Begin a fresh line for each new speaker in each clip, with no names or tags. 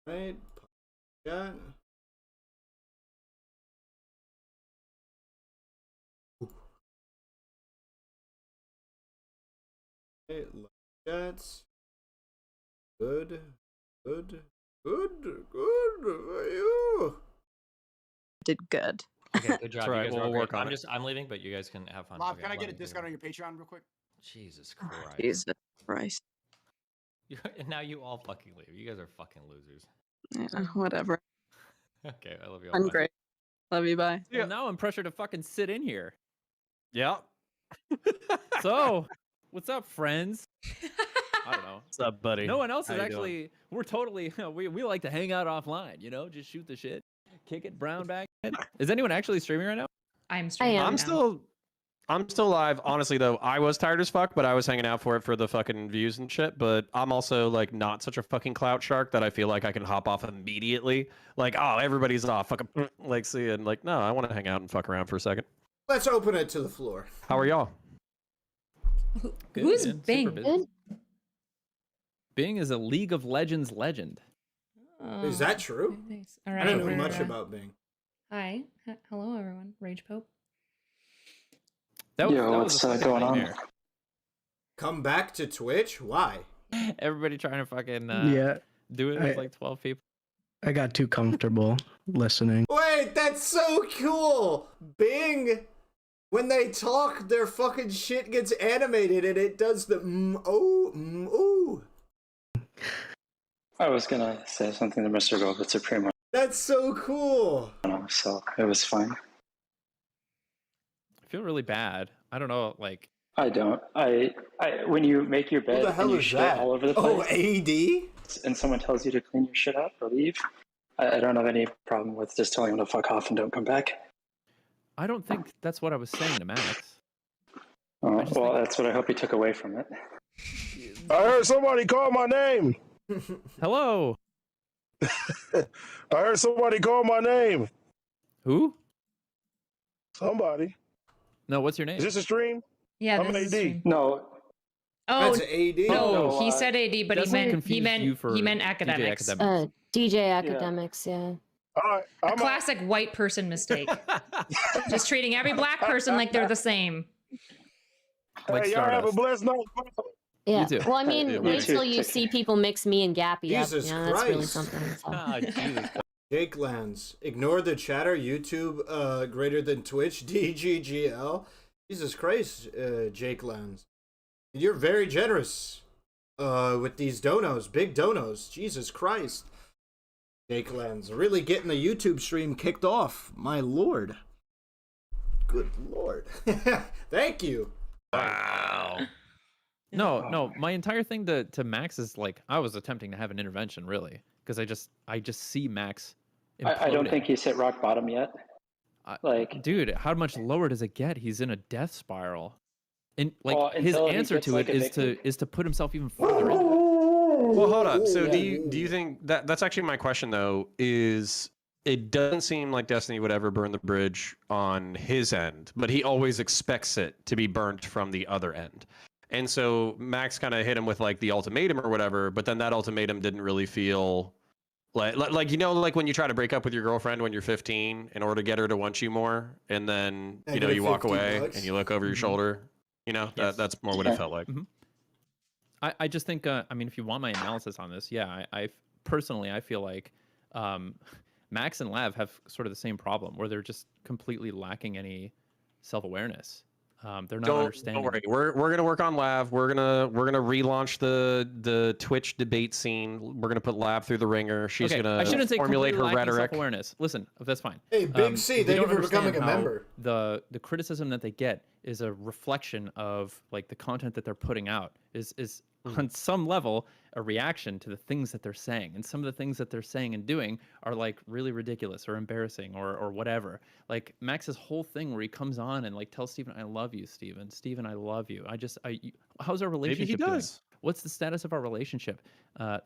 Right. Yeah. Okay, that's good. Good. Good. Good for you.
Did good.
Okay, good job.
Right,
You guys
we'll
are all
work
great.
on it.
I'm leaving, but you guys can have fun.
Lav,
Okay,
can I
love
get a
you.
discount on your Patreon real quick?
Jesus Christ.
Jesus Christ.
And now you all fucking leave. You guys are fucking losers.
Yeah, whatever.
Okay, I love you all.
I'm
Bye.
great. Love you. Bye.
Yeah.
Well, now I'm pressured to fucking sit in here.
Yeah.
So, what's up, friends? I don't know.
What's up, buddy?
No one else
How
is
you
actually.
doing?
We're totally. We like to hang out offline. You know, just shoot the shit, kick it, brown bag. Is anyone actually streaming right now?
I'm streaming.
am.
I'm still live. Honestly, though, I was tired as fuck, but I was hanging out for it for the fucking views and shit. But I'm also like not such a fucking clout shark that I feel like I can hop off immediately. Like, oh, everybody's off. Fucking like, see, and like, no, I want to hang out and fuck around for a second.
Let's open it to the floor.
How are y'all?
Good,
Who's
man. Super
Bing?
busy. Bing is a League of Legends legend.
Is that true?
Okay, thanks. All right.
I don't know
we're,
much about Bing.
Hi. Hello, everyone. Rage Pope.
That was,
Yo,
that was
what's
a fucking
going on?
nightmare.
Come back to Twitch? Why?
Everybody trying to fucking
Yeah,
do it with like 12 people.
I got too comfortable listening.
Wait, that's so cool! Bing, when they talk, their fucking shit gets animated and it does the ooh.
I was gonna say something to Mr. Velvet Supremo,
That's so cool.
so it was fine.
I feel really bad. I don't know, like.
I don't. I when you make your
What
bed
the hell
and you
is
shit
that?
all over the
Oh,
place,
AD?
and someone tells you to clean your shit up or leave, I don't have any problem with just telling them to fuck off and don't come back.
I don't think that's what I was saying to Max.
Well,
just think-
that's what I hope you took away from it.
I heard somebody call my name.
Hello.
I heard somebody call my name.
Who?
Somebody.
No, what's your name?
Is this a stream?
Yeah,
I'm
this
an
is
AD.
stream.
No,
Oh
That's AD?
no, he
No,
said AD, but
That's
he meant
confused you for
he meant
DJ
academics.
academics.
DJ academics, yeah.
All right.
A classic white person mistake. Just treating every black person like they're the same.
Like
Hey, y'all have a
Stardust.
blessed night.
Yeah.
too.
Well, I mean,
Yeah,
wait
me too.
till you see people mix me and Gappy up.
Jesus
You know, that's really
Christ.
something. So.
Ah, Jesus.
Jake Lands. Ignore the chatter. YouTube greater than Twitch. DGGL. Jesus Christ, Jake Lands. You're very generous with these donos. Big donos. Jesus Christ. Jake Lands. Really getting the YouTube stream kicked off. My lord. Good lord. Thank you.
Wow.
No. My entire thing to Max is like I was attempting to have an intervention, really, because I just see Max.
I don't
imploding.
think he's hit rock bottom yet. Like,
Dude, how much lower does it get? He's in a death spiral, and like
Well,
his
until he
answer
gets,
to
like,
it
evicted.
is to put himself even further into it.
Well, hold up. So do you think that's actually my question though? Is it doesn't seem like Destiny would ever burn the bridge on his end, but he always expects it to be burnt from the other end. And so Max kind of hit him with like the ultimatum or whatever, but then that ultimatum didn't really feel like you know, like when you try to break up with your girlfriend when you're 15 in order to get her to want you more, and then you know you walk away
$50.
and you look over your shoulder. You know,
Yes.
that's more what it felt like.
I just think I mean, if you want my analysis on this, yeah, I personally I feel like Max and Lav have sort of the same problem where they're just completely lacking any self-awareness. They're not understanding.
Don't worry. We're gonna work on Lav. We're gonna relaunch the Twitch debate scene. We're gonna put Lav through the ringer. She's
Okay,
gonna
I shouldn't say
formulate her
completely lacking
rhetoric.
self-awareness. Listen, that's fine.
Hey, Big C,
they
thank you
don't
for becoming a
understand how
member.
The criticism that they get is a reflection of like the content that they're putting out is on some level a reaction to the things that they're saying, and some of the things that they're saying and doing are like really ridiculous or embarrassing or whatever. Like Max's whole thing where he comes on and like tells Steven, I love you, Steven, I love you. How's our relationship
Maybe he
doing?
does.
What's the status of our relationship?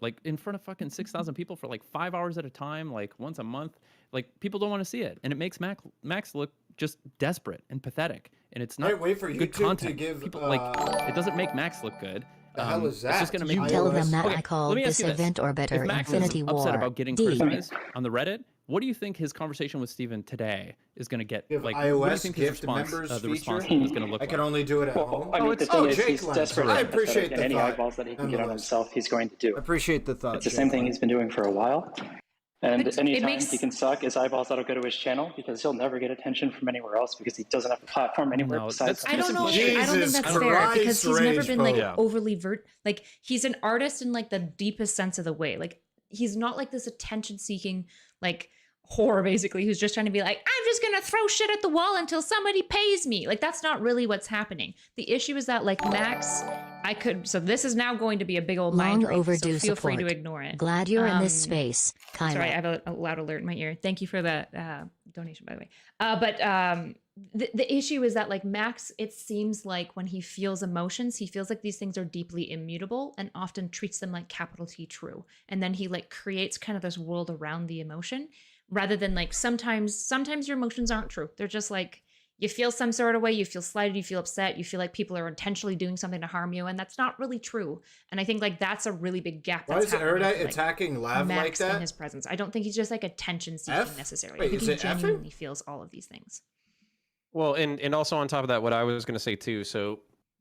Like in front of fucking 6,000 people for like 5 hours at a time, like once a month. Like people don't want to see it, and it makes Max look just desperate and pathetic. And it's not
Wait for
good
YouTube to
content.
give,
people like it doesn't make Max look good.
The hell is
It's
that?
just gonna make
You
Tell
iOS?
them that
Okay,
I called
let me ask
this
you this.
event
If
orbiter
Max
Infinity
is
War.
upset about getting
D.
criticized on the Reddit, what do you think his conversation with Steven today is going to get?
Give
Like, what do you
iOS
think his
gift
response,
members
the response
feature?
is going to look
I
like?
can only do it at home.
I mean, the thing is,
Jake
he's
Lance.
desperate.
I
and
appreciate
pathetic,
the
and any
thought.
eyeballs that he can get on
Nonetheless.
himself, he's going to do.
I appreciate the thought.
It's the
Jake
same thing
Lance.
he's been doing for a while. And
It
anytime
makes-
he can suck his eyeballs, that'll go to his channel because he'll never get attention from anywhere else because he doesn't have a platform anywhere
No,
besides.
that's
I don't know.
Jesus
I don't think that's fair
Christ,
because he's never been like
Yeah.
overly like he's an artist in like the deepest sense of the way. Like he's not like this attention seeking like whore basically who's just trying to be like, I'm just gonna throw shit at the wall until somebody pays me. Like that's not really what's happening. The issue is that like Max, so this is now going to be a big old mind
Long
rape,
overdue
so feel free to
support.
ignore it.
Glad you're in this space, Kyla.
Sorry, I have a loud alert in my ear. Thank you for that donation, by the way. The issue is that like Max, it seems like when he feels emotions, he feels like these things are deeply immutable and often treats them like capital T true. And then he like creates kind of this world around the emotion rather than like sometimes your emotions aren't true. They're just like, you feel some sort of way, you feel slighted, you feel upset, you feel like people are intentionally doing something to harm you, and that's not really true. And I think like that's a really big gap.
Why
That's
is
happening
Erudite
with, like,
attacking Lav like
Max in
that?
his presence. I don't think he's just like attention seeking
F?
necessarily.
Wait,
I think
is
he
it effing?
genuinely feels all of these things.
Well, and also on top of that, what I was going to say too. So,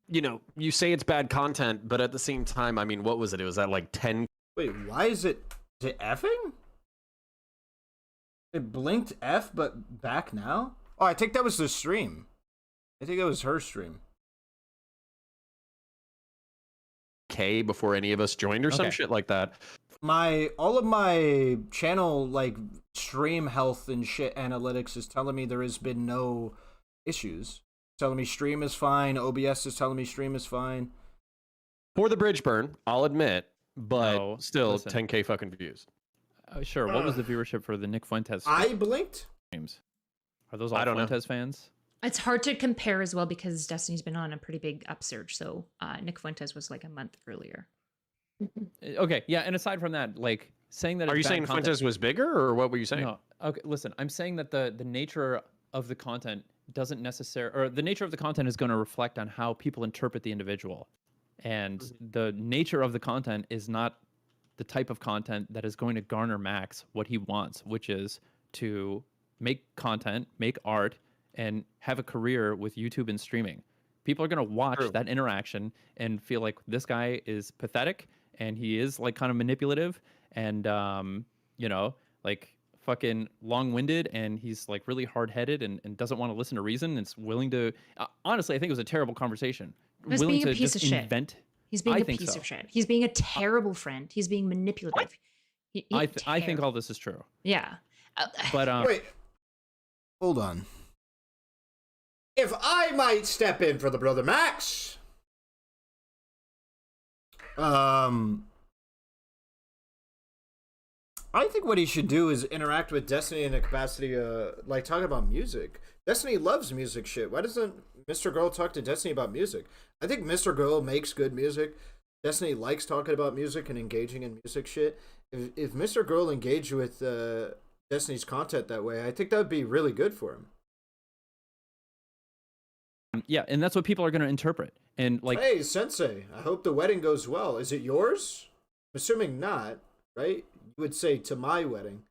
you know, you say it's bad content, but at the same time, I mean, what was it? It was at like 10.
Wait, why is it effing? It blinked F, but back now? Oh, I think that was the stream. I think it was her stream.
K before any of us joined or some
Okay.
shit like that.
All of my channel like stream health and shit analytics is telling me there has been no issues. It's telling me stream is fine. OBS is telling me stream is fine.
For the bridge burn, I'll admit, but
No,
still
listen.
10K fucking views.
Sure. What was the viewership for the Nick Fuentes
I blinked.
streams? Are those all
I don't know.
Fuentes fans?
It's hard to compare as well because Destiny's been on a pretty big upsurge. So Nick Fuentes was like a month earlier.
Okay, yeah. And aside from that, like saying that
Are
it's
you
bad
saying
content-
Fuentes was bigger, or what were you saying?
No. Okay, listen. I'm saying that the nature of the content doesn't necessarily, or the nature of the content is going to reflect on how people interpret the individual, and the nature of the content is not the type of content that is going to garner Max what he wants, which is to make content, make art, and have a career with YouTube and streaming. People are going to watch
True.
that interaction and feel like this guy is pathetic and he is like kind of manipulative and you know, like fucking long-winded, and he's like really hard-headed and doesn't want to listen to reason and is willing to honestly, I think it was a terrible conversation.
He was
willing
being a
to
piece
just
of shit.
invent.
He's being
I
a
think
piece
so.
of shit. He's being a terrible friend. He's being manipulative.
I think all this is true.
Yeah.
But
Wait. Hold on. If I might step in for the brother Max. I think what he should do is interact with Destiny in a capacity, like talking about music. Destiny loves music shit. Why doesn't Mr. Girl talk to Destiny about music? I think Mr. Girl makes good music. Destiny likes talking about music and engaging in music shit. If Mr. Girl engaged with Destiny's content that way, I think that would be really good for him.
yeah, and that's what people are going to interpret. And like,
Hey, Sensei, I hope the wedding goes well. Is it yours? I'm assuming not, right? You would say to my wedding.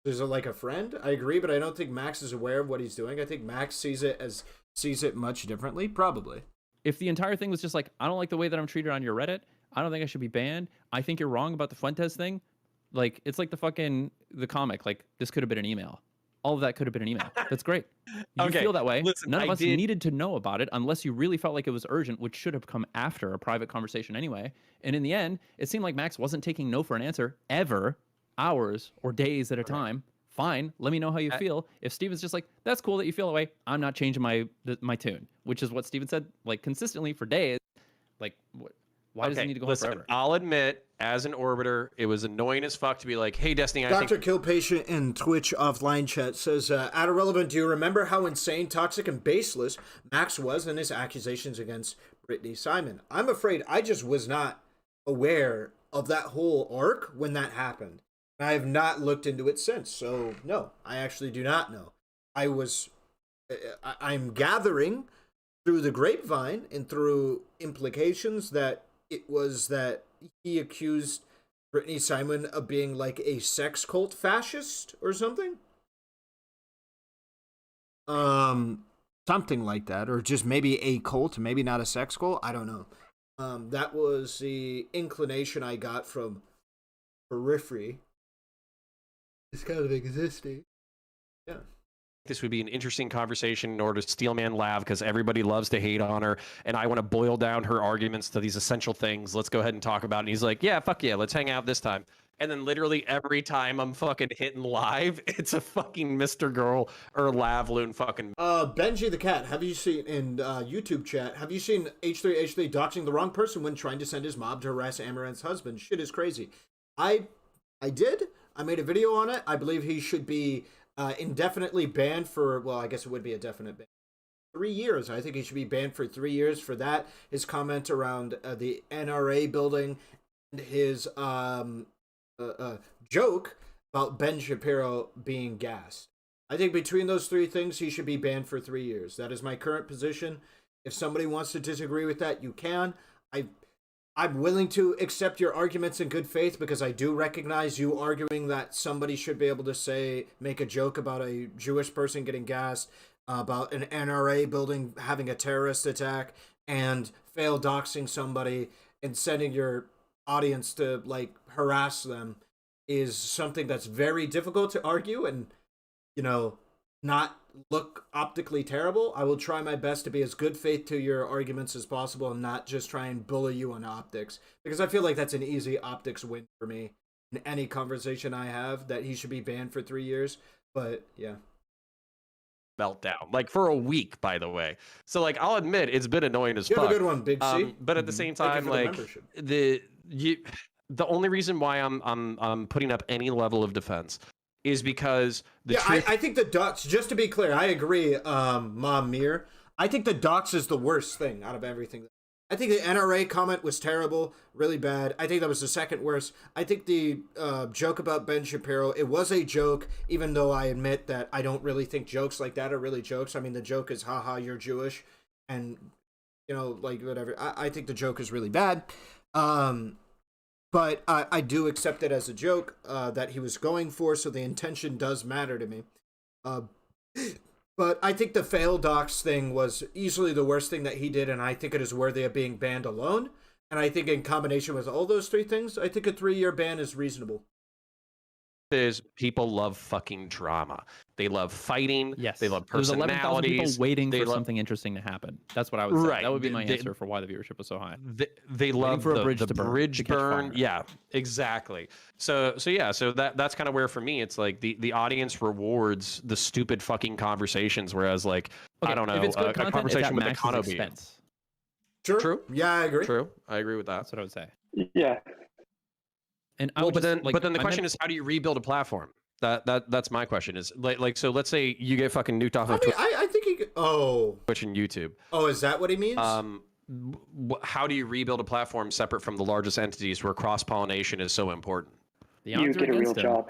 Is it like a friend? I agree, but I don't think Max is aware of what he's doing. I think Max sees it much differently, probably.
if the entire thing was just like, I don't like the way that I'm treated on your Reddit, I don't think I should be banned, I think you're wrong about the Fuentes thing, like, it's like the comic, like, this could have been an email. All of that could have been an email. That's great. You
Okay,
feel that way.
listen,
None of
I
us
did-
needed to know about it unless you really felt like it was urgent, which should have come after a private conversation anyway. And in the end, it seemed like Max wasn't taking no for an answer ever, hours or days at a time. Fine, let me know how you feel. If Steven's just like, that's cool that you feel that way, I'm not changing my tune, which is what Steven said like consistently for days. Like, why does he need to go on
listen,
forever?
I'll admit, as an orbiter, it was annoying as fuck to be like, hey, Destiny, I
Dr.
think...
Kill Patient in Twitch offline chat says, Ahrelevant, do you remember how insane, toxic, and baseless Max was in his accusations against Brittany Simon? I'm afraid I just was not aware of that whole arc when that happened. I have not looked into it since, so no, I actually do not know. I'm gathering through the grapevine and through implications that it was that he accused Brittany Simon of being like a sex cult fascist or something. Something like that, or just maybe a cult, maybe not a sex cult. I don't know. That was the inclination I got from periphery. It's kind of existing. Yeah.
This would be an interesting conversation in order to Steelman Lav, because everybody loves to hate on her, and I want to boil down her arguments to these essential things. Let's go ahead and talk about it. And he's like, yeah, fuck yeah, let's hang out this time. And then literally every time I'm fucking hitting live, it's a fucking Mr. Girl or Lavloon fucking.
Benji the Cat, have you seen in YouTube chat, have you seen H3H3 doxing the wrong person when trying to send his mob to harass Amaranth's husband? Shit is crazy. I did. I made a video on it. I believe he should be indefinitely banned for, well, I guess it would be a definite ban. 3 years. I think he should be banned for 3 years for that. His comment around the NRA building and his joke about Ben Shapiro being gassed. I think between those three things, he should be banned for 3 years. That is my current position. If somebody wants to disagree with that, you can. I'm willing to accept your arguments in good faith, because I do recognize you arguing that somebody should be able to make a joke about a Jewish person getting gassed, about an NRA building having a terrorist attack, and fail doxing somebody and sending your audience to like harass them is something that's very difficult to argue and, you know, not look optically terrible. I will try my best to be as good faith to your arguments as possible and not just try and bully you on optics, because I feel like that's an easy optics win for me in any conversation I have, that he should be banned for 3 years. But yeah.
Meltdown, like for a week, by the way. So like, I'll admit it's been annoying as fuck.
You have a good one, Big C.
But at the same time, like the only reason why I'm putting up any level of defense is because
I think the dox, just to be clear, I agree, Mom Mir. I think the dox is the worst thing out of everything. I think the NRA comment was terrible, really bad. I think that was the second worst. I think the joke about Ben Shapiro, it was a joke, even though I admit that I don't really think jokes like that are really jokes. I mean, the joke is, haha, you're Jewish, and, you know, like, whatever. I think the joke is really bad. But I do accept it as a joke that he was going for, so the intention does matter to me. But I think the fail docs thing was easily the worst thing that he did, and I think it is worthy of being banned alone. And I think in combination with all those three things, I think a 3-year ban is reasonable.
Is people love fucking drama. They love fighting.
Yes.
They love
There's 11,000 people
personalities.
waiting for something interesting to happen. That's what I would say.
Right.
That would be my answer for why the viewership was so high.
They love
for a
the
bridge to
bridge
burn.
burn. Yeah, exactly. So that's kind of where for me it's like the audience rewards the stupid fucking conversations, whereas like I don't know,
if it's good
a
content,
conversation with
Max's
Economy.
expense.
True. Yeah, I agree.
True. I agree with that.
That's what I would say.
Yeah.
And I
Well,
would
but
just,
then the question is, how do you rebuild a platform? That's my question. Is like so let's say you get fucking nuked off of
I think he could,
Twitch and YouTube.
Oh, is that what he means?
How do you rebuild a platform separate from the largest entities where cross-pollination is so important?
The
You
odds are
get a real
against him.
job.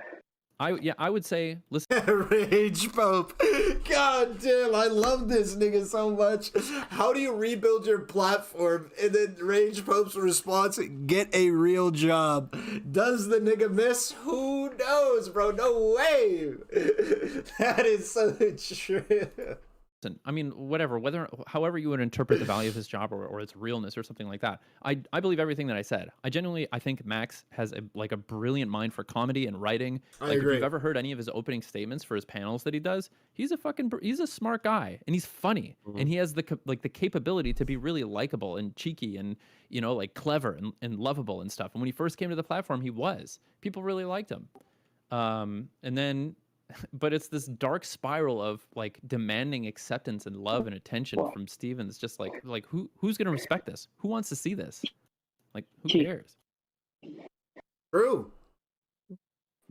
I would say, listen.
Rage Pope. God damn, I love this nigga so much. How do you rebuild your platform? And then Rage Pope's response, get a real job. Does the nigga miss? Who knows, bro? No way. That is so true.
I mean, however you would interpret the value of his job or its realness or something like that. I believe everything that I said. I think Max has a brilliant mind for comedy and writing.
I agree.
If you've ever heard any of his opening statements for his panels that he does, he's a smart guy and he's funny and he has the capability to be really likable and cheeky and, you know, like clever and lovable and stuff. And when he first came to the platform, people really liked him. And then, but it's this dark spiral of like demanding acceptance and love and attention from Stevens. Just like who's gonna respect this? Who wants to see this? Like, who cares?
True.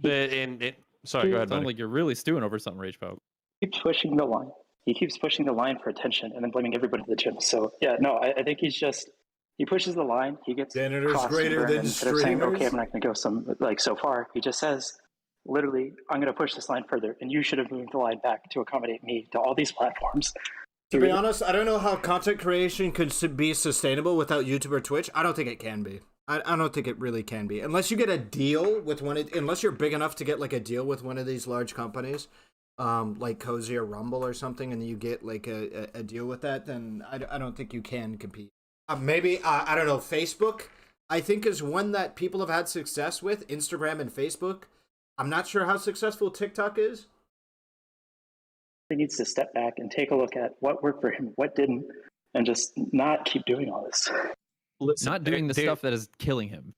Sorry, go ahead.
Sounds like you're really stewing over something, Rage Pope.
He keeps pushing the line. He keeps pushing the line for attention and then blaming everybody at the gym. So yeah, no, I think he pushes the line. He gets
Janitors
cost
greater
and
than
instead of saying,
streamers.
okay, I'm not going to go so far. He just says, literally, I'm going to push this line further, and you should have moved the line back to accommodate me to all these platforms.
To be honest, I don't know how content creation could be sustainable without YouTube or Twitch. I don't think it can be. I don't think it really can be. Unless you get a deal with unless you're big enough to get like a deal with one of these large companies, like Cozy or Rumble or something, and you get like a deal with that, then I don't think you can compete. Maybe, I don't know, Facebook, I think is one that people have had success with, Instagram and Facebook. I'm not sure how successful TikTok is.
He needs to step back and take a look at what worked for him, what didn't, and just not keep doing all this.
Listen,
Not doing the stuff that is killing him.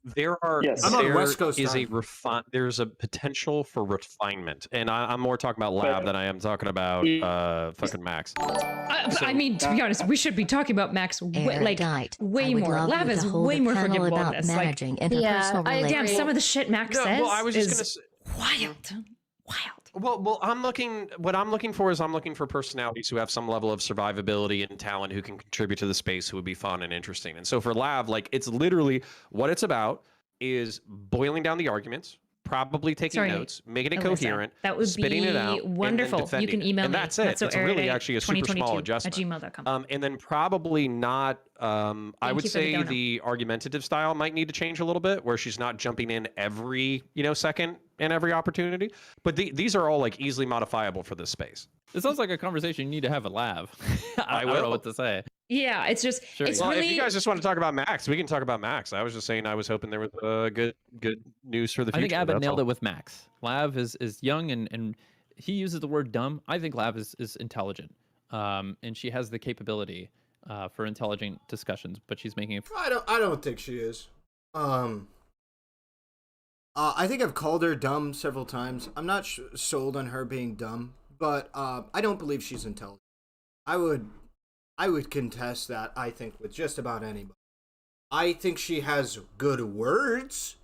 There are
Yes.
I'm on West Coast
is
time.
there's a potential for refinement, and I'm more talking about Lab than I am talking about fucking Max.
I mean, to be honest, we should be talking about Max
Erudite.
way
I would
more.
love
Lab
you
is
to hold
way
a
more
panel
forgivable
about
than this.
managing interpersonal
Damn,
relationships.
some of the shit Max says
well, I was just
is wild.
Well, I'm looking. What I'm looking for is I'm looking for personalities who have some level of survivability and talent, who can contribute to the space, who would be fun and interesting. And so for Lab, like, it's literally what it's about is boiling down the arguments, probably taking notes, making it
Alyssa,
coherent,
that would
spitting
be
it out,
wonderful.
and then
You can email
and
me.
that's it.
That's so
It's really actually a super small
2022
adjustment.
at gmail.com.
And then probably not. I would
you for the
say
donut.
the argumentative style might need to change a little bit, where she's not jumping in every second and every opportunity. But these are all like easily modifiable for this space.
It sounds like a conversation you need to have at Lab. I don't know what to say.
Yeah, it's just it's
Well,
really.
if you guys just want to talk about Max, we can talk about Max. I was just saying I was hoping there was good news for the future.
I think Abbott
that's
nailed
all.
it with Max. Lav is young and he uses the word dumb. I think Lav is intelligent. And she has the capability for intelligent discussions, but she's making it.
I don't think she is. I think I've called her dumb several times. I'm not sold on her being dumb, but I don't believe she's intelligent. I would contest that, I think, with just about anybody. I think she has good words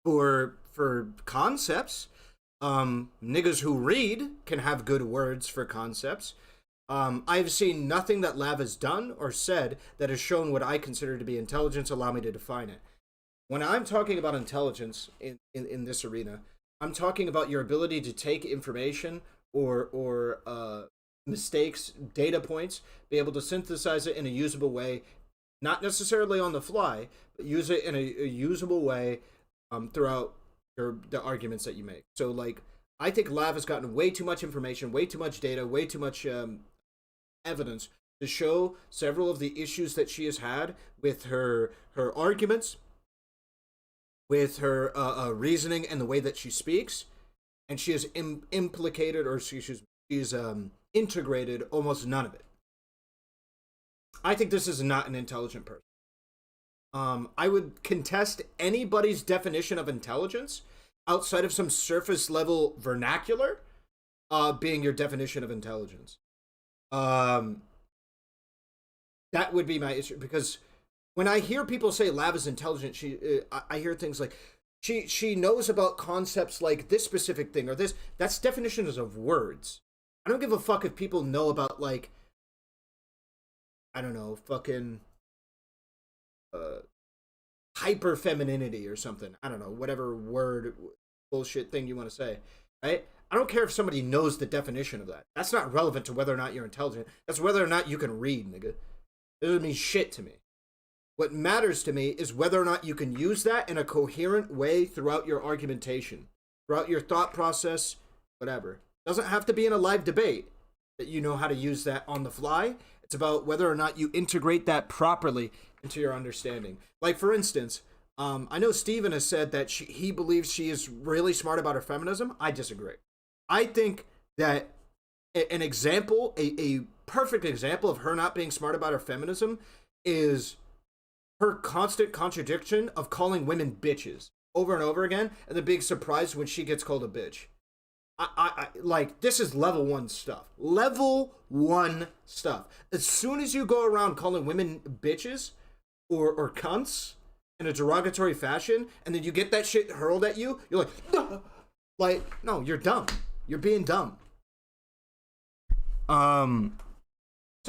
for concepts. Niggas who read can have good words for concepts. I've seen nothing that Lav has done or said that has shown what I consider to be intelligence. Allow me to define it. When I'm talking about intelligence in this arena, I'm talking about your ability to take information or mistakes, data points, be able to synthesize it in a usable way, not necessarily on the fly, but use it in a usable way throughout the arguments that you make. So, like, I think Lav has gotten way too much information, way too much data, way too much evidence to show several of the issues that she has had with her arguments, with her reasoning and the way that she speaks, and she has implicated, or she's integrated almost none of it. I think this is not an intelligent person. I would contest anybody's definition of intelligence outside of some surface level vernacular being your definition of intelligence. That would be my issue, because when I hear people say Lav is intelligent, I hear things like she knows about concepts like this specific thing or this. That's definitions of words. I don't give a fuck if people know about, like, I don't know, fucking hyper femininity or something. I don't know, whatever word bullshit thing you want to say, right? I don't care if somebody knows the definition of that. That's not relevant to whether or not you're intelligent. That's whether or not you can read, nigga. It doesn't mean shit to me. What matters to me is whether or not you can use that in a coherent way throughout your argumentation, throughout your thought process, whatever. It doesn't have to be in a live debate that you know how to use that on the fly. It's about whether or not you integrate that properly into your understanding. Like, for instance, I know Steven has said that he believes she is really smart about her feminism. I disagree. I think that an example, a perfect example of her not being smart about her feminism is her constant contradiction of calling women bitches over and over again, and the big surprise when she gets called a bitch. I like, this is level 1 stuff. Level 1 stuff. As soon as you go around calling women bitches or cunts in a derogatory fashion, and then you get that shit hurled at you, you're like, no. Like, no, you're dumb. You're being dumb. So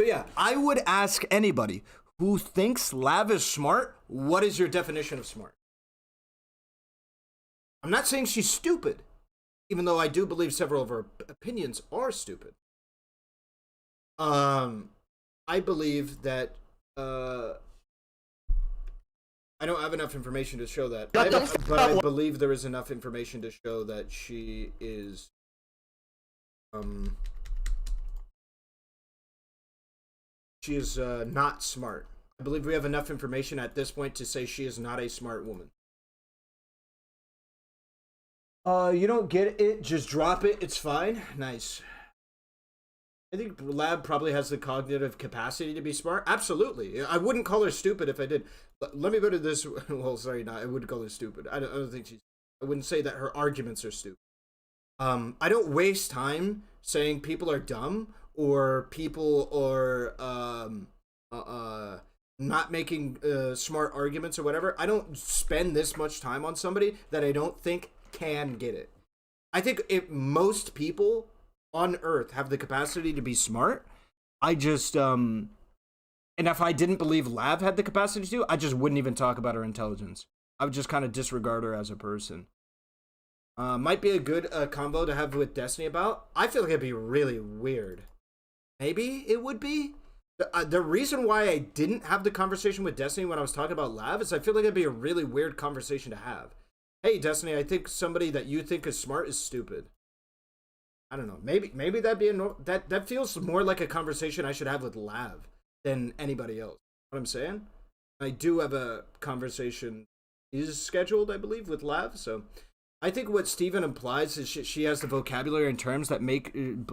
yeah, I would ask anybody who thinks Lav is smart, what is your definition of smart? I'm not saying she's stupid, even though I do believe several of her opinions are stupid. I believe that I don't have enough information to show that, but I believe there is enough information to show that she is not smart. I believe we have enough information at this point to say she is not a smart woman. You don't get it, just drop it, it's fine. Nice. I think Lab probably has the cognitive capacity to be smart. Absolutely. I wouldn't call her stupid if I did. Let me put it this way. Well, sorry, not. I wouldn't call her stupid. I don't think she's... I wouldn't say that her arguments are stupid. I don't waste time saying people are dumb or people are not making smart arguments or whatever. I don't spend this much time on somebody that I don't think can get it. I think if most people on Earth have the capacity to be smart, I just and if I didn't believe Lav had the capacity to, I just wouldn't even talk about her intelligence. I would just kind of disregard her as a person. Might be a good combo to have with Destiny about. I feel like it'd be really weird. Maybe it would be. The reason why I didn't have the conversation with Destiny when I was talking about Lav is I feel like it'd be a really weird conversation to have. Hey, Destiny, I think somebody that you think is smart is stupid. I don't know. Maybe that'd be that feels more like a conversation I should have with Lav than anybody else. What I'm saying? I do have a conversation is scheduled, I believe, with Lav. So I think what Steven implies is she has the vocabulary and terms that make him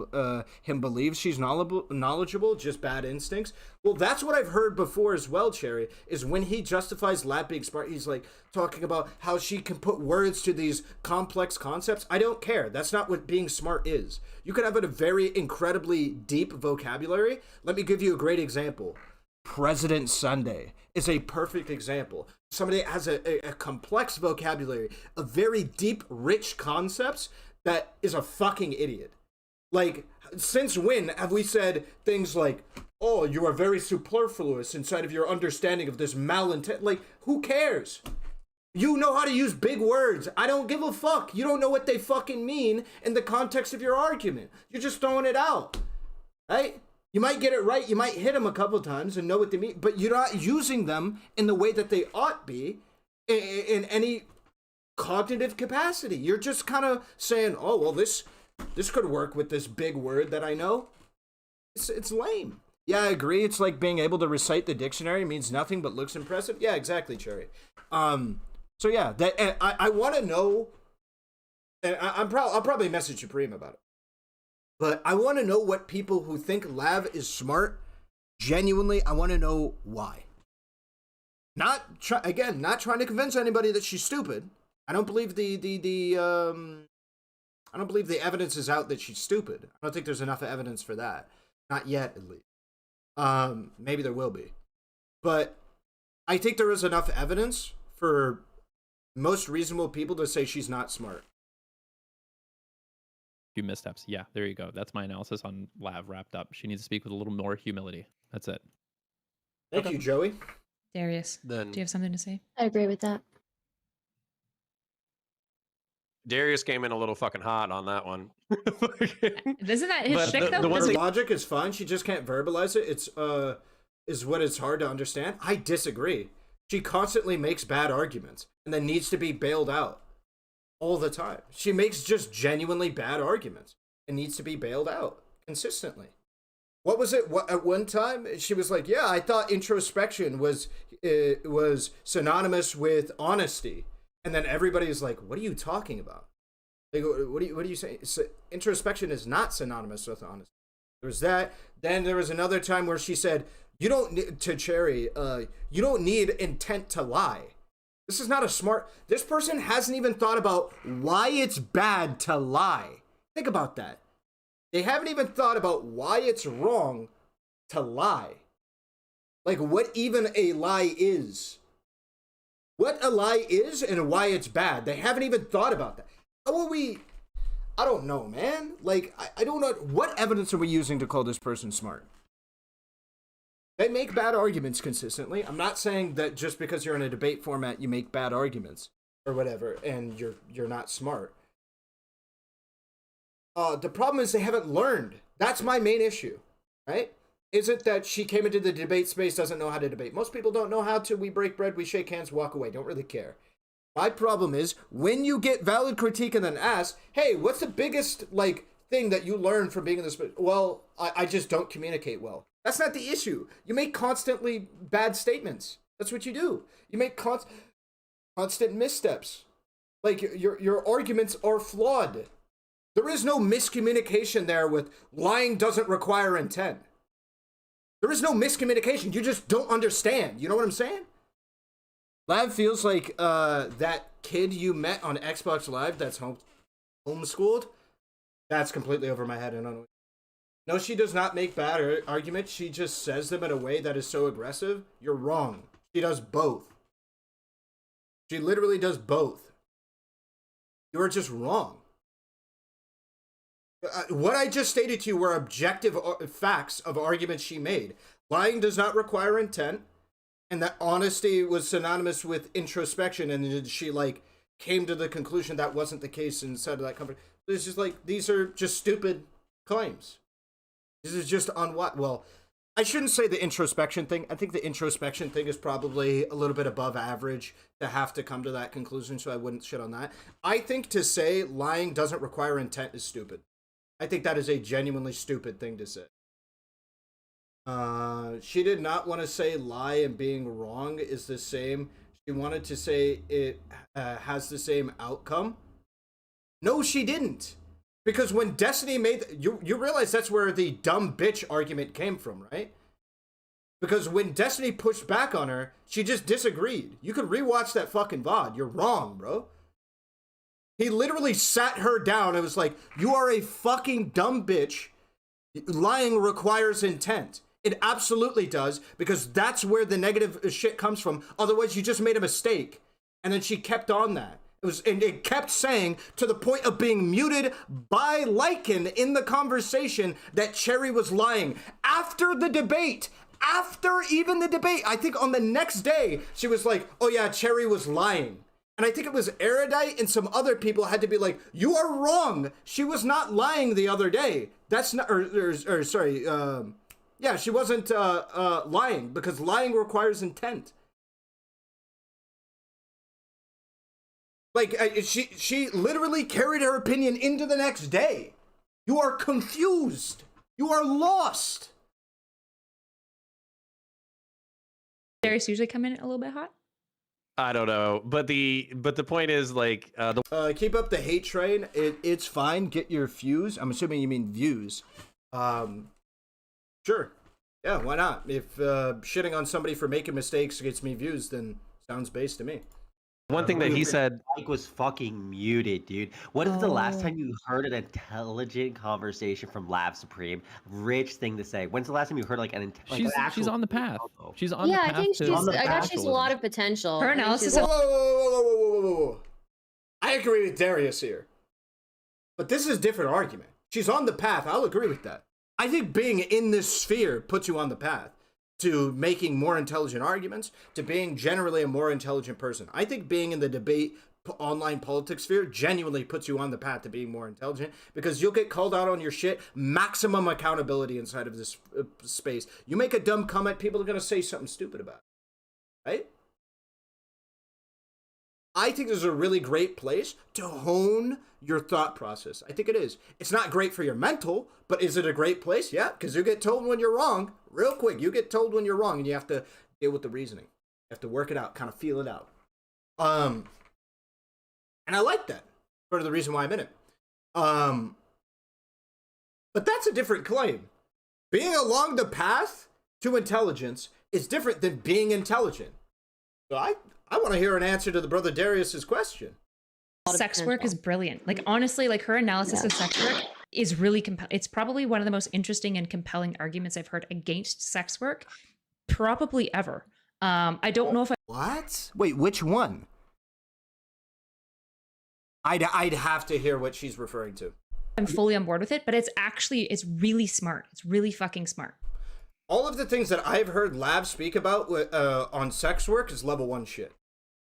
believe she's knowledgeable, just bad instincts. Well, that's what I've heard before as well, Cherry, is when he justifies Lab being smart, he's like talking about how she can put words to these complex concepts. I don't care. That's not what being smart is. You could have a very incredibly deep vocabulary. Let me give you a great example. President Sunday is a perfect example. Somebody that has a complex vocabulary, a very deep, rich concepts that is a fucking idiot. Like, since when have we said things like, oh, you are very superfluous inside of your understanding of this malintent? Like, who cares? You know how to use big words. I don't give a fuck. You don't know what they fucking mean in the context of your argument. You're just throwing it out, right? You might get it right, you might hit them a couple times and know what they mean, but you're not using them in the way that they ought be in any cognitive capacity. You're just kind of saying, oh, well, this could work with this big word that I know. It's lame. Yeah, I agree. It's like being able to recite the dictionary means nothing but looks impressive. Yeah, exactly, Cherry. So yeah, and I want to know, and I'll probably message Supreme about it. But I want to know what people who think Lav is smart, genuinely, I want to know why. Not trying to convince anybody that she's stupid. I don't believe I don't believe the evidence is out that she's stupid. I don't think there's enough evidence for that. Not yet, at least. Maybe there will be. But I think there is enough evidence for most reasonable people to say she's not smart.
Few missteps. Yeah, there you go. That's my analysis on Lav wrapped up. She needs to speak with a little more humility. That's it.
Thank you, Joey.
Darius,
Then
do you have something to say?
I agree with that.
Darius came in a little fucking hot on that one.
Isn't that his shtick, though?
Her logic is fine. She just can't verbalize it. Is what it's hard to understand. I disagree. She constantly makes bad arguments and then needs to be bailed out. All the time. She makes just genuinely bad arguments and needs to be bailed out consistently. What was it? At one time she was like, "Yeah, I thought introspection was synonymous with honesty," and then everybody's like, "What are you talking about? Like, what are you saying? Introspection is not synonymous with honesty." There was that. Then there was another time where she said, "You don't need to Cherry. You don't need intent to lie." This is not a smart... This person hasn't even thought about why it's bad to lie. Think about that. They haven't even thought about why it's wrong to lie. Like, what even a lie is. What a lie is and why it's bad. They haven't even thought about that. How will we... I don't know, man. Like, I don't know. What evidence are we using to call this person smart? They make bad arguments consistently. I'm not saying that just because you're in a debate format, you make bad arguments or whatever, and you're not smart. The problem is they haven't learned. That's my main issue. right? Is it that she came into the debate space, doesn't know how to debate? Most people don't know how to. We break bread, we shake hands, walk away. Don't really care. My problem is when you get valid critique and then ask, hey, what's the biggest, like, thing that you learned from being in this? Well, I just don't communicate well. That's not the issue. You make constantly bad statements. That's what you do. You make constant missteps. Like, your arguments are flawed. There is no miscommunication there with lying doesn't require intent. There is no miscommunication. You just don't understand. You know what I'm saying? Lav feels like that kid you met on Xbox Live that's homeschooled. That's completely over my head. I don't know. No, she does not make bad arguments. She just says them in a way that is so aggressive. You're wrong. She does both. She literally does both. You are just wrong. What I just stated to you were objective facts of arguments she made. Lying does not require intent, and that honesty was synonymous with introspection, and she, like, came to the conclusion that wasn't the case inside of that company. It's just like, these are just stupid claims. This is just on what? Well, I shouldn't say the introspection thing. I think the introspection thing is probably a little bit above average to have to come to that conclusion, so I wouldn't shit on that. I think to say lying doesn't require intent is stupid. I think that is a genuinely stupid thing to say. She did not want to say lie and being wrong is the same. She wanted to say it has the same outcome. No, she didn't. Because when Destiny made... You realize that's where the dumb bitch argument came from, right? Because when Destiny pushed back on her, she just disagreed. You could rewatch that fucking VOD. You're wrong, bro. He literally sat her down and was like, you are a fucking dumb bitch. Lying requires intent. It absolutely does, because that's where the negative shit comes from. Otherwise, you just made a mistake. And then she kept on that. And it kept saying, to the point of being muted by Lycan in the conversation, that Cherry was lying. After the debate, after even the debate, I think on the next day, she was like, oh yeah, Cherry was lying. And I think it was Erudite and some other people had to be like, you are wrong. She was not lying the other day. That's not, sorry, yeah, she wasn't lying, because lying requires intent. Like, she literally carried her opinion into the next day. You are confused. You are lost.
Darius usually come in a little bit hot.
I don't know, but the point is, like,
keep up the hate train. It's fine. Get your views. I'm assuming you mean views. Sure. Yeah, why not? If shitting on somebody for making mistakes gets me views, then sounds base to me.
One thing that he said,
Mike was fucking muted, dude. What is the last time you heard an intelligent conversation from Lav Supreme? Rich thing to say. When's the last time you heard like an
She's on the path. She's on the
Yeah,
path.
I think she's.
to-
I got she's a lot of potential.
Her
I think
analysis
she's-
Whoa. I agree with Darius here. But this is a different argument. She's on the path. I'll agree with that. I think being in this sphere puts you on the path to making more intelligent arguments, to being generally a more intelligent person. I think being in the debate online politics sphere genuinely puts you on the path to being more intelligent, because you'll get called out on your shit. Maximum accountability inside of this space. You make a dumb comment, people are going to say something stupid about it. Right? I think this is a really great place to hone your thought process. I think it is. It's not great for your mental, but is it a great place? Yeah, because you get told when you're wrong. Real quick, you get told when you're wrong, and you have to deal with the reasoning. You have to work it out, kind of feel it out. And I like that. Part of the reason why I'm in it. But that's a different claim. Being along the path to intelligence is different than being intelligent. So I want to hear an answer to the brother Darius's question.
Sex work is brilliant. Like, honestly, like, her analysis of sex work is really compelling. It's probably one of the most interesting and compelling arguments I've heard against sex work probably ever. I don't know if
What? Wait, which one? I'd have to hear what she's referring to.
I'm fully on board with it, but it's really smart. It's really fucking smart.
All of the things that I've heard Lav speak about on sex work is level 1 shit.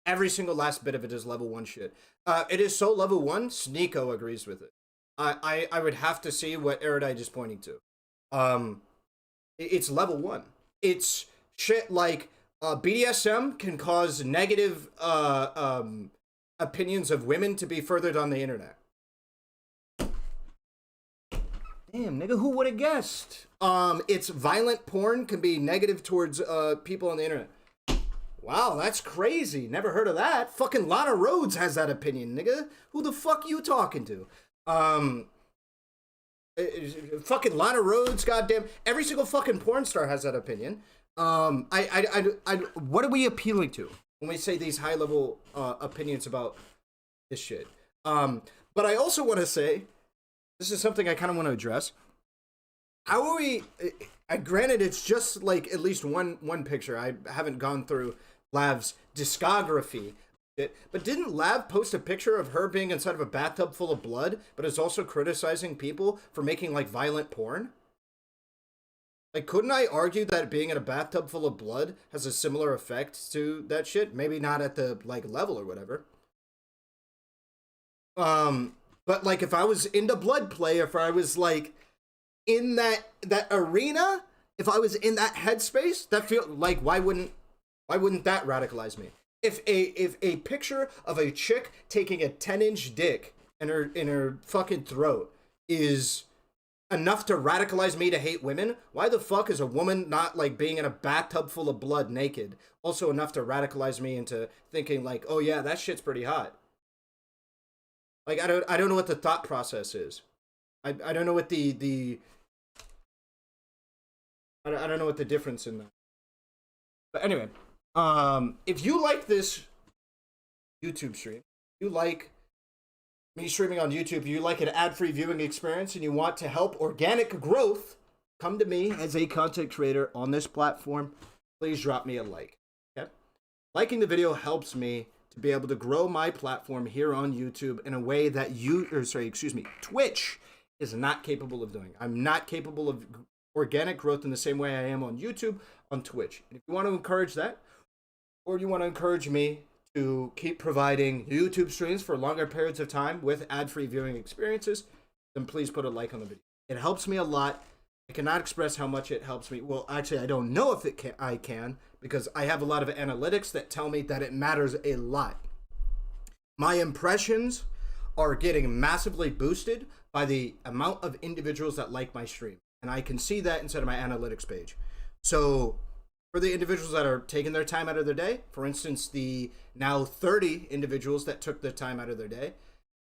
Every single last bit of it is level 1 shit. It is so level 1, Sneeko agrees with it. I would have to see what Erudite is pointing to. It's level 1. It's shit like BDSM can cause negative opinions of women to be furthered on the internet. Damn, nigga, who would have guessed? It's violent porn can be negative towards people on the internet. Wow, that's crazy. Never heard of that. Fucking Lana Rhodes has that opinion, nigga. Who the fuck you talking to? Fucking Lana Rhodes, goddamn. Every single fucking porn star has that opinion. What are we appealing to when we say these high level opinions about this shit? But I also want to say, this is something I kind of want to address. How are we? Granted, it's just like at least one picture. I haven't gone through Lav's discography. But didn't Lav post a picture of her being inside of a bathtub full of blood, but is also criticizing people for making like violent porn? Like, couldn't I argue that being in a bathtub full of blood has a similar effect to that shit? Maybe not at the like level or whatever. But like if I was into blood play, if I was like in that arena, if I was in that headspace, that feel like why wouldn't that radicalize me? If a picture of a chick taking a 10-inch dick in her fucking throat is enough to radicalize me to hate women, why the fuck is a woman not like being in a bathtub full of blood naked also enough to radicalize me into thinking like, oh yeah, that shit's pretty hot? Like I don't know what the thought process is. I don't know what the I don't know what the difference in that. But anyway, if you like this YouTube stream, you like me streaming on YouTube, you like an ad-free viewing experience, and you want to help organic growth, come to me as a content creator on this platform. Please drop me a like. Okay, liking the video helps me to be able to grow my platform here on YouTube in a way that Twitch is not capable of doing. I'm not capable of organic growth in the same way I am on YouTube, on Twitch. And if you want to encourage that, or you want to encourage me to keep providing YouTube streams for longer periods of time with ad-free viewing experiences, then please put a like on the video. It helps me a lot. I cannot express how much it helps me. Well, actually, I don't know if I can, because I have a lot of analytics that tell me that it matters a lot. My impressions are getting massively boosted by the amount of individuals that like my stream. And I can see that inside of my analytics page. So for the individuals that are taking their time out of their day, for instance, the now 30 individuals that took the time out of their day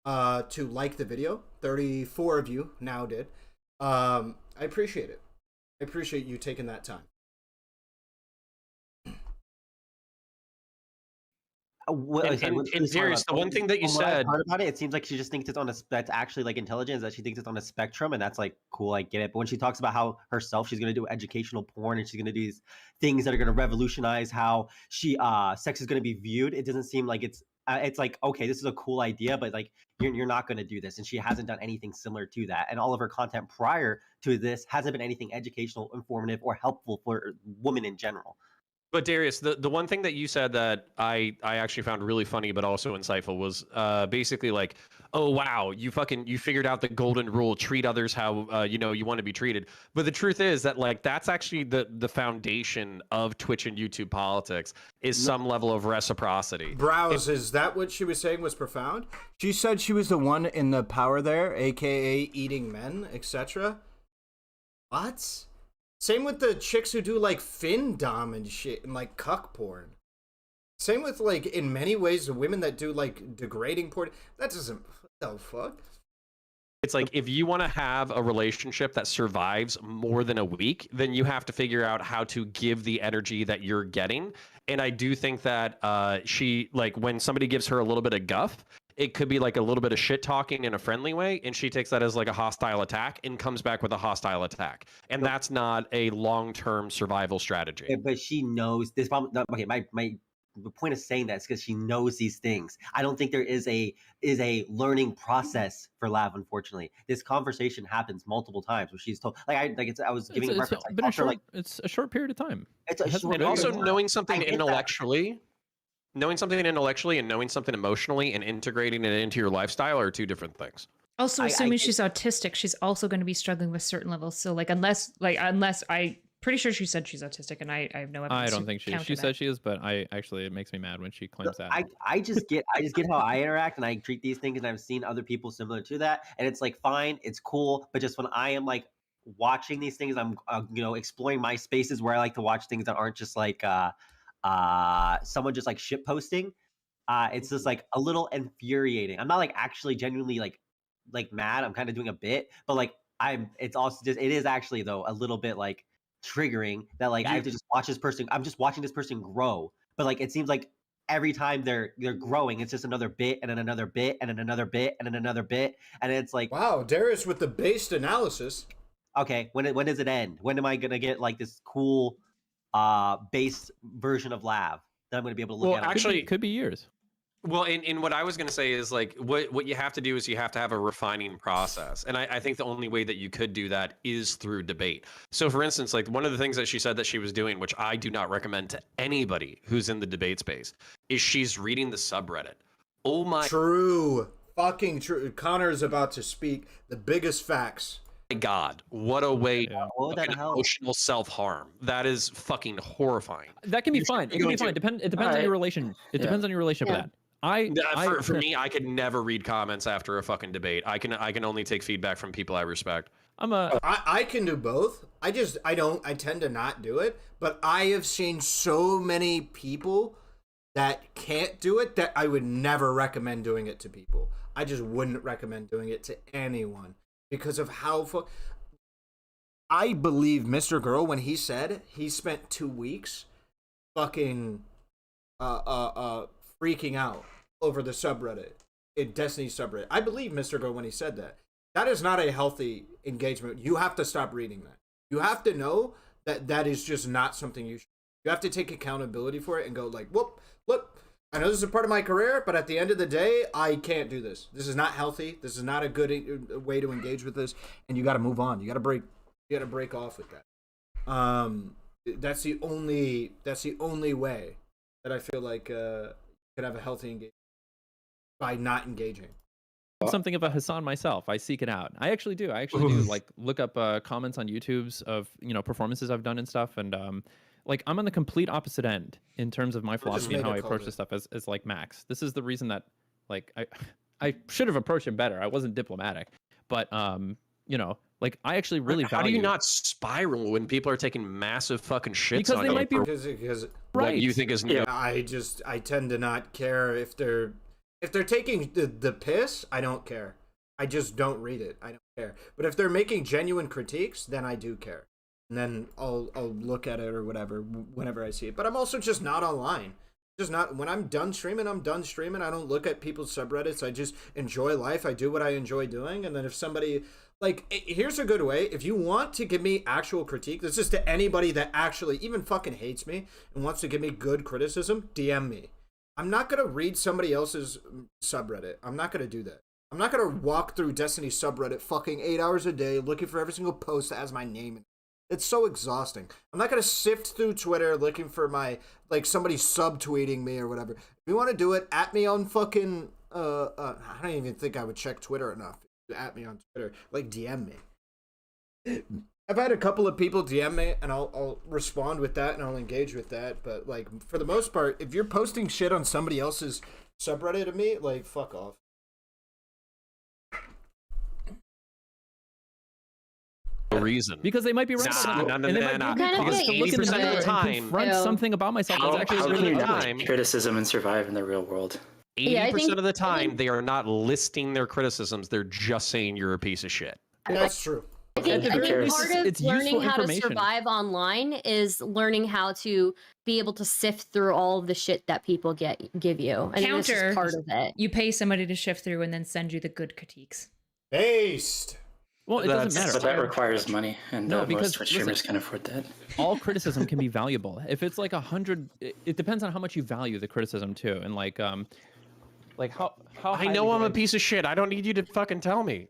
to like the video, 34 of you now did, I appreciate it. I appreciate you taking that time.
And
Darius, the one thing that you said
about it seems like she just thinks it's on a that's actually like intelligence, that she thinks it's on a spectrum, and that's like cool. I get it. But when she talks about how herself, she's gonna do educational porn and she's gonna do these things that are gonna revolutionize how she sex is gonna be viewed, it doesn't seem like it's like, okay, this is a cool idea, but like you're not gonna do this. And she hasn't done anything similar to that. And all of her content prior to this hasn't been anything educational, informative, or helpful for women in general.
But Darius, the one thing that you said that I actually found really funny but also insightful was basically like, oh wow, you figured out the golden rule, treat others how you want to be treated. But the truth is that like that's actually the foundation of Twitch and YouTube politics is some level of reciprocity.
Browse, is that what she was saying was profound? She said she was the one in the power there, aka eating men, etc. What? Same with the chicks who do like fin dom and shit and like cuck porn. Same with like in many ways the women that do like degrading porn. That doesn't, what the fuck?
It's like if you want to have a relationship that survives more than a week, then you have to figure out how to give the energy that you're getting. And I do think that she, like when somebody gives her a little bit of guff, it could be like a little bit of shit talking in a friendly way, and she takes that as like a hostile attack and comes back with a hostile attack. And that's not a long-term survival strategy.
But she knows this problem. Okay, my point of saying that is because she knows these things. I don't think there is a learning process for Lav. Unfortunately, this conversation happens multiple times where she's told, like I was giving a reference.
It's a short period of time.
And also knowing something intellectually. Knowing something intellectually and knowing something emotionally and integrating it into your lifestyle are two different things.
Also, assuming she's autistic, she's also going to be struggling with certain levels. So, like, unless I Pretty sure she said she's autistic, and I have no evidence.
I don't think she is. She says she is, but it makes me mad when she claims that.
I just get how I interact and I treat these things, and I've seen other people similar to that, and it's like fine, it's cool, but just when I am like watching these things, I'm exploring my spaces where I like to watch things that aren't just like someone just like shit posting. It's just like a little infuriating. I'm not like actually genuinely like mad. I'm kind of doing a bit, but like it's also just it is actually though a little bit like triggering that like I have to just watch this person. I'm just watching this person grow, but like it seems like every time they're growing, it's just another bit and then another bit and then another bit and then another bit, and it's like
wow, Darius with the based analysis.
Okay, when does it end? When am I gonna get like this cool base version of Lav that I'm gonna be able to look at?
Actually,
it could be years.
Well, in what I was going to say is like what you have to do is you have to have a refining process. And I think the only way that you could do that is through debate. So for instance, like one of the things that she said that she was doing, which I do not recommend to anybody who's in the debate space, is she's reading the subreddit. Oh my.
True. Fucking true. Connor is about to speak the biggest facts.
My God, what a way
What the hell?
emotional self-harm. That is fucking horrifying.
That can be fine. It can be fine. It depends on your relation. It depends on your relationship with that.
For me, I could never read comments after a fucking debate. I can only take feedback from people I respect.
I can do both. I tend to not do it, but I have seen so many people that can't do it that I would never recommend doing it to people. I just wouldn't recommend doing it to anyone because of how I believe Mr. Girl when he said he spent 2 weeks fucking freaking out over the subreddit, Destiny subreddit. I believe Mr. Girl when he said that. That is not a healthy engagement. You have to stop reading that. You have to know that that is just not something you should. You have to take accountability for it and go like, whoop, look, I know this is a part of my career, but at the end of the day, I can't do this. This is not healthy. This is not a good way to engage with this, and you got to move on. You got to break off with that. That's the only way that I feel like could have a healthy engagement by not engaging.
I'm something of a Hassan myself. I seek it out. I actually do. Like look up comments on YouTube's of performances I've done and stuff, and like I'm on the complete opposite end in terms of my philosophy and how I approach this stuff as like Max. This is the reason that like I should have approached him better. I wasn't diplomatic, but like I actually really value.
How do you not spiral when people are taking massive fucking shits
because
on
they
you
might be
because
right.
You think is new?
I tend to not care if they're taking the piss. I don't care. I just don't read it. I don't care. But if they're making genuine critiques, then I do care. And then I'll look at it or whatever whenever I see it. But I'm also just not online. Just not when I'm done streaming. I'm done streaming. I don't look at people's subreddits. I just enjoy life. I do what I enjoy doing. And then if somebody here's a good way. If you want to give me actual critique, this is to anybody that actually even fucking hates me and wants to give me good criticism, DM me. I'm not going to read somebody else's subreddit. I'm not going to do that. I'm not going to walk through Destiny subreddit fucking 8 hours a day looking for every single post that has my name in it. It's so exhausting. I'm not going to sift through Twitter looking for my, somebody subtweeting me or whatever. If you want to do it, at me on fucking, I don't even think I would check Twitter enough. At me on Twitter, DM me. I've had a couple of people DM me, and I'll respond with that, and I'll engage with that. But for the most part, if you're posting shit on somebody else's subreddit of me, fuck off.
Reason
because they might be right.
Because 80% of the time,
confront something about myself that's actually really
time criticism and survive in the real world.
80% of the time, they are not listing their criticisms. They're just saying you're a piece of shit.
That's true.
I think part of learning how to survive online is learning how to be able to sift through all of the shit that people give you. And this is part of it.
You pay somebody to sift through and then send you the good critiques.
Based.
Well, it doesn't matter.
But that requires money, and most Twitch streamers can afford that.
All criticism can be valuable. If it's 100, it depends on how much you value the criticism too, and how
I know I'm a piece of shit. I don't need you to fucking tell me.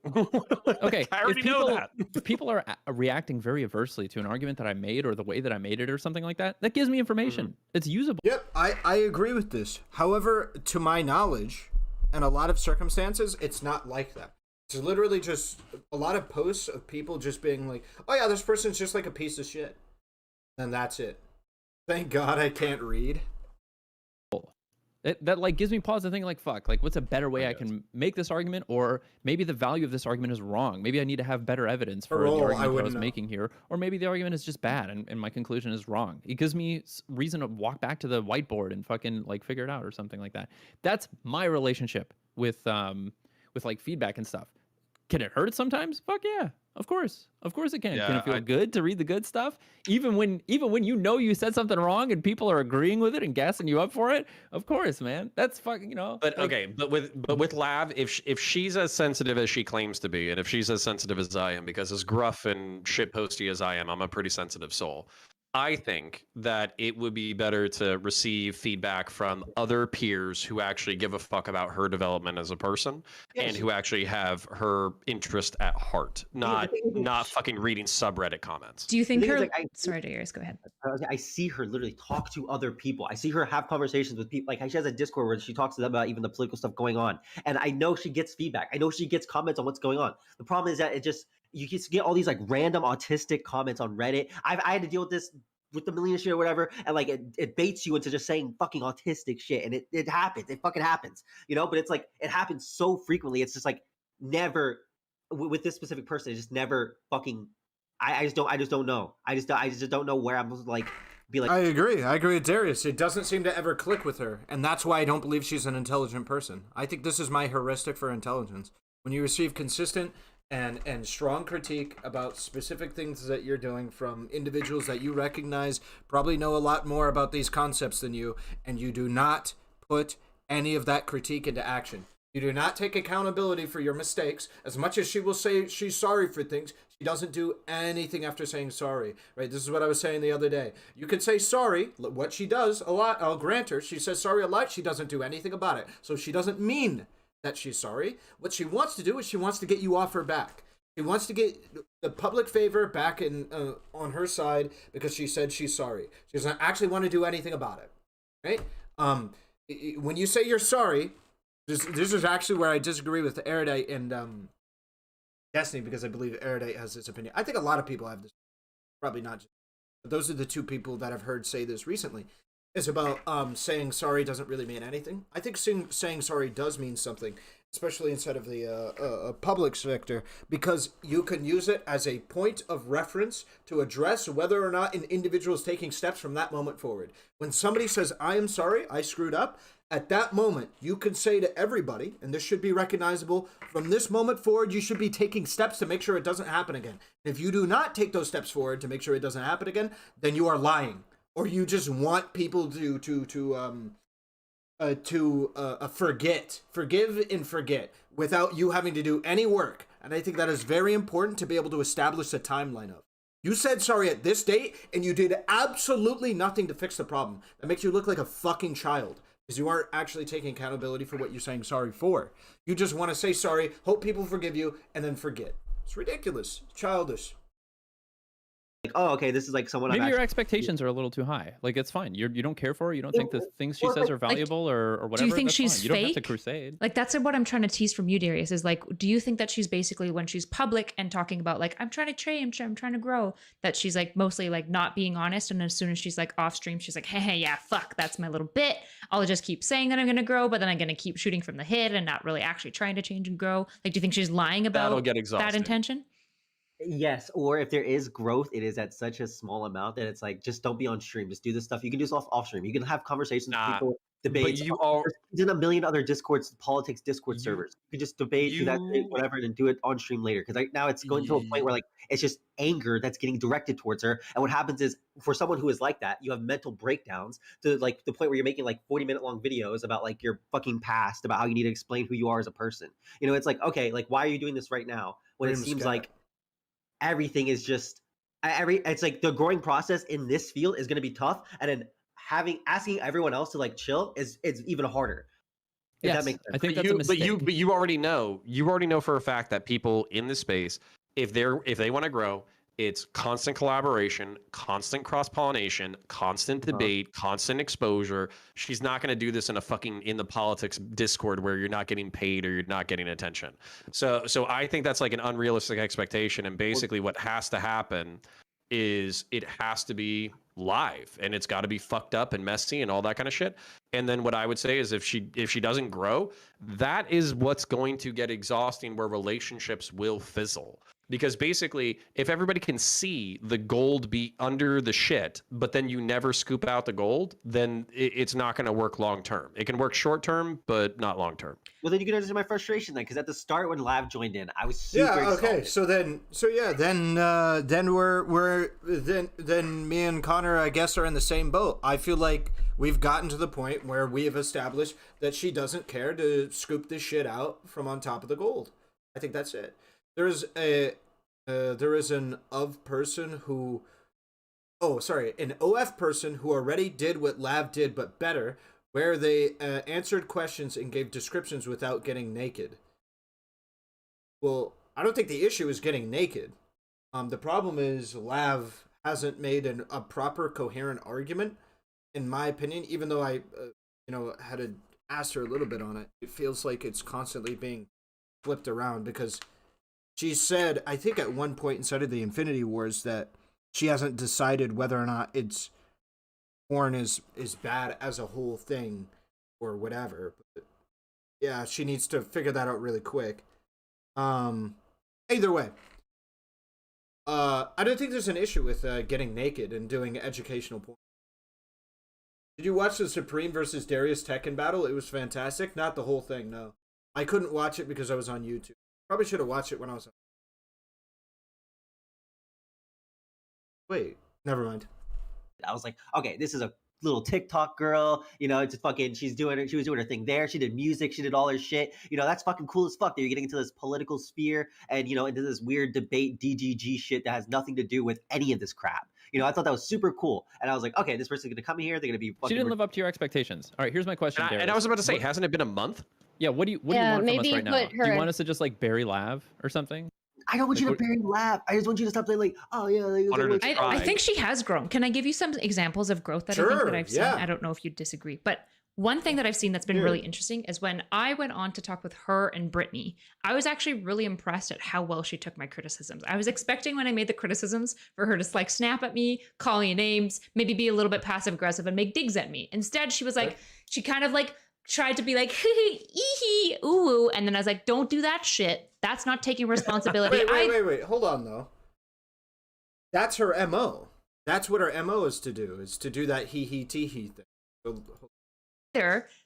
Okay,
I already know that.
If people are reacting very adversely to an argument that I made or the way that I made it or something like that, that gives me information. It's usable.
Yep, I agree with this. However, to my knowledge, in a lot of circumstances, it's not like that. It's literally just a lot of posts of people just being like, oh yeah, this person's just like a piece of shit. then that's it. Thank God I can't read.
That like gives me pause to think like, fuck, like what's a better way I can make this argument? Or maybe the value of this argument is wrong. Maybe I need to have better evidence for the argument I was making here. Or maybe the argument is just bad and my conclusion is wrong. It gives me reason to walk back to the whiteboard and fucking like figure it out or something like that. That's my relationship with like feedback and stuff. Can it hurt sometimes? Fuck yeah. Of course it can.
Yeah,
Can it feel good to read the good stuff? Even when you know you said something wrong and people are agreeing with it and gassing you up for it? Of course, man. That's fucking,
But
like,
okay, but with Lav, if she's as sensitive as she claims to be, and if she's as sensitive as I am, because as gruff and shitposty as I am, I'm a pretty sensitive soul. I think that it would be better to receive feedback from other peers who actually give a fuck about her development as a person and who actually have her interest at heart, not fucking reading subreddit comments.
Do you think her... Sorry, Darius, go ahead.
I see her literally talk to other people. I see her have conversations with people. Like she has a Discord where she talks to them about even the political stuff going on. And I know she gets feedback. I know she gets comments on what's going on. The problem is that you just get all these like random autistic comments on Reddit. I had to deal with this with the Melina shit or whatever, and like it baits you into just saying fucking autistic shit, and it happens. It fucking happens, but it's like it happens so frequently. It's just like never with this specific person. It just never fucking. I just don't know. I just don't know where I'm supposed to like be like.
I agree with Darius. It doesn't seem to ever click with her, and that's why I don't believe she's an intelligent person. I think this is my heuristic for intelligence. When you receive consistent and strong critique about specific things that you're doing from individuals that you recognize probably know a lot more about these concepts than you, and you do not put any of that critique into action. You do not take accountability for your mistakes. As much as she will say she's sorry for things, she doesn't do anything after saying sorry, right? This is what I was saying the other day. You could say sorry, what she does a lot, I'll grant her. She says sorry a lot, she doesn't do anything about it. So she doesn't mean that she's sorry. What she wants to do is she wants to get you off her back. She wants to get the public favor back in on her side because she said she's sorry. She doesn't actually want to do anything about it, right? When you say you're sorry, this is actually where I disagree with Erudite and Destiny, because I believe Erudite has this opinion. I think a lot of people have this, probably not just, but those are the two people that I've heard say this recently. Is about saying sorry doesn't really mean anything. I think saying sorry does mean something, especially inside of the public sector, because you can use it as a point of reference to address whether or not an individual is taking steps from that moment forward. When somebody says, I am sorry, I screwed up, at that moment, you can say to everybody, and this should be recognizable, from this moment forward, you should be taking steps to make sure it doesn't happen again. If you do not take those steps forward to make sure it doesn't happen again, then you are lying. Or you just want people to forgive and forget without you having to do any work. And I think that is very important to be able to establish a timeline of. You said sorry at this date, and you did absolutely nothing to fix the problem. That makes you look like a fucking child, because you aren't actually taking accountability for what you're saying sorry for. You just want to say sorry, hope people forgive you, and then forget. It's ridiculous. It's childish.
Like, oh, okay, this is like someone.
Maybe your expectations are a little too high. Like, it's fine. You don't care for her. You don't think the things she says are valuable or whatever.
Do you think
that's
she's
fine.
fake?
You don't have to crusade.
Like, that's what I'm trying to tease from you, Darius. Is like, do you think that she's basically, when she's public and talking about like, I'm trying to change, I'm trying to grow, that she's like mostly like not being honest, and as soon as she's like off stream, she's like, hey, yeah, fuck, that's my little bit. I'll just keep saying that I'm gonna grow, but then I'm gonna keep shooting from the hip and not really actually trying to change and grow. Like, do you think she's lying about that intention?
Yes, or if there is growth, it is at such a small amount that it's like, just don't be on stream. Just do this stuff. You can do this off stream. You can have conversations with people, debates.
But you are
in a million other Discords, politics Discord servers. You can just debate, do that, whatever, and then do it on stream later. Because like now it's going to a point where like it's just anger that's getting directed towards her. And what happens is, for someone who is like that, you have mental breakdowns to like the point where you're making like 40-minute long videos about like your fucking past, about how you need to explain who you are as a person. You know, it's like, okay, like why are you doing this right now when it seems like everything is just it's like the growing process in this field is going to be tough, and then asking everyone else to like chill is even harder. If that makes sense.
I think that's a mistake.
But you already know for a fact that people in this space, if they want to grow, it's constant collaboration, constant cross-pollination, constant debate, constant exposure. She's not going to do this in the politics Discord where you're not getting paid or you're not getting attention. So I think that's like an unrealistic expectation. And basically what has to happen is it has to be live and it's got to be fucked up and messy and all that kind of shit. And then what I would say is if she doesn't grow, that is what's going to get exhausting, where relationships will fizzle. Because basically, if everybody can see the gold be under the shit, but then you never scoop out the gold, then it's not going to work long term. It can work short term, but not long term.
Well, then you can understand my frustration then, because at the start when Lav joined in, I was super
okay.
excited.
Then me and Connor, I guess, are in the same boat. I feel like we've gotten to the point where we have established that she doesn't care to scoop this shit out from on top of the gold. I think that's it. There is an OF person who already did what Lav did but better, where they answered questions and gave descriptions without getting naked. Well, I don't think the issue is getting naked. The problem is Lav hasn't made a proper coherent argument, in my opinion, even though I had to ask her a little bit on it. It feels like it's constantly being flipped around, because she said, I think at one point inside of the Infinity Wars, that she hasn't decided whether or not porn is bad as a whole thing or whatever. But yeah, she needs to figure that out really quick. Either way, I don't think there's an issue with getting naked and doing educational porn. Did you watch the Supreme versus Darius Tekken battle? It was fantastic. Not the whole thing, no. I couldn't watch it because I was on YouTube. Probably should have watched it when I was on. Wait, never mind.
I was like, okay, this is a little TikTok girl, just fucking, she was doing her thing there. She did music, she did all her shit. That's fucking cool as fuck. You're getting into this political sphere and, into this weird debate DGG shit that has nothing to do with any of this crap. I thought that was super cool. And I was like, okay, this person's going to come in here. They're going to be fucking...
She didn't live up to your expectations. All right, here's my question, Darius.
And I was about to say, hasn't it been a month?
Yeah, what do you want from us right now? Do you want us to just bury Lav or something?
I don't want you to bury Lav. I just want you to stop saying oh yeah.
I think she has grown. Can I give you some examples of growth that I think that I've seen? I don't know if you disagree, but one thing that I've seen that's been really interesting is when I went on to talk with her and Brittany, I was actually really impressed at how well she took my criticisms. I was expecting when I made the criticisms for her to snap at me, call me names, maybe be a little bit passive aggressive and make digs at me. Instead, she was she kind of tried to be ee ooh, and then I was like, don't do that shit. That's not taking responsibility.
Wait. Hold on, though. That's her MO. That's what her MO is to do that he tee thing.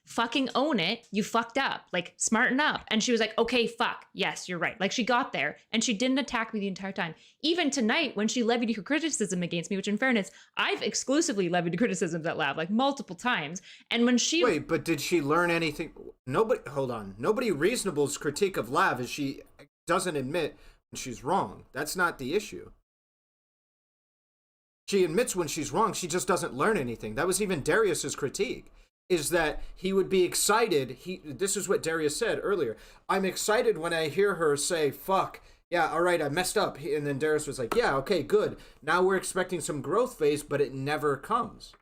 Fucking own it. You fucked up. Smarten up. And she was like, okay, fuck. Yes, you're right. She got there and she didn't attack me the entire time. Even tonight when she levied her criticism against me, which in fairness, I've exclusively levied criticisms at Lav multiple times. And when she...
Wait, but did she learn anything? Hold on. Nobody reasonable's critique of Lav is she doesn't admit when she's wrong. That's not the issue. She admits when she's wrong. She just doesn't learn anything. That was even Darius's critique. Is that he would be excited. This is what Darius said earlier. I'm excited when I hear her say, fuck, yeah, all right, I messed up. And then Darius was like, yeah, okay, good. Now we're expecting some growth phase, but it never comes.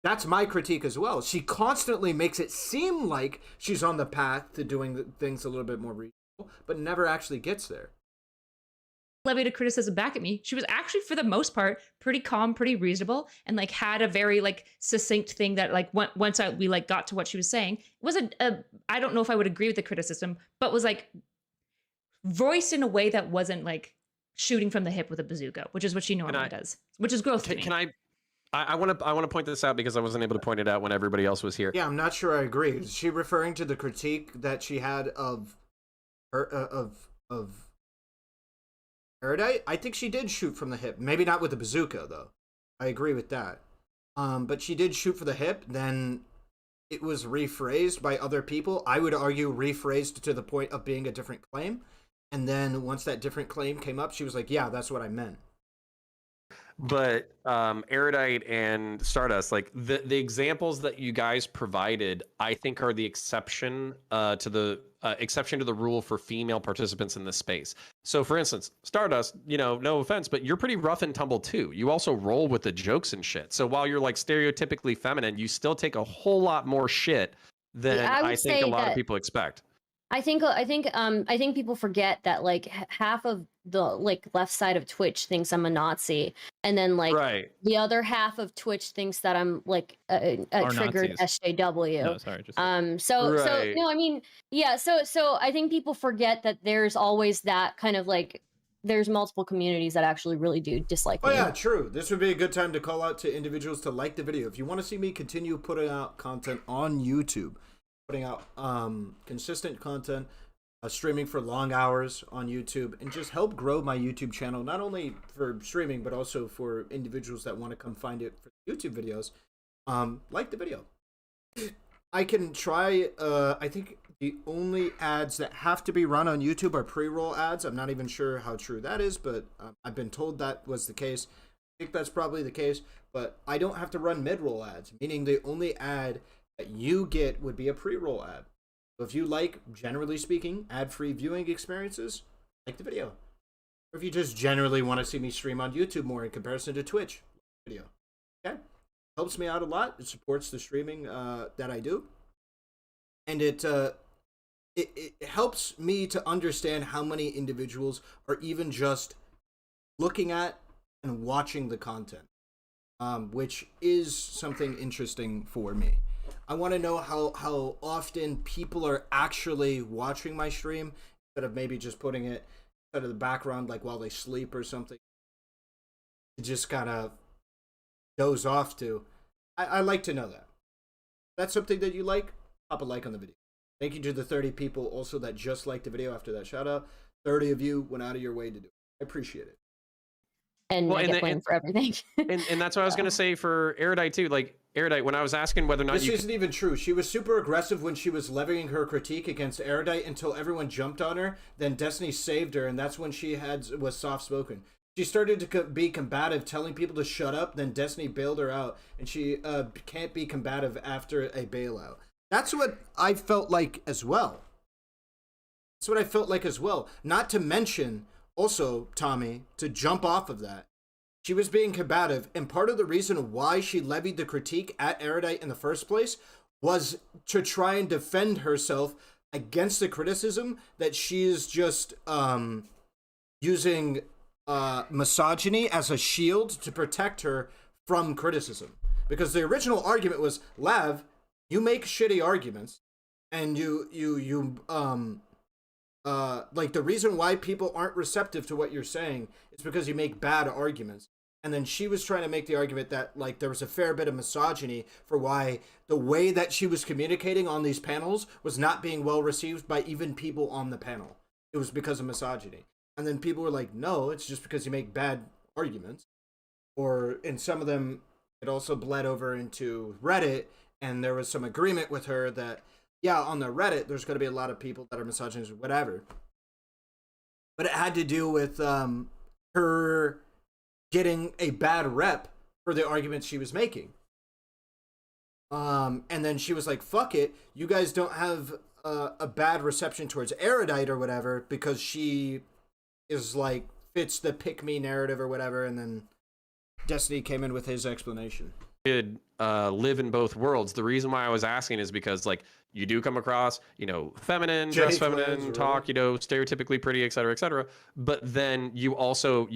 That's my critique as well. She constantly makes it seem like she's on the path to doing things a little bit more reasonable, but never actually gets there.
Levied a criticism back at me. She was actually, for the most part, pretty calm, pretty reasonable, and had a very succinct thing that once we got to what she was saying, it was I don't know if I would agree with the criticism, but was voiced in a way that wasn't shooting from the hip with a bazooka, which is what she normally does, which is growth to me.
I want to point this out because I wasn't able to point it out when everybody else was here.
Yeah, I'm not sure I agree. Is she referring to the critique that she had of her of Erudite? I think she did shoot from the hip. Maybe not with the bazooka, though. I agree with that. But she did shoot for the hip. Then it was rephrased by other people. I would argue rephrased to the point of being a different claim. And then once that different claim came up, she was like, yeah, that's what I meant.
But Erudite and Stardust, the examples that you guys provided, I think are the exception to the rule for female participants in this space. So, for instance, Stardust, no offense, but you're pretty rough and tumble too. You also roll with the jokes and shit. So while you're stereotypically feminine, you still take a whole lot more shit than I think a lot of people expect.
I think people forget that like half of the like left side of Twitch thinks I'm a Nazi, and then like the other half of Twitch thinks that I'm like a triggered
Nazis.
SJW.
No, sorry, just
so you know, I mean, yeah, so I think people forget that there's always that kind of like there's multiple communities that actually really do dislike me.
Oh yeah, true. This would be a good time to call out to individuals to like the video. If you want to see me continue putting out content on YouTube, putting out consistent content, streaming for long hours on YouTube, and just help grow my YouTube channel, not only for streaming, but also for individuals that want to come find it for YouTube videos, like the video. I can try, I think the only ads that have to be run on YouTube are pre-roll ads. I'm not even sure how true that is, but I've been told that was the case. I think that's probably the case, but I don't have to run mid-roll ads, meaning the only ad that you get would be a pre-roll ad. So if you like, generally speaking, ad-free viewing experiences, like the video. Or if you just generally want to see me stream on YouTube more in comparison to Twitch, video. Okay? Helps me out a lot. It supports the streaming that I do. And it helps me to understand how many individuals are even just looking at and watching the content, which is something interesting for me. I want to know how often people are actually watching my stream instead of maybe just putting it out of the background, like while they sleep or something. Just kind of doze off to. I like to know that. If that's something that you like, pop a like on the video. Thank you to the 30 people also that just liked the video after that shout out. 30 of you went out of your way to do it. I appreciate it.
And I get blamed for everything.
and that's what I was going to say for Erudite too. Like, Erudite, when I was asking whether or not
this isn't even true. She was super aggressive when she was levying her critique against Erudite until everyone jumped on her. Then Destiny saved her, and that's when she was soft-spoken. She started to be combative, telling people to shut up. Then Destiny bailed her out, and she can't be combative after a bailout. That's what I felt like as well. That's what I felt like as well. Not to mention, also, Tommy, to jump off of that, she was being combative, and part of the reason why she levied the critique at Erudite in the first place was to try and defend herself against the criticism that she is just using misogyny as a shield to protect her from criticism. Because the original argument was, Lav, you make shitty arguments, and like the reason why people aren't receptive to what you're saying is because you make bad arguments. And then she was trying to make the argument that like there was a fair bit of misogyny for why the way that she was communicating on these panels was not being well received by even people on the panel. It was because of misogyny. And then people were like, no, it's just because you make bad arguments. Or in some of them, it also bled over into Reddit, and there was some agreement with her that, yeah, on the Reddit, there's going to be a lot of people that are misogynist or whatever. But it had to do with her getting a bad rep for the arguments she was making. And then she was like, fuck it, you guys don't have a bad reception towards Erudite or whatever because she is like, fits the pick-me narrative or whatever, and then Destiny came in with his explanation.
Could live in both worlds. The reason why I was asking is because like you do come across, you know, feminine, dress feminine, talk, you know, stereotypically pretty, et cetera, but then you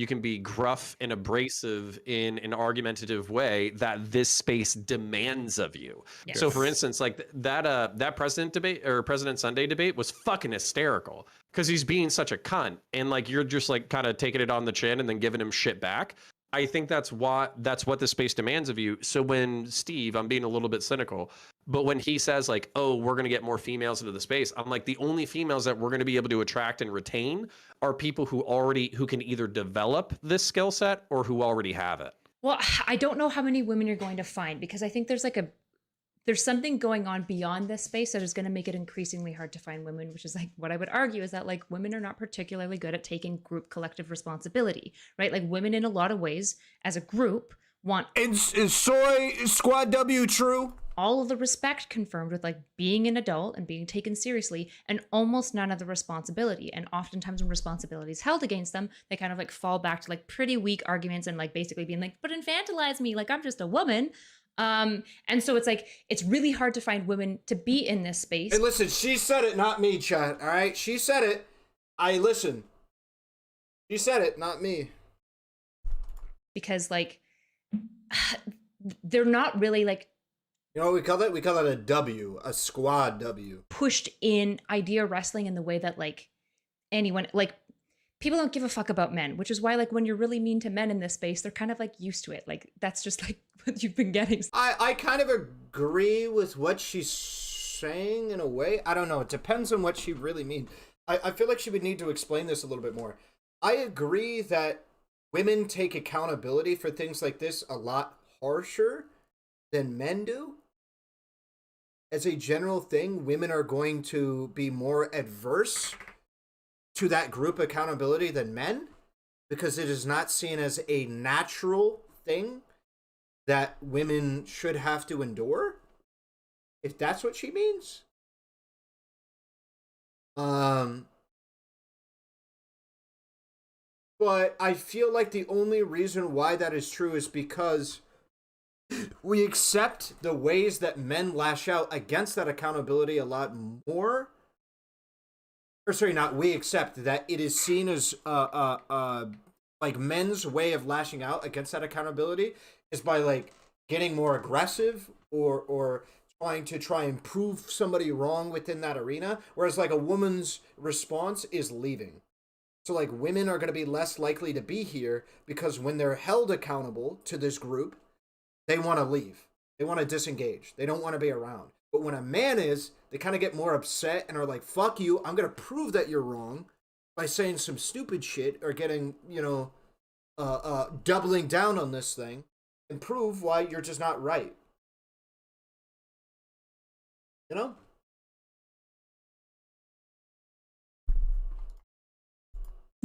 can be gruff and abrasive in an argumentative way that this space demands of you. Yes. So for instance, like that President Sunday debate was fucking hysterical because he's being such a cunt, and like you're just like kind of taking it on the chin and then giving him shit back. I think that's what the space demands of you. So when Steve, I'm being a little bit cynical, but when he says like, oh, we're going to get more females into the space, I'm like, the only females that we're going to be able to attract and retain are people who can either develop this skill set or who already have it.
Well, I don't know how many women you're going to find, because I think there's something going on beyond this space that is going to make it increasingly hard to find women, which is like what I would argue is that like women are not particularly good at taking group collective responsibility, right? Like women in a lot of ways as a group want...
Is Soy Squad W true?
All of the respect confirmed with like being an adult and being taken seriously, and almost none of the responsibility. And oftentimes when responsibility is held against them, they kind of like fall back to like pretty weak arguments and like basically being like, but infantilize me, like I'm just a woman. And so it's like, it's really hard to find women to be in this space.
Hey, listen, she said it, not me, chat. All right, she said it. I listen. She said it, not me.
Because like, they're not really like,
you know what we call that? We call that a W, a squad W.
Pushed in idea wrestling in the way that like anyone, like people don't give a fuck about men, which is why like when you're really mean to men in this space, they're kind of like used to it. Like that's just like what you've been getting.
I kind of agree with what she's saying in a way. I don't know. It depends on what she really means. I feel like she would need to explain this a little bit more. I agree that women take accountability for things like this a lot harsher than men do. As a general thing, women are going to be more adverse to that group accountability than men because it is not seen as a natural thing that women should have to endure. If that's what she means. But I feel like the only reason why that is true is because we accept the ways that men lash out against that accountability a lot more. Or sorry, not we accept that it is seen as like men's way of lashing out against that accountability is by like getting more aggressive or try and prove somebody wrong within that arena, whereas like a woman's response is leaving. So like women are going to be less likely to be here because when they're held accountable to this group, they want to leave. They want to disengage. They don't want to be around. But when a man is, they kind of get more upset and are like, fuck you, I'm going to prove that you're wrong by saying some stupid shit or getting, you know, doubling down on this thing and prove why you're just not right. You know?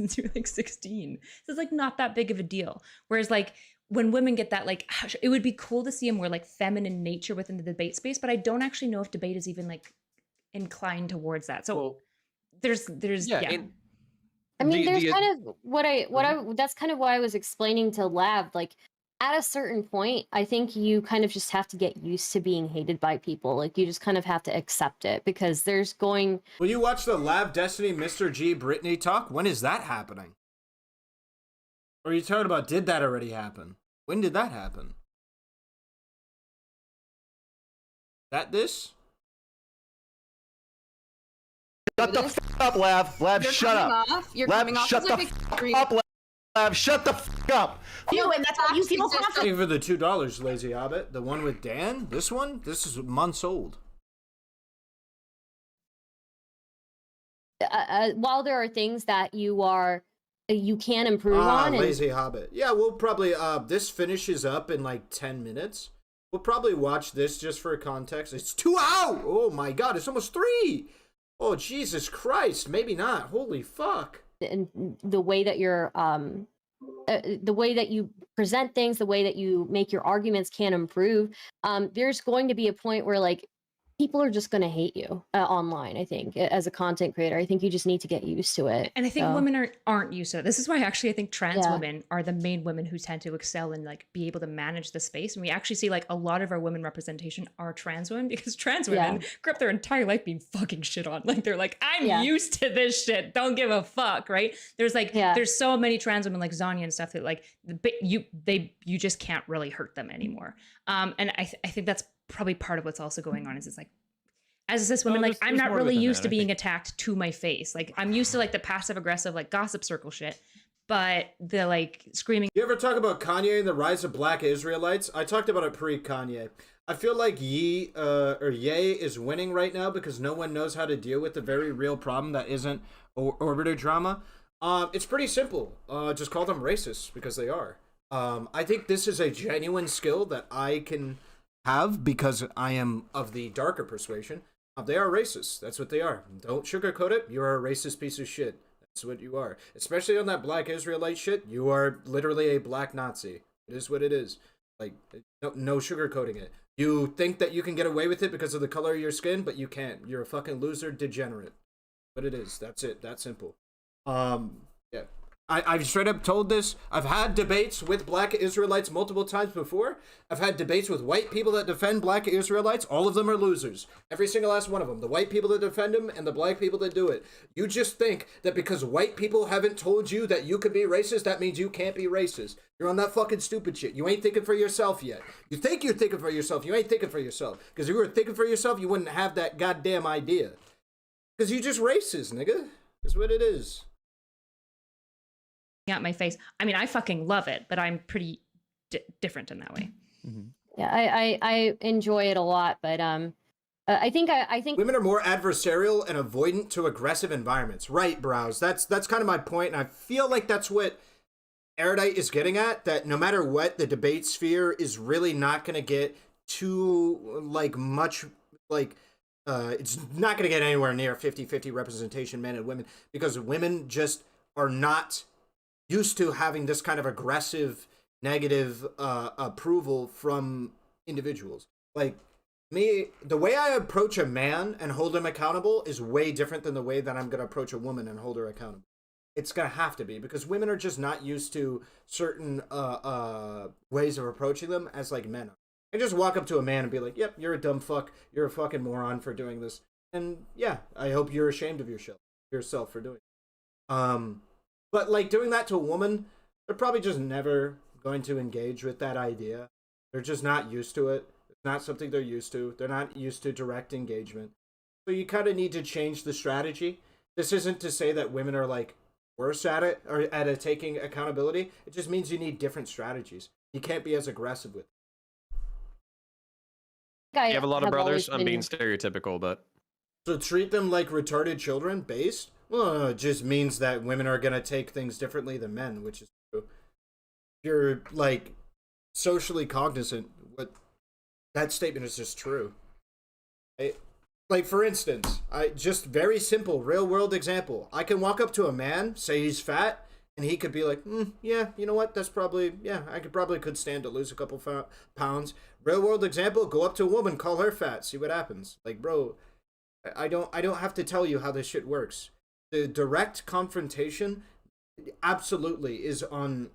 Since you're like 16. So it's like not that big of a deal. Whereas like when women get that, like it would be cool to see a more like feminine nature within the debate space, but I don't actually know if debate is even like inclined towards that. So there's yeah.
I mean, there's kind of what I that's kind of why I was explaining to Lav, like at a certain point, I think you kind of just have to get used to being hated by people. Like you just kind of have to accept it because there's going.
Will you watch the Lab Destiny Mr. G Britney talk? When is that happening? Or are you talking about did that already happen? When did that happen? This?
Shut the f up, Lav. Lav, shut up.
You're
Lav,
coming off
shut the f up, Lav. Shut the f up.
No, and that's why you feel confident.
Thank you for the $2, Lazy Hobbit. The one with Dan? This one? This is months old.
While there are things that you can improve on.
Lazy Hobbit. Yeah, we'll probably, this finishes up in like 10 minutes. We'll probably watch this just for context. It's 2 hours! Oh my god, it's almost 3! Oh, Jesus Christ, maybe not. Holy fuck.
And the way that you're, the way that you present things, the way that you make your arguments can improve. There's going to be a point where like, people are just going to hate you online, I think, as a content creator. I think you just need to get used to it.
And I think women aren't used to it. This is why actually I think trans women are the main women who tend to excel and like be able to manage the space. And we actually see like a lot of our women representation are trans women because trans women grew up their entire life being fucking shit on. Like they're like, I'm used to this shit. Don't give a fuck, right? There's like, there's so many trans women like Zonya and stuff that like you just can't really hurt them anymore. And I think that's probably part of what's also going on is it's like, as a cis woman, like I'm not really used to being attacked to my face. Like I'm used to like the passive aggressive, like gossip circle shit, but the like screaming.
You ever talk about Kanye and the rise of Black Israelites? I talked about it pre-Kanye. I feel like Ye is winning right now because no one knows how to deal with the very real problem that isn't orbiter drama. It's pretty simple. Just call them racist because they are. I think this is a genuine skill that I can have because I am of the darker persuasion. They are racist. That's what they are. Don't sugarcoat it. You're a racist piece of shit. That's what you are. Especially on that Black Israelite shit. You are literally a black Nazi. It is what it is. Like, no sugarcoating it. You think that you can get away with it because of the color of your skin, but you can't. You're a fucking loser, degenerate. But it is. That's it. That simple. Yeah. I've straight up told this. I've had debates with black Israelites multiple times before. I've had debates with white people that defend black Israelites. All of them are losers. Every single last one of them. The white people that defend them and the black people that do it. You just think that because white people haven't told you that you could be racist, that means you can't be racist. You're on that fucking stupid shit. You ain't thinking for yourself yet. You think you're thinking for yourself. You ain't thinking for yourself. Because if you were thinking for yourself, you wouldn't have that goddamn idea. Because you just racist, nigga. That's what it is.
At my face. I mean, I fucking love it, but I'm pretty different in that way.
Mm-hmm.
Yeah, I enjoy it a lot, but I think
women are more adversarial and avoidant to aggressive environments. Right, Browse. That's kind of my point, and I feel like that's what Erudite is getting at, that no matter what, the debate sphere is really not going to get too, like, much, like, it's not going to get anywhere near 50-50 representation, men and women, because women just are not used to having this kind of aggressive, negative approval from individuals. Like, me, the way I approach a man and hold him accountable is way different than the way that I'm going to approach a woman and hold her accountable. It's going to have to be, because women are just not used to certain ways of approaching them as, like, men are. I just walk up to a man and be like, yep, you're a dumb fuck. You're a fucking moron for doing this. And, yeah, I hope you're ashamed of yourself for doing it. But, like, doing that to a woman, they're probably just never going to engage with that idea. They're just not used to it. It's not something they're used to. They're not used to direct engagement. So you kind of need to change the strategy. This isn't to say that women are, like, worse at it or at taking accountability. It just means you need different strategies. You can't be as aggressive with it.
You have a lot of brothers? I'm being stereotypical, but...
So treat them like retarded children, based? Well, it just means that women are going to take things differently than men, which is true. If you're, like, socially cognizant, that statement is just true. Like, for instance, just very simple, real-world example. I can walk up to a man, say he's fat, and he could be like, yeah, you know what, that's probably, yeah, I could stand to lose a couple pounds. Real-world example, go up to a woman, call her fat, see what happens. Like, bro, I don't have to tell you how this shit works. The direct confrontation absolutely is on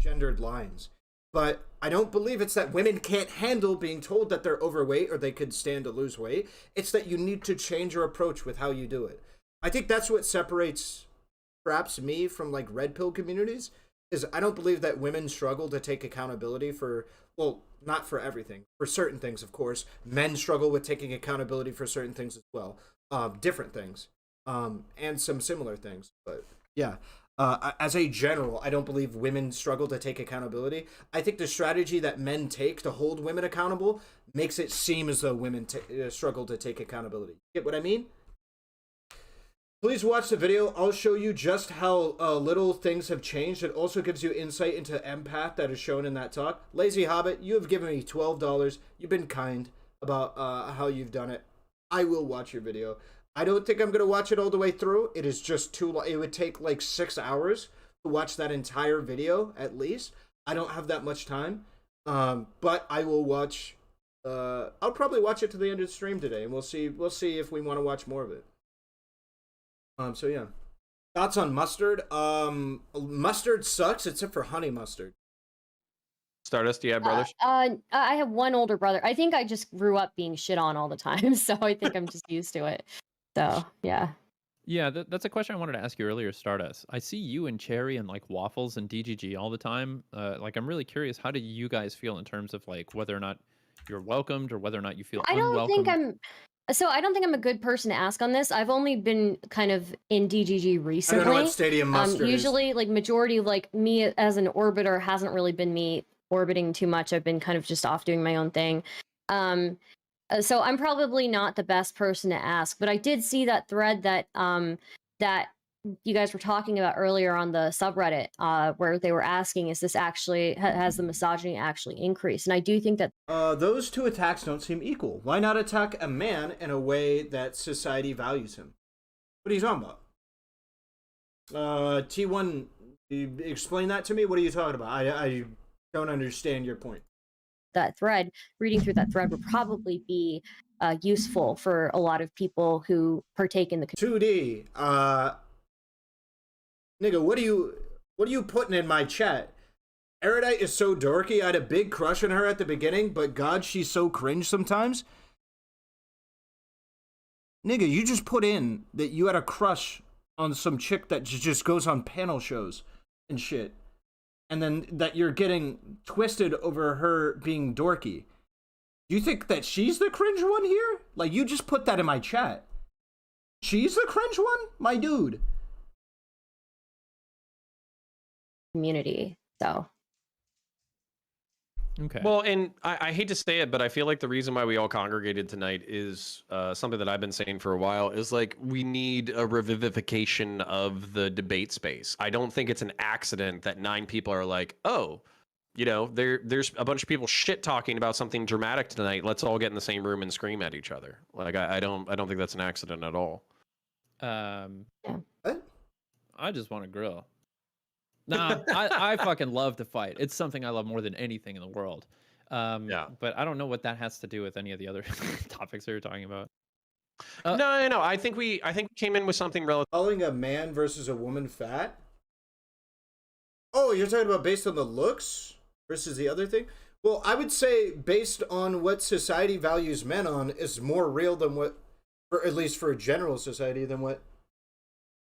gendered lines. But I don't believe it's that women can't handle being told that they're overweight or they could stand to lose weight. It's that you need to change your approach with how you do it. I think that's what separates perhaps me from, like, red pill communities, is I don't believe that women struggle to take accountability for, well, not for everything. For certain things, of course. Men struggle with taking accountability for certain things as well. Different things. And some similar things, but yeah. As a general, I don't believe women struggle to take accountability. I think the strategy that men take to hold women accountable makes it seem as though women struggle to take accountability. Get what I mean? Please watch the video. I'll show you just how little things have changed. It also gives you insight into empath that is shown in that talk. Lazy Hobbit, you have given me $12. You've been kind about how you've done it. I will watch your video. I don't think I'm going to watch it all the way through. It is just too long. It would take like 6 hours to watch that entire video, at least. I don't have that much time. But I will watch... I'll probably watch it to the end of the stream today, and we'll see if we want to watch more of it. So yeah. Thoughts on mustard? Mustard sucks, except for honey mustard.
Stardust, do you have brothers?
I have one older brother. I think I just grew up being shit on all the time, so I think I'm just used to it. So, yeah.
Yeah, that's a question I wanted to ask you earlier, Stardust. I see you and Cherry and, like, Waffles and DGG all the time. Like, I'm really curious, how do you guys feel in terms of, like, whether or not you're welcomed or whether or not you feel unwelcome?
I don't think I'm a good person to ask on this. I've only been kind of in DGG recently.
I don't know what stadium mustard
usually, like, majority of, like, me as an orbiter hasn't really been me orbiting too much. I've been kind of just off doing my own thing. So I'm probably not the best person to ask, but I did see that thread that that you guys were talking about earlier on the subreddit, where they were asking, is this actually, has the misogyny actually increased? And I do think that
those two attacks don't seem equal. Why not attack a man in a way that society values him? What are you talking about? T1, explain that to me. What are you talking about? I don't understand your point.
That thread, reading through that thread would probably be useful for a lot of people who partake in the
2D. Nigga, what do you... What are you putting in my chat? Erudite is so dorky. I had a big crush on her at the beginning, but God, she's so cringe sometimes. Nigga, you just put in that you had a crush on some chick that just goes on panel shows and shit. And then that you're getting twisted over her being dorky. You think that she's the cringe one here? Like, you just put that in my chat. She's the cringe one? My dude.
Community, so.
Okay.
Well, and I hate to say it, but I feel like the reason why we all congregated tonight is something that I've been saying for a while, is like we need a revivification of the debate space. I don't think it's an accident that 9 people are like, oh, you know, there's a bunch of people shit talking about something dramatic tonight. Let's all get in the same room and scream at each other. Like I don't think that's an accident at all.
I just want to grill. Nah, I fucking love to fight. It's something I love more than anything in the world.
Yeah.
But I don't know what that has to do with any of the other topics we were talking about.
No. I think we came in with something relative.
Calling a man versus a woman fat? Oh, you're talking about based on the looks versus the other thing? Well, I would say based on what society values men on is more real than what, or at least for a general society, than what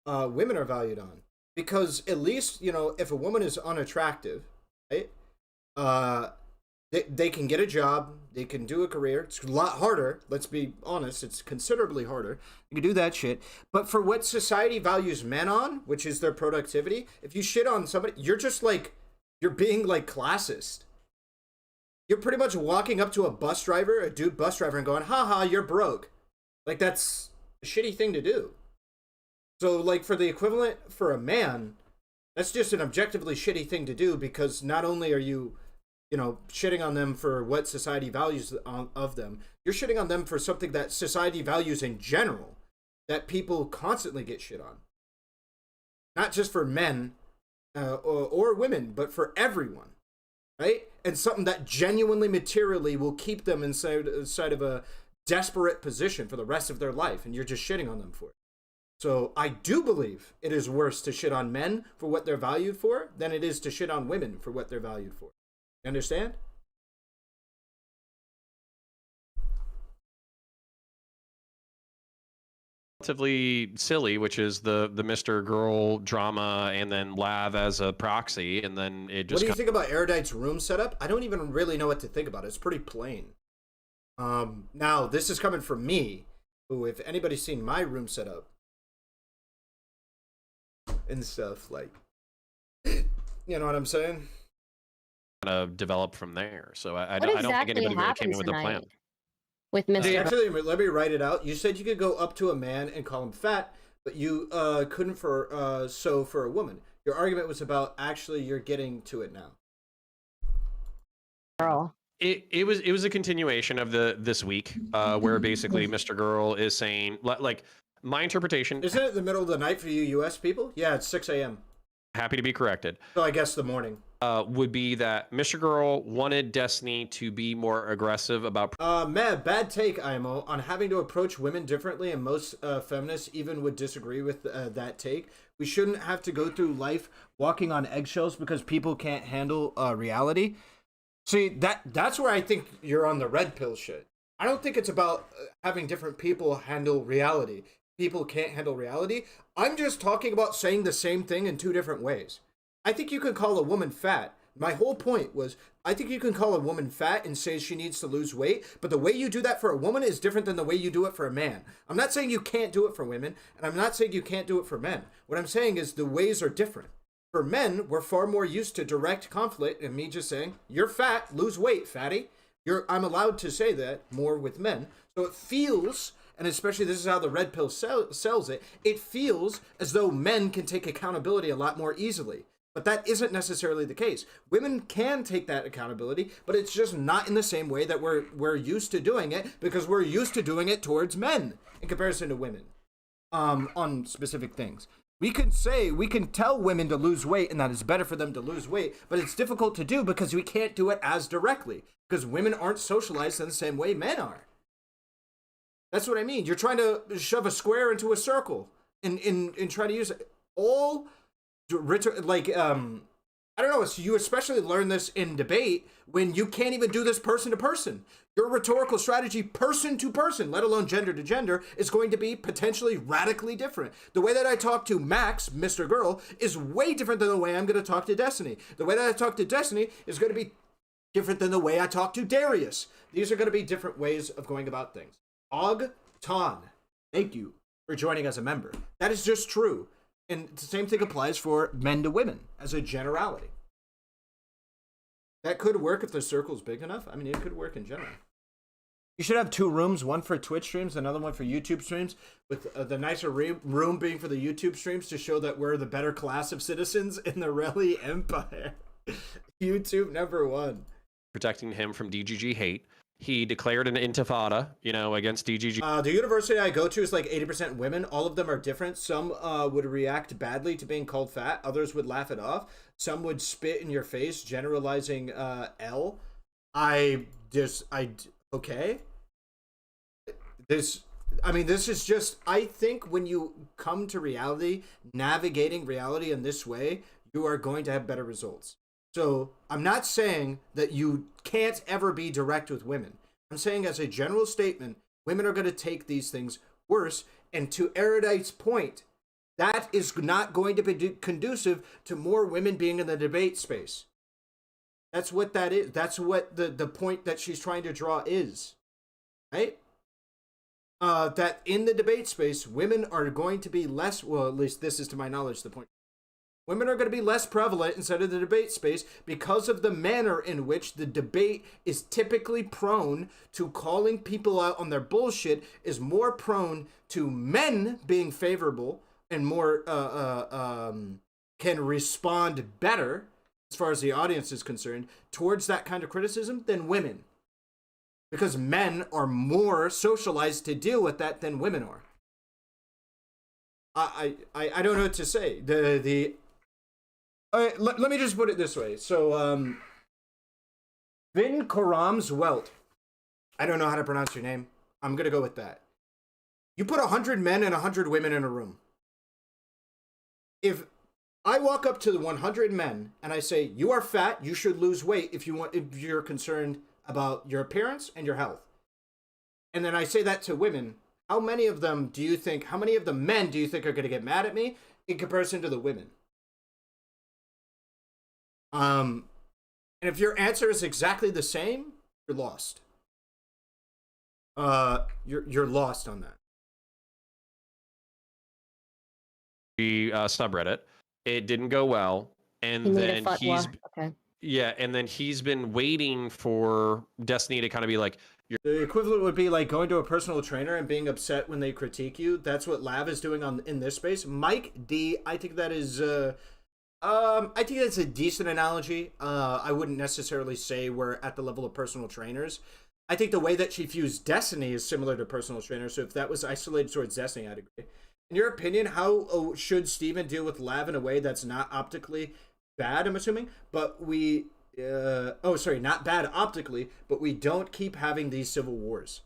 women are valued on. Because at least, you know, if a woman is unattractive, right? They can get a job, they can do a career. It's a lot harder, let's be honest, it's considerably harder. You can do that shit. But for what society values men on, which is their productivity, if you shit on somebody, you're just like, you're being like classist. You're pretty much walking up to a bus driver, a dude bus driver, and going, haha, you're broke. Like, that's a shitty thing to do. So, like, for the equivalent for a man, that's just an objectively shitty thing to do, because not only are you, you know, shitting on them for what society values of them, you're shitting on them for something that society values in general, that people constantly get shit on. Not just for men or women, but for everyone, right? And something that genuinely materially will keep them inside of a desperate position for the rest of their life, and you're just shitting on them for it. So I do believe it is worse to shit on men for what they're valued for than it is to shit on women for what they're valued for. You understand?
Relatively silly, which is the Mr. Girl drama, and then Lav as a proxy, and then it just.
What do you think about Erudite's room setup? I don't even really know what to think about it. It's pretty plain. Now this is coming from me, who, if anybody's seen my room setup and stuff, like, you know what I'm saying?
Develop from there. So I
What
don't think
exactly
anybody really came
happened
in with a plan.
tonight with Mr.
Actually, let me write it out. You said you could go up to a man and call him fat, but you couldn't for a woman. Your argument was about actually you're getting to it now.
Girl.
It was a continuation of this week, where basically Mr. Girl is saying, like, my interpretation.
Isn't it the middle of the night for you U.S. people? Yeah, it's 6 a.m.
Happy to be corrected.
So I guess the morning.
Would be that Mr. Girl wanted Destiny to be more aggressive about.
Mad, bad take, IMO, on having to approach women differently, and most feminists even would disagree with that take. We shouldn't have to go through life walking on eggshells because people can't handle reality. See, that's where I think you're on the red pill shit. I don't think it's about having different people handle reality. People can't handle reality. I'm just talking about saying the same thing in 2 different ways. I think you can call a woman fat. My whole point was, I think you can call a woman fat and say she needs to lose weight, but the way you do that for a woman is different than the way you do it for a man. I'm not saying you can't do it for women, and I'm not saying you can't do it for men. What I'm saying is the ways are different. For men, we're far more used to direct conflict and me just saying, you're fat, lose weight, fatty. I'm allowed to say that more with men. So it feels, and especially this is how the red pill sells it, it feels as though men can take accountability a lot more easily. But that isn't necessarily the case. Women can take that accountability, but it's just not in the same way that we're used to doing it, because we're used to doing it towards men in comparison to women on specific things. We can tell women to lose weight and that it's better for them to lose weight, but it's difficult to do because we can't do it as directly, because women aren't socialized in the same way men are. That's what I mean. You're trying to shove a square into a circle and try to use it. All like I don't know, you especially learn this in debate when you can't even do this person to person. Your rhetorical strategy person to person, let alone gender to gender, is going to be potentially radically different. The way that I talk to Max, Mr. Girl, is way different than the way I'm going to talk to Destiny. The way that I talk to Destiny is going to be different than the way I talk to Darius. These are going to be different ways of going about things. Og Ton, thank you for joining as a member. That is just true. And the same thing applies for men to women as a generality. That could work if the circle's big enough. I mean, it could work in general. You should have 2 rooms, one for Twitch streams, another one for YouTube streams, with the nicer room being for the YouTube streams to show that we're the better class of citizens in the Reli Empire. YouTube #1.
Protecting him from DGG hate. He declared an intifada, against DGG.
The university I go to is like 80% women. All of them are different. Some would react badly to being called fat. Others would laugh it off. Some would spit in your face, generalizing L. Okay. This is just, I think when you come to reality, navigating reality in this way, you are going to have better results. So I'm not saying that you can't ever be direct with women. I'm saying as a general statement, women are going to take these things worse. And to Erudite's point, that is not going to be conducive to more women being in the debate space. That's what that is. That's what the point that she's trying to draw is. Right? That in the debate space, women are going to be less, well, at least this is to my knowledge the point. Women are going to be less prevalent inside of the debate space because of the manner in which the debate is typically prone to calling people out on their bullshit, is more prone to men being favorable and more can respond better as far as the audience is concerned towards that kind of criticism than women. Because men are more socialized to deal with that than women are. I don't know what to say. Let me just put it this way. So, Vin Karam's Welt. I don't know how to pronounce your name. I'm going to go with that. You put 100 men and 100 women in a room. If I walk up to the 100 men and I say, you are fat, you should lose weight if you're concerned about your appearance and your health. And then I say that to women, how many of the men do you think are going to get mad at me in comparison to the women? And if your answer is exactly the same, you're lost. You're lost on that.
Subreddit. It didn't go well, and then he's been waiting for Destiny to kind of be like.
The equivalent would be like going to a personal trainer and being upset when they critique you. That's what Lav is doing in this space. Mike D, I think that is. I think that's a decent analogy. I wouldn't necessarily say we're at the level of personal trainers. I think the way that she views Destiny is similar to personal trainers. So if that was isolated towards Destiny, I'd agree. In your opinion, how should Steven deal with Lav in a way that's not optically bad, I'm assuming? But not bad optically, but we don't keep having these civil wars.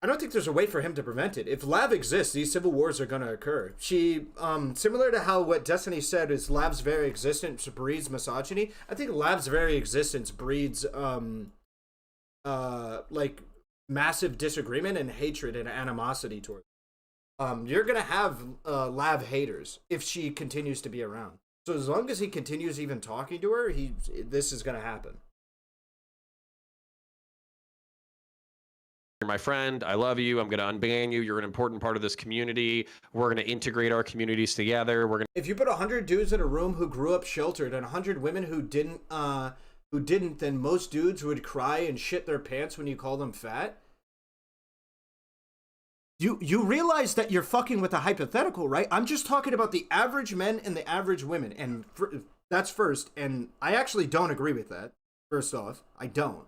I don't think there's a way for him to prevent it. If Lav exists, these civil wars are going to occur. She, similar to how what Destiny said is Lav's very existence breeds misogyny, I think Lav's very existence breeds, like, massive disagreement and hatred and animosity towards you're going to have Lav haters if she continues to be around. So as long as he continues even talking to her, this is going to happen.
You're my friend. I love you. I'm going to unban you. You're an important part of this community. We're going to integrate our communities together.
If you put 100 dudes in a room who grew up sheltered and 100 women who didn't, then most dudes would cry and shit their pants when you call them fat. You realize that you're fucking with a hypothetical, right? I'm just talking about the average men and the average women, and that's first. And I actually don't agree with that. First off, I don't.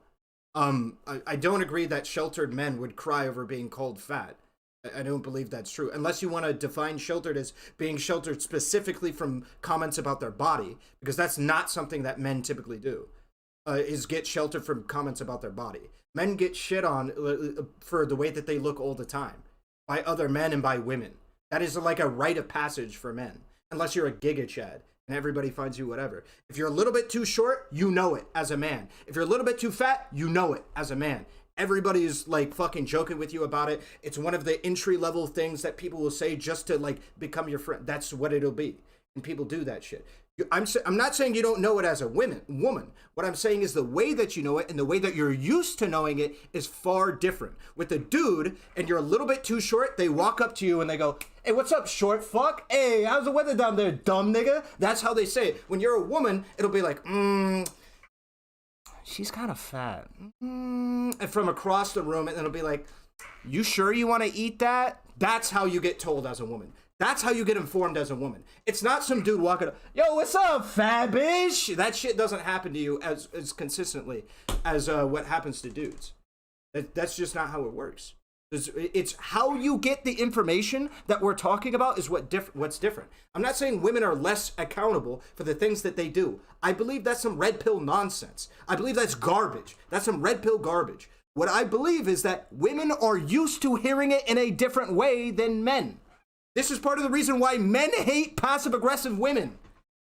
I don't agree that sheltered men would cry over being called fat. I don't believe that's true. Unless you want to define sheltered as being sheltered specifically from comments about their body, because that's not something that men typically do, is get sheltered from comments about their body. Men get shit on for the way that they look all the time. by other men and by women. That is like a rite of passage for men, unless you're a Giga Chad and everybody finds you whatever. If you're a little bit too short, you know it as a man. If you're a little bit too fat, you know it as a man. Everybody's like fucking joking with you about it. It's one of the entry level things that people will say just to like become your friend. That's what it'll be. And people do that shit. I'm not saying you don't know it as a woman. What I'm saying is the way that you know it and the way that you're used to knowing it is far different. With a dude and you're a little bit too short, they walk up to you and they go, "Hey, what's up, short fuck? Hey, how's the weather down there, dumb nigga?" That's how they say it. When you're a woman, it'll be like, she's kind of fat. And from across the room, and it'll be like, "You sure you want to eat that?" That's how you get told as a woman. That's how you get informed as a woman. It's not some dude walking up, "Yo, what's up, fat bitch?" That shit doesn't happen to you as consistently as what happens to dudes. That's just not how it works. It's how you get the information that we're talking about is what's different. I'm not saying women are less accountable for the things that they do. I believe that's some red pill nonsense. I believe that's garbage. That's some red pill garbage. What I believe is that women are used to hearing it in a different way than men. This is part of the reason why men hate passive-aggressive women.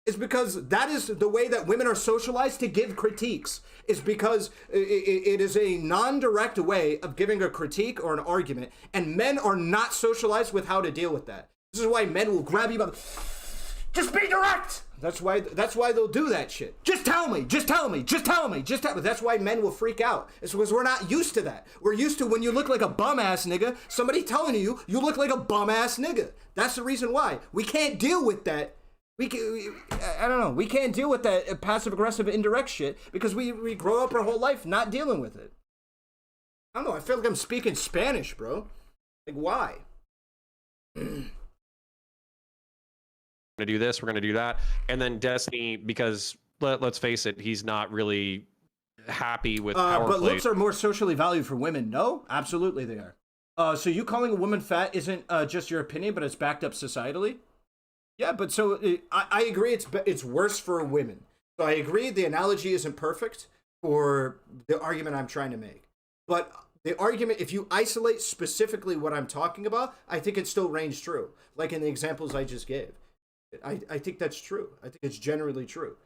Is because that is the way that women are socialized to give critiques. Is because it is a non-direct way of giving a critique or an argument, and men are not socialized with how to deal with that. This is why men will grab you by the... Just be direct! That's why they'll do that shit. Just tell me, just tell me, just tell me, just tell me. That's why men will freak out. It's because we're not used to that. We're used to when you look like a bum-ass nigga, somebody telling you look like a bum-ass nigga. That's the reason why. We can't deal with that. I don't know. We can't deal with that passive-aggressive indirect shit because we grow up our whole life not dealing with it. I don't know. I feel like I'm speaking Spanish, bro. Like, why?
To do this, we're going to do that. And then Destiny, because let's face it, he's not really happy with power
but
play.
looks are more socially valued for women. No, absolutely they are. So you calling a woman fat isn't just your opinion, but it's backed up societally? Yeah, but so I agree it's worse for women. So I agree the analogy isn't perfect for the argument I'm trying to make. But the argument, if you isolate specifically what I'm talking about, I think it still reigns true. Like in the examples I just gave. I think that's true. I think it's generally true.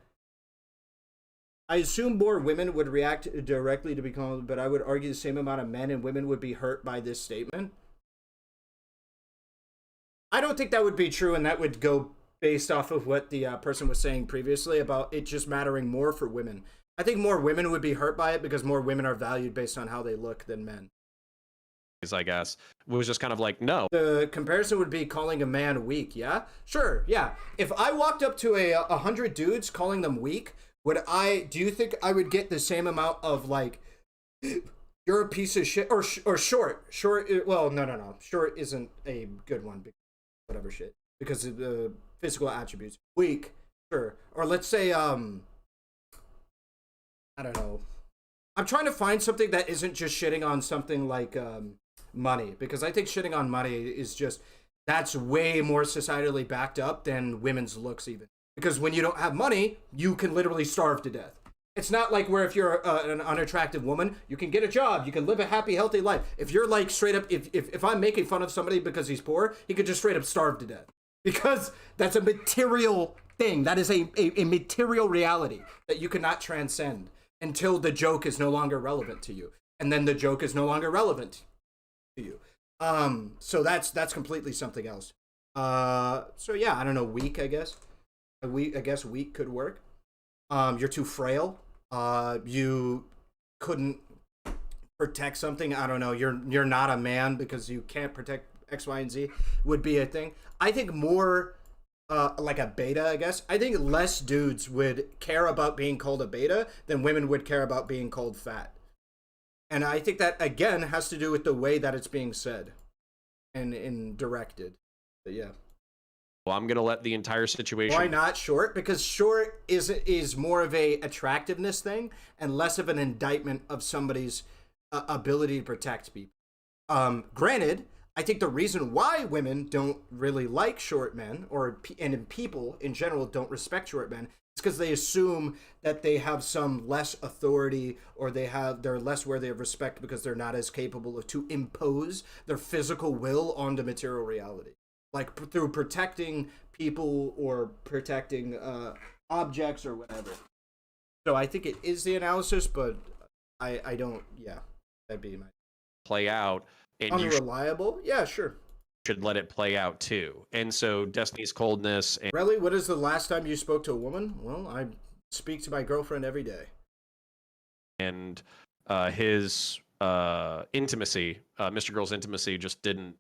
I assume more women would react directly to become, but I would argue the same amount of men and women would be hurt by this statement. I don't think that would be true, and that would go based off of what the person was saying previously about it just mattering more for women. I think more women would be hurt by it because more women are valued based on how they look than men.
I guess it was just kind of like, no.
The comparison would be calling a man weak. Yeah, sure. Yeah. If I walked up to 100 dudes calling them weak, do you think I would get the same amount of like, you're a piece of shit or short? Well, no. Short isn't a good one. Whatever shit, because of the physical attributes. Weak, sure. Or let's say, I don't know. I'm trying to find something that isn't just shitting on something like money, because I think shitting on money is just, that's way more societally backed up than women's looks even. Because when you don't have money, you can literally starve to death. It's not like where if you're an unattractive woman, you can get a job, you can live a happy, healthy life. If you're like straight up, if I'm making fun of somebody because he's poor, he could just straight up starve to death. Because that's a material thing. That is a material reality that you cannot transcend until the joke is no longer relevant to you. And then the joke is no longer relevant to you. So that's completely something else. So yeah, I don't know, weak, I guess. I guess weak could work. You're too frail. You couldn't protect something. I don't know. You're not a man because you can't protect X, Y, and Z would be a thing. I think more like a beta, I guess. I think less dudes would care about being called a beta than women would care about being called fat. And I think that, again, has to do with the way that it's being said and directed. But yeah.
Well, I'm going to let the entire situation...
Why not short? Because short is more of a attractiveness thing and less of an indictment of somebody's ability to protect people. Granted, I think the reason why women don't really like short men, and people in general don't respect short men, is because they assume that they have some less authority, or they're less worthy of respect because they're not as capable of to impose their physical will onto material reality, like through protecting people or protecting objects or whatever. So I think it is the analysis, but I don't. Yeah, that'd be my
play out. And
unreliable. Yeah, sure.
Should let it play out too. And so Destiny's coldness. And
really, what is the last time you spoke to a woman? Well, I speak to my girlfriend every day.
And his intimacy, Mr. Girl's intimacy, just didn't.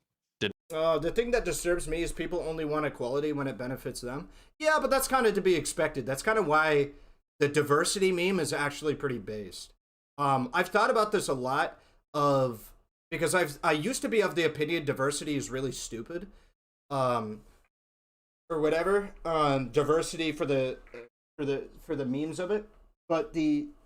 The thing that disturbs me is people only want equality when it benefits them. Yeah, but that's kind of to be expected. That's kind of why the diversity meme is actually pretty based. I've thought about this a lot because I used to be of the opinion diversity is really stupid, or whatever. Diversity for the memes of it, but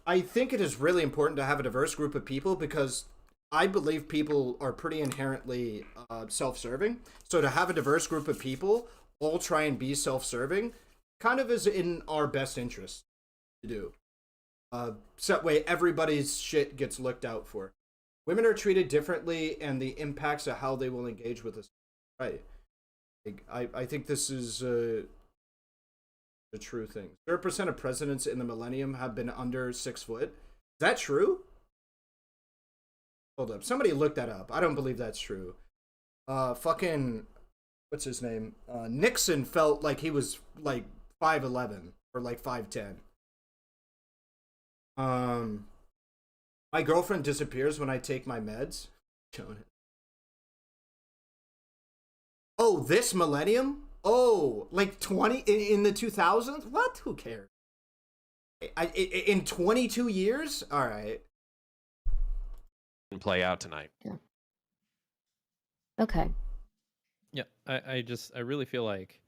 I think it is really important to have a diverse group of people because I believe people are pretty inherently self-serving. So to have a diverse group of people all try and be self-serving kind of is in our best interest to do. So that way everybody's shit gets looked out for. Women are treated differently, and the impacts of how they will engage with us. Right. I think this is a true thing. 0% of presidents in the millennium have been under 6 foot. Is that true? Hold up. Somebody look that up. I don't believe that's true. Fucking, what's his name? Nixon felt like he was like 5'11" or like 5'10". My girlfriend disappears when I take my meds. Oh, this millennium? Oh, like 20 in the 2000s? What? Who cares? In 22 years? All right.
Play out tonight.
Yeah. Okay.
Yeah, I really feel like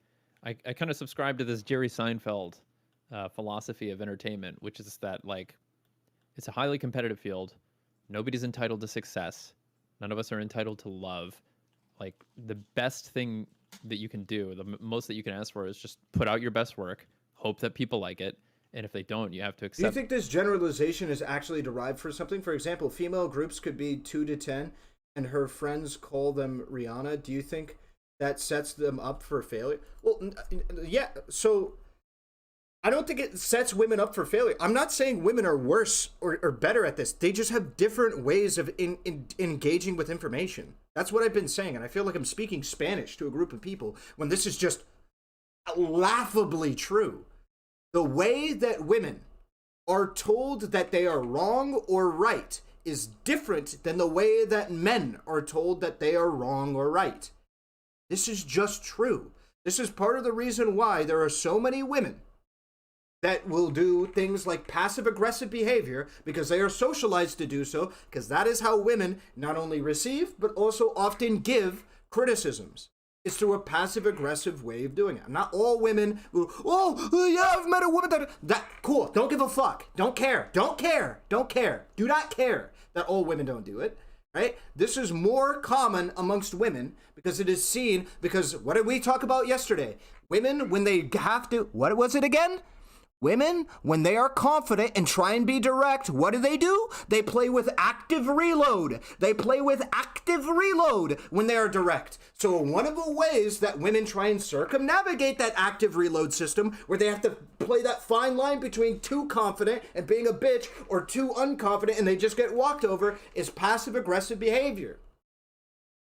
I kind of subscribe to this Jerry Seinfeld philosophy of entertainment, which is that like it's a highly competitive field. Nobody's entitled to success. None of us are entitled to love. Like the best thing that you can do, the most that you can ask for is just put out your best work, hope that people like it, and if they don't, you have to accept.
Do you think this generalization is actually derived from something? For example, female groups could be 2 to 10, and her friends call them Rihanna. Do you think that sets them up for failure? Well, yeah. So I don't think it sets women up for failure. I'm not saying women are worse or better at this. They just have different ways of engaging with information. That's what I've been saying, and I feel like I'm speaking Spanish to a group of people when this is just laughably true. The way that women are told that they are wrong or right is different than the way that men are told that they are wrong or right. This is just true. This is part of the reason why there are so many women that will do things like passive-aggressive behavior because they are socialized to do so, because that is how women not only receive, but also often give criticisms. It's through a passive-aggressive way of doing it. Not all women will, oh, yeah, I've met a woman that cool, don't give a fuck, don't care, do not care that all women don't do it, right? This is more common amongst women because it is seen, because what did we talk about yesterday? Women, when they have to, what was it again? Women, when they are confident and try and be direct, what do? They play with active reload. They play with active reload when they are direct. So one of the ways that women try and circumnavigate that active reload system, where they have to play that fine line between too confident and being a bitch or too unconfident and they just get walked over, is passive-aggressive behavior.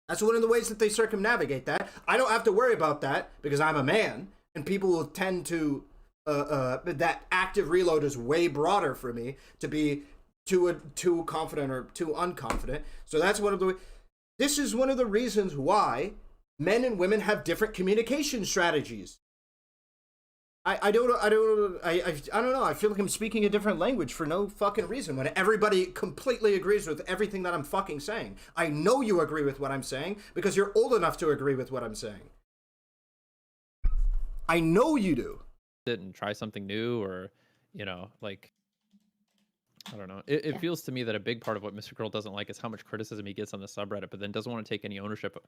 That's one of the ways that they circumnavigate that. I don't have to worry about that because I'm a man, and people will tend to that active reload is way broader for me to be too confident or too unconfident. So that's one of the. This is one of the reasons why men and women have different communication strategies. I don't know. I feel like I'm speaking a different language for no fucking reason when everybody completely agrees with everything that I'm fucking saying. I know you agree with what I'm saying because you're old enough to agree with what I'm saying. I know you do.
It and try something new, or like I don't know. It feels to me that a big part of what Mr. Girl doesn't like is how much criticism he gets on the subreddit, but then doesn't want to take any ownership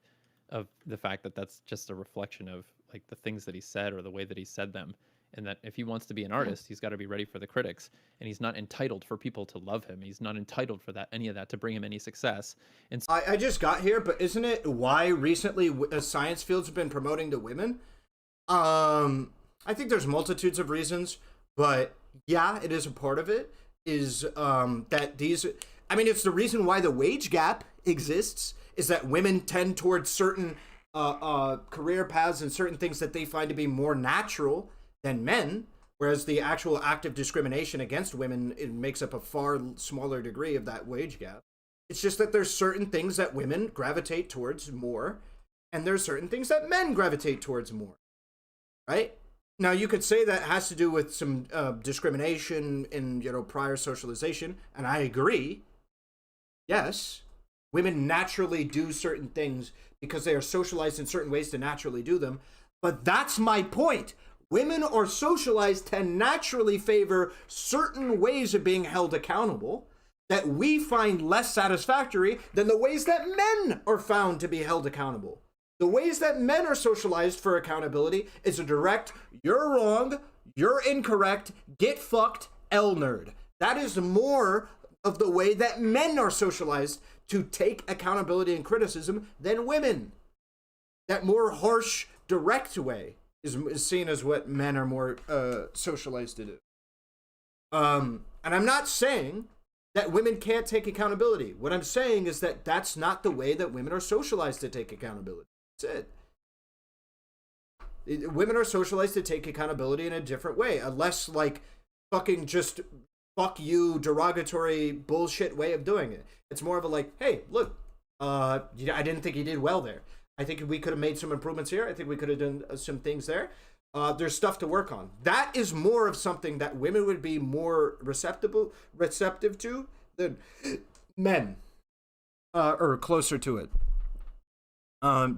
of the fact that that's just a reflection of like the things that he said or the way that he said them. And that if he wants to be an artist, he's got to be ready for the critics, and he's not entitled for people to love him. He's not entitled for any of that to bring him any success. And so
I just got here, but isn't it why recently science fields have been promoting to women? I think there's multitudes of reasons, but yeah, it is a part of it. Is that these? I mean, it's the reason why the wage gap exists. Is that women tend towards certain career paths and certain things that they find to be more natural than men, whereas the actual active discrimination against women, it makes up a far smaller degree of that wage gap. It's just that there's certain things that women gravitate towards more, and there's certain things that men gravitate towards more, right? Now, you could say that has to do with some discrimination in, prior socialization, and I agree. Yes, women naturally do certain things because they are socialized in certain ways to naturally do them, but that's my point. Women are socialized to naturally favor certain ways of being held accountable that we find less satisfactory than the ways that men are found to be held accountable. The ways that men are socialized for accountability is a direct, you're wrong, you're incorrect, get fucked, L nerd. That is more of the way that men are socialized to take accountability and criticism than women. That more harsh, direct way is seen as what men are more socialized to do. And I'm not saying that women can't take accountability. What I'm saying is that that's not the way that women are socialized to take accountability. That's it. Women are socialized to take accountability in a different way, a less like fucking just fuck you derogatory bullshit way of doing it. It's more of a like, hey, look, I didn't think you did well there. I think we could have made some improvements here. I think we could have done some things there. There's stuff to work on. That is more of something that women would be more receptive to than men, or closer to it.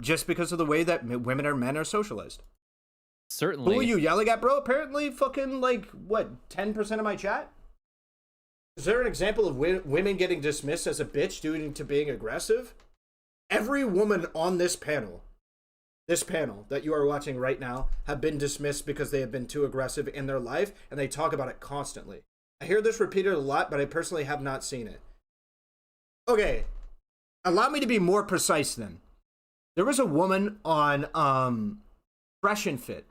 Just because of the way that women or men are socialized.
Certainly.
Who are you yelling at, bro? Apparently fucking, 10% of my chat? Is there an example of women getting dismissed as a bitch due to being aggressive? Every woman on this panel that you are watching right now, have been dismissed because they have been too aggressive in their life, and they talk about it constantly. I hear this repeated a lot, but I personally have not seen it. Okay, allow me to be more precise then. There was a woman on Fresh and Fit,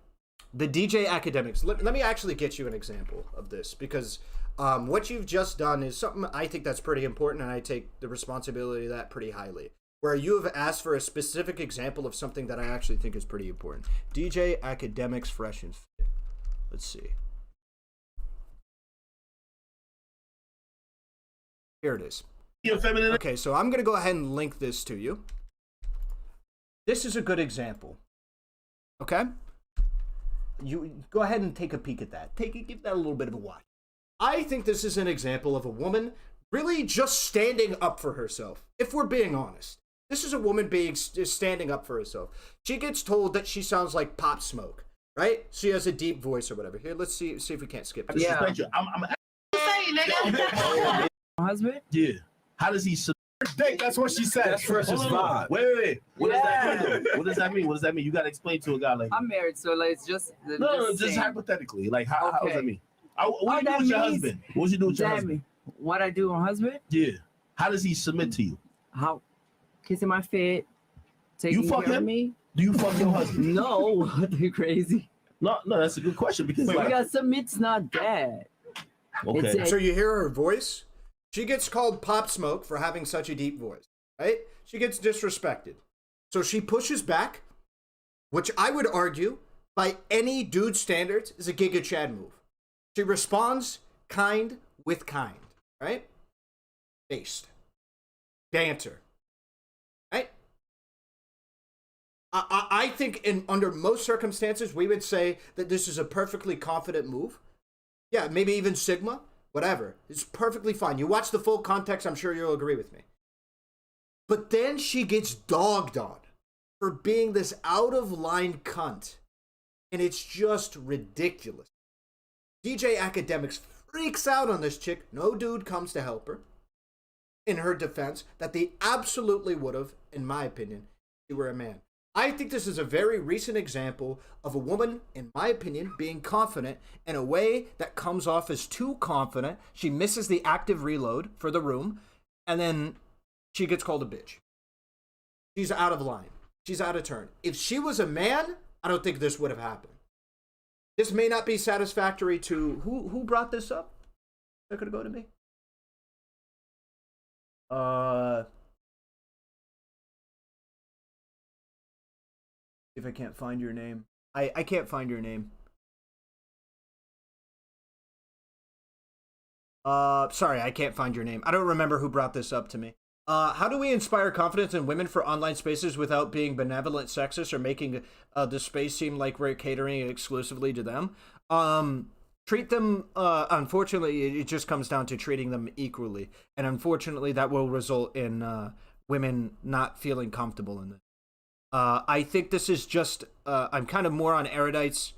the DJ Academics. Let me actually get you an example of this, because what you've just done is something I think that's pretty important, and I take the responsibility of that pretty highly. Where you have asked for a specific example of something that I actually think is pretty important. DJ Academics Fresh and Fit. Let's see. Here it is. Okay, so I'm going to go ahead and link this to you. This is a good example. Okay? You go ahead and take a peek at that. Give that a little bit of a watch. I think this is an example of a woman really just standing up for herself, if we're being honest. This is a woman standing up for herself. She gets told that she sounds like Pop Smoke, right? She has a deep voice or whatever. Here, let's see if we can't skip this.
Yeah. I'm husband?
Yeah. How does he that's what she said. That's versus vibe. Wait. What does that mean? What does that mean? What does that mean? You gotta explain to a guy like
I'm married, so like it's just
just hypothetically. Like how does that mean? What do you do with your husband? What you do with your husband?
What I do with my husband?
Yeah. How does he submit to you?
How? Kissing my feet, taking care of me.
Do you fuck your husband?
No, you crazy.
No, that's a good question because
submit's not bad.
Okay.
So you hear her voice? She gets called Pop Smoke for having such a deep voice, right? She gets disrespected. So she pushes back, which I would argue, by any dude standards, is a Giga Chad move. She responds kind with kind, right? Based. Banter. Right? I think under most circumstances, we would say that this is a perfectly confident move. Yeah, maybe even Sigma, whatever. It's perfectly fine. You watch the full context, I'm sure you'll agree with me. But then she gets dogged on for being this out-of-line cunt. And it's just ridiculous. DJ Academics freaks out on this chick. No dude comes to help her in her defense that they absolutely would have, in my opinion, if she were a man. I think this is a very recent example of a woman, in my opinion, being confident in a way that comes off as too confident. She misses the active reload for the room, and then she gets called a bitch. She's out of line. She's out of turn. If she was a man, I don't think this would have happened. This may not be satisfactory to... Who brought this up? Is that going to go to me? If I can't find your name. I can't find your name. Sorry, I can't find your name. I don't remember who brought this up to me. How do we inspire confidence in women for online spaces without being benevolent sexist or making the space seem like we're catering exclusively to them? Treat them, unfortunately, it just comes down to treating them equally. And unfortunately, that will result in women not feeling comfortable in this. I think this is just, I'm kind of more on Erudite's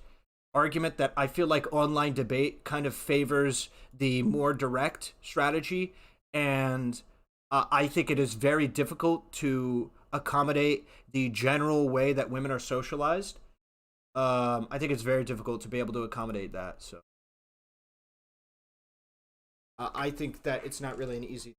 argument that I feel like online debate kind of favors the more direct strategy, and I think it is very difficult to accommodate the general way that women are socialized. I think it's very difficult to be able to accommodate that, so. I think that it's not really an easy...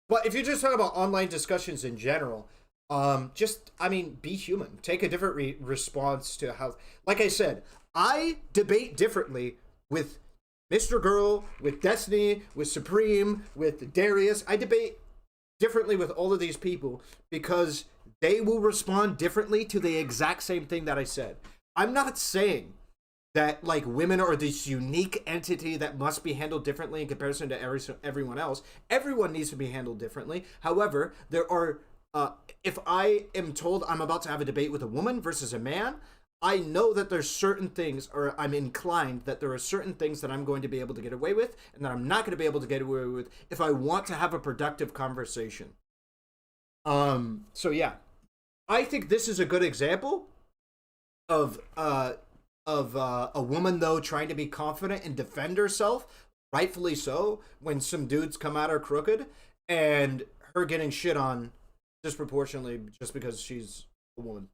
But if you're just talking about online discussions in general... be human. Take a different response to how... Like I said, I debate differently with Mr. Girl, with Destiny, with Supreme, with Darius. I debate differently with all of these people because they will respond differently to the exact same thing that I said. I'm not saying that, like, women are this unique entity that must be handled differently in comparison to everyone else. Everyone needs to be handled differently. However, there are... if I am told I'm about to have a debate with a woman versus a man, I know that there's certain things, or I'm inclined that there are certain things that I'm going to be able to get away with and that I'm not going to be able to get away with if I want to have a productive conversation. So yeah, I think this is a good example of a woman, though, trying to be confident and defend herself, rightfully so, when some dudes come at her crooked, and her getting shit on disproportionately just because she's a woman.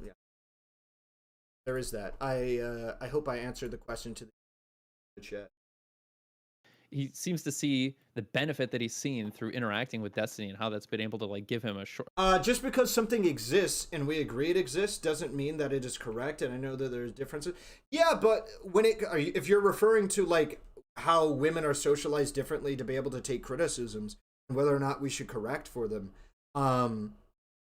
Yeah, there is that. I hope I answered the question to the chat.
He seems to see the benefit that he's seen through interacting with Destiny and how that's been able to, like, give him a short...
Just because something exists and we agree it exists doesn't mean that it is correct, and I know that there's differences. Yeah, but when if you're referring to, like, how women are socialized differently to be able to take criticisms, whether or not we should correct for them,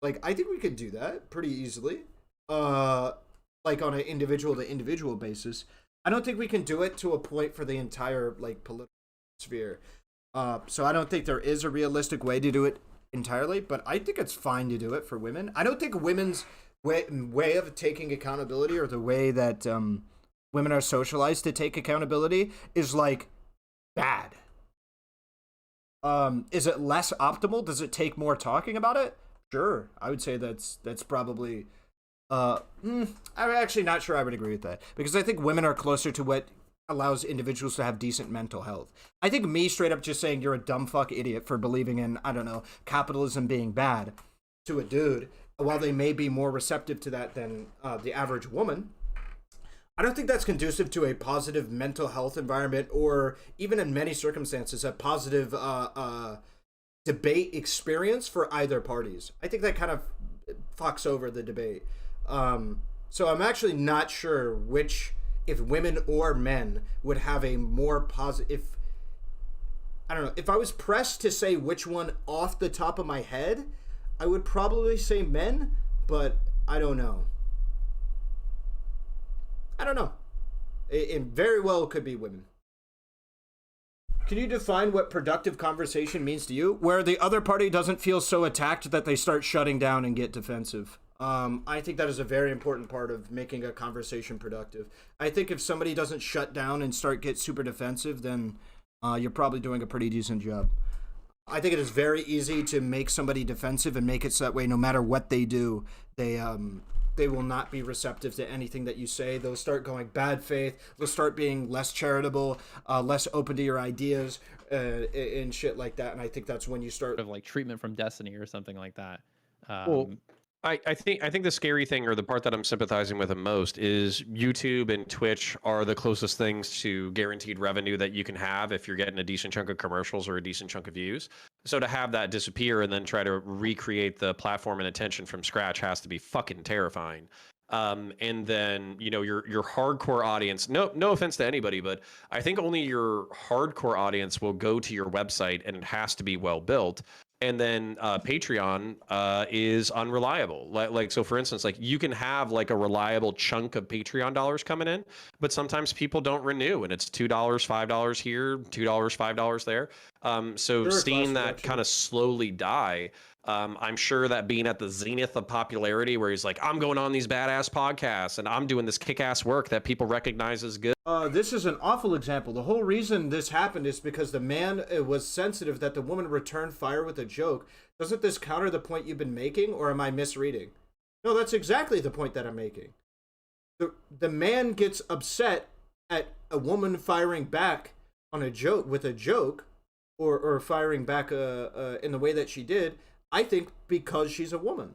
like, I think we could do that pretty easily, like on an individual to individual basis. I don't think we can do it to a point for the entire, like, political sphere. So I don't think there is a realistic way to do it entirely, but I think it's fine to do it for women. I don't think women's way of taking accountability, or the way that women are socialized to take accountability, is, like, bad. Is it less optimal? Does it take more talking about it? Sure. I would say that's probably... I'm actually not sure I would agree with that, because I think women are closer to what allows individuals to have decent mental health. I think me straight up just saying you're a dumb fuck idiot for believing in, I don't know, capitalism being bad to a dude, while they may be more receptive to that than the average woman, I don't think that's conducive to a positive mental health environment, or even in many circumstances a positive debate experience for either parties. I think that kind of fucks over the debate. So I'm actually not sure which, if women or men would have a more positive... I don't know. If I was pressed to say which one off the top of my head, I would probably say men, but I don't know. It very well could be women. Can you define what productive conversation means to you? Where the other party doesn't feel so attacked that they start shutting down and get defensive. I think that is a very important part of making a conversation productive. I think if somebody doesn't shut down and get super defensive, then you're probably doing a pretty decent job. I think it is very easy to make somebody defensive and make it so that way no matter what they do, they they will not be receptive to anything that you say. They'll start going bad faith. They'll start being less charitable, less open to your ideas, and shit like that. And I think that's when you start
of like treatment from Destiny or something like that.
Well, I think the scary thing, or the part that I'm sympathizing with the most, is YouTube and Twitch are the closest things to guaranteed revenue that you can have if you're getting a decent chunk of commercials or a decent chunk of views. So to have that disappear and then try to recreate the platform and attention from scratch has to be fucking terrifying. And then, you know, your hardcore audience, no offense to anybody, but I think only your hardcore audience will go to your website, and it has to be well built. And then Patreon is unreliable. Like, so for instance, like you can have like a reliable chunk of Patreon dollars coming in, but sometimes people don't renew, and it's $2, $5 here, $2, $5 there. So seeing that kind of slowly die, I'm sure that being at the zenith of popularity, where he's like, I'm going on these badass podcasts and I'm doing this kick-ass work that people recognize as good.
This is an awful example. The whole reason this happened is because the man was sensitive that the woman returned fire with a joke. Doesn't this counter the point you've been making, or am I misreading? No, that's exactly the point that I'm making. The man gets upset at a woman firing back on a joke with a joke, or firing back in the way that she did, I think because she's a woman.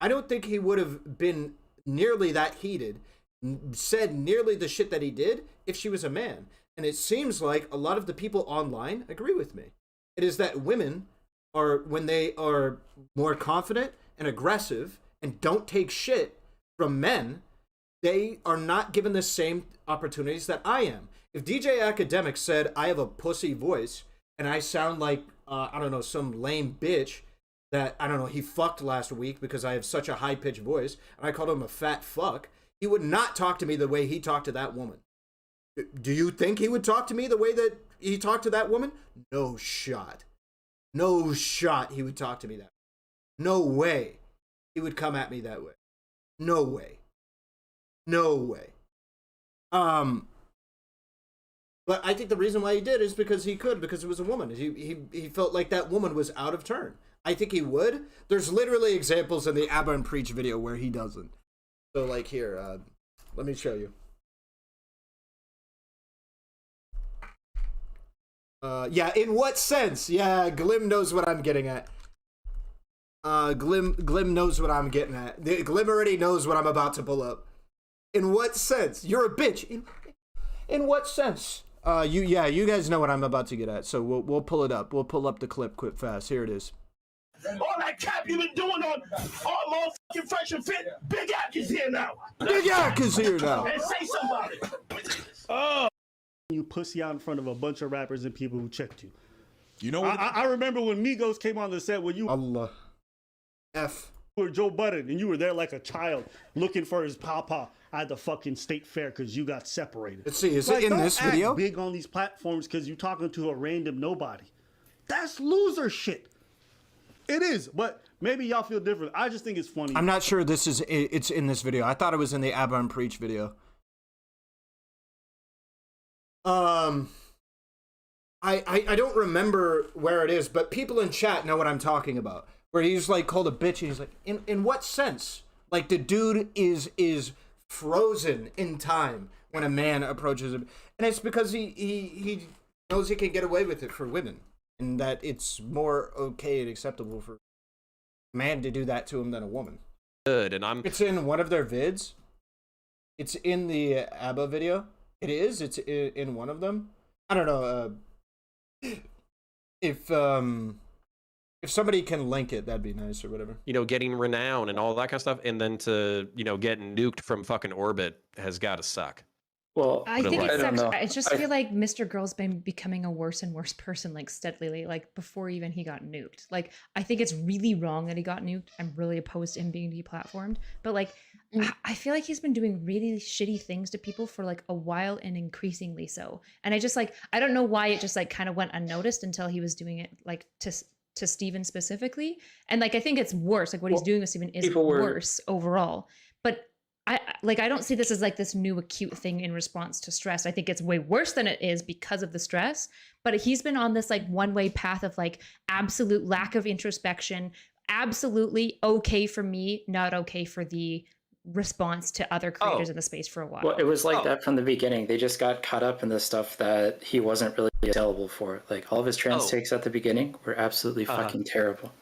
I don't think he would have been nearly that heated, said nearly the shit that he did if she was a man. And it seems like a lot of the people online agree with me. It is that women are, when they are more confident and aggressive and don't take shit from men, they are not given the same opportunities that I am. If DJ Academic said I have a pussy voice and I sound like, I don't know, some lame bitch that, I don't know, he fucked last week because I have such a high-pitched voice, and I called him a fat fuck, he would not talk to me the way he talked to that woman. Do you think he would talk to me the way that he talked to that woman? No shot. No shot he would talk to me that way. No way he would come at me that way. No way. No way. But I think the reason why he did is because he could, because it was a woman. He felt like that woman was out of turn. I think he would. There's literally examples in the Abba and Preach video where he doesn't. So, like, here, let me show you. Yeah, in what sense? Yeah, Glim knows what I'm getting at. Glim knows what I'm getting at. Glim already knows what I'm about to pull up. In what sense? You're a bitch. In what sense? You guys know what I'm about to get at. So we'll pull it up. We'll pull up the clip quick fast. Here it is.
All that cap you've been doing on all motherfucking Fresh and Fit, Big Ack is here now.
Big Ack is here now.
And say somebody. Oh. You pussy out in front of a bunch of rappers and people who checked you. You know what? I remember when Migos came on the set with you.
Allah. F.
You were Joe Budden, and you were there like a child looking for his papa at the fucking state fair because you got separated.
Let's see, is it in this video?
Big on these platforms because you're talking to a random nobody. That's loser shit. It is, but maybe y'all feel different. I just think it's funny.
I'm not sure it's in this video. I thought it was in the Abba and Preach video. I don't remember where it is, but people in chat know what I'm talking about. Where he's like called a bitch, and he's like, in what sense? Like the dude is frozen in time when a man approaches him, and it's because he knows he can get away with it for women, and that it's more okay and acceptable for a man to do that to him than a woman.
Good, and
It's in one of their vids. It's in the ABBA video. It is. It's in one of them. I don't know. If somebody can link it, that'd be nice or whatever.
You know, getting renown and all that kind of stuff, and then to, you know, get nuked from fucking orbit has got to suck.
Well, I think it sucks. I just feel like Mr. Girl's been becoming a worse and worse person, like steadily, like before even he got nuked. Like, I think it's really wrong that he got nuked. I'm really opposed to him being deplatformed. But like, I feel like he's been doing really shitty things to people for like a while and increasingly so. And I just like, I don't know why it just like kind of went unnoticed until he was doing it like to Steven specifically. And like, I think it's worse. Like what he's doing with Steven is worse overall. But I don't see this as like this new acute thing in response to stress. I think it's way worse than it is because of the stress. But he's been on this like one-way path of like absolute lack of introspection, absolutely okay for me, not okay for the response to other creators in the space for a while.
Well, it was like that from the beginning. They just got caught up in the stuff that he wasn't really available for. Like all of his trans takes at the beginning were absolutely fucking terrible.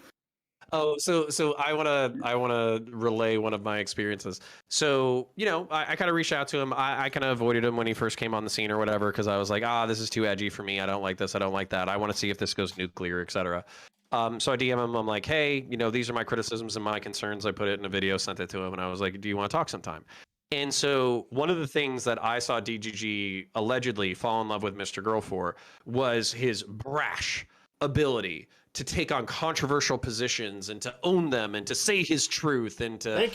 Oh, so I wanna relay one of my experiences. So, you know, I kind of reached out to him. I kind of avoided him when he first came on the scene or whatever, because I was like, this is too edgy for me. I don't like this. I don't like that. I want to see if this goes nuclear, etc. So I DM him. I'm like, hey, you know, these are my criticisms and my concerns. I put it in a video, sent it to him, and I was like, do you want to talk sometime? And so one of the things that I saw DGG allegedly fall in love with Mr. Girl for was his brash ability to take on controversial positions and to own them and to say his truth and to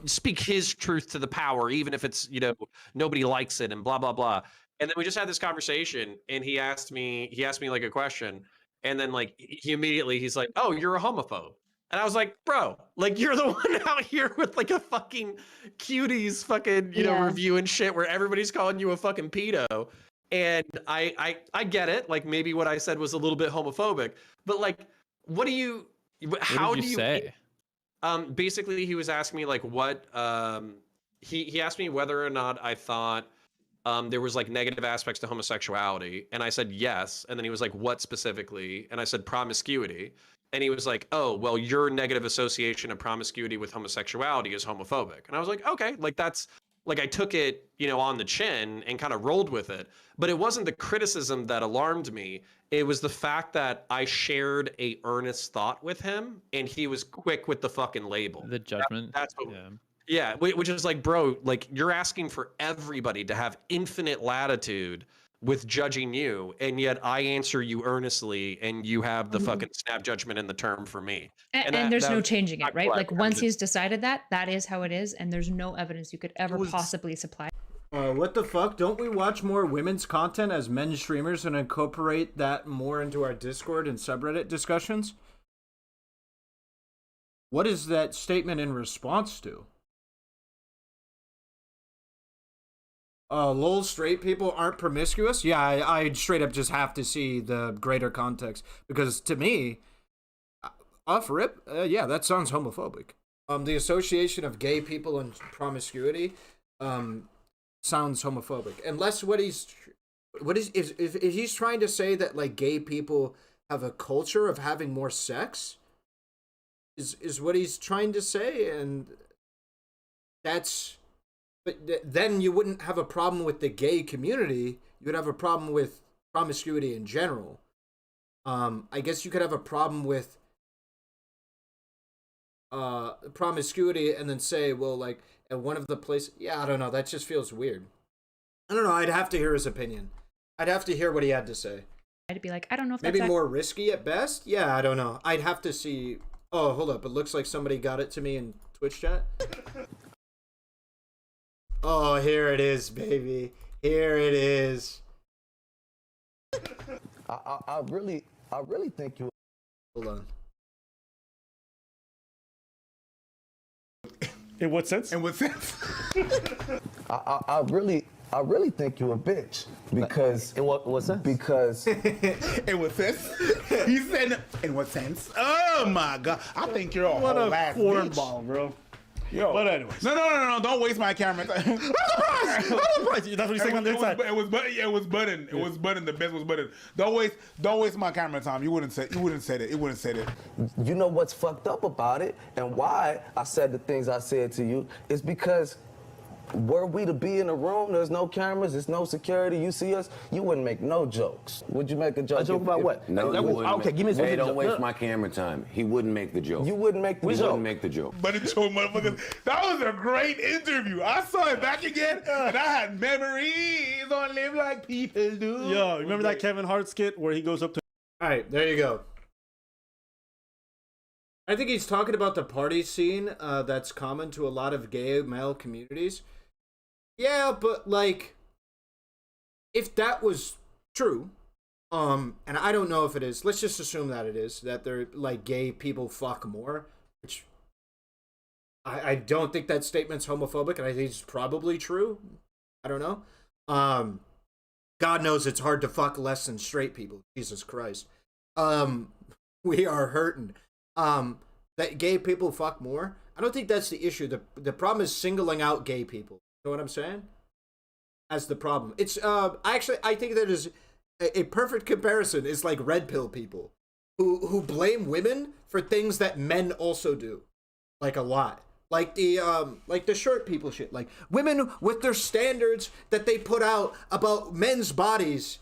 speak his truth to the power, even if it's, you know, nobody likes it and blah, blah, blah. And then we just had this conversation and he asked me like a question. And then like he's like, oh, you're a homophobe. And I was like, bro, like you're the one out here with like a fucking cuties fucking, you know, review and shit where everybody's calling you a fucking pedo. And I get it. Like maybe what I said was a little bit homophobic, but like, how do you say? Basically he was asking me like what, he asked me whether or not I thought there was like negative aspects to homosexuality. And I said, yes. And then he was like, what specifically? And I said, promiscuity. And he was like, oh, well, your negative association of promiscuity with homosexuality is homophobic. And I was like, okay, like that's, like I took it, you know, on the chin and kind of rolled with it. But it wasn't the criticism that alarmed me. It was the fact that I shared a earnest thought with him and he was quick with the fucking label.
The judgment.
That's what, yeah, which is like, bro, like you're asking for everybody to have infinite latitude with judging you, and yet I answer you earnestly and you have the fucking snap judgment in the term for me.
And there's no changing it, right? Like once he's decided that is how it is, and there's no evidence you could ever possibly supply.
What the fuck? Don't we watch more women's content as men streamers and incorporate that more into our Discord and subreddit discussions? What is that statement in response to? Lol, straight people aren't promiscuous? Yeah, I straight up just have to see the greater context. Because to me, off rip, yeah, that sounds homophobic. The association of gay people and promiscuity sounds homophobic. Unless if he's trying to say that like gay people have a culture of having more sex, is what he's trying to say, and that's... But then you wouldn't have a problem with the gay community. You would have a problem with promiscuity in general. I guess you could have a problem with promiscuity and then say, well, like, at one of the places... Yeah, I don't know. That just feels weird. I don't know. I'd have to hear his opinion. I'd have to hear what he had to say.
I'd be like, I don't know if
maybe more risky at best? Yeah, I don't know. I'd have to see... Oh, hold up. It looks like somebody got it to me in Twitch chat. Oh, here it is, baby. Here it is.
I really think you...
Hold on.
In what sense?
In what sense? I really think you a bitch because in what sense? Because
in what sense? He said in what sense? Oh my god! I think you're a
what
whole
a
ass
cornball,
bitch.
Bro.
Yo.
But anyways.
No, don't waste my camera. I'm surprised.
That's what you're saying on the inside.
It was button. It was button. The best was button. Don't waste my camera time. You wouldn't say it.
You know what's fucked up about it and why I said the things I said to you is because were we to be in a room, there's no cameras, there's no security, you see us, you wouldn't make no jokes. Would you make a joke?
A joke about what?
No, you wouldn't.
Okay, give me some.
Hey, don't waste my camera time. He wouldn't make the joke.
You wouldn't make the joke.
He wouldn't make the joke.
But it showed motherfuckers. That was a great interview. I saw it back again, and I had memories on Live Like People Do.
Yo, remember that Kevin Hart skit where he goes up to...
All right, there you go. I think he's talking about the party scene that's common to a lot of gay male communities. Yeah, but like, if that was true, and I don't know if it is, let's just assume that it is, that they're like gay people fuck more, which I don't think that statement's homophobic, and I think it's probably true. I don't know. God knows it's hard to fuck less than straight people. Jesus Christ. We are hurting. That gay people fuck more. I don't think that's the issue. The problem is singling out gay people. You know what I'm saying? As the problem. It's I think that is a perfect comparison is like red pill people who blame women for things that men also do, like a lot. Like the short people shit. Like women with their standards that they put out about men's bodies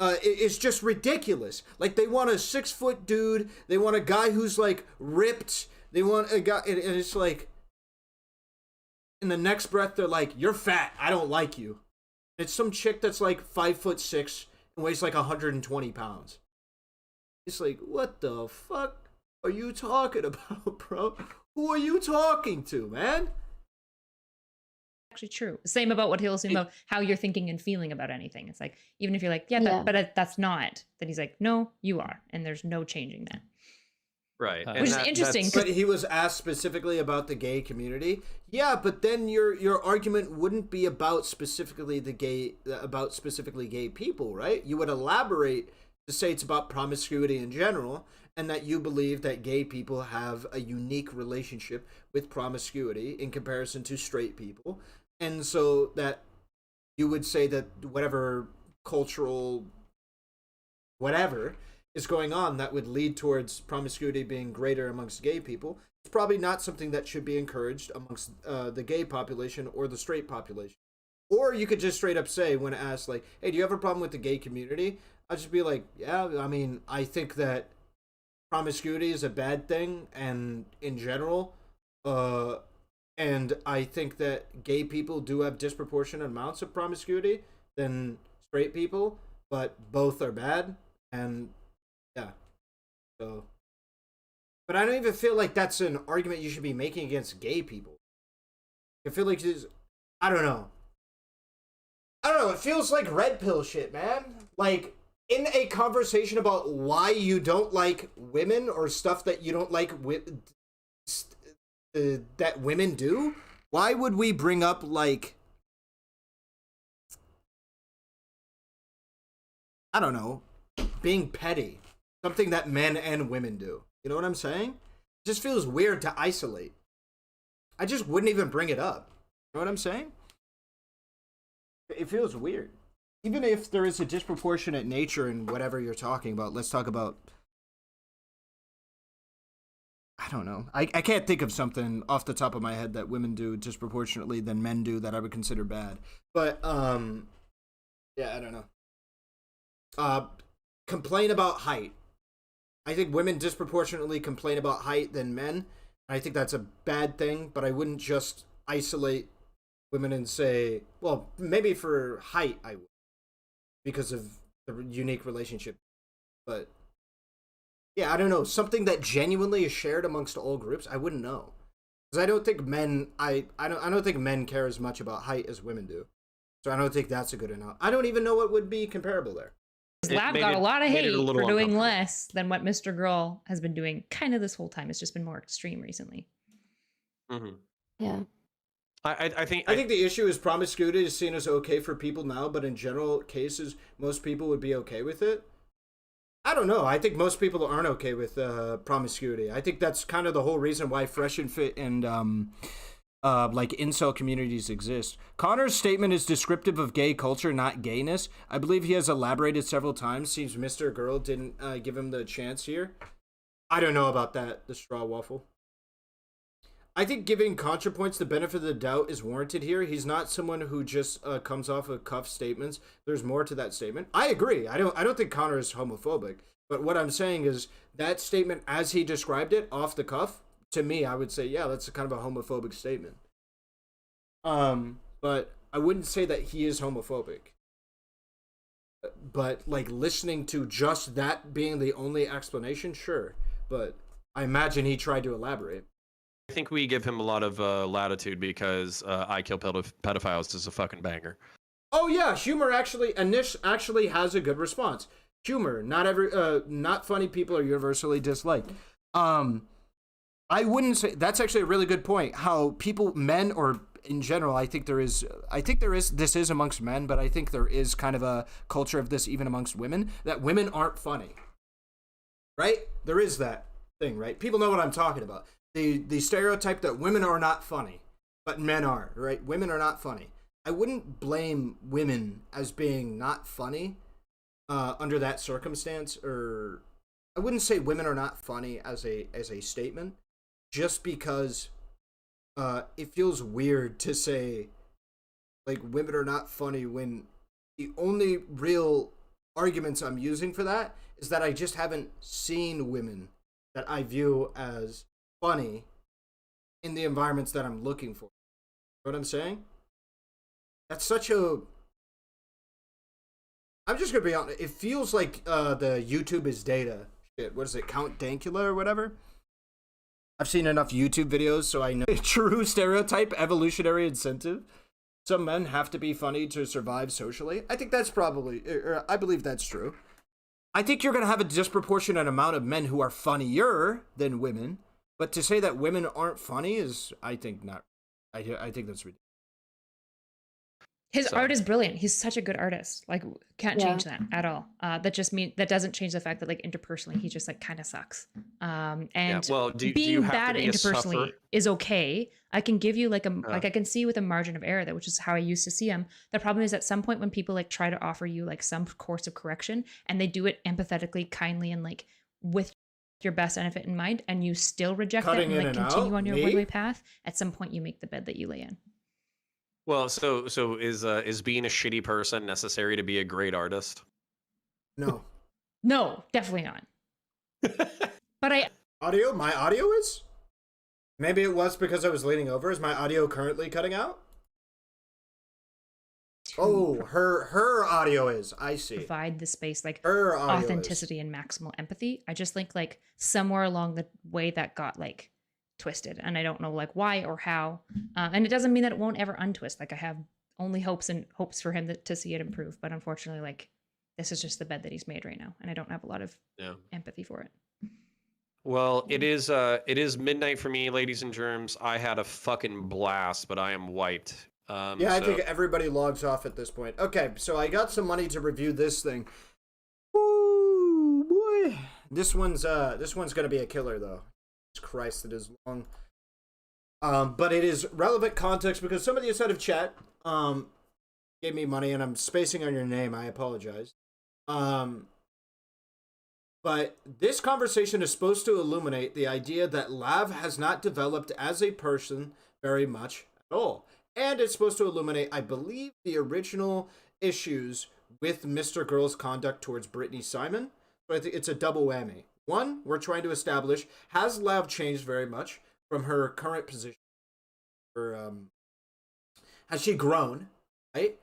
is just ridiculous. Like they want a 6-foot dude. They want a guy who's like ripped. They want a guy, and it's like, in the next breath they're like, "You're fat. I don't like you." It's some chick that's like 5'6" and weighs like 120 pounds. It's like, what the fuck are you talking about, bro? Who are you talking to, man?
Actually true. Same about what he was saying about how you're thinking and feeling about anything. It's like, even if you're like, but that's not, then he's like, no, you are. And there's no changing that.
Right.
Which is interesting.
But he was asked specifically about the gay community. Yeah, but then your argument wouldn't be about specifically gay people, right? You would elaborate to say it's about promiscuity in general, and that you believe that gay people have a unique relationship with promiscuity in comparison to straight people. And so that you would say that whatever cultural whatever is going on that would lead towards promiscuity being greater amongst gay people, it's probably not something that should be encouraged amongst the gay population or the straight population. Or you could just straight up say, when asked, like, hey, do you have a problem with the gay community? I'd just be like, yeah, I mean, I think that promiscuity is a bad thing, and in general, and I think that gay people do have disproportionate amounts of promiscuity than straight people, but both are bad, and yeah, so. But I don't even feel like that's an argument you should be making against gay people. I feel like I don't know, it feels like red pill shit, man. Like, in a conversation about why you don't like women or stuff that you don't like that women do, why would we bring up, like, I don't know, being petty, something that men and women do? You know what I'm saying? It just feels weird to isolate. I just wouldn't even bring it up. You know what I'm saying? It feels weird. Even if there is a disproportionate nature in whatever you're talking about, let's talk about, I don't know. I can't think of something off the top of my head that women do disproportionately than men do that I would consider bad. But, yeah, I don't know. Complain about height. I think women disproportionately complain about height than men. I think that's a bad thing, but I wouldn't just isolate women and say, well, maybe for height I would, because of the unique relationship. But yeah, I don't know, something that genuinely is shared amongst all groups, I wouldn't know, because I don't think men I don't think men care as much about height as women do. So I don't think that's a good enough. I don't even know what would be comparable there.
Lab got a lot of hate for doing less than what Mr. Girl has been doing kind of this whole time. It's just been more extreme recently.
Mm-hmm.
Yeah.
I think the issue is promiscuity is seen as okay for people now, but in general cases, most people would be okay with it. I don't know. I think most people aren't okay with promiscuity. I think that's kind of the whole reason why Fresh and Fit and like incel communities exist. Connor's statement is descriptive of gay culture, not gayness. I believe he has elaborated several times. Seems Mr. Girl didn't give him the chance here. I don't know about that, the straw waffle. I think giving ContraPoints the benefit of the doubt is warranted here. He's not someone who just comes off of cuff statements. There's more to that statement. I agree. I don't think Connor is homophobic. But what I'm saying is that statement, as he described it off the cuff, to me, I would say, yeah, that's a kind of a homophobic statement. But I wouldn't say that he is homophobic. But like listening to just that being the only explanation, sure. But I imagine he tried to elaborate.
I think we give him a lot of latitude because I Kill Pedophiles is a fucking banger.
Oh yeah, humor actually has a good response. Humor, not funny people are universally disliked. I wouldn't say that's actually a really good point. How people, men or in general, I think there is this is amongst men, but I think there is kind of a culture of this even amongst women, that women aren't funny. Right? There is that thing, right? People know what I'm talking about. the stereotype that women are not funny, but men are, right? Women are not funny. I wouldn't blame women as being not funny under that circumstance, or I wouldn't say women are not funny as a statement, just because it feels weird to say like women are not funny when the only real arguments I'm using for that is that I just haven't seen women that I view as funny in the environments that I'm looking for. You know what I'm saying? That's such a... I'm just gonna be honest. It feels like the YouTube is data. Shit, what is it? Count Dankula or whatever? I've seen enough YouTube videos so I know. True stereotype, evolutionary incentive. Some men have to be funny to survive socially. I think that's probably... or I believe that's true. I think you're gonna have a disproportionate amount of men who are funnier than women. But to say that women aren't funny is, I think, not... I think that's ridiculous.
His art is brilliant. He's such a good artist. Like, can't change that at all. That doesn't change the fact that like interpersonally he just like kind of sucks. And being bad interpersonally is okay. I can give you like like I can see with a margin of error, that which is how I used to see him. The problem is at some point when people like try to offer you like some course of correction and they do it empathetically, kindly, and like with your best benefit in mind, and you still reject that and like continue on your one-way path, at some point you make the bed that you lay in.
Well, so is being a shitty person necessary to be a great artist?
No.
No, definitely not. But
my audio is? Maybe it was because I was leaning over. Is my audio currently cutting out? Oh, her audio is. I see.
Provide the space, like
her
authenticity and maximal empathy. I just think like somewhere along the way that got like twisted, and I don't know like why or how, and it doesn't mean that it won't ever untwist. Like I have only hopes for him to see it improve, but unfortunately like this is just the bed that he's made right now, and I don't have a lot of empathy for it.
Well, it is midnight for me, ladies and germs. I had a fucking blast, but I am wiped.
I think everybody logs off at this point. Okay, so I got some money to review this thing. Ooh boy, this one's gonna be a killer though. Christ, it is long. But it is relevant context because somebody inside of chat gave me money, and I'm spacing on your name. I apologize. But this conversation is supposed to illuminate the idea that Lav has not developed as a person very much at all. And it's supposed to illuminate, I believe, the original issues with Mr. Girl's conduct towards Brittany Simon. So I think it's a double whammy. One, we're trying to establish, has Lav changed very much from her current position? Or, has she grown, right?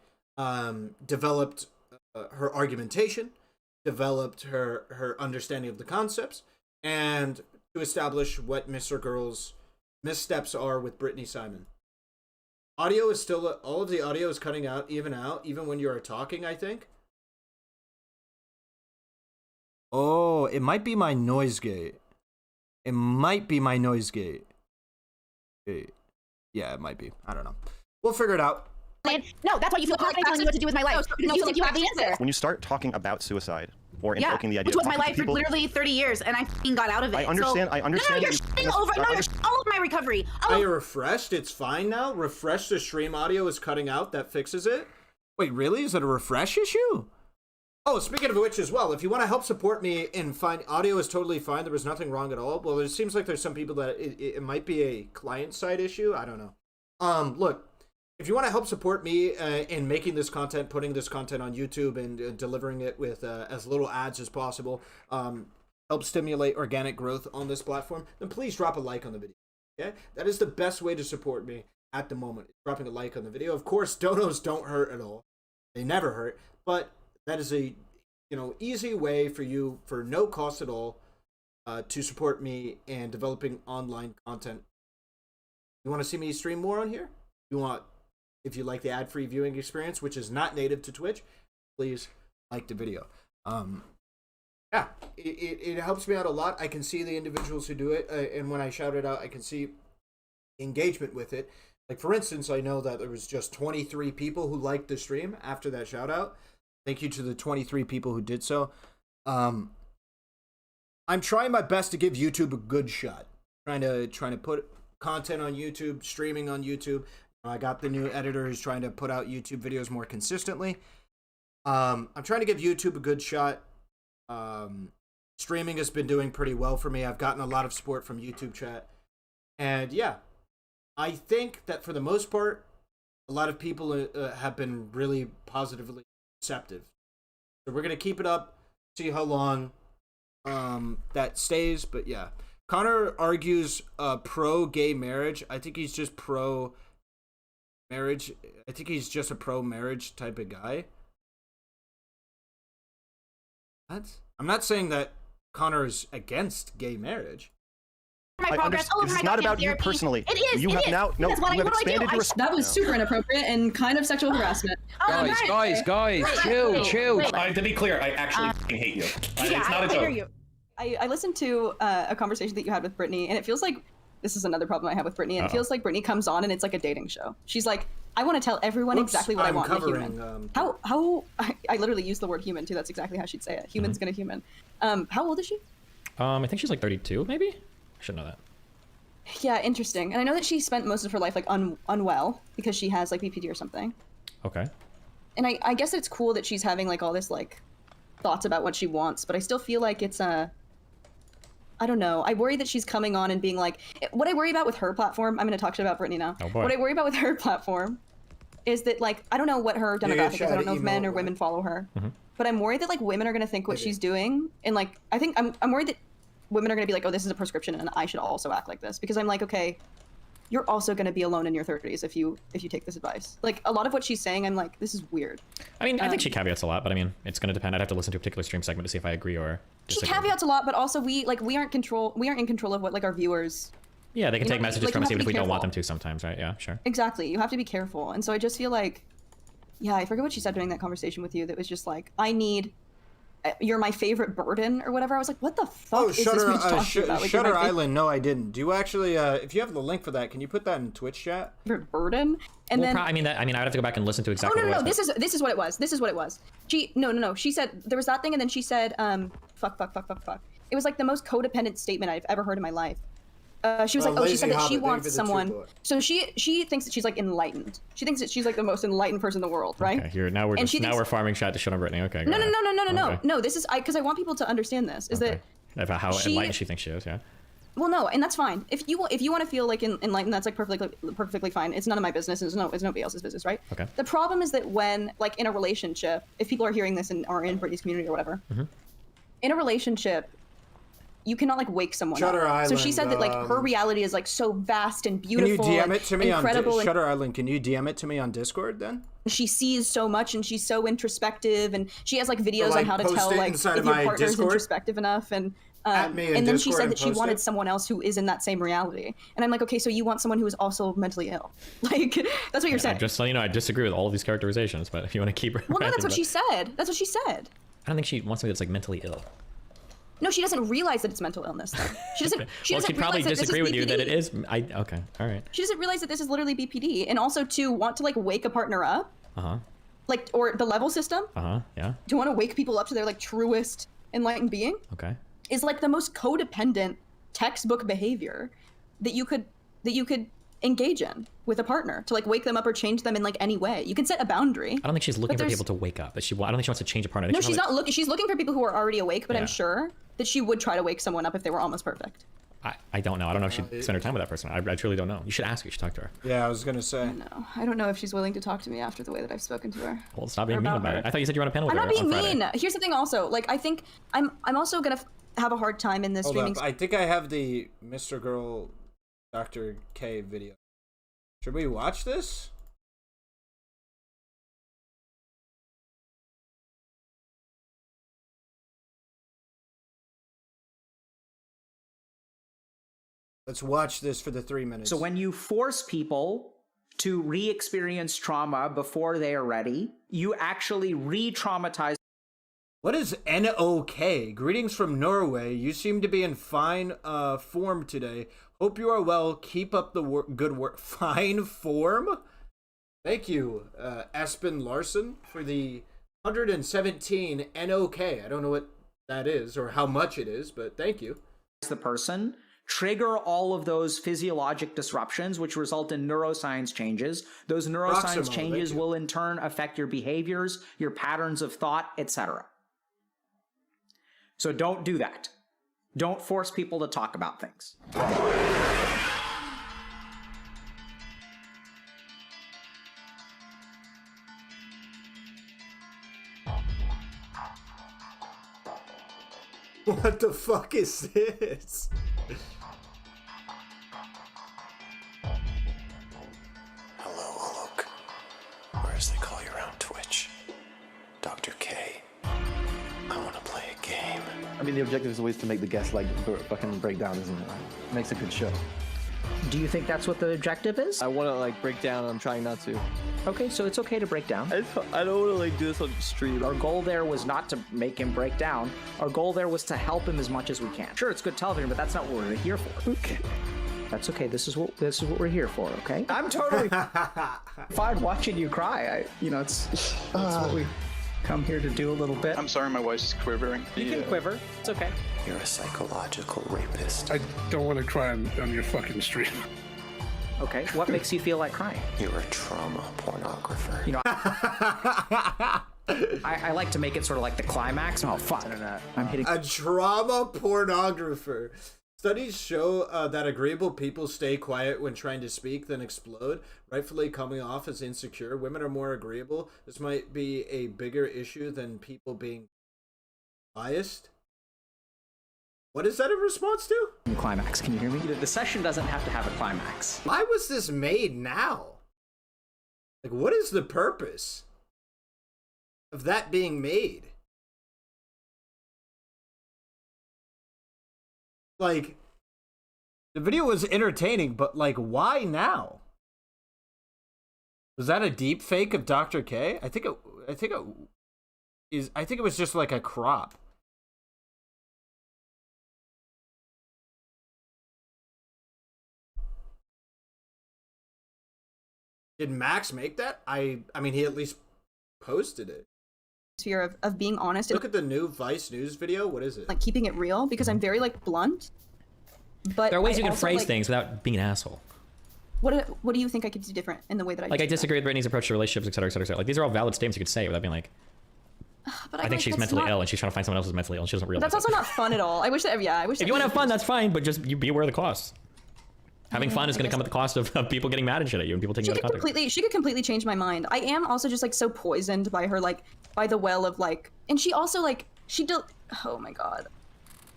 Developed her argumentation, developed her understanding of the concepts, and to establish what Mr. Girl's missteps are with Brittany Simon. Audio is still, all of the audio is cutting out, even when you are talking, I think. Oh, it might be my noise gate. It might be my noise gate. Yeah, it might be. I don't know. We'll figure it out.
No, that's why you feel confident telling me what to do with my life. Because you think you have the answer.
When you start talking about suicide or invoking the idea,
which was my life for literally 30 years, and I got out of it.
I understand.
No, you're shitting over. No, you're all of my recovery.
Are you refreshed? It's fine now. Refresh the stream audio is cutting out. That fixes it. Wait, really? Is it a refresh issue? Oh, speaking of which as well, if you want to help support me in audio is totally fine. There was nothing wrong at all. Well, it seems like there's some people that it might be a client side issue. I don't know. Look, if you want to help support me in making this content, putting this content on YouTube and delivering it with as little ads as possible, help stimulate organic growth on this platform, then please drop a like on the video. Okay? That is the best way to support me at the moment. Dropping a like on the video. Of course, donos don't hurt at all. They never hurt, but that is a easy way for you, for no cost at all, to support me in developing online content. You want to see me stream more on here? If you like the ad-free viewing experience, which is not native to Twitch, please like the video. Yeah, it helps me out a lot. I can see the individuals who do it, and when I shout it out, I can see engagement with it. Like, for instance, I know that there was just 23 people who liked the stream after that shout out. Thank you to the 23 people who did so. I'm trying my best to give YouTube a good shot. trying to put content on YouTube, streaming on YouTube. I got the new editor who's trying to put out YouTube videos more consistently. I'm trying to give YouTube a good shot. Streaming has been doing pretty well for me. I've gotten a lot of support from YouTube chat. And yeah, I think that for the most part, a lot of people have been really positively receptive. So we're going to keep it up, see how long that stays. But yeah, Connor argues pro-gay marriage. I think he's just pro-marriage. I think he's just a pro-marriage type of guy. What? I'm not saying that Connor is against gay marriage.
It's not about you personally.
It is.
You have now you have expanded your.
That was super inappropriate and kind of sexual harassment.
Guys, chill.
To be clear, I actually hate you.
Yeah,
it's not a joke.
I hear you. I listened to a conversation that you had with Brittany, and it feels like this is another problem I have with Brittany. And it feels like Brittany comes on and it's like a dating show. She's like, I want to tell everyone exactly what I want in a human. How I literally use the word human too. That's exactly how she'd say it. Human's gonna human. How old is she?
I think she's like 32, maybe. I should know that.
Yeah, interesting. And I know that she spent most of her life like unwell because she has like BPD or something.
Okay.
And I guess it's cool that she's having like all this like thoughts about what she wants, but I still feel like it's I don't know. I worry that she's coming on and being like, what I worry about with her platform, I'm going to talk shit about Brittany now.
Oh boy.
What I worry about with her platform is that like, I don't know what her demographic is. I don't know if men or women follow her, but I'm worried that like women are going to think what she's doing. And like, I think I'm worried that women are going to be like, oh, this is a prescription and I should also act like this, because I'm like, okay, you're also going to be alone in your 30s if you take this advice. Like a lot of what she's saying, I'm like, this is weird.
I mean, I think she caveats a lot, but I mean, it's going to depend. I'd have to listen to a particular stream segment to see if I agree or disagree.
She caveats a lot, but also we aren't in control of what like our viewers.
Yeah, they can take messages from us even if we don't want them
to
to sometimes, right? Yeah, sure.
Exactly. You have to be careful. And so I just feel like, yeah, I forget what she said during that conversation with you that was just like, you're my favorite burden or whatever. I was like, what the fuck is this bitch talking about? Like,
Shutter Island. No, I didn't. Do you actually, if you have the link for that, can you put that in Twitch chat?
Favorite burden? And then
I mean, I would have to go back and listen to exactly.
No. This is what it was. This is what it was. No. She said there was that thing, and then she said, fuck. It was like the most codependent statement I've ever heard in my life. She was like, she said that she wants someone. So she thinks that she's like enlightened. She thinks that she's like the most enlightened person in the world, right?
Okay, now we're farming chat to shit on Brittany. Okay.
No. This is because I want people to understand this. Is that
about how enlightened she thinks she is? Yeah.
Well, no, and that's fine. If you want to feel like enlightened, that's like perfectly fine. It's none of my business. It's nobody else's business, right?
Okay.
The problem is that when like in a relationship, if people are hearing this and are in Brittany's community or whatever, in a relationship, you cannot like wake someone up.
Island,
so she said that like her reality is like so vast and beautiful.
Can you DM it to me
on
Shutter Island? Can you DM it to me on Discord then?
She sees so much and she's so introspective, and she has like videos on how to tell like if your partner's introspective enough, and then she said that she wanted someone else who is in that same reality. And I'm like, okay, so you want someone who is also mentally ill. Like that's what you're saying.
Just so you know, I disagree with all of these characterizations, but if you want to keep her.
Well, no, that's what she said. That's what she said.
I don't think she wants somebody that's like mentally ill.
No, she doesn't realize that it's mental illness, though. She doesn't. She doesn't
probably disagree with you that it is. Okay, all right.
She doesn't realize that this is literally BPD, and also to want to like wake a partner up. Like, or the level system.
Yeah.
To want to wake people up to their like truest enlightened being.
Okay.
Is like the most codependent textbook behavior that you could engage in with a partner, to like wake them up or change them in like any way. You can set a boundary.
I don't think she's looking for people to wake up. I don't think she wants to change a partner.
No, she's not looking. She's looking for people who are already awake, but I'm sure that she would try to wake someone up if they were almost perfect.
I don't know. I don't know if she'd spend her time with that person. I truly don't know. You should ask her. You should talk to her.
Yeah, I was gonna say.
I don't know if she's willing to talk to me after the way that I've spoken to her.
Well, stop being mean about it. I thought you said you were on a panel with her.
I'm not being mean. Here's the thing also. Like, I think I'm also gonna have a hard time in this streaming.
I think I have the Mr. Girl Dr. K video. Should we watch this? Let's watch this for the 3 minutes.
So when you force people to re-experience trauma before they are ready, you actually re-traumatize.
What is NOK? Greetings from Norway. You seem to be in fine form today. Hope you are well. Keep up the good work. Fine form? Thank you, Aspen Larson, for the 117 NOK. I don't know what that is or how much it is, but thank you.
The person trigger all of those physiologic disruptions, which result in neuroscience changes. Those neuroscience changes will in turn affect your behaviors, your patterns of thought, etc. So don't do that. Don't force people to talk about things.
What the fuck is this?
Hello, Alok. Or as they call you around Twitch, Dr. K. I want to play a game.
I mean, the objective is always to make the guests like fucking break down, isn't it? Makes a good show.
Do you think that's what the objective is?
I want to like break down, and I'm trying not to.
Okay, so it's okay to break down.
I don't want to like do this on stream.
Our goal there was not to make him break down. Our goal there was to help him as much as we can. Sure, it's good television, but that's not what we're here for.
Okay.
That's okay. This is what we're here for. Okay. I'm totally fine watching you cry. It's what we come here to do a little bit.
I'm sorry, my voice is quivering.
You can quiver. It's okay.
You're a psychological rapist.
I don't want to cry on your fucking stream.
Okay, what makes you feel like crying?
You're a trauma pornographer.
You know, I like to make it sort of like the climax. Oh, fuck. I'm hitting
a trauma pornographer. Studies show that agreeable people stay quiet when trying to speak, then explode, rightfully coming off as insecure. Women are more agreeable. This might be a bigger issue than people being biased. What is that in response to?
Climax. Can you hear me? The session doesn't have to have a climax.
Why was this made now? Like, what is the purpose of that being made? Like, the video was entertaining, but like, why now? Was that a deep fake of Dr. K? I think it was just like a crop. Did Max make that? I mean, he at least posted it.
Sphere of being honest.
Look at the new Vice News video. What is it?
Like keeping it real, because I'm very like blunt. But
there are ways you can phrase things without being an asshole.
What do you think I could do different in the way that I
like? I disagree with Brittany's approach to relationships, etc., etc., etc. Like these are all valid statements you could say without being like. But I think she's mentally ill and she's trying to find someone else who's mentally ill and she doesn't realize.
That's also not fun at all. I wish that I wish.
If you want to have fun, that's fine, but just you be aware of the costs. Having fun is going to come at the cost of people getting mad and shit at you and people taking you out of context.
She could completely change my mind. I am also just like so poisoned by her, like by the well of like, and she also like oh my god,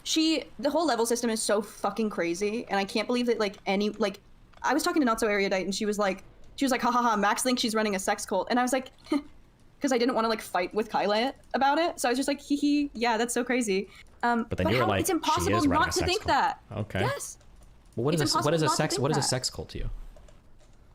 the whole level system is so fucking crazy, and I can't believe that like I was talking to Not So Erudite and she was like ha ha ha, Max thinks she's running a sex cult, and I was like because I didn't want to like fight with Kyla about it, so I was just like hee hee, yeah, that's so crazy.
But then you were like,
it's impossible not to think that.
Okay.
Yes.
Well, what is a sex cult to you?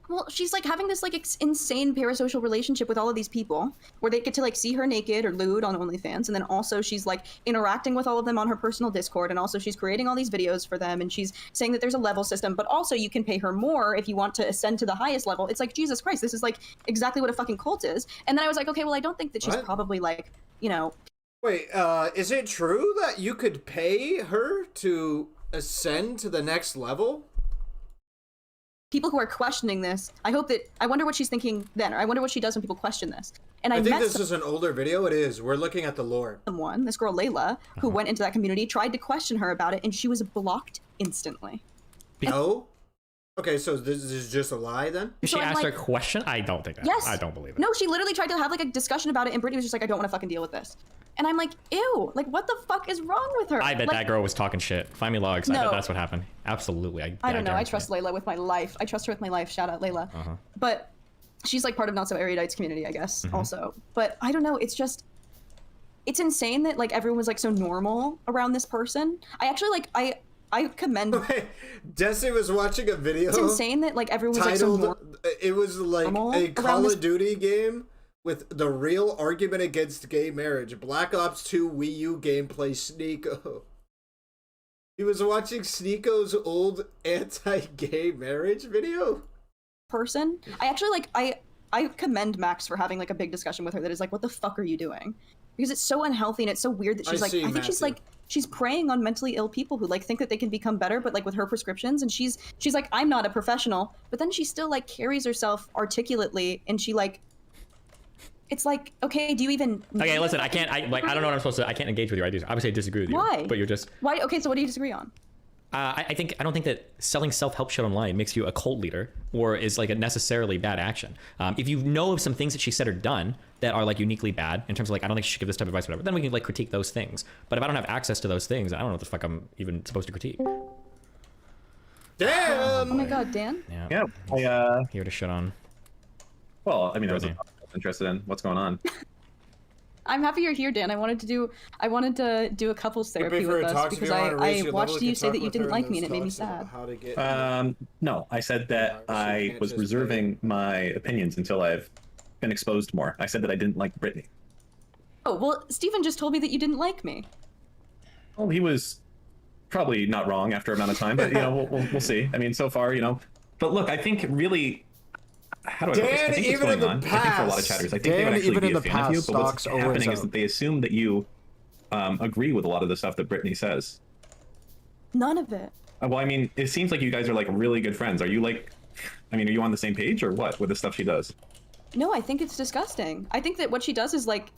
Well, she's like having this like insane parasocial relationship with all of these people where they get to like see her naked or lewd on OnlyFans, and then also she's like interacting with all of them on her personal Discord, and also she's creating all these videos for them, and she's saying that there's a level system, but also you can pay her more if you want to ascend to the highest level. It's like, Jesus Christ, this is like exactly what a fucking cult is. And then I was like, okay, well, I don't think that she's probably like, you know.
Wait, is it true that you could pay her to ascend to the next level?
People who are questioning this, I wonder what she's thinking then, or I wonder what she does when people question this. And
I think this is an older video. It is. We're looking at the lore.
This girl Layla, who went into that community, tried to question her about it, and she was blocked instantly.
Oh? Okay, so this is just a lie then?
Did she ask her a question? I don't think that.
Yes.
I don't believe it.
No, she literally tried to have like a discussion about it, and Brittany was just like, I don't want to fucking deal with this. And I'm like, ew, like what the fuck is wrong with her?
I bet that girl was talking shit. Find me logs.
No.
I bet that's what happened. Absolutely.
I don't know. I trust Layla with my life. I trust her with my life. Shout out Layla. But she's like part of Not So Erudite's community, I guess, also. But I don't know. It's just, it's insane that like everyone was like so normal around this person. I actually like, I commend.
Desi was watching a video.
It's insane that like everyone was
titled,
like so
it was like a Call of Duty game with the real argument against gay marriage. Black Ops 2 Wii U gameplay Sneeko. He was watching Sneeko's old anti-gay marriage video.
Person. I actually like I commend Max for having like a big discussion with her that is like, what the fuck are you doing? Because it's so unhealthy and it's so weird that she's like, I think she's like she's preying on mentally ill people who like think that they can become better, but like with her prescriptions, and she's like, I'm not a professional, but then she still like carries herself articulately, and she like, it's like, okay, do you even?
Okay, listen, I don't know what I'm supposed to. I can't engage with your ideas. Obviously, I disagree with you.
Why?
But you're just.
Why? Okay, so what do you disagree on?
I don't think that selling self-help shit online makes you a cult leader or is like a necessarily bad action. If you know of some things that she said or done that are like uniquely bad in terms of like, I don't think she should give this type of advice or whatever, then we can like critique those things. But if I don't have access to those things, I don't know what the fuck I'm even supposed to critique.
Damn!
Oh my god, Dan?
Yeah. I here to shit on.
Well, I mean, I was interested in what's going on.
I'm happy you're here, Dan. I wanted to do a couples therapy with us because I watched you say that you didn't like me and it made me sad.
No, I said that I was reserving my opinions until I've been exposed more. I said that I didn't like Brittany.
Oh, well, Stephen just told me that you didn't like me.
Well, he was probably not wrong after a amount of time, but you know, we'll see. I mean, so far, you know. But look, I think really. How do I put this? I think what's going on, I think for a lot of chatters, I think they would actually be a fan of you, but what's happening is that they assume that you agree with a lot of the stuff that Brittany says.
None of it.
Well, I mean, it seems like you guys are like really good friends. Are you like, I mean, are you on the same page or what with the stuff she does?
No, I think it's disgusting. I think that what she does is like,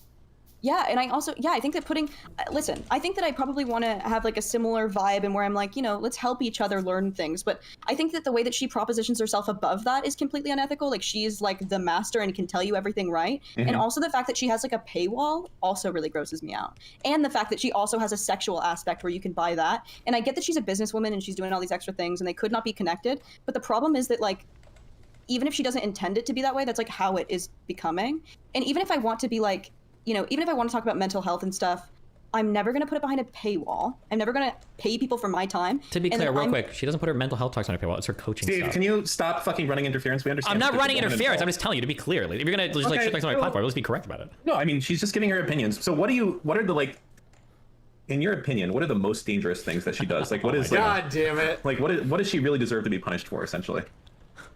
yeah, and I also, yeah, I think that listen, I think that I probably want to have like a similar vibe and where I'm like, you know, let's help each other learn things. But I think that the way that she propositions herself above that is completely unethical. Like she's like the master and can tell you everything right. And also the fact that she has like a paywall also really grosses me out. And the fact that she also has a sexual aspect where you can buy that. And I get that she's a businesswoman and she's doing all these extra things and they could not be connected. But the problem is that like, even if she doesn't intend it to be that way, that's like how it is becoming. And even if I want to be like, you know, even if I want to talk about mental health and stuff, I'm never going to put it behind a paywall. I'm never going to pay people for my time.
To be clear, real quick, she doesn't put her mental health talks on her paywall. It's her coaching
Steve,
stuff.
Can you stop fucking running interference? We understand.
I'm not running interference. I'm just telling you to be clear. Like, if you're going to just like shit things on my platform, let's be correct about it.
No, I mean, she's just giving her opinions. So what are the like, in your opinion, what are the most dangerous things that she does? Like, what is
God damn it.
Like, what does she really deserve to be punished for, essentially?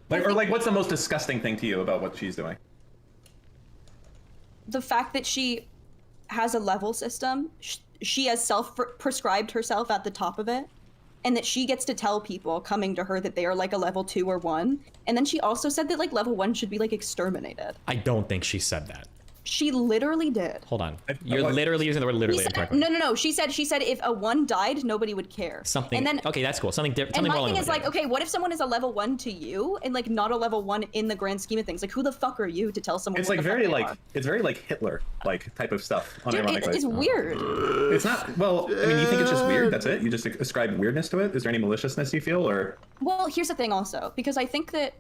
Like, or like, what's the most disgusting thing to you about what she's doing?
The fact that she has a level system, she has self-prescribed herself at the top of it, and that she gets to tell people coming to her that they are like a level 2 or 1. And then she also said that like level 1 should be like exterminated.
I don't think she said that.
She literally did.
Hold on. You're literally using the word literally incorrectly.
No. She said if a 1 died, nobody would care.
Something.
And then,
okay, that's cool. Something different.
And my thing is like, okay, what if someone is a level 1 to you and like not a level 1 in the grand scheme of things? Like, who the fuck are you to tell someone?
It's like very like it's very like Hitler like type of stuff.
Dude, it's weird.
It's not. Well, I mean, you think it's just weird? That's it? You just ascribe weirdness to it? Is there any maliciousness you feel, or?
Well, here's the thing, also, because I think that.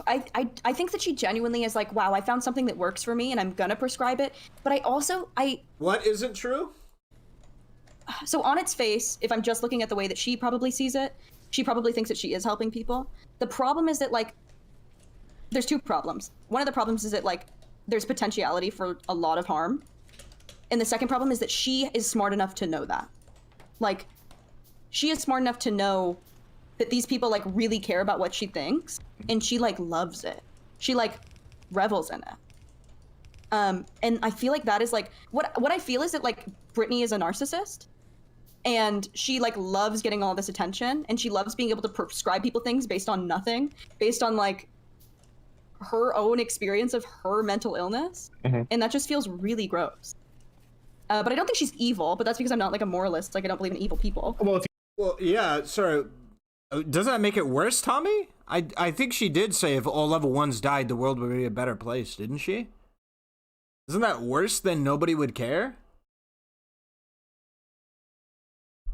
I think that she genuinely is like, wow, I found something that works for me and I'm gonna prescribe it. But
What isn't true?
So on its face, if I'm just looking at the way that she probably sees it, she probably thinks that she is helping people. The problem is that like, there's 2 problems. One of the problems is that like, there's potentiality for a lot of harm. And the second problem is that she is smart enough to know that. Like, she is smart enough to know that these people like really care about what she thinks, and she like loves it. She like revels in it. And I feel like that is like what I feel is that like Brittany is a narcissist, and she like loves getting all this attention, and she loves being able to prescribe people things based on nothing, based on like her own experience of her mental illness, and that just feels really gross. But I don't think she's evil, but that's because I'm not like a moralist. Like I don't believe in evil people.
Well, yeah. Sorry. Doesn't that make it worse, Tommy? I think she did say if all level 1s died, the world would be a better place, didn't she? Isn't that worse than nobody would care?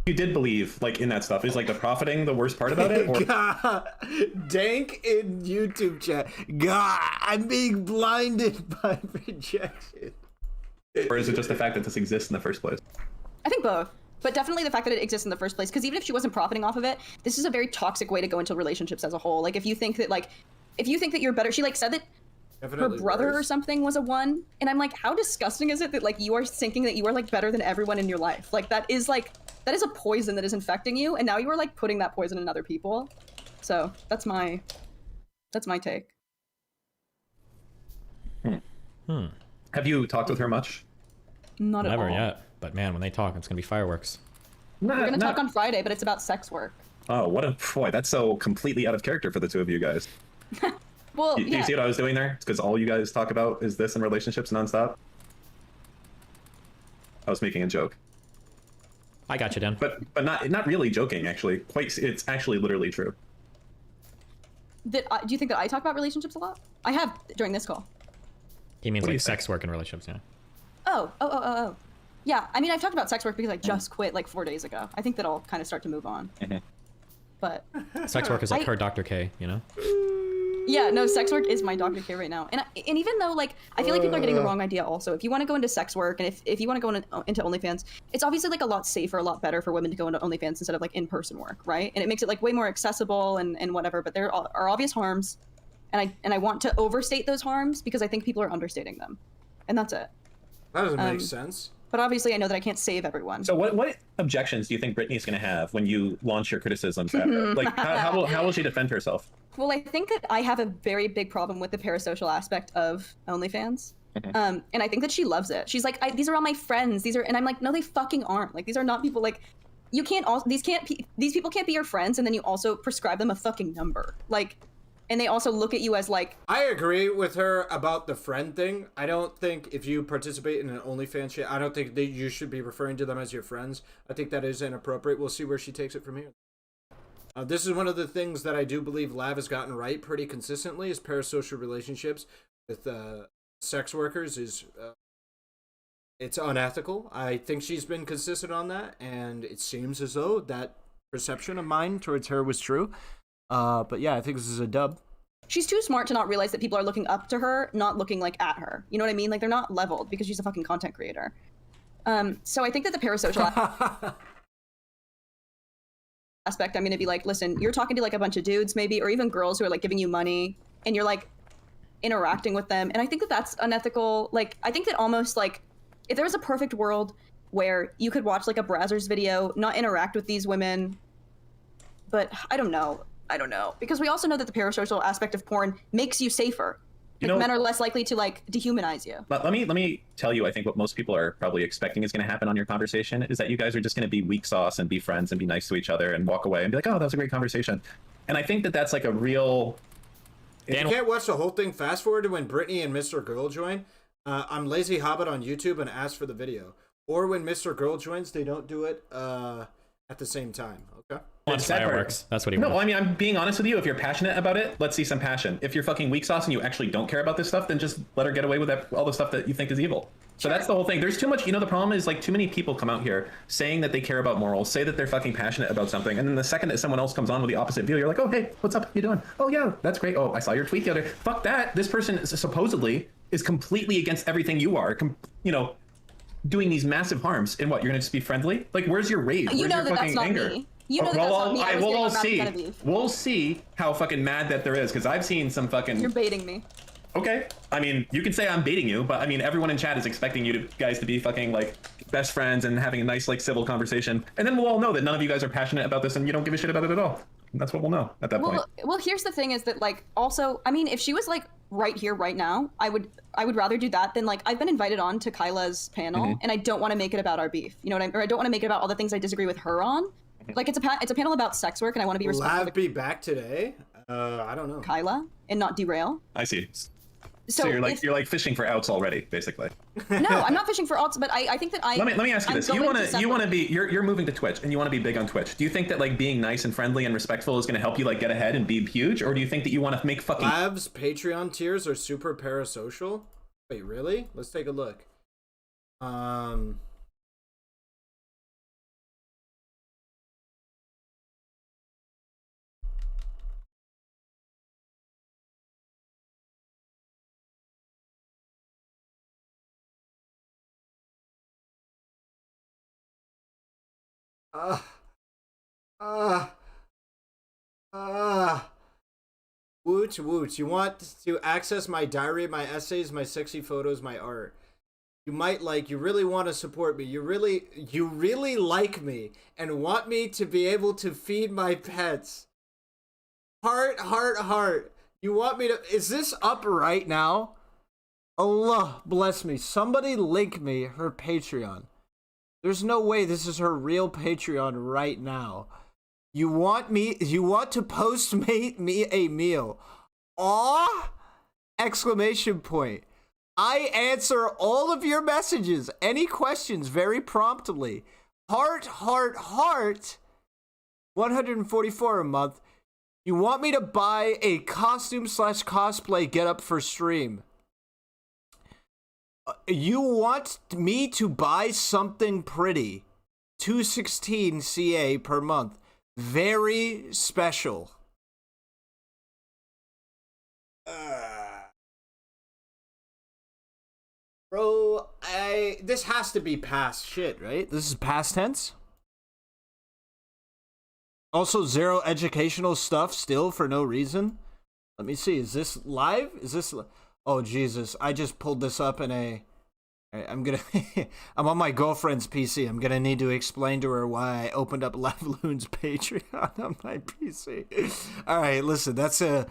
You did believe, like, in that stuff. Is, like, the profiting the worst part about it? Or...
God, Dank in YouTube chat. God, I'm being blinded by rejection.
Or is it just the fact that this exists in the first place?
I think both. But definitely the fact that it exists in the first place, because even if she wasn't profiting off of it, this is a very toxic way to go into relationships as a whole. Like, if you think that you're better, she like said that Definitely her brother or something was a 1, and I'm like, how disgusting is it that like you are thinking that you are like better than everyone in your life? Like that is a poison that is infecting you, and now you are like putting that poison in other people. So that's my take.
Have you talked with her much?
Not
Never
at all.
yet. But man, when they talk, it's gonna be fireworks.
We're gonna talk on Friday, but it's about sex work.
Oh, what a boy! That's so completely out of character for the two of you guys.
Well,
Do you see what I was doing there? It's because all you guys talk about is this in relationships nonstop. I was making a joke.
I got you, Dan.
But not really joking, actually. It's actually literally true.
Do you think that I talk about relationships a lot? I have during this call.
He means like sex work and relationships, yeah.
Oh. Yeah, I mean, I've talked about sex work because I just quit like 4 days ago. I think that I'll kind of start to move on. But
Sex work is like her Dr. K, you know?
yeah, no, sex work is my Dr. K right now. And even though, like, I feel like people are getting the wrong idea also. If you want to go into sex work and if you want to go into OnlyFans, it's obviously like a lot safer, a lot better for women to go into OnlyFans instead of like in-person work, right? And it makes it like way more accessible and whatever, but there are obvious harms. And I want to overstate those harms because I think people are understating them. And that's it.
That doesn't make sense.
But obviously I know that I can't save everyone.
So what objections do you think Brittany's going to have when you launch your criticisms at her? Like, how will she defend herself?
Well, I think that I have a very big problem with the parasocial aspect of OnlyFans. And I think that she loves it. She's like, these are all my friends. And I'm like, no, they fucking aren't. Like, these are not people. Like, you can't these people can't be your friends. And then you also prescribe them a fucking number. Like, and they also look at you as like...
I agree with her about the friend thing. I don't think if you participate in an OnlyFans shit, I don't think that you should be referring to them as your friends. I think that is inappropriate. We'll see where she takes it from here. This is one of the things that I do believe Lav has gotten right pretty consistently is parasocial relationships with sex workers is... it's unethical. I think she's been consistent on that, and it seems as though that perception of mine towards her was true. But yeah, I think this is a dub.
She's too smart to not realize that people are looking up to her, not looking like at her. You know what I mean? Like they're not leveled because she's a fucking content creator. So I think that the parasocial aspect, I'm gonna be like, listen, you're talking to like a bunch of dudes maybe, or even girls who are like giving you money, and you're like interacting with them. And I think that that's unethical. Like, I think that almost like if there was a perfect world where you could watch like a Brazzers video, not interact with these women, but I don't know, because we also know that the parasocial aspect of porn makes you safer. Like, men are less likely to like dehumanize you.
But let me tell you, I think what most people are probably expecting is going to happen on your conversation is that you guys are just going to be weak sauce and be friends and be nice to each other and walk away and be like, oh, that was a great conversation. And I think that that's like a real...
If you can't watch the whole thing, fast forward to when Brittany and Mr. Girl join. I'm Lazy Hobbit on YouTube and ask for the video. Or when Mr. Girl joins, they don't do it at the same time. Okay?
It's fireworks. That's what he wants.
No, I mean, I'm being honest with you. If you're passionate about it, let's see some passion. If you're fucking weak sauce and you actually don't care about this stuff, then just let her get away with all the stuff that you think is evil. So that's the whole thing. There's too much, the problem is like too many people come out here saying that they care about morals, say that they're fucking passionate about something, and then the second that someone else comes on with the opposite view, you're like, oh, hey, what's up? How you doing? Oh, yeah, that's great. Oh, I saw your tweet the other day. Fuck that. This person supposedly is completely against everything you are, doing these massive harms. And what, you're going to just be friendly? Like, where's your rage? Where's
You know
your
that that's
fucking
not
anger?
me. You know that that's not me. I was
We'll
getting
see.
mad at beef.
We'll see how fucking mad that there is, because I've seen some fucking...
You're baiting me.
Okay. I mean, you can say I'm baiting you, but I mean, everyone in chat is expecting you guys to be fucking like best friends and having a nice like civil conversation. And then we'll all know that none of you guys are passionate about this and you don't give a shit about it at all. And that's what we'll know at that point.
Well, here's the thing is that like, also, I mean, if she was like right here, right now, I would rather do that than like, I've been invited on to Kyla's panel and I don't want to make it about our beef. You know what I mean? Or I don't want to make it about all the things I disagree with her on. Like it's a panel about sex work and I want to be respectful.
Will Lav be back today? I don't know.
Kyla and not derail.
I see. So you're like fishing for outs already, basically.
No, I'm not fishing for outs, but I think that
Let me ask you this: you want to be you're moving to Twitch and you want to be big on Twitch. Do you think that like being nice and friendly and respectful is going to help you like get ahead and be huge, or do you think that you want to make fucking...
Lav's Patreon tiers are super parasocial? Wait, really? Let's take a look. Woot woot. You want to access my diary, my essays, my sexy photos, my art. You really want to support me. You really like me and want me to be able to feed my pets. Heart. You want me to... Is this up right now? Allah bless me. Somebody link me her Patreon. There's no way this is her real Patreon right now. You want to Postmate me a meal. Aw! Exclamation point. I answer all of your messages, any questions very promptly. Heart, heart, heart. 144 a month. You want me to buy a costume/cosplay getup for stream. You want me to buy something pretty. 216 CA per month. Very special. Bro, this has to be past shit, right? This is past tense? Also, 0 educational stuff still for no reason? Let me see. Is this live? Is this... Oh, Jesus. I just pulled this up in a... I'm gonna... I'm on my girlfriend's PC. I'm gonna need to explain to her why I opened up Lavloon's Patreon on my PC. Alright, listen. That's an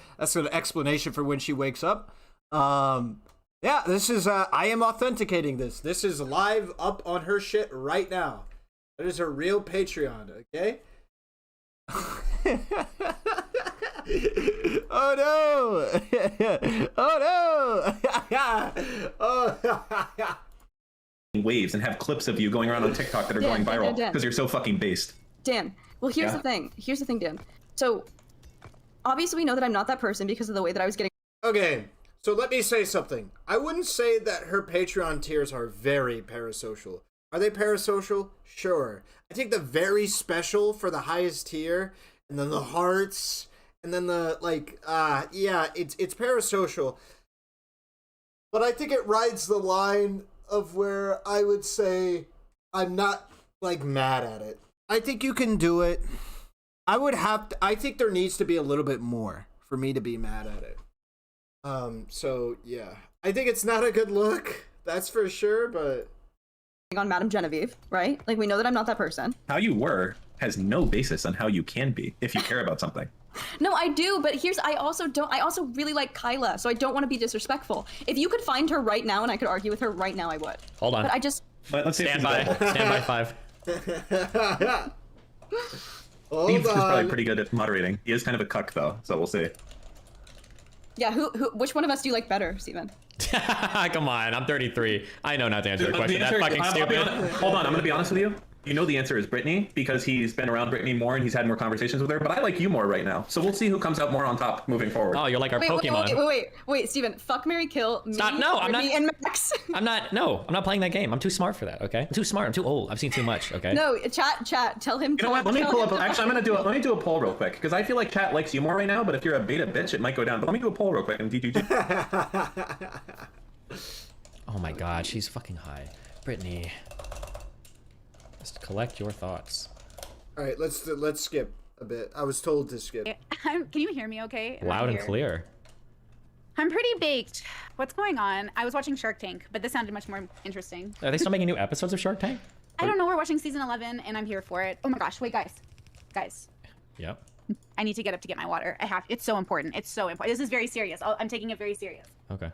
explanation for when she wakes up. Yeah, this is... I am authenticating this. This is live up on her shit right now. That is her real Patreon, okay? Oh no! Oh no! Oh.
Waves and have clips of you going around on TikTok that are going viral because you're so fucking based.
Dan, well, here's the thing. Here's the thing, Dan. So, obviously, we know that I'm not that person because of the way that I was getting.
Okay, so let me say something. I wouldn't say that her Patreon tiers are very parasocial. Are they parasocial? Sure. I think the very special for the highest tier, and then the hearts, and then the, like, yeah, it's parasocial. But I think it rides the line of where I would say I'm not, like, mad at it. I think you can do it. I think there needs to be a little bit more for me to be mad at it. So, yeah. I think it's not a good look, that's for sure, but...
on Madame Genevieve, right? Like, we know that I'm not that person.
How you were has no basis on how you can be if you care about something.
No, I do, but I also really like Kyla, so I don't want to be disrespectful. If you could find her right now and I could argue with her right now, I would.
Hold on.
But I just...
Let's see.
Stand by 5.
Steve's is probably pretty good at moderating. He is kind of a cuck, though, so we'll see.
Yeah, which one of us do you like better, Steven?
Come on, I'm 33. I know not to answer the question. That's fucking stupid.
Hold on, I'm gonna be honest with you. You know the answer is Brittany because he's been around Brittany more and he's had more conversations with her. But I like you more right now, so we'll see who comes out more on top moving forward.
Oh, you're like our Pokemon.
Wait, Steven. Fuck, marry, kill. Me,
Stop! No, I'm not.
And Max.
I'm not playing that game. I'm too smart for that. Okay, I'm too smart. I'm too old. I've seen too much. Okay.
No, chat. Tell him.
You know what? Let me pull up. Actually, let me do a poll real quick because I feel like chat likes you more right now. But if you're a beta bitch, it might go down. But let me do a poll real quick and DGG.
Oh my God, she's fucking high, Brittany. Just collect your thoughts.
All right, let's skip a bit. I was told to skip.
Can you hear me okay?
Loud and clear.
I'm pretty baked. What's going on? I was watching Shark Tank, but this sounded much more interesting.
Are they still making new episodes of Shark Tank?
I don't know. We're watching season 11, and I'm here for it. Oh my gosh! Wait, guys.
Yep.
I need to get up to get my water. It's so important. It's so important. This is very serious. I'm taking it very serious.
Okay.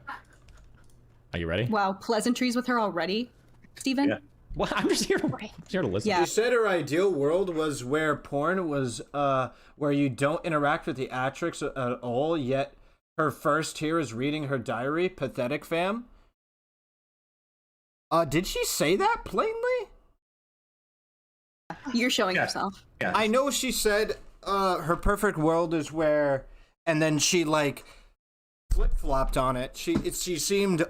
Are you ready?
Wow, pleasantries with her already, Steven?
Yeah. Well, I'm just here to listen.
Yeah. She said her ideal world was where porn was, where you don't interact with the actress at all, yet her first tier is reading her diary. Pathetic, fam. Did she say that plainly?
You're showing yourself.
Yeah.
I know she said her perfect world is where, and then she like flip-flopped on it. She seemed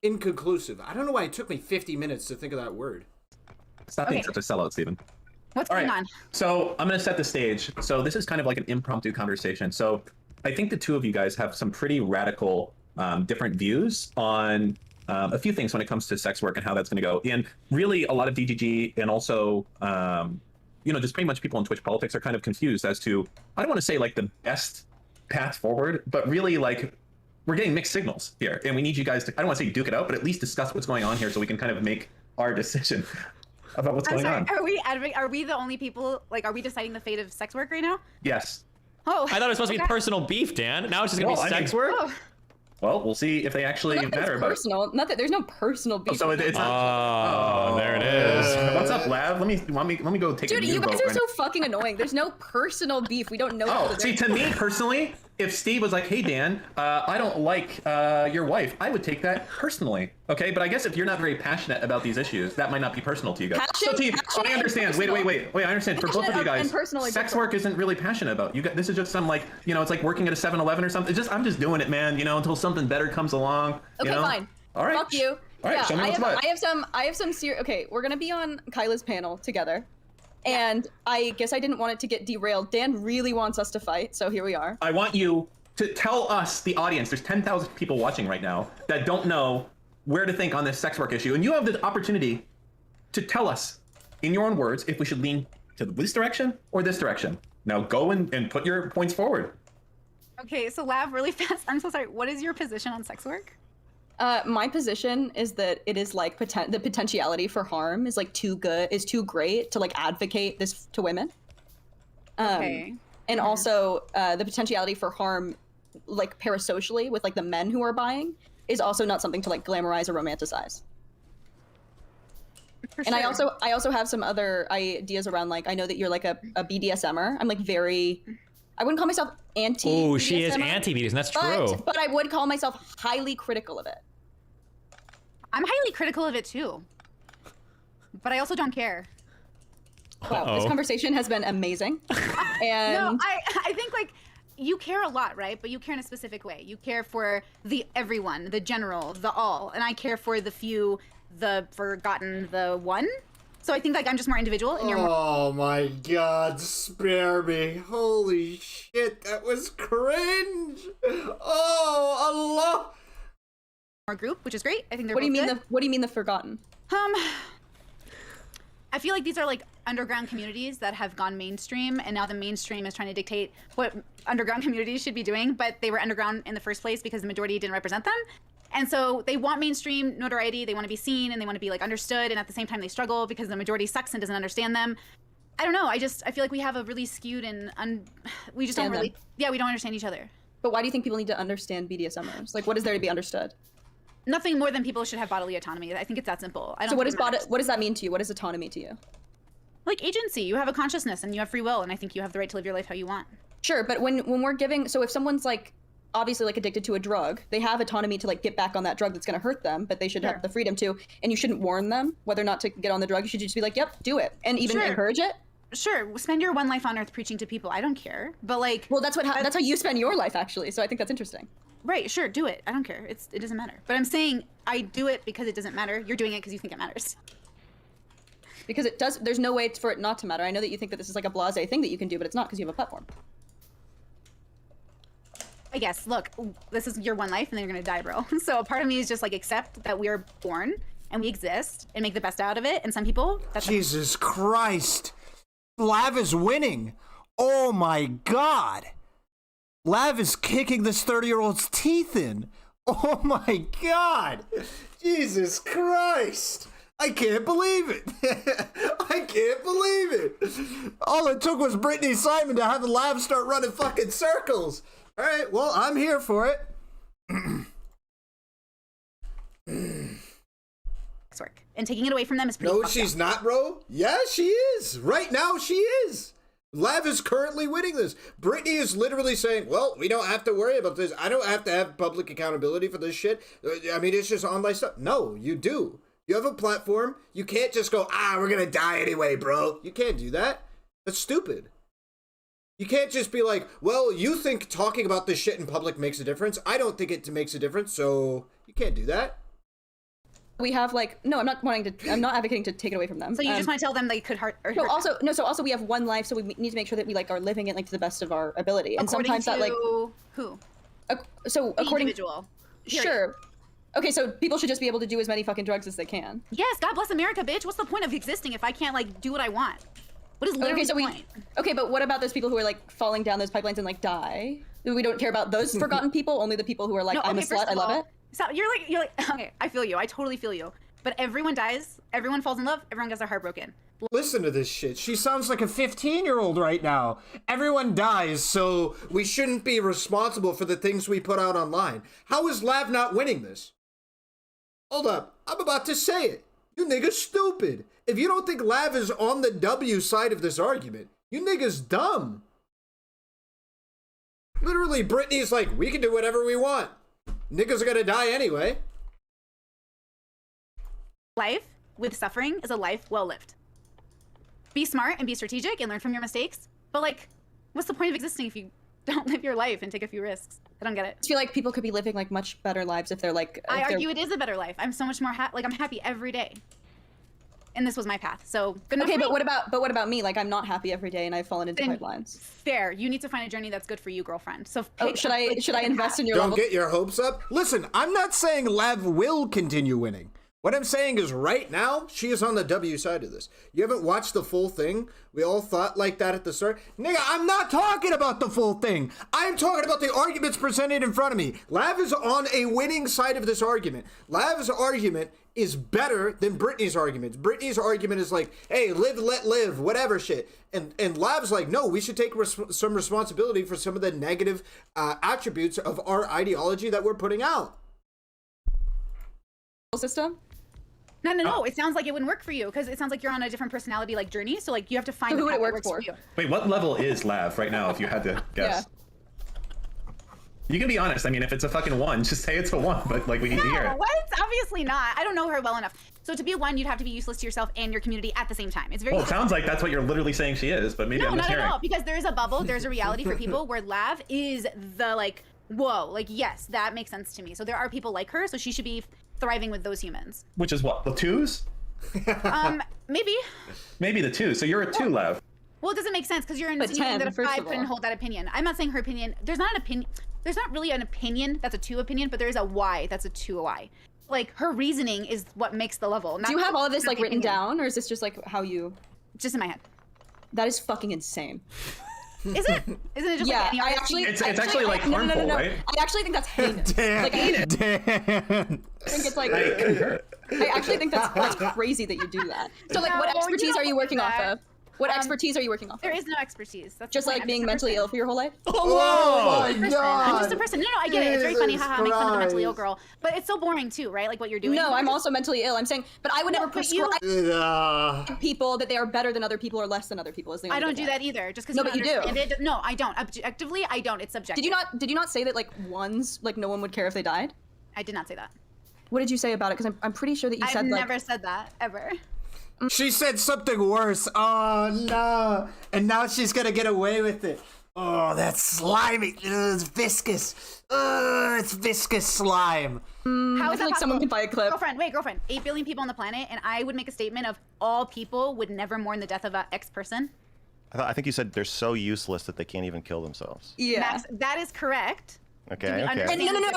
inconclusive. I don't know why it took me 50 minutes to think of that word.
Stop being such a sellout, Steven.
What's going on?
So I'm going to set the stage. So this is kind of like an impromptu conversation. So I think the two of you guys have some pretty radical different views on a few things when it comes to sex work and how that's going to go. And really a lot of DGG and also, just pretty much people in Twitch politics are kind of confused as to, I don't want to say like the best path forward, but really like we're getting mixed signals here. And we need you guys to, I don't want to say duke it out, but at least discuss what's going on here so we can kind of make our decision about what's going on.
Are we the only people, like, are we deciding the fate of sex work right now?
Yes.
Oh.
I thought it was supposed to be personal beef, Dan. Now it's just gonna be sex work?
Oh.
Well, we'll see if they actually matter about it.
Personal. Not that there's no personal beef.
So it's not.
Oh, there it is.
What's up, Lav? Let me go take a
Dude,
new
you guys
vote
are
right
so fucking annoying. There's no personal beef. We don't know.
Oh, see, to me personally, if Steve was like, "Hey Dan, I don't like your wife," I would take that personally. Okay, but I guess if you're not very passionate about these issues, that might not be personal to you guys. So to you, I understand. Wait. I understand. For both of you guys, sex work isn't really passionate about. You got this is just some like it's like working at a 7-Eleven or something. I'm just doing it, man. Until something better comes along.
Okay, fine.
All right.
Fuck you.
All right.
Yeah,
Show me what's what.
I have some serious. Okay, we're gonna be on Kyla's panel together. And I guess I didn't want it to get derailed. Dan really wants us to fight, so here we are.
I want you to tell us, the audience, there's 10,000 people watching right now that don't know where to think on this sex work issue. And you have the opportunity to tell us, in your own words, if we should lean to this direction or this direction. Now go and put your points forward.
Okay, so Lav, really fast. I'm so sorry. What is your position on sex work?
My position is that it is like the potentiality for harm is like too great to like advocate this to women.
Okay.
And also the potentiality for harm, like parasocially with like the men who are buying, is also not something to like glamorize or romanticize.
For
and
sure.
I also have some other ideas around like I know that you're like a BDSMer. I'm like very. I wouldn't call myself anti.
Oh, she is anti-BDSM. That's true.
But I would call myself highly critical of it.
I'm highly critical of it too. But I also don't care.
Wow, this conversation has been amazing. And
no, I think like you care a lot, right? But you care in a specific way. You care for the everyone, the general, the all, and I care for the few, the forgotten, the one. So I think like I'm just more individual and you're more.
Oh my God, spare me. Holy shit, that was cringe. Oh, Allah.
More group, which is great. I think they're
What do you
both
mean
good.
what do you mean the forgotten?
I feel like these are like underground communities that have gone mainstream, and now the mainstream is trying to dictate what underground communities should be doing, but they were underground in the first place because the majority didn't represent them. And so they want mainstream notoriety, they want to be seen, and they want to be like understood, and at the same time they struggle because the majority sucks and doesn't understand them. I don't know, I feel like we have a really skewed and we just don't really, we don't understand each other.
But why do you think people need to understand BDSMers? Like, what is there to be understood?
Nothing more than people should have bodily autonomy. I think it's that simple. I don't
So what
think
does that mean to you? What is autonomy to you?
Like agency. You have a consciousness and you have free will, and I think you have the right to live your life how you want.
Sure, but when we're giving, so if someone's like obviously like addicted to a drug, they have autonomy to like get back on that drug that's going to hurt them, but they should have the freedom to, and you shouldn't warn them whether or not to get on the drug. You should just be like, yep, do it, and even encourage it.
Sure, spend your one life on earth preaching to people. I don't care, but like,
well, that's how you spend your life actually. So I think that's interesting.
Right, sure, do it. I don't care. It doesn't matter. But I'm saying I do it because it doesn't matter. You're doing it because you think it matters.
Because it does. There's no way for it not to matter. I know that you think that this is like a blasé thing that you can do, but it's not because you have a platform.
I guess. Look, this is your one life, and then you're gonna die, bro. So a part of me is just like accept that we are born and we exist and make the best out of it. And some people, that's
Jesus Christ, Lav is winning. Oh my God. Lav is kicking this 30-year-old's teeth in. Oh my God. Jesus Christ. I can't believe it. I can't believe it. All it took was Brittany Simon to have the Lav start running fucking circles. All right, well, I'm here for it.
work. And taking it away from them is pretty fucked
she's
up.
not, bro. Yeah, she is. Right now, she is. Lav is currently winning this. Brittany is literally saying, well, we don't have to worry about this. I don't have to have public accountability for this shit. I mean, it's just online stuff. No, you do. You have a platform. You can't just go, we're going to die anyway, bro. You can't do that. That's stupid. You can't just be like, well, you think talking about this shit in public makes a difference. I don't think it makes a difference, so you can't do that.
We have no, I'm not advocating to take it away from them.
So you just want to tell them they could hurt.
So also we have one life, so we need to make sure that we are living it to the best of our ability. And
according
sometimes
to who?
So
the
according
individual.
Sure. Okay, so people should just be able to do as many fucking drugs as they can.
Yes, God bless America, bitch. What's the point of existing if I can't do what I want? What is literally the point?
Okay, but what about those people who are falling down those pipelines and die? We don't care about those forgotten people. Only the people who are I'm a slut. I love it.
So you're like, okay, I feel you. I totally feel you. But everyone dies, everyone falls in love, everyone gets their heart broken.
Listen to this shit. She sounds like a 15-year-old right now. Everyone dies, so we shouldn't be responsible for the things we put out online. How is Lav not winning this? Hold up. I'm about to say it. You niggas stupid. If you don't think Lav is on the W side of this argument, you niggas dumb. Literally, Britney's like, we can do whatever we want. Niggas are gonna die anyway.
Life with suffering is a life well lived. Be smart and be strategic and learn from your mistakes. But like, what's the point of existing if you don't live your life and take a few risks? I don't get it.
I feel like people could be living like much better lives if they're like.
I argue it is a better life. I'm so much more I'm happy every day. And this was my path. So good enough.
Okay,
for
but
me.
what about me? Like I'm not happy every day and I've fallen into pipelines.
Fair. You need to find a journey that's good for you, girlfriend. So
should I invest in your
Don't
level?
get your hopes up. Listen, I'm not saying Lav will continue winning. What I'm saying is right now, she is on the W side of this. You haven't watched the full thing? We all thought like that at the start. Nigga, I'm not talking about the full thing. I'm talking about the arguments presented in front of me. Lav is on a winning side of this argument. Lav's argument is better than Britney's argument. Britney's argument is like, hey, live, let live, whatever shit. And Lav's like, no, we should take some responsibility for some of the negative attributes of our ideology that we're putting out.
System?
No. It sounds like it wouldn't work for you because it sounds like you're on a different personality like journey. So like you have to find
who
the
would
path
it
that
work
works
for?
you.
Wait, what level is Lav right now, if you had to guess? You can be honest. I mean, if it's a fucking 1, just say it's a 1, but like we need to hear it.
What? Obviously not. I don't know her well enough. So to be a 1, you'd have to be useless to yourself and your community at the same time. It's very
Well, it sounds like that's what you're literally saying she is, but maybe I'm
not
mishearing.
at all, because there is a bubble, there's a reality for people where Lav is the like, whoa, like yes, that makes sense to me. So there are people like her, so she should be thriving with those humans.
Which is what, the 2s?
Maybe.
Maybe the 2. So you're a 2, Lav.
Well, it doesn't make sense because you're insinuating that if I couldn't hold that opinion. I'm not saying her opinion. There's not an opinion. There's not really an opinion that's a 2 opinion, but there is a why that's a 2 why. Like her reasoning is what makes the level.
Do you have all of this like written down, or is this just like how you?
Just in my head.
That is fucking insane.
Is it? Isn't it just
yeah,
like any
I
other
actually,
thing?
It's actually like harmful, right?
I actually think that's heinous. Like, I think it's like. I actually think that's crazy that you do that. So like, what expertise are you working off of? What expertise are you working off?
There is no expertise. That's
just like being mentally ill for your whole life.
Oh my god!
I'm just a person. No, I get it. It's very funny. Haha, make fun of the mentally ill girl. But it's so boring too, right? Like what you're doing.
No, I'm also mentally ill. I'm saying, but I would never prescribe people that they are better than other people or less than other people. Is the
I don't do that either. Just because
no, but you do.
It. No, I don't. Objectively, I don't. It's subjective.
Did you not say that like ones like no one would care if they died?
I did not say that.
What did you say about it? Because I'm pretty sure that you said
I've
like.
never said that ever.
She said something worse. Oh no! And now she's gonna get away with it. Oh, that's slimy. It's viscous. It's viscous slime.
How is that
like someone can buy a clip?
Girlfriend. 8 billion people on the planet, and I would make a statement of all people would never mourn the death of an X person.
I think you said they're so useless that they can't even kill themselves.
Yeah,
Max, that is correct.
Okay.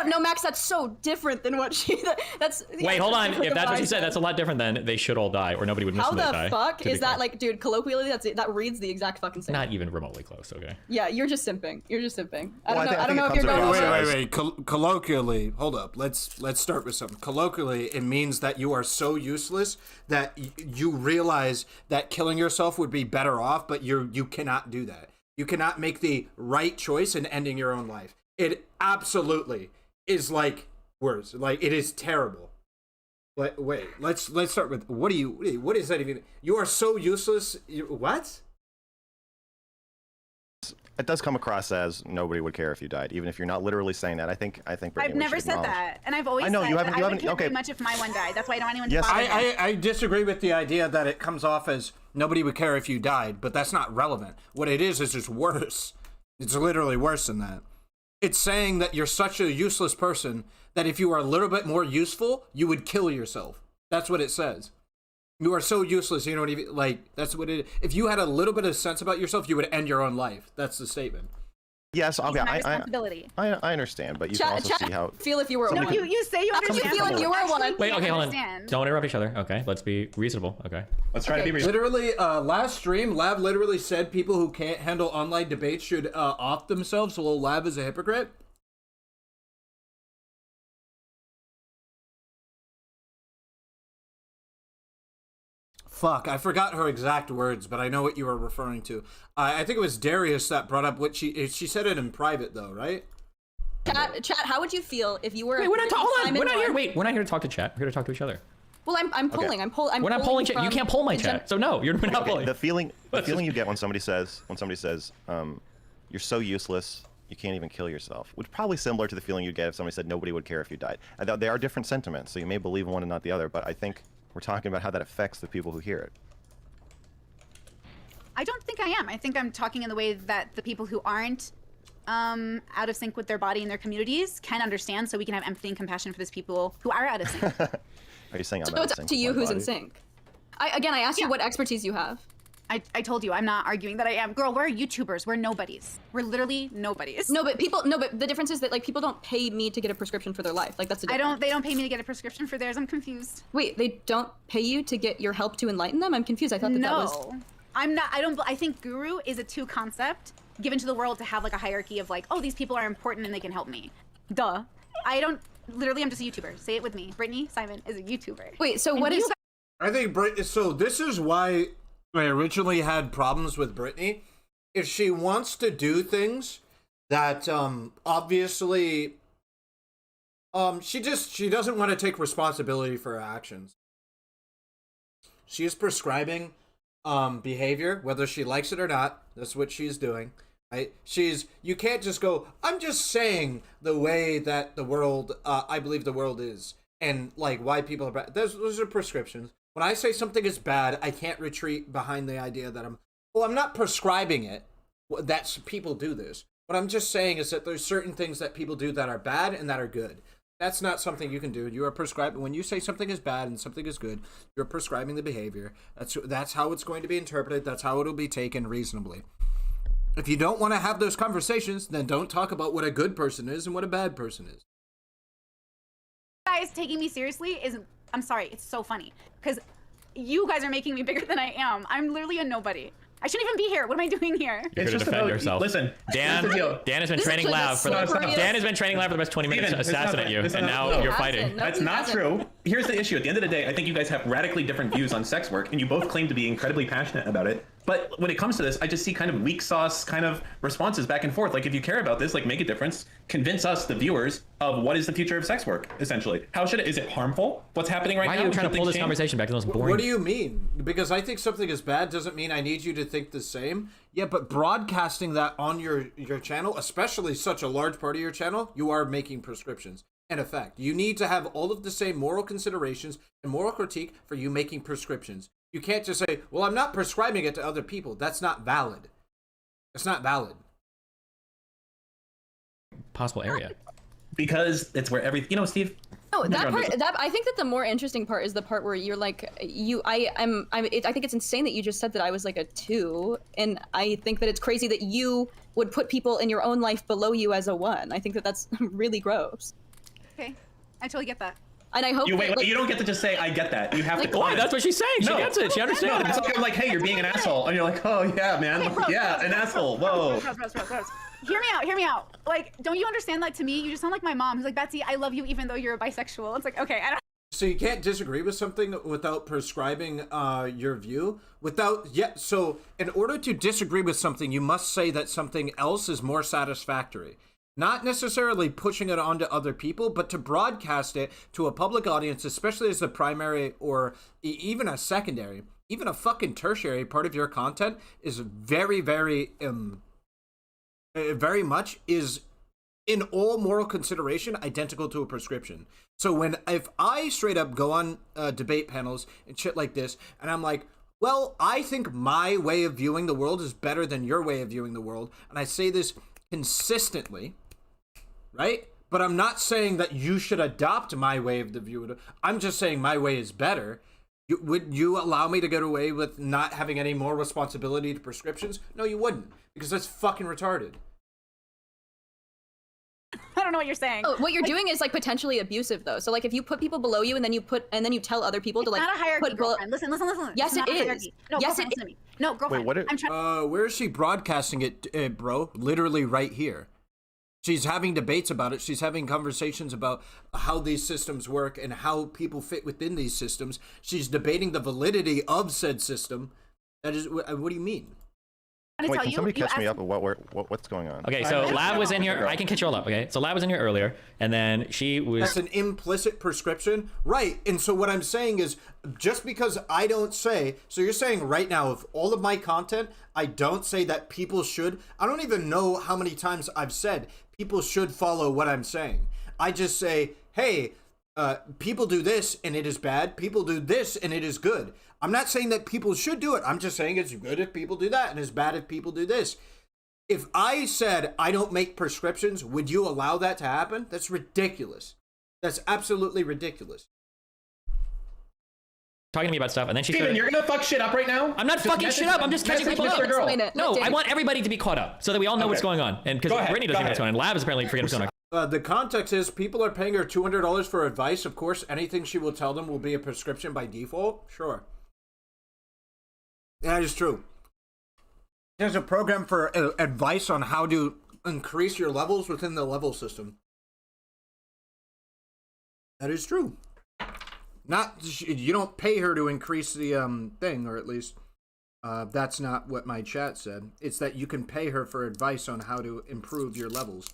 No, Max, that's so different than what she. That's.
Wait, hold on. If that's what you said, that's a lot different than they should all die, or nobody would miss
How
them that
the
die.
fuck is that like, dude? Colloquially, that reads the exact fucking same.
Not even remotely close. Okay.
Yeah, you're just simping. You're just simping. I
Well,
don't know.
I
I don't know if
think
you're
it
going.
Wait. Colloquially, hold up. Let's start with something. Colloquially, it means that you are so useless that you realize that killing yourself would be better off, but you cannot do that. You cannot make the right choice in ending your own life. It absolutely is like worse. Like it is terrible. Wait, let's start with what is that even? You are so useless. What?
It does come across as nobody would care if you died, even if you're not literally saying that. I think. Brittany,
I've never said that, and I've always.
I know
said
you haven't.
That
You
I
haven't.
would care
Okay.
very much if my one died. That's why I don't want anyone
Yes.
to bother me.
I disagree with the idea that it comes off as nobody would care if you died, but that's not relevant. What it is just worse. It's literally worse than that. It's saying that you're such a useless person that if you were a little bit more useful, you would kill yourself. That's what it says. You are so useless, you don't even, like, that's what it is. If you had a little bit of sense about yourself, you would end your own life. That's the statement.
Yes, okay,
It's my responsibility.
I understand, but you can also see how.
Feel if you were a
No,
one.
you say you understand.
You feel if you were a one.
Wait, okay, hold on.
Understand.
Don't interrupt each other. Okay, let's be reasonable. Okay.
Let's try to be reasonable.
Literally, last stream, Lab literally said people who can't handle online debates should off themselves, so Lab is a hypocrite. fuck, I forgot her exact words, but I know what you were referring to. I think it was Darius that brought up what she said it in private though, right?
Chat, how would you feel if you were?
Wait, we're not here. Wait, we're not here to talk to chat. We're here to talk to each other.
Well, I'm polling.
Okay.
I'm
we're not polling chat. You can't poll my chat. So no, we're not polling.
The feeling you get when somebody says, you're so useless, you can't even kill yourself, which is probably similar to the feeling you'd get if somebody said nobody would care if you died. They are different sentiments, so you may believe one and not the other, but I think we're talking about how that affects the people who hear it.
I don't think I am. I think I'm talking in the way that the people who aren't out of sync with their body and their communities can understand, so we can have empathy and compassion for those people who are out of sync.
Are you saying I'm
so
out of
it's
sync
up to you
with my
who's in
body?
sync. I asked you what expertise you have.
I told you, I'm not arguing that I am. Girl, we're YouTubers. We're nobodies. We're literally nobodies.
No, but the difference is that like people don't pay me to get a prescription for their life. Like that's the difference.
They don't pay me to get a prescription for theirs. I'm confused.
Wait, they don't pay you to get your help to enlighten them? I'm confused. I thought that was.
I'm not. I think guru is a two concept given to the world to have like a hierarchy of like, oh, these people are important and they can help me. Duh. I don't. Literally, I'm just a YouTuber. Say it with me. Brittany Simon is a YouTuber.
Wait, so what is?
I think so. This is why I originally had problems with Brittany. If she wants to do things that obviously she doesn't want to take responsibility for her actions. She is prescribing behavior, whether she likes it or not. That's what she's doing. Right? You can't just go, I'm just saying the way that the world, I believe the world is, and like why people are bad. Those are prescriptions. When I say something is bad, I can't retreat behind the idea that I'm not prescribing it. That's people do this. What I'm just saying is that there's certain things that people do that are bad and that are good. That's not something you can do. You are prescribing. When you say something is bad and something is good, you're prescribing the behavior. That's how it's going to be interpreted. That's how it'll be taken reasonably. If you don't want to have those conversations, then don't talk about what a good person is and what a bad person is.
Guys taking me seriously is, I'm sorry, it's so funny because you guys are making me bigger than I am. I'm literally a nobody. I shouldn't even be here. What am I doing here?
You're here to defend yourself.
Listen,
Dan has been training lab for the past 20 minutes to assassinate you, and now you're fighting.
That's not true. Here's the issue. At the end of the day, I think you guys have radically different views on sex work, and you both claim to be incredibly passionate about it. But when it comes to this, I just see kind of weak sauce kind of responses back and forth. Like, if you care about this, like, make a difference. Convince us, the viewers, of what is the future of sex work, essentially. How should it? Is it harmful? What's happening right now?
Why are you trying to pull this conversation back to those boring?
What do you mean? Because I think something is bad doesn't mean I need you to think the same. Yeah, but broadcasting that on your channel, especially such a large part of your channel, you are making prescriptions. In effect, you need to have all of the same moral considerations and moral critique for you making prescriptions. You can't just say, well, I'm not prescribing it to other people. That's not valid. It's not valid.
Possible area.
Because it's where everything, you know, Steve.
No, that part. I think that the more interesting part is the part where you're like, I think it's insane that you just said that I was like a 2, and I think that it's crazy that you would put people in your own life below you as a 1. I think that that's really gross.
Okay, I totally get that.
And I hope
you don't get to just say I get that. You have
like,
to.
Why? That's what she's saying. She gets it. She understands.
No, it's like I'm like, hey, you're being an asshole, and you're like, oh yeah, man,
Okay, bro,
an asshole. Whoa.
Bros. Hear me out. Like, don't you understand that to me? You just sound like my mom who's like, Betsy, I love you even though you're a bisexual. It's like, okay, I don't.
So you can't disagree with something without prescribing your view. So in order to disagree with something, you must say that something else is more satisfactory. Not necessarily pushing it onto other people, but to broadcast it to a public audience, especially as a primary or even a secondary, even a fucking tertiary part of your content is very, very, very much is in all moral consideration identical to a prescription. So if I straight up go on debate panels and shit like this, and I'm like, well, I think my way of viewing the world is better than your way of viewing the world, and I say this consistently, right? But I'm not saying that you should adopt my way of the view. I'm just saying my way is better. Would you allow me to get away with not having any more responsibility to prescriptions? No, you wouldn't, because that's fucking retarded.
I don't know what you're saying.
Oh, what you're doing is like potentially abusive though. So like if you put people below you and then you tell other people to like
not a hierarchy,
put
girlfriend. Listen.
Yes,
it
is.
No,
yes,
it is. No, girlfriend.
Wait, what?
I'm trying.
Where is she broadcasting it, bro? Literally right here. She's having debates about it. She's having conversations about how these systems work and how people fit within these systems. She's debating the validity of said system. That is, what do you mean?
Wait, can somebody catch me up on what's going on?
Okay, so Lab was in here. I can catch you all up, okay? So Lab was in here earlier, and then she was...
That's an implicit prescription? Right, and so what I'm saying is, just because I don't say... So you're saying right now, of all of my content, I don't say that people should... I don't even know how many times I've said people should follow what I'm saying. I just say, hey, people do this and it is bad. People do this and it is good. I'm not saying that people should do it. I'm just saying it's good if people do that and it's bad if people do this. If I said I don't make prescriptions, would you allow that to happen? That's ridiculous. That's absolutely ridiculous.
Talking to me about stuff, and then she
Steven, you're gonna fuck shit up right now?
I'm not fucking shit up. I'm just catching people up. No, I want everybody to be caught up so that we all know what's going on. And because Brittany doesn't know what's going on. Lab is apparently forgetting what's going on.
The context is people are paying her $200 for advice. Of course, anything she will tell them will be a prescription by default. Sure. That is true. There's a program for advice on how to increase your levels within the level system. That is true. You don't pay her to increase the thing, or at least that's not what my chat said. It's that you can pay her for advice on how to improve your levels.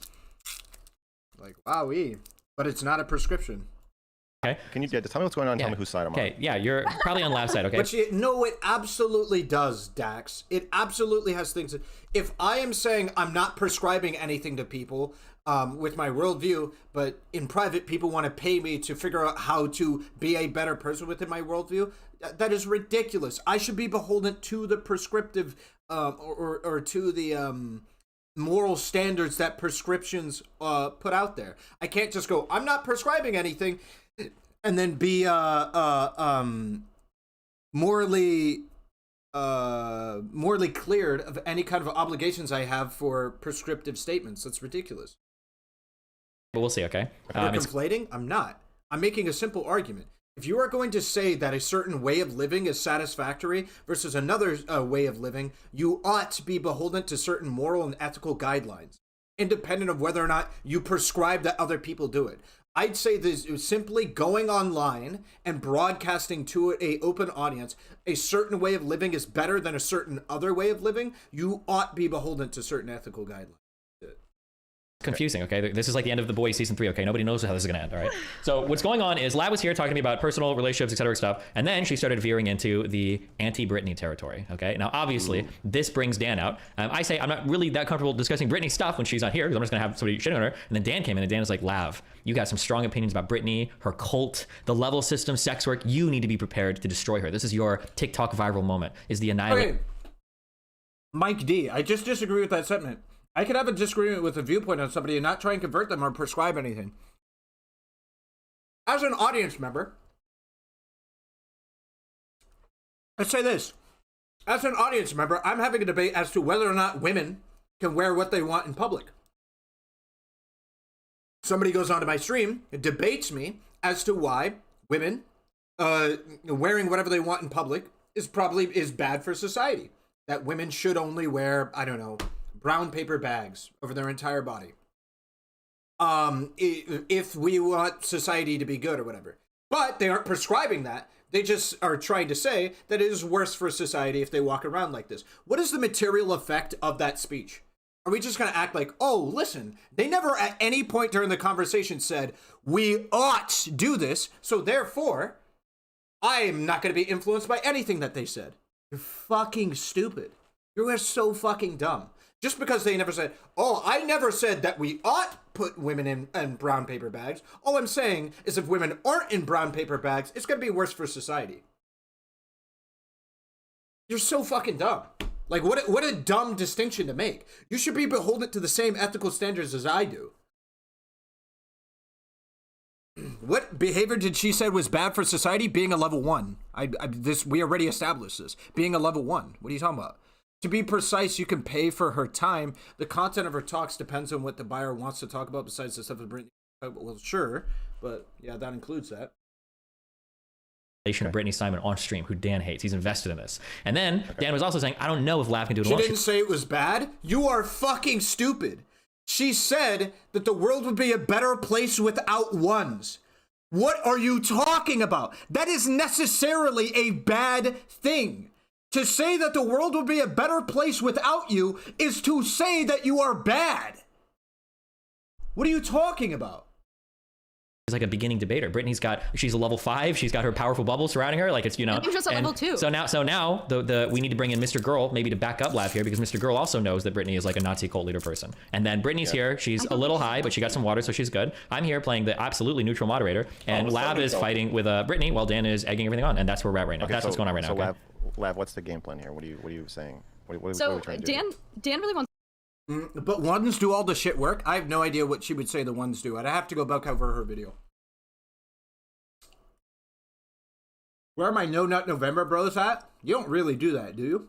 Like, wowee. But it's not a prescription.
Okay.
Can you tell me what's going on? Tell me whose side I'm on.
Okay, yeah, you're probably on Lab's side, okay?
But no, it absolutely does, Dax. It absolutely has things. If I am saying I'm not prescribing anything to people with my worldview, but in private people want to pay me to figure out how to be a better person within my worldview, that is ridiculous. I should be beholden to the prescriptive or to the moral standards that prescriptions put out there. I can't just go, I'm not prescribing anything, and then be morally cleared of any kind of obligations I have for prescriptive statements. That's ridiculous.
But we'll see, okay?
You're conflating? I'm not. I'm making a simple argument. If you are going to say that a certain way of living is satisfactory versus another way of living, you ought to be beholden to certain moral and ethical guidelines, independent of whether or not you prescribe that other people do it. I'd say this is simply going online and broadcasting to an open audience a certain way of living is better than a certain other way of living. You ought be beholden to certain ethical guidelines.
Confusing, okay? This is like the end of The Boys season 3, okay? Nobody knows how this is gonna end, all right? So what's going on is Lab was here talking to me about personal relationships, etc. stuff, and then she started veering into the anti-Britney territory, okay? Now, obviously, this brings Dan out. I say I'm not really that comfortable discussing Britney stuff when she's not here, because I'm just gonna have somebody shitting on her. And then Dan came in, and Dan was like, Lav, you got some strong opinions about Britney, her cult, the level system, sex work. You need to be prepared to destroy her. This is your TikTok viral moment, is the annihilation.
Okay. Mike D, I just disagree with that sentiment. I could have a disagreement with a viewpoint on somebody and not try and convert them or prescribe anything. As an audience member, let's say this. As an audience member, I'm having a debate as to whether or not women can wear what they want in public. Somebody goes onto my stream and debates me as to why women wearing whatever they want in public is bad for society. That women should only wear, I don't know, brown paper bags over their entire body. If we want society to be good or whatever. But they aren't prescribing that. They just are trying to say that it is worse for society if they walk around like this. What is the material effect of that speech? Are we just going to act like, oh, listen, they never at any point during the conversation said, we ought do this, so therefore, I'm not going to be influenced by anything that they said. You're fucking stupid. You are so fucking dumb. Just because they never said, oh, I never said that we ought put women in brown paper bags. All I'm saying is if women aren't in brown paper bags, it's going to be worse for society. You're so fucking dumb. Like, what a dumb distinction to make. You should be beholden to the same ethical standards as I do. What behavior did she say was bad for society? Being a level 1. We already established this. Being a level 1. What are you talking about? To be precise, you can pay for her time. The content of her talks depends on what the buyer wants to talk about besides the stuff with Britney. Well, sure, but yeah, that includes that.
Of Brittany Simon on stream, who Dan hates. He's invested in this. And then Dan was also saying, I don't know if Lav can do it.
She didn't say it was bad. You are fucking stupid. She said that the world would be a better place without ones. What are you talking about? That is necessarily a bad thing. To say that the world would be a better place without you is to say that you are bad. What are you talking about?
She's like a beginning debater. She's a level 5. She's got her powerful bubble surrounding her. Like it's, I'm
just a level 2.
So now we need to bring in Mr. Girl maybe to back up Lav here, because Mr. Girl also knows that Brittany is like a Nazi cult leader person. And then Brittany's here. She's a little high, but she got some water, so she's good. I'm here playing the absolutely neutral moderator, and Lav is fighting with Brittany while Dan is egging everything on, and that's where we're at right now.
Okay,
that's what's going on right now.
So
okay?
Lav, what's the game plan here? What are you saying? What are we trying to do?
Dan really wants.
But ones do all the shit work. I have no idea what she would say the ones do. I'd have to go back over her video. Where are my No Nut November bros at? You don't really do that, do you?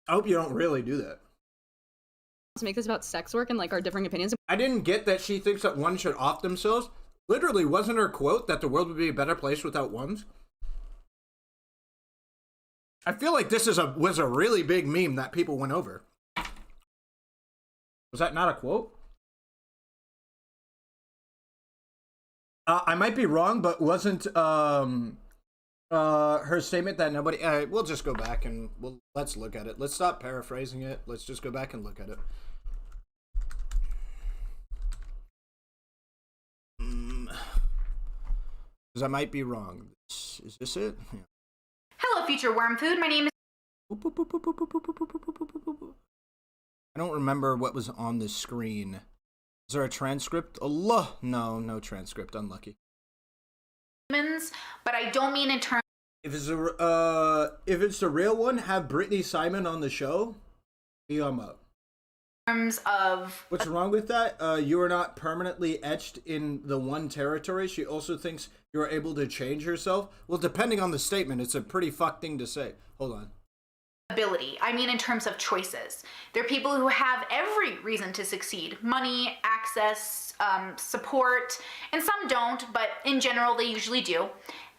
I hope you don't really do that.
To make this about sex work and like our differing opinions.
I didn't get that she thinks that one should off themselves. Literally, wasn't her quote that the world would be a better place without ones? I feel like this was a really big meme that people went over. Was that not a quote? I might be wrong, but wasn't her statement that nobody... we'll just go back and let's look at it. Let's stop paraphrasing it. Let's just go back and look at it. Because I might be wrong. Is this it? Yeah.
Hello, future worm food. My name is...
I don't remember what was on the screen. Is there a transcript? Allah! No transcript. Unlucky.
But I don't mean in terms...
If it's the real one, have Brittany Simon on the show. Be up.
Terms of...
What's wrong with that? You are not permanently etched in the one territory. She also thinks you are able to change yourself. Well, depending on the statement, it's a pretty fucked thing to say. Hold on.
Ability. I mean in terms of choices. There are people who have every reason to succeed. Money, access, support, and some don't, but in general they usually do.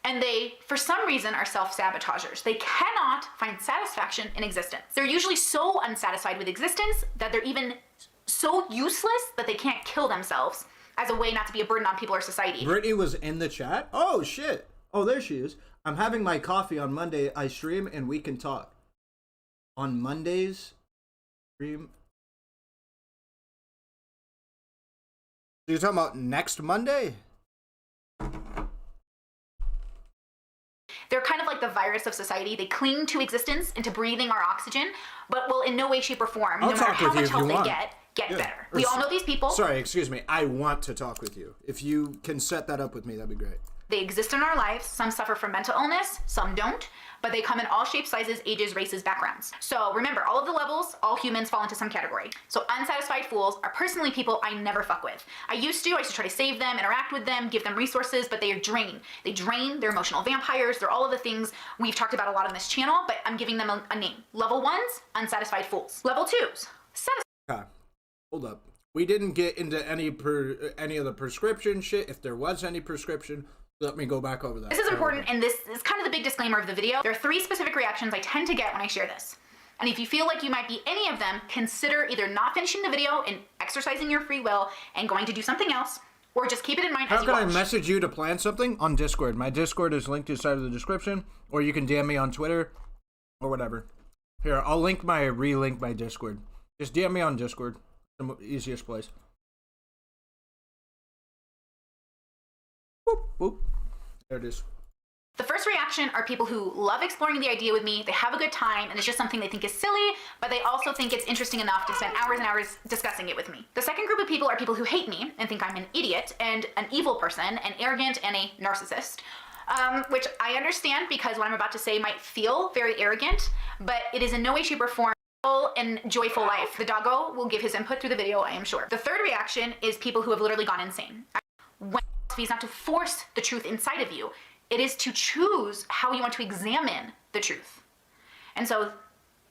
And they, for some reason, are self-sabotagers. They cannot find satisfaction in existence. They're usually so unsatisfied with existence that they're even so useless that they can't kill themselves as a way not to be a burden on people or society.
Brittany was in the chat? Oh, shit. Oh, there she is. I'm having my coffee on Monday. I stream and we can talk. On Mondays, stream. You're talking about next Monday?
They're kind of like the virus of society. They cling to existence and to breathing our oxygen, but will in no way, shape, or form, no matter how much help they get better. We all know these people.
Sorry, excuse me. I want to talk with you. If you can set that up with me, that'd be great.
They exist in our lives. Some suffer from mental illness, some don't, but they come in all shapes, sizes, ages, races, backgrounds. So remember, all of the levels, all humans fall into some category. So unsatisfied fools are personally people I never fuck with. I used to try to save them, interact with them, give them resources, but they are drain. They drain, they're emotional vampires, they're all of the things we've talked about a lot on this channel, but I'm giving them a name. Level 1s, unsatisfied fools. Level 2s, satisfied.
Okay, hold up. We didn't get into any of the prescription shit. If there was any prescription, let me go back over that.
This is important, and this is kind of the big disclaimer of the video. There are 3 specific reactions I tend to get when I share this. And if you feel like you might be any of them, consider either not finishing the video and exercising your free will and going to do something else, or just keep it in mind as you watch.
How can I message you to plan something? On Discord. My Discord is linked inside of the description, or you can DM me on Twitter, or whatever. Here, I'll relink my Discord. Just DM me on Discord. The easiest place. Boop, boop. There it is.
The first reaction are people who love exploring the idea with me, they have a good time, and it's just something they think is silly, but they also think it's interesting enough to spend hours and hours discussing it with me. The second group of people are people who hate me and think I'm an idiot and an evil person, an arrogant and a narcissist. Which I understand because what I'm about to say might feel very arrogant, but it is in no way, shape, or form and joyful life. The doggo will give his input through the video, I am sure. The third reaction is people who have literally gone insane. When philosophy is not to force the truth inside of you, it is to choose how you want to examine the truth. And so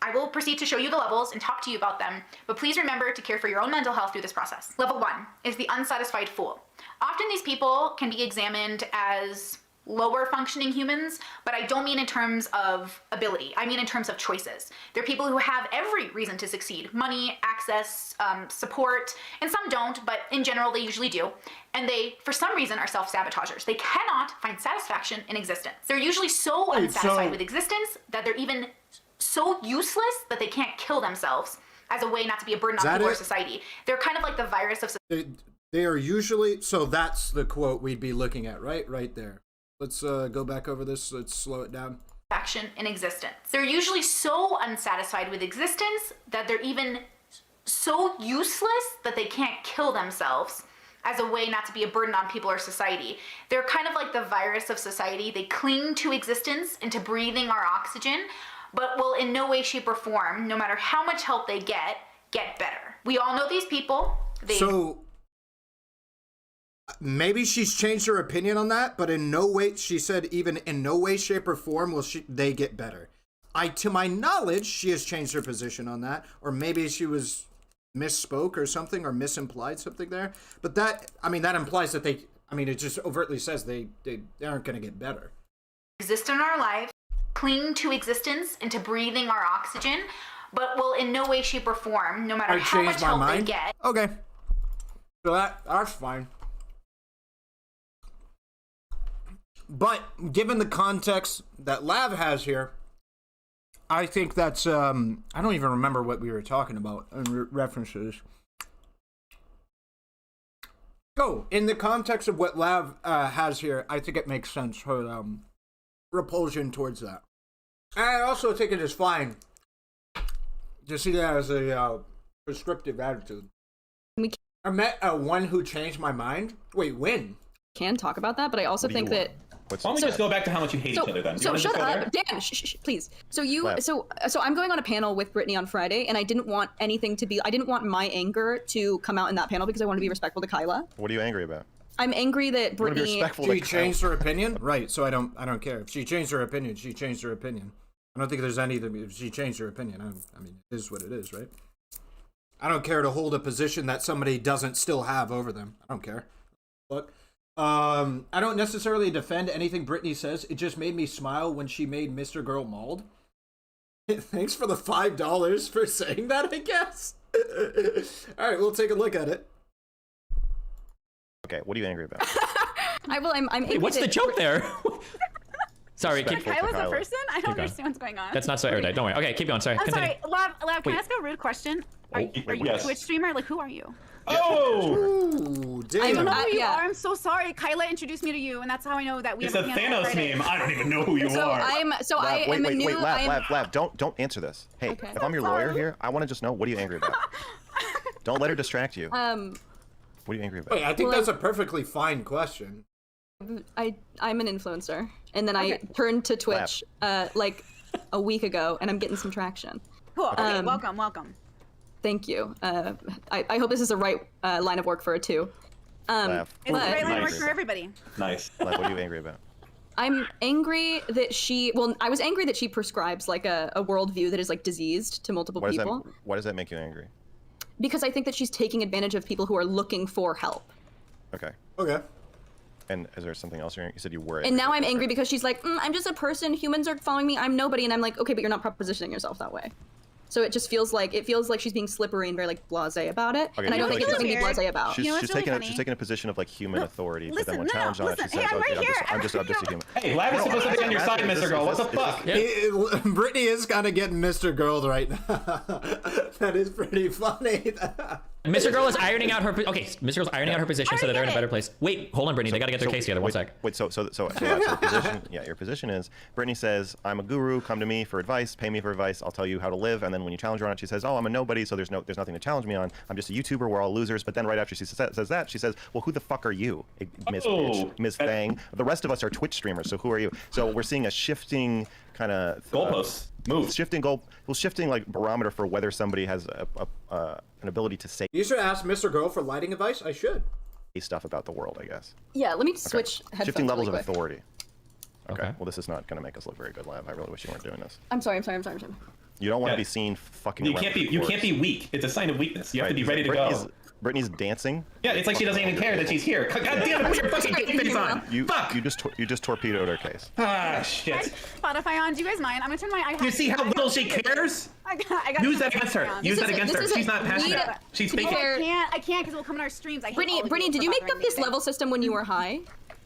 I will proceed to show you the levels and talk to you about them, but please remember to care for your own mental health through this process. Level 1 is the unsatisfied fool. Often these people can be examined as lower functioning humans, but I don't mean in terms of ability. I mean in terms of choices. They're people who have every reason to succeed: money, access, support, and some don't, but in general they usually do. And they, for some reason, are self-sabotagers. They cannot find satisfaction in existence. They're usually so unsatisfied with existence that they're even so useless that they can't kill themselves as a way not to be a burden on people or society. They're kind of like the virus of society.
They are usually, so that's the quote we'd be looking at, right? Right there. Let's go back over this. Let's slow it down.
Action in existence. They're usually so unsatisfied with existence that they're even so useless that they can't kill themselves as a way not to be a burden on people or society. They're kind of like the virus of society. They cling to existence and to breathing our oxygen, but will in no way, shape, or form, no matter how much help they get better. We all know these people.
So maybe she's changed her opinion on that, but in no way, she said even in no way, shape, or form will they get better. To my knowledge, she has changed her position on that, or maybe she was misspoke or something, or misimplied something there. But that, I mean, that implies that it just overtly says they aren't going to get better.
Exist in our life, cling to existence and to breathing our oxygen, but will in no way, shape, or form, no matter how much help they get.
Okay. So that's fine. But given the context that Lav has here, I think that's, I don't even remember what we were talking about in references. So, in the context of what Lav has here, I think it makes sense, her repulsion towards that. And I also think it is fine to see that as a prescriptive attitude. I met one who changed my mind. Wait, when?
Can talk about that, but I also think that...
Why don't we just go back to how much you hate each other then?
So shut up, Dan. Shh, please. So I'm going on a panel with Brittany on Friday, and I didn't want anything to be. I didn't want my anger to come out in that panel because I want to be respectful to Kyla.
What are you angry about?
I'm angry that Brittany.
She changed her opinion, right? So I don't care if she changed her opinion. She changed her opinion. I don't think there's anything. If she changed her opinion, I mean, it is what it is, right? I don't care to hold a position that somebody doesn't still have over them. I don't care. Look. I don't necessarily defend anything Brittany says. It just made me smile when she made Mr. Girl mauled. Thanks for the $5 for saying that, I guess. Alright, we'll take a look at it.
Okay, what are you angry about?
I'm angry.
What's the joke there? Sorry, keep
Kyla's a person? I don't understand what's going on.
That's not so erudite. Don't worry. Okay, keep going. Sorry.
I'm
continue.
sorry. Lav, can I ask a rude question? Are you a Twitch streamer? Like, who are you?
Oh!
Damn.
I don't know who you are. I'm so sorry. Kyla introduced me to you, and that's how I know that we
It's a Thanos meme. I don't even know who you are.
Wait, Lav, don't answer this. Hey,
Okay.
if I'm your lawyer here, I want to just know, what are you angry about? Don't let her distract you. What are you angry about?
Wait, I think that's a perfectly fine question.
I'm an influencer, and then I turned to Twitch like a week ago, and I'm getting some traction.
Cool. Okay, welcome.
Thank you. I hope this is the right line of work for a 2.
It's the right line of work for everybody.
Nice.
What are you angry about?
I'm angry that I was angry that she prescribes like a worldview that is like diseased to multiple people.
Why does that make you angry?
Because I think that she's taking advantage of people who are looking for help.
Okay.
Okay.
And is there something else you said you were angry
And now
about,
I'm angry
right?
because she's like, I'm just a person. Humans are following me. I'm nobody. And I'm like, okay, but you're not propositioning yourself that way. So it just feels like she's being slippery and very like blasé about it,
Okay,
and I don't think it's something to be blasé about.
She's taking a position of like human authority, but then when challenged on it, she says, "Okay, I'm just a human."
Hey, Lav is supposed to be on your side, Mr. Girl. What the fuck?
Brittany is kind of getting Mr. Girl right now. That is pretty funny.
Mr. Girl is ironing out her. Okay, Mr. Girl's ironing out her position so that they're in a better place. Wait, hold on, Brittany. They got to get their case together. One sec.
Wait, so your position, your position is Brittany says, "I'm a guru. Come to me for advice. Pay me for advice. I'll tell you how to live." And then when you challenge her on it, she says, "Oh, I'm a nobody, so there's nothing to challenge me on. I'm just a YouTuber. We're all losers." But then right after she says that, she says, "Well, who the fuck are you, Miss Bitch, Miss Thang? The rest of us are Twitch streamers. So who are you?" So we're seeing a shifting kind of
goalposts.
Shifting like barometer for whether somebody has an ability to say.
You should ask Mr. Girl for lighting advice. I should.
Stuff about the world, I guess.
Yeah, let me switch headphones.
Shifting levels
really
of
quick.
authority. Okay. Well, this is not going to make us look very good, Lav. I really wish you weren't doing this.
I'm sorry.
You don't want to be seen fucking.
You can't be weak. It's a sign of weakness. You have to be ready to go.
Brittany's dancing.
Yeah, it's like she doesn't even care that she's here. God damn it, put your fucking game face on.
You just torpedoed her case.
Ah, shit.
Spotify on. Do you guys mind? I'm gonna turn my.
You see how little she cares?
I got
Use that against her. Use that against her. She's not passionate. She's
I
faking.
can't because it will come in our streams. I hate all of
Brittany,
you
did
for
you make
bothering
up this
me.
level system when you were high?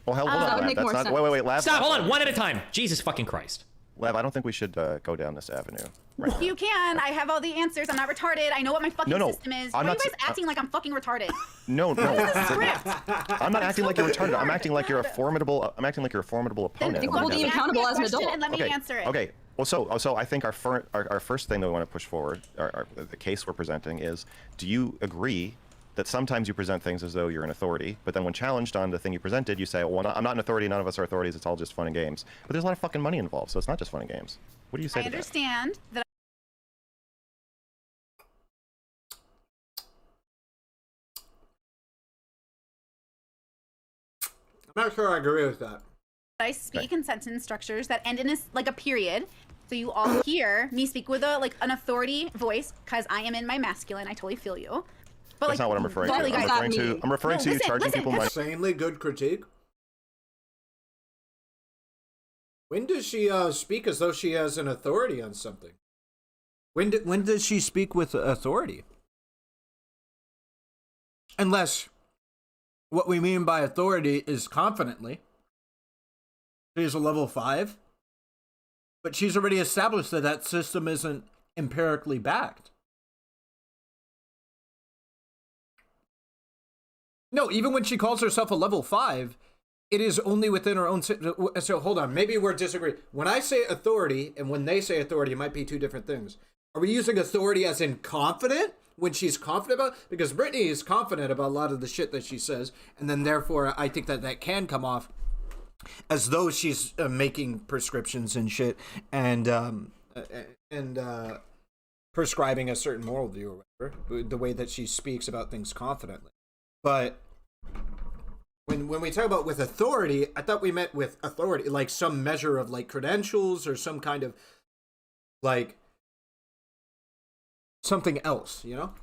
Well, hold on,
that would
Lab.
make
That's
more
not.
sense.
Wait, Lab.
Stop, hold on, one at a time. Jesus fucking Christ.
Lab, I don't think we should go down this avenue. Right
You can. I have all the answers. I'm not retarded. I know what my fucking system is. Why are you guys acting like I'm fucking retarded?
No.
This is a script.
I'm not acting like you're retarded. I'm acting like you're a formidable. Opponent.
Then hold you accountable as an adult.
And let me answer it.
Okay. Well, so I think our first thing that we want to push forward, the case we're presenting is: do you agree that sometimes you present things as though you're an authority, but then when challenged on the thing you presented, you say, well, I'm not an authority, none of us are authorities, it's all just fun and games. But there's a lot of fucking money involved, so it's not just fun and games. What do you say
I
to that?
understand that.
I'm not sure I agree with that.
I speak in sentence structures that end in a period, so you all hear me speak with an authority voice because I am in my masculine. I totally feel you. But
That's not what I'm referring to. I'm referring to charging people money.
Insanely good critique. When does she speak as though she has an authority on something? When does she speak with authority? Unless what we mean by authority is confidently. She's a level 5. But she's already established that that system isn't empirically backed. No, even when she calls herself a level 5, it is only within her own... So hold on, maybe we're disagreeing. When I say authority and when they say authority, it might be two different things. Are we using authority as in confident? When she's confident about... Because Brittany is confident about a lot of the shit that she says, and then therefore I think that can come off as though she's making prescriptions and shit and prescribing a certain moral view or whatever, the way that she speaks about things confidently. But when we talk about with authority, I thought we meant with authority, like some measure of like credentials or some kind of like something else, you know?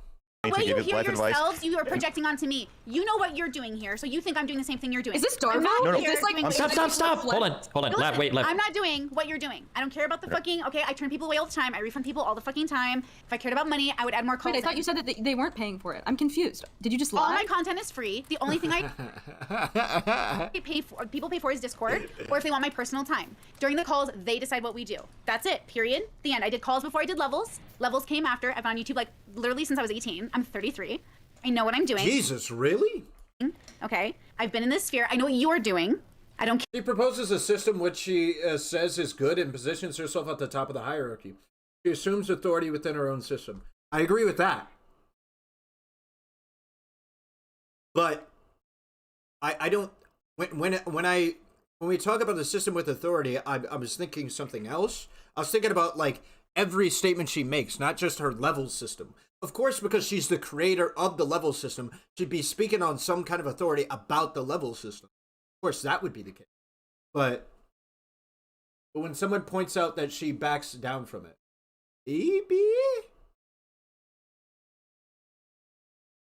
The way you hear yourselves, you are projecting onto me. You know what you're doing here, so you think I'm doing the same thing you're doing.
Is this Darvo?
No.
Is this like
Stop. Hold on.
No,
Lab, wait.
I'm not doing what you're doing. I don't care about the fucking... Okay, I turn people away all the time. I refund people all the fucking time. If I cared about money, I would add more content.
Wait, I thought you said that they weren't paying for it. I'm confused. Did you just lie?
All my content is free. The only thing I people pay for is Discord, or if they want my personal time. During the calls, they decide what we do. That's it. Period. The end. I did calls before I did levels. Levels came after. I've been on YouTube like literally since I was 18. I'm 33. I know what I'm doing.
Jesus, really?
Okay. I've been in this sphere. I know what you're doing. I don't care.
She proposes a system which she says is good and positions herself at the top of the hierarchy. She assumes authority within her own system. I agree with that. But I don't... When we talk about the system with authority, I was thinking something else. I was thinking about like every statement she makes, not just her level system. Of course, because she's the creator of the level system, she'd be speaking on some kind of authority about the level system. Of course, that would be the case. But when someone points out that she backs down from it,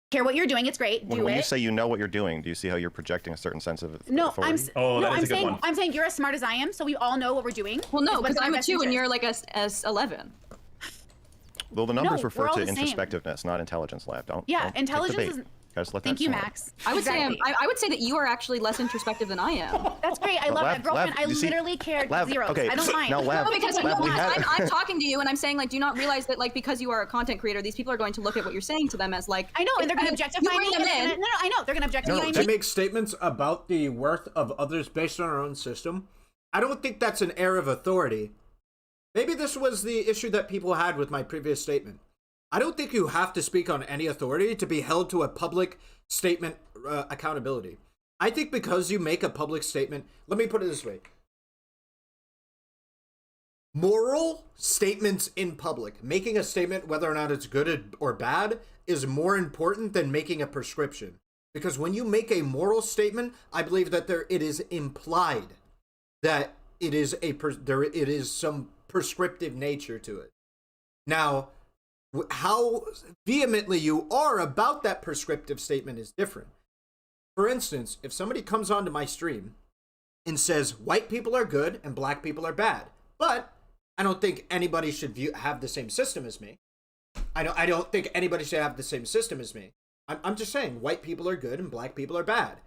care what you're doing. It's great.
When you say you know what you're doing, do you see how you're projecting a certain sense of authority?
I'm saying you're as smart as I am, so we all know what we're doing.
Well, no, because I'm a 2 and you're like a S11.
Well, the numbers refer to introspectiveness, not intelligence, Lab.
Yeah, intelligence is...
Thank
you, Max.
I would say that you are actually less introspective than I am.
That's great. I love that, girlfriend. I literally cared zeros.
Okay.
I don't mind.
Now, Lab,
because I'm talking to you and I'm saying like, do you not realize that like because you are a content creator, these people are going to look at what you're saying to them as like
I know, and they're going to objectify me. No, I know they're going to objectify me.
They make statements about the worth of others based on our own system. I don't think that's an air of authority. Maybe this was the issue that people had with my previous statement. I don't think you have to speak on any authority to be held to a public statement accountability. I think because you make a public statement, let me put it this way. Moral statements in public, making a statement whether or not it's good or bad, is more important than making a prescription. Because when you make a moral statement, I believe that it is implied that it is some prescriptive nature to it. Now, how vehemently you are about that prescriptive statement is different. For instance, if somebody comes onto my stream and says white people are good and black people are bad, but I don't think anybody should have the same system as me. I don't think anybody should have the same system as me. I'm just saying white people are good and black people are bad.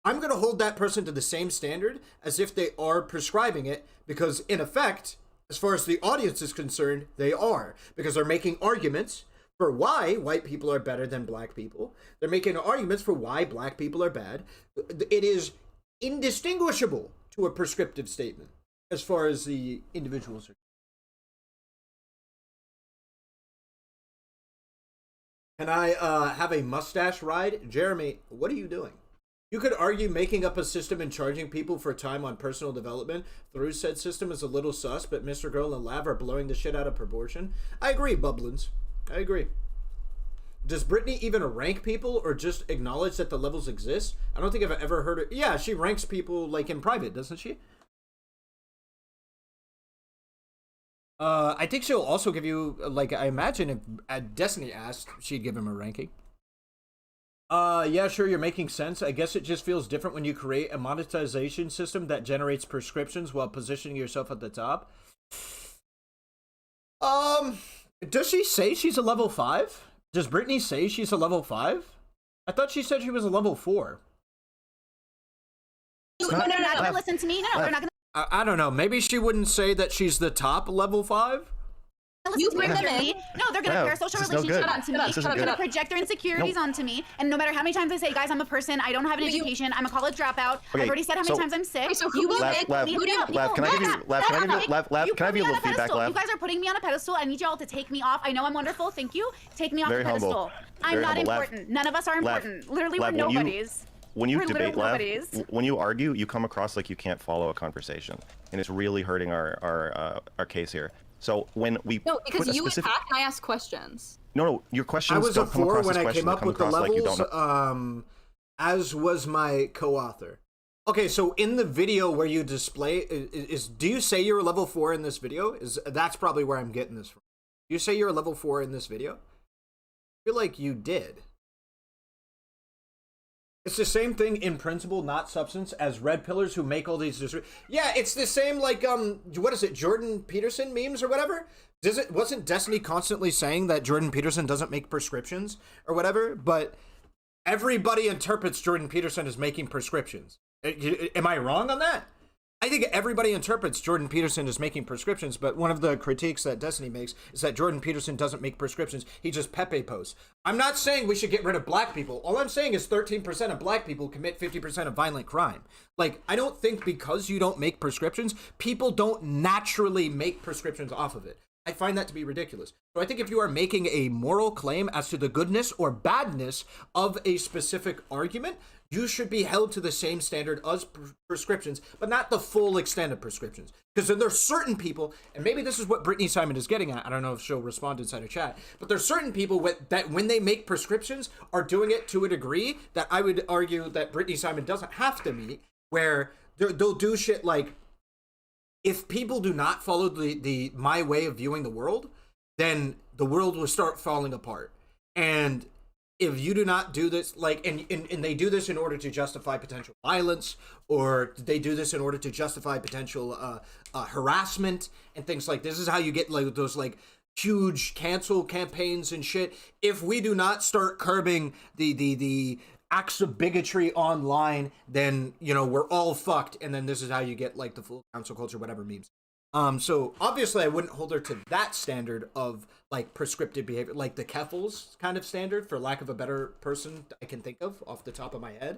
I'm going to hold that person to the same standard as if they are prescribing it, because in effect, as far as the audience is concerned, they are, because they're making arguments for why white people are better than black people. They're making arguments for why black people are bad. It is indistinguishable to a prescriptive statement as far as the individuals are. Can I have a mustache ride? Jeremy, what are you doing? You could argue making up a system and charging people for time on personal development through said system is a little sus, but Mr. Girl and Lav are blowing the shit out of proportion. I agree, Bubblins. I agree. Does Brittany even rank people or just acknowledge that the levels exist? I don't think I've ever heard it. Yeah, she ranks people like in private, doesn't she? I think she'll also give you, like, I imagine if Destiny asked, she'd give him a ranking. Yeah, sure, you're making sense. I guess it just feels different when you create a monetization system that generates prescriptions while positioning yourself at the top. Does she say she's a level 5? Does Brittany say she's a level 5? I thought she said she was a level 4.
They're not gonna listen to me. No, they're not gonna.
I don't know. Maybe she wouldn't say that she's the top level 5.
Listen to me. No, they're gonna parasocial relationship onto me. They're gonna project their insecurities onto me, and no matter how many times I say, guys, I'm a person, I don't have an education, I'm a college dropout. I've already said how many times I'm sick. You will make me.
Can I give you a little feedback, Lav?
You guys are putting me on a pedestal. I need y'all to take me off. I know I'm wonderful. Thank you. Take me off the
humble.
pedestal. I'm not important. None of us are important. Literally, we're nobodies.
When you debate, Lav, when you argue, you come across like you can't follow a conversation, and it's really hurting our case here. So when we
because you attack and I ask questions.
No, your questions.
I was
don't
a
come
4
across
when
as
I came
questions.
up with the
Like
levels, as was my co-author. Okay, so in the video where you display, do you say you're a level 4 in this video? That's probably where I'm getting this from. You say you're a level 4 in this video? I feel like you did. It's the same thing in principle, not substance, as red pillars who make all these. Yeah, it's the same like what is it, Jordan Peterson memes or whatever? Wasn't Destiny constantly saying that Jordan Peterson doesn't make prescriptions or whatever? But everybody interprets Jordan Peterson as making prescriptions. Am I wrong on that? I think everybody interprets Jordan Peterson as making prescriptions, but one of the critiques that Destiny makes is that Jordan Peterson doesn't make prescriptions. He just Pepe posts. I'm not saying we should get rid of black people. All I'm saying is 13% of black people commit 50% of violent crime. Like, I don't think because you don't make prescriptions, people don't naturally make prescriptions off of it. I find that to be ridiculous. So I think if you are making a moral claim as to the goodness or badness of a specific argument, you should be held to the same standard as prescriptions, but not the full extent of prescriptions. Because then there's certain people, and maybe this is what Brittany Simon is getting at, I don't know if she'll respond inside a chat, but there's certain people that when they make prescriptions are doing it to a degree that I would argue that Brittany Simon doesn't have to meet, where they'll do shit like, if people do not follow the my way of viewing the world, then the world will start falling apart. And if you do not do this, like, and they do this in order to justify potential violence, or they do this in order to justify potential harassment and things like this is how you get like those like huge cancel campaigns and shit. If we do not start curbing the acts of bigotry online, then, you know, we're all fucked. And then this is how you get like the full cancel culture, whatever memes. So obviously I wouldn't hold her to that standard of like prescriptive behavior, like the Keffels kind of standard, for lack of a better person I can think of off the top of my head.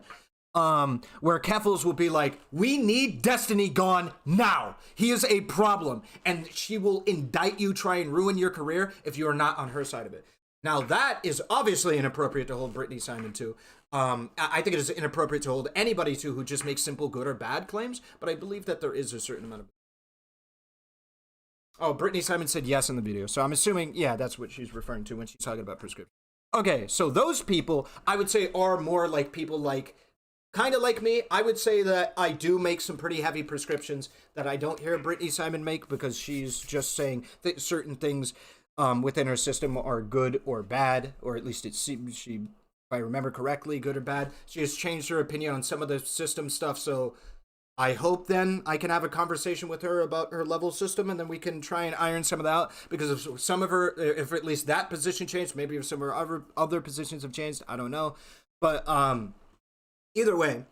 Where Keffels will be like, we need Destiny gone now. He is a problem. And she will indict you, try and ruin your career if you are not on her side of it. Now that is obviously inappropriate to hold Brittany Simon to. I think it is inappropriate to hold anybody to who just makes simple good or bad claims, but I believe that there is a certain amount of... Oh, Brittany Simon said yes in the video, so I'm assuming, yeah, that's what she's referring to when she's talking about prescription. Okay, so those people, I would say, are more like people like, kind of like me. I would say that I do make some pretty heavy prescriptions that I don't hear Brittany Simon make, because she's just saying certain things within her system are good or bad, or at least it seems she, if I remember correctly, good or bad. She has changed her opinion on some of the system stuff, so I hope then I can have a conversation with her about her level system, and then we can try and iron some of that out, because if some of her, if at least that position changed, maybe if some of her other positions have changed, I don't know. But either way,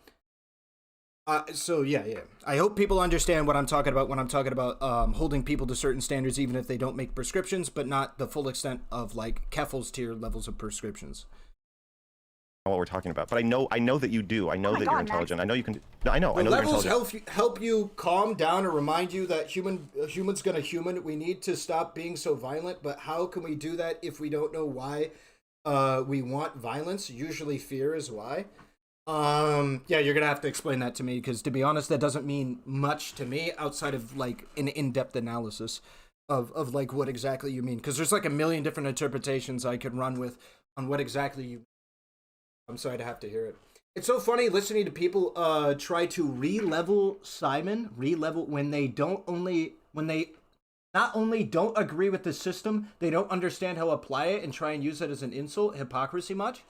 so yeah. I hope people understand what I'm talking about when I'm talking about holding people to certain standards, even if they don't make prescriptions, but not the full extent of like Keffel's tier levels of prescriptions.
What we're talking about, but I know that you do. I know that you're intelligent. I know you can. No, I know.
The
I know
levels
you're intelligent.
help you calm down and remind you that humans gonna human. We need to stop being so violent. But how can we do that if we don't know why we want violence? Usually fear is why. Yeah, you're gonna have to explain that to me, because to be honest, that doesn't mean much to me outside of like an in-depth analysis of like what exactly you mean, because there's like a million different interpretations I could run with on what exactly you. I'm sorry to have to hear it. It's so funny listening to people try to re-level Simon, when they not only don't agree with the system, they don't understand how to apply it and try and use it as an insult, hypocrisy much.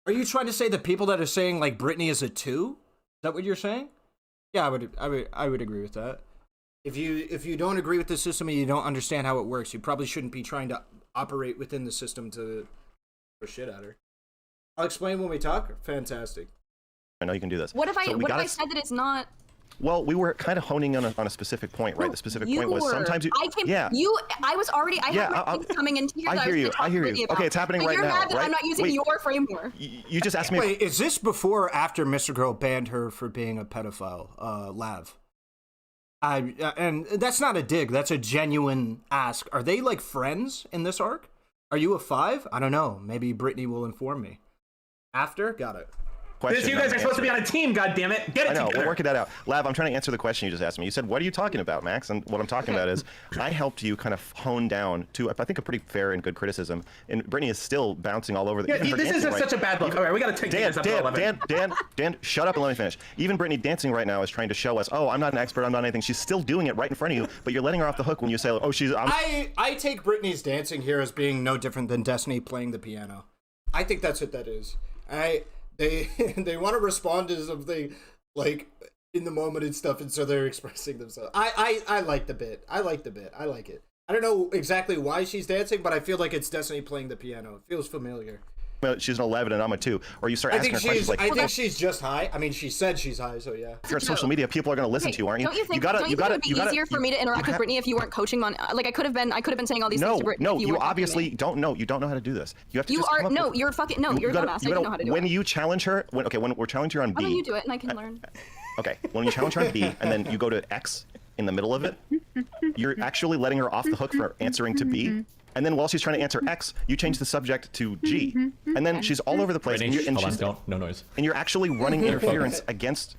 Are you trying to say the people that are saying like Britney is a 2? Is that what you're saying? Yeah, I would agree with that. If you don't agree with the system and you don't understand how it works, you probably shouldn't be trying to operate within the system to throw shit at her. I'll explain when we talk. Fantastic.
I know you can do this.
What if I said that it's not?
Well, we were kind of honing in on a specific point, right? The specific point was sometimes you.
I was already. I had my things coming into here.
I hear you. Okay, it's happening right now.
You're mad that
right?
I'm not using your framework.
You just asked me.
Wait, is this before or after Mr. Girl banned her for being a pedophile? Lav. And that's not a dig. That's a genuine ask. Are they like friends in this arc? Are you a 5? I don't know. Maybe Brittany will inform me. After? Got it.
Because you guys are supposed to be on a team, goddammit. Get it together.
We're working that out. Lav, I'm trying to answer the question you just asked me. You said, what are you talking about, Max? And what I'm talking about is, I helped you kind of hone down to, I think, a pretty fair and good criticism. And Brittany is still bouncing all over the...
Yeah, this is such a bad look. All right, we got to take this up to 11.
Dan, shut up and let me finish. Even Brittany dancing right now is trying to show us, oh, I'm not an expert, I'm not anything. She's still doing it right in front of you, but you're letting her off the hook when you say, oh,
I take Brittany's dancing here as being no different than Destiny playing the piano. I think that's what that is. They want to respond to something like in the moment and stuff, and so they're expressing themselves. I like the bit. I like it. I don't know exactly why she's dancing, but I feel like it's Destiny playing the piano. It feels familiar.
She's an 11 and I'm a 2. Or you start asking her questions like...
I think she's just high. I mean, she said she's high, so yeah.
If you're on social media, people are going to listen to you, aren't you?
Don't you think it would be easier for me to interact with Brittany if you weren't coaching on... Like, I could have been saying all these things to Brittany.
No, you obviously don't know. You don't know how to do this. You have to you're a dumbass. I don't know how to do it. When you challenge her... when we're challenging her on B...
Why don't you do it and I can learn?
Okay, when you challenge her on B and then you go to X in the middle of it, you're actually letting her off the hook for answering to B. And then while she's trying to answer X, you change the subject to G, and then she's all over the place.
No noise.
And you're actually running interference against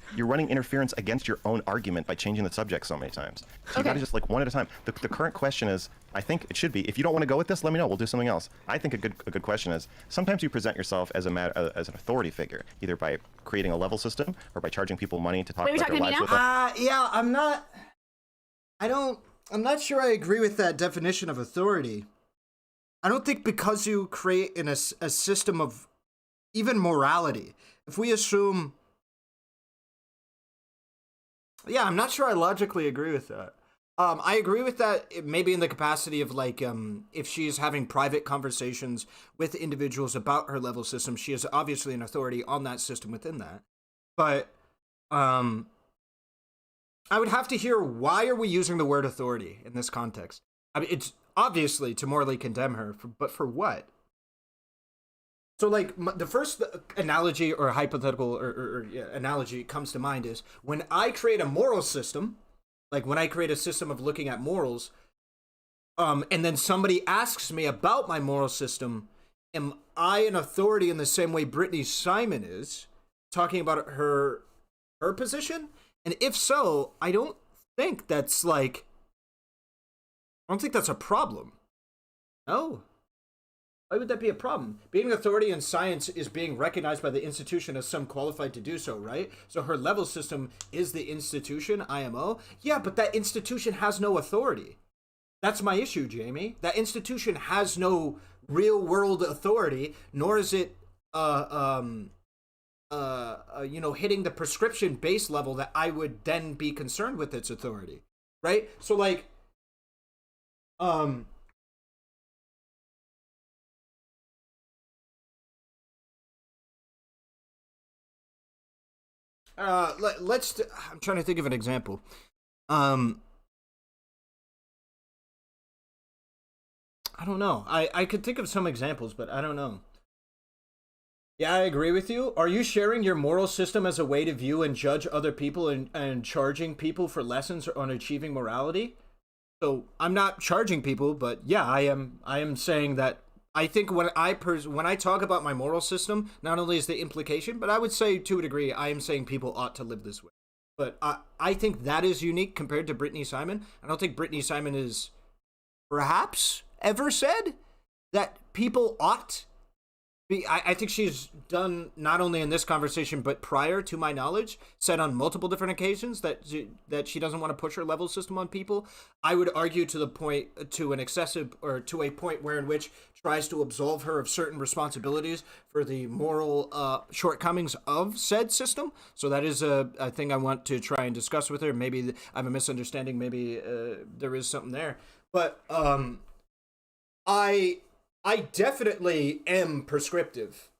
your own argument by changing the subject so many times. So you gotta just like one at a time. The current question is, I think it should be. If you don't want to go with this, let me know. We'll do something else. I think a good question is, sometimes you present yourself as an authority figure, either by creating a level system or by charging people money to talk about their lives with them.
Yeah, I'm not sure I agree with that definition of authority. I don't think because you create a system of even morality, if we assume... Yeah, I'm not sure I logically agree with that. I agree with that maybe in the capacity of like, if she's having private conversations with individuals about her level system, she is obviously an authority on that system within that. But I would have to hear, why are we using the word authority in this context? I mean, it's obviously to morally condemn her, but for what? So, like, the first analogy or hypothetical analogy comes to mind is when I create a moral system, like when I create a system of looking at morals, and then somebody asks me about my moral system, am I an authority in the same way Brittany Simon is, talking about her position? And if so, I don't think that's a problem. No. Why would that be a problem? Being an authority in science is being recognized by the institution as some qualified to do so, right? So her level system is the institution, IMO. Yeah, but that institution has no authority. That's my issue, Jamie. That institution has no real world authority, nor is it, hitting the prescription base level that I would then be concerned with its authority, right? So like, I'm trying to think of an example. I don't know. I could think of some examples, but I don't know. Yeah, I agree with you. Are you sharing your moral system as a way to view and judge other people and charging people for lessons on achieving morality? So I'm not charging people, but yeah, I am saying that I think when I talk about my moral system, not only is the implication, but I would say to a degree, I am saying people ought to live this way. But I think that is unique compared to Brittany Simon. I don't think Brittany Simon is perhaps ever said that people ought be. I think she's done, not only in this conversation, but prior to my knowledge, said on multiple different occasions that she doesn't want to push her level system on people. I would argue to a point where in which tries to absolve her of certain responsibilities for the moral shortcomings of said system. So that is a thing I want to try and discuss with her. Maybe I have a misunderstanding. Maybe there is something there. But I definitely am prescriptive,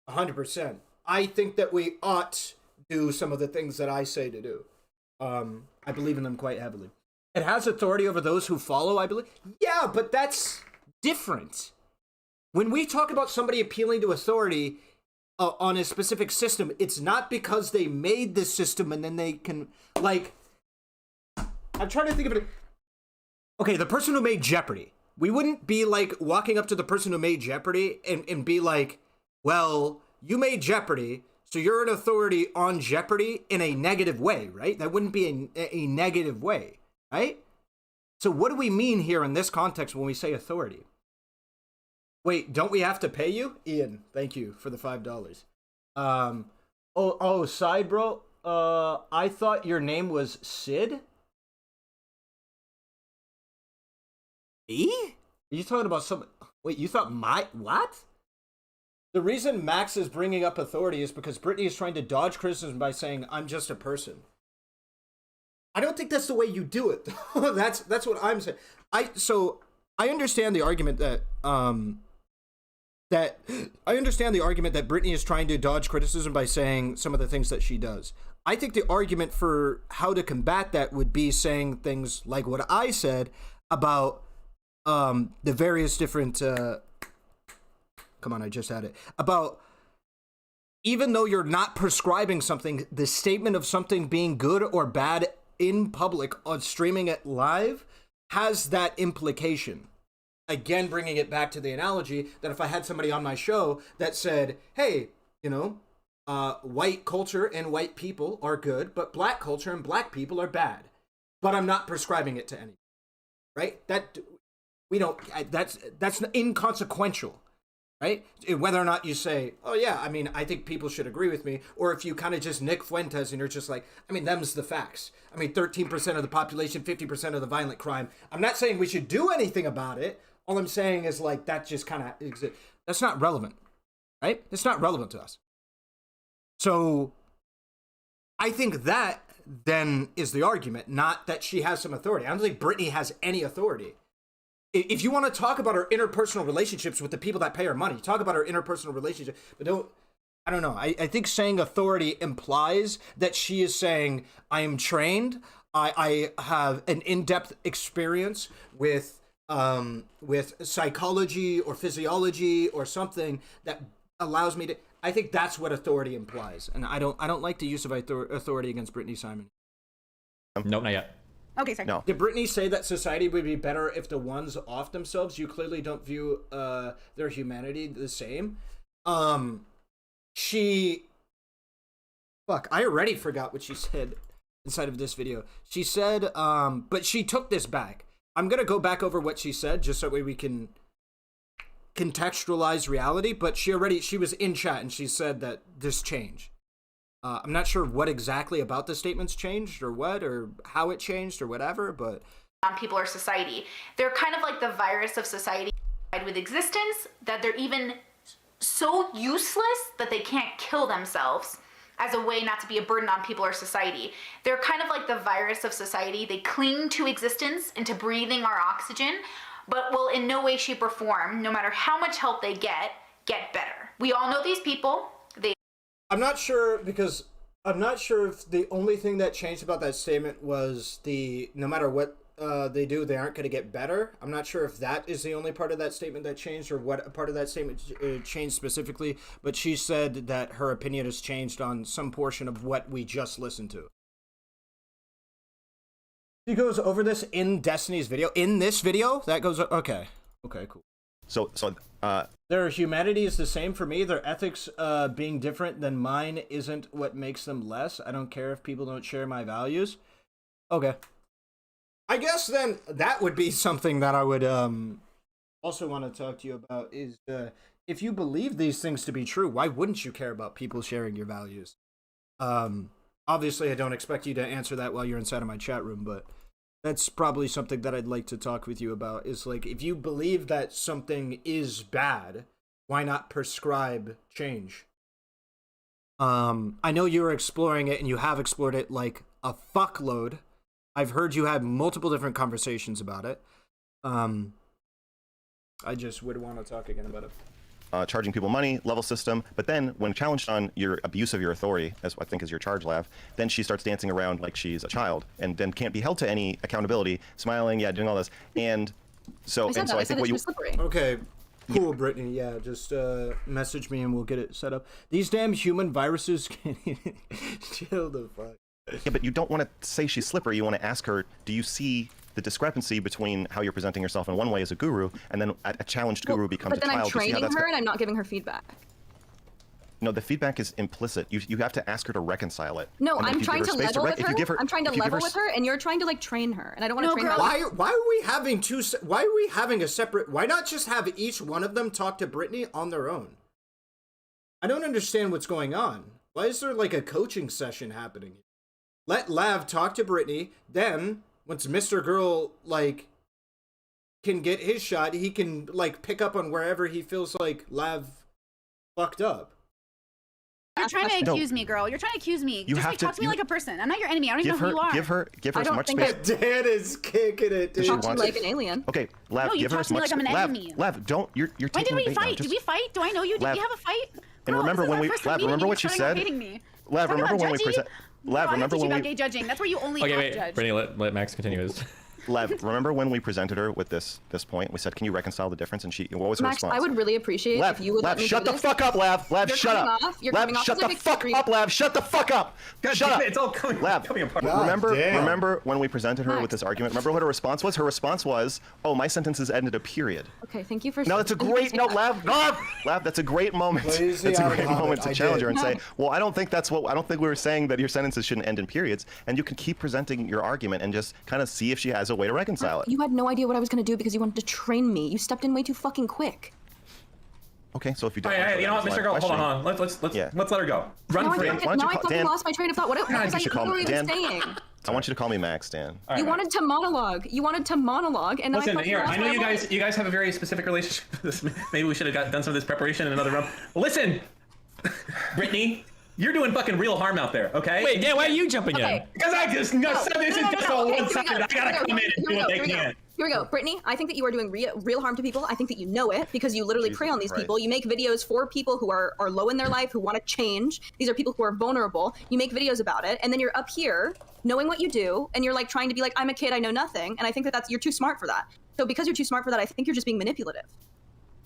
100%. I think that we ought do some of the things that I say to do. I believe in them quite heavily. It has authority over those who follow, I believe. Yeah, but that's different. When we talk about somebody appealing to authority on a specific system, it's not because they made this system and then they can, like, I'm trying to think of it. Okay, the person who made Jeopardy. We wouldn't be like walking up to the person who made Jeopardy and be like, well, you made Jeopardy, so you're an authority on Jeopardy in a negative way, right? That wouldn't be a negative way, right? So what do we mean here in this context when we say authority? Wait, don't we have to pay you? Ian, thank you for the $5. Side bro, I thought your name was Sid? Me? Are you talking about some... Wait, you thought what? The reason Max is bringing up authority is because Brittany is trying to dodge criticism by saying, I'm just a person. I don't think that's the way you do it. That's what I'm saying. I understand the argument that... I understand the argument that Brittany is trying to dodge criticism by saying some of the things that she does. I think the argument for how to combat that would be saying things like what I said about... the various different, come on, I just had it, about even though you're not prescribing something, the statement of something being good or bad in public on streaming it live has that implication. Again, bringing it back to the analogy that if I had somebody on my show that said, hey, white culture and white people are good, but black culture and black people are bad, but I'm not prescribing it to anyone, right? That's inconsequential, right? Whether or not you say, oh yeah, I mean, I think people should agree with me, or if you kind of just Nick Fuentes and you're just like, I mean, them's the facts. I mean, 13% of the population, 50% of the violent crime. I'm not saying we should do anything about it. All I'm saying is like, that just kind of exists. That's not relevant, right? It's not relevant to us. So I think that then is the argument, not that she has some authority. I don't think Brittany has any authority. If you want to talk about her interpersonal relationships with the people that pay her money, talk about her interpersonal relationship, but I don't know. I think saying authority implies that she is saying, I am trained, I have an in-depth experience with psychology or physiology or something that allows me to, I think that's what authority implies. And I don't like the use of authority against Brittany Simon.
Nope, not yet.
Okay, sorry.
No.
Did Brittany say that society would be better if the ones off themselves? You clearly don't view their humanity the same. I already forgot what she said inside of this video. She said, but she took this back. I'm going to go back over what she said just so we can contextualize reality, but she was in chat and she said that this changed. I'm not sure what exactly about the statements changed or what, or how it changed or whatever, but
on people or society. They're kind of like the virus of society with existence, that they're even so useless that they can't kill themselves as a way not to be a burden on people or society. They're kind of like the virus of society. They cling to existence and to breathing our oxygen, but will in no way, shape, or form, no matter how much help they get better. We all know these people.
I'm not sure, because I'm not sure if the only thing that changed about that statement was no matter what they do, they aren't going to get better. I'm not sure if that is the only part of that statement that changed, or what part of that statement changed specifically, but she said that her opinion has changed on some portion of what we just listened to. She goes over this in Destiny's video. In this video, that goes, okay, cool.
So
their humanity is the same for me. Their ethics being different than mine isn't what makes them less. I don't care if people don't share my values. Okay. I guess then that would be something that I would also want to talk to you about is if you believe these things to be true, why wouldn't you care about people sharing your values? Obviously, I don't expect you to answer that while you're inside of my chat room, but that's probably something that I'd like to talk with you about is like, if you believe that something is bad, why not prescribe change? I know you were exploring it and you have explored it like a fuckload. I've heard you have multiple different conversations about it. I just would want to talk again about it.
Charging people money, level system, but then when challenged on your abuse of your authority, as I think is your charge, Lav, then she starts dancing around like she's a child, and then can't be held to any accountability, smiling, yeah, doing all this, and so I think what you.
Okay, cool, Brittany. Yeah, just message me and we'll get it set up. These damn human viruses can't even chill the fuck.
Yeah, but you don't want to say she's slippery. You want to ask her, do you see the discrepancy between how you're presenting yourself in one way as a guru, and then a challenged guru becomes a child?
But then I'm training her and I'm not giving her feedback.
No, the feedback is implicit. You have to ask her to reconcile it.
No, I'm trying to level with her. I'm trying to level with her, and you're trying to like train her, and I don't want to train her.
Why are we having why are we having a separate? Why not just have each one of them talk to Brittany on their own? I don't understand what's going on. Why is there like a coaching session happening? Let Lav talk to Brittany, then once Mr. Girl like can get his shot, he can like pick up on wherever he feels like Lav fucked up.
You're trying to accuse me, girl. You're trying to accuse me.
You
just
have
like talk to me like a person. I'm not your enemy. I don't even know who you are.
Give her as much space.
Dan is kicking it, dude.
Talk to me like an alien.
Okay, Lav,
no, you
give her
talk
as
to me
much
like I'm an
Lav,
enemy.
Lav, don't. You're
When
taking
did we
the bait now.
fight? Did we fight? Do I know you? Did we have a fight?
And
Girl,
remember when we
Lav,
remember what you said? Lav, remember when we present. Lav, remember when we
gay judging. That's where you only judge.
Brittany, let Max continue his.
Lav, remember when we presented her with this point? We said, "Can you reconcile the difference?" And what was her
Max,
response?
I would really appreciate if you would let me
shut
do
the fuck up, Lav. Lav, shut up. Lav, shut the fuck up, Lav. Shut the fuck up. Shut up.
It's all coming apart.
Remember when we presented her with this argument? Remember what her response was? Her response was, "Oh, my sentences ended a period."
Okay, thank you for.
No, that's a great Lav, that's a great moment. That's a great moment to challenge her and say, "Well, I don't think we were saying that your sentences shouldn't end in periods." And you can keep presenting your argument and just kind of see if she has a way to reconcile it.
You had no idea what I was going to do because you wanted to train me. You stepped in way too fucking quick.
Okay, so if you don't,
you know what, Mr. Girl, hold on. Let's let her go. Run free.
Now I fucking lost my train of thought. What was I even saying?
I want you to call me Max, Dan.
You wanted to monologue. And
listen,
then
here. I know you guys have a very specific relationship with this. Maybe we should have done some of this preparation in another room. Listen, Brittany. You're doing fucking real harm out there, okay?
Wait, Dan, why are you jumping in?
Because I just said this is just all one-sided. I gotta come in and do what they can.
Here we go. Brittany, I think that you are doing real harm to people. I think that you know it because you literally prey on these people. You make videos for people who are low in their life, who want to change. These are people who are vulnerable. You make videos about it, and then you're up here knowing what you do, and you're like trying to be like, I'm a kid, I know nothing. And I think that you're too smart for that. So because you're too smart for that, I think you're just being manipulative.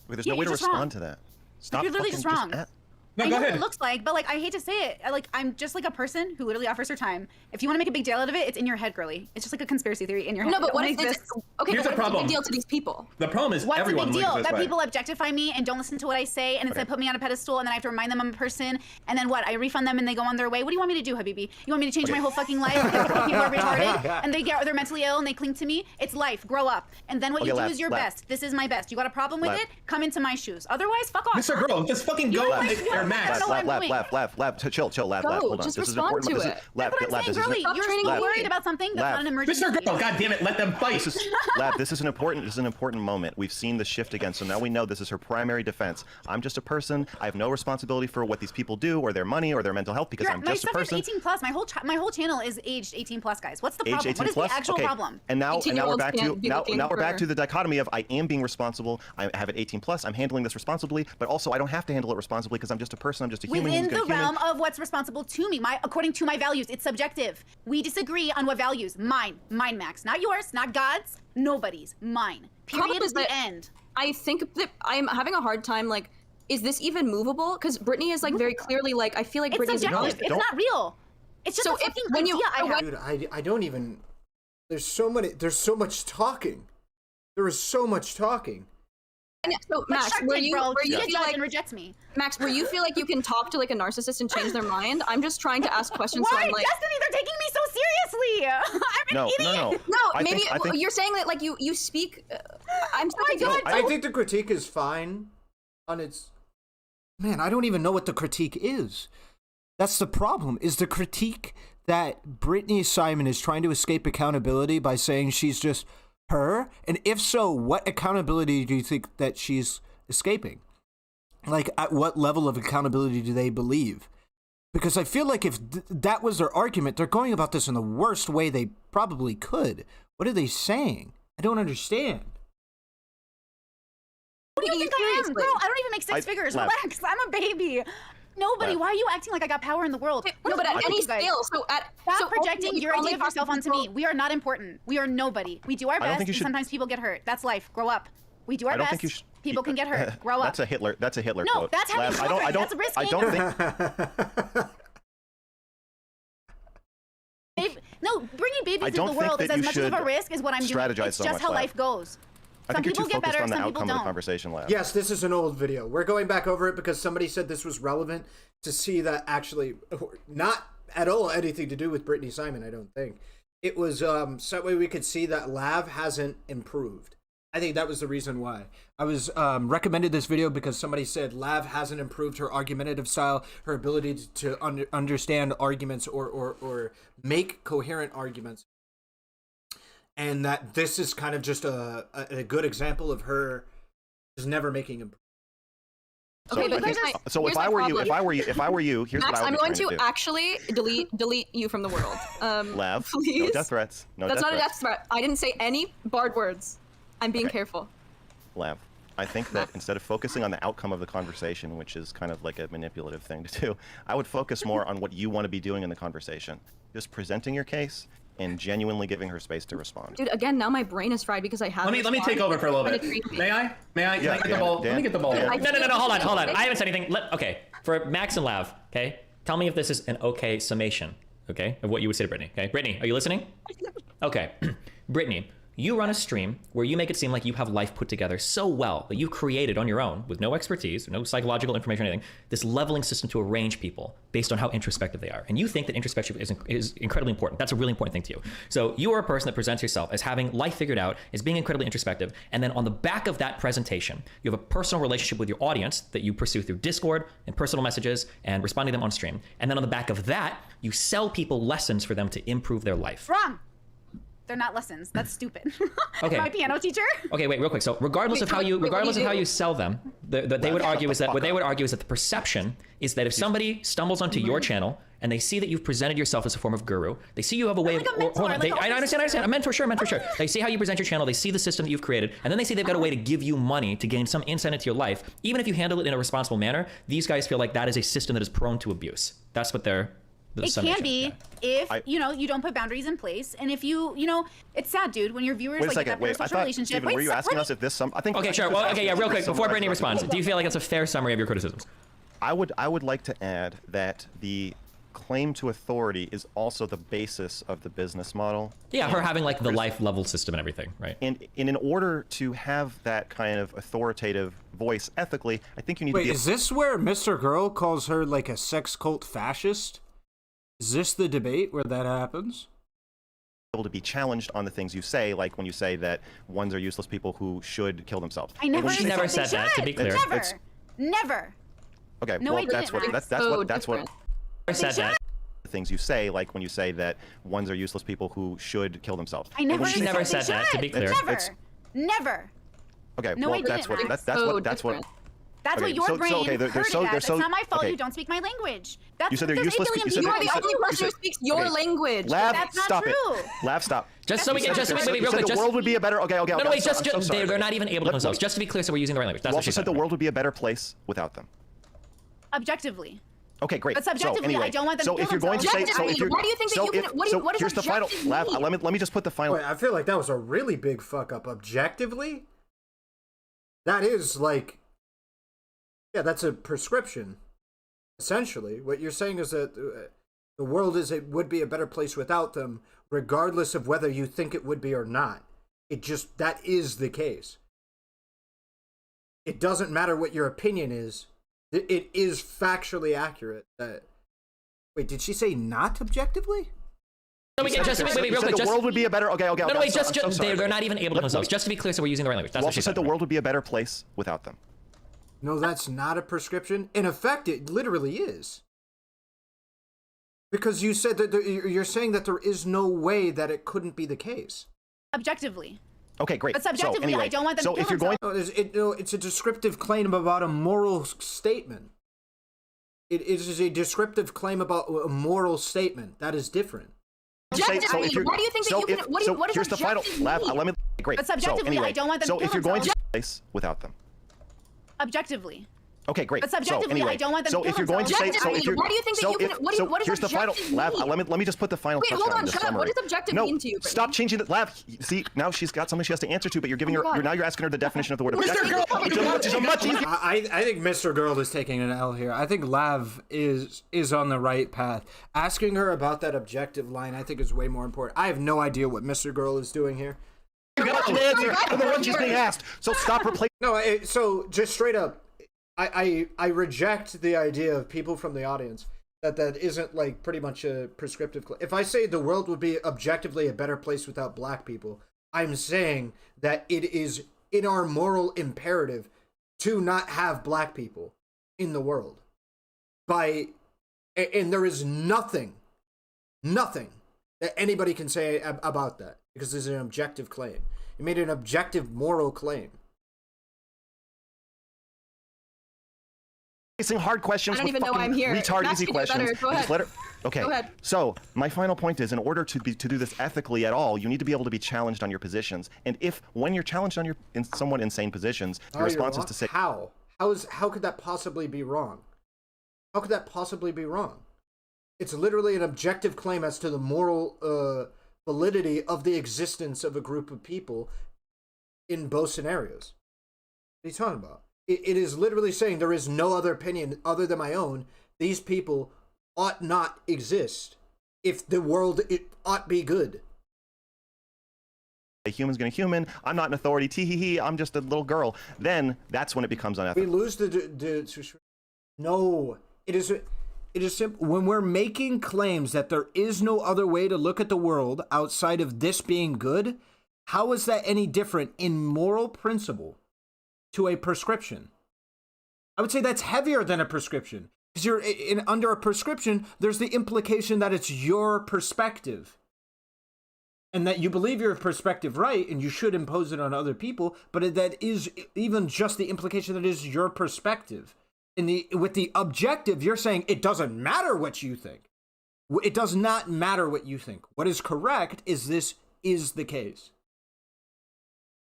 Wait, there's no way to respond to that. Stop.
You're literally just wrong. I know what it looks like, but like I hate to say it, like I'm just like a person who literally offers her time. If you want to make a big deal out of it, it's in your head, girly. It's just like a conspiracy theory in your head.
No, but what
Don't
if
make
it's okay?
Here's
But
the
what's the
problem.
big deal to these people?
The problem is
What's
everyone
the big deal?
looks this
That
way.
people objectify me and don't listen to what I say, and instead put me on a pedestal, and then I have to remind them I'm a person, and then what? I refund them and they go on their way. What do you want me to do, Habibi? You want me to change my whole fucking life? Because people are retarded and they're mentally ill and they cling to me? It's life. Grow up. And then what you do is your best. This is my best. You got a problem with it? Come into my shoes. Otherwise, fuck off.
Mr. Girl, just fucking go.
Chill, Lab. Hold on.
Just
This is
respond
important.
to
This is
it.
Lab.
That's what I'm saying, girly. You're worried about something that's not an emergency.
Mr. Girl, God damn it, let them fight.
Lab, this is an important moment. We've seen the shift again, so now we know this is her primary defense. I'm just a person. I have no responsibility for what these people do or their money or their mental health because I'm just a person.
My stuff is 18 plus. My whole channel is aged 18 plus, guys. What's the problem?
Age 18
What is
plus?
the actual
Okay.
problem?
And now we're back to now we're back
for-
to the dichotomy of I am being responsible. I have it 18 plus. I'm handling this responsibly, but also I don't have to handle it responsibly because I'm just a person. I'm just a human.
Within
who's
the
a human.
realm of what's responsible to me, according to my values, it's subjective. We disagree on what values. Mine, Max, not yours, not God's, nobody's, mine. Period.
Problem is
The
that
end.
I think that I'm having a hard time. Like, is this even movable? Because Brittany is like very clearly like I feel like
It's
Brittany's
subjective. It's not real. It's just
So
a fucking
when you-
idea I have.
Dude, I don't even. There's so much talking. There is so much talking.
So
But
Max,
Shark
where
Tank,
you
bro,
where you
get
feel
judged
like
and rejects me.
Max, where you feel like you can talk to like a narcissist and change their mind? I'm just trying to ask questions. So
Why,
I'm like,
Destiny? They're taking me so seriously. I'm an idiot.
no,
I
maybe
think-
you're saying that like you speak. I'm so
I think the critique is fine on its. Man, I don't even know what the critique is. That's the problem. Is the critique that Brittany Simon is trying to escape accountability by saying she's just her? And if so, what accountability do you think that she's escaping? Like, at what level of accountability do they believe? Because I feel like if that was their argument, they're going about this in the worst way they probably could. What are they saying? I don't understand.
What do you think I am? Girl, I don't even make six figures.
Lab.
Relax. I'm a baby. Nobody.
Lab.
Why are you acting like I got power in the world?
No, but at any
you guys?
scale. So
Stop projecting
ultimately,
your
only
idea of yourself onto
possible
me. We are not important. We are nobody. We do our
I don't
best,
think you
and
should-
sometimes people get hurt. That's life. Grow up. We do our
I don't
best.
think you should.
People can get hurt. Grow up.
That's a Hitler. That's a Hitler
No,
quote.
that's having
Lab,
children. That's
I
risking.
don't think.
No, bringing
I
babies into
don't
the
think
world
that
is as
you
much of a
should
risk as what I'm doing.
strategize
It's
so
just
much,
how
Lab.
life goes.
I
Some
think you're
people
too
get
focused
better,
on the
some people
outcome of the
don't.
conversation, Lab.
Yes, this is an old video. We're going back over it because somebody said this was relevant to see that actually not at all anything to do with Brittany Simon, I don't think. It was so that way we could see that Lav hasn't improved. I think that was the reason why. I was recommended this video because somebody said Lav hasn't improved her argumentative style, her ability to understand arguments or make coherent arguments. And that this is kind of just a good example of her just never making improvement.
Okay, but
So if I were you, here's
Max,
what I
I'm
would
going
be trying
to
do.
actually delete you from the world.
Lav,
please.
no death threats. No
That's
death
not a
threats.
death threat. I didn't say any barred words. I'm being careful.
Lav, I think that instead of focusing on the outcome of the conversation, which is kind of like a manipulative thing to do, I would focus more on what you want to be doing in the conversation. Just presenting your case and genuinely giving her space to respond.
Dude, again, now my brain is fried because I have.
Let me take over for a little bit. May I? Can I get the ball? Let me get the ball.
No, hold on. I haven't said anything. Okay, for Max and Lav, okay? Tell me if this is an okay summation, okay, of what you would say to Brittany, okay? Brittany, are you listening? Okay. Brittany, you run a stream where you make it seem like you have life put together so well that you've created on your own, with no expertise, no psychological information or anything, this leveling system to arrange people based on how introspective they are. And you think that introspection is incredibly important. That's a really important thing to you. So you are a person that presents yourself as having life figured out, as being incredibly introspective, and then on the back of that presentation, you have a personal relationship with your audience that you pursue through Discord and personal messages and responding to them on stream. And then on the back of that, you sell people lessons for them to improve their life.
Wrong. They're not lessons. That's stupid.
Okay.
My piano teacher.
Okay, wait, real quick. So regardless of how you sell them, what they would argue is that the perception is that if somebody stumbles onto your channel and they see that you've presented yourself as a form of guru, they see you have a way of hold on. I understand. A mentor, sure. They see how you present your channel, they see the system that you've created, and then they see they've got a way to give you money to gain some insight into your life. Even if you handle it in a responsible manner, these guys feel like that is a system that is prone to abuse. That's what they're.
It can be if you don't put boundaries in place, and if you it's sad, dude, when your viewers
Wait a
like
second.
get that
Wait, I
social
thought,
relationship.
Steven, were you asking us if this I think.
Okay, sure. Well, okay, yeah, real quick before Brittany responds, do you feel like that's a fair summary of your criticisms?
I would like to add that the claim to authority is also the basis of the business model.
Yeah, her having like the life level system and everything, right?
And in order to have that kind of authoritative voice ethically, I think you need to
Wait,
be.
is this where Mr. Girl calls her like a sex cult fascist? Is this the debate where that happens?
Able to be challenged on the things you say, like when you say that ones are useless people who should kill themselves.
I never.
She never said that. To be clear,
Never.
Okay,
No,
well,
I
that's
didn't,
what that's what.
I said that.
The things you say, like when you say that ones are useless people who should kill themselves.
I never.
She never said that. To be clear,
Never.
Okay,
No,
well,
I
that's
didn't,
what
Max.
that's what that's what.
That's
Okay,
what your
so-
brain
so, okay, they're
heard
so-
it
they're
as.
so-
It's not my fault
okay.
you don't speak my language. That's
You said they're
because
useless.
alien
You said
people
they're-
are
you
the
said-
only
you
person
said-
who speaks
your
okay.
language.
Lav,
That's not
stop
true.
it. Lav, stop.
Just so we can, just wait,
You
real
said
quick.
the world would be a better. Okay, okay.
No,
okay,
wait,
I'm
just
so sorry.
they're not even able to kill themselves.
Look,
Just to be clear, so we're using the right language. That's
you
what
also
she
said
said.
the world would be a better place without them.
Objectively.
Okay, great.
But subjectively,
so anyway,
I don't want them
so
to
if
kill
you're going to say,
themselves.
so if you're,
Why do you think that
so
you can-
if-
what do
so
you- what does
here's the final.
objective
Lav,
mean?
let me just put the final.
Wait, I feel like that was a really big fuck up. Objectively, that is like, yeah, that's a prescription. Essentially, what you're saying is that the world would be a better place without them, regardless of whether you think it would be or not. That is the case. It doesn't matter what your opinion is. It is factually accurate that. Wait, did she say not objectively?
No, we can just wait, real quick.
The world would be a better. Okay, okay.
No,
okay,
wait,
I'm so sorry.
they're not even able to kill themselves. Just to be clear, so we're using the right language. That's
You
what she
also said
said.
the world would be a better place without them.
No, that's not a prescription. In effect, it literally is. Because you said that you're saying that there is no way that it couldn't be the case.
Objectively.
Okay, great.
But subjectively,
so anyway,
I don't want them
so
to kill
if you're
themselves.
going,
It's a descriptive claim about a moral statement. It is a descriptive claim about a moral statement. That is different.
Objectively, why do you think that you can? What does
here's the final.
objective
Lav,
mean?
let me. Great.
But subjectively,
so anyway,
I don't want them
so
to kill
if you're going to
themselves.
a place without them.
Objectively.
Okay, great.
But subjectively,
so anyway,
I don't want them
so
to
if
kill
you're going to say, so
themselves.
if you're,
Why do you think that
so
you can-
if-
what do you-
so
what does
here's the final.
objective
Lav,
mean?
let me just put the final
Wait,
touchdown
hold on,
to the
shut up. What
summary.
does objective
no,
mean to you,
stop changing the Lav. See, now she's got something she has to answer to, but you're giving her.
God.
You're asking her the definition of the word
Mr.
objective.
Girl,
Which is a much easier.
I think Mr. Girl is taking an L here. I think Lav is on the right path. Asking her about that objective line, I think, is way more important. I have no idea what Mr. Girl is doing here.
You got an answer for the one she's being asked. So stop replacing.
No, so just straight up, I reject the idea of people from the audience that isn't like pretty much a prescriptive. If I say the world would be objectively a better place without black people, I'm saying that it is in our moral imperative to not have black people in the world. And there is nothing that anybody can say about that because it's an objective claim. It made an objective moral claim.
Facing hard questions
I don't
with
even know
fucking
I'm here.
retard
Max,
easy
you can do
questions.
better. Go
and just
ahead.
let her. Okay.
Go ahead.
So my final point is, in order to do this ethically at all, you need to be able to be challenged on your positions. And when you're challenged on in somewhat insane positions, your response is to say,
how could that possibly be wrong? How could that possibly be wrong? It's literally an objective claim as to the moral validity of the existence of a group of people in both scenarios. What are you talking about? It is literally saying there is no other opinion other than my own. These people ought not exist if the world ought be good.
a human's gonna human, I'm not an authority, tee-hee-hee, I'm just a little girl, then that's when it becomes unethical.
We lose no, it is simple. When we're making claims that there is no other way to look at the world outside of this being good, how is that any different in moral principle to a prescription? I would say that's heavier than a prescription. Because you're under a prescription, there's the implication that it's your perspective. And that you believe your perspective right, and you should impose it on other people, but that is even just the implication that it is your perspective. With the objective, you're saying it doesn't matter what you think. It does not matter what you think. What is correct is this is the case.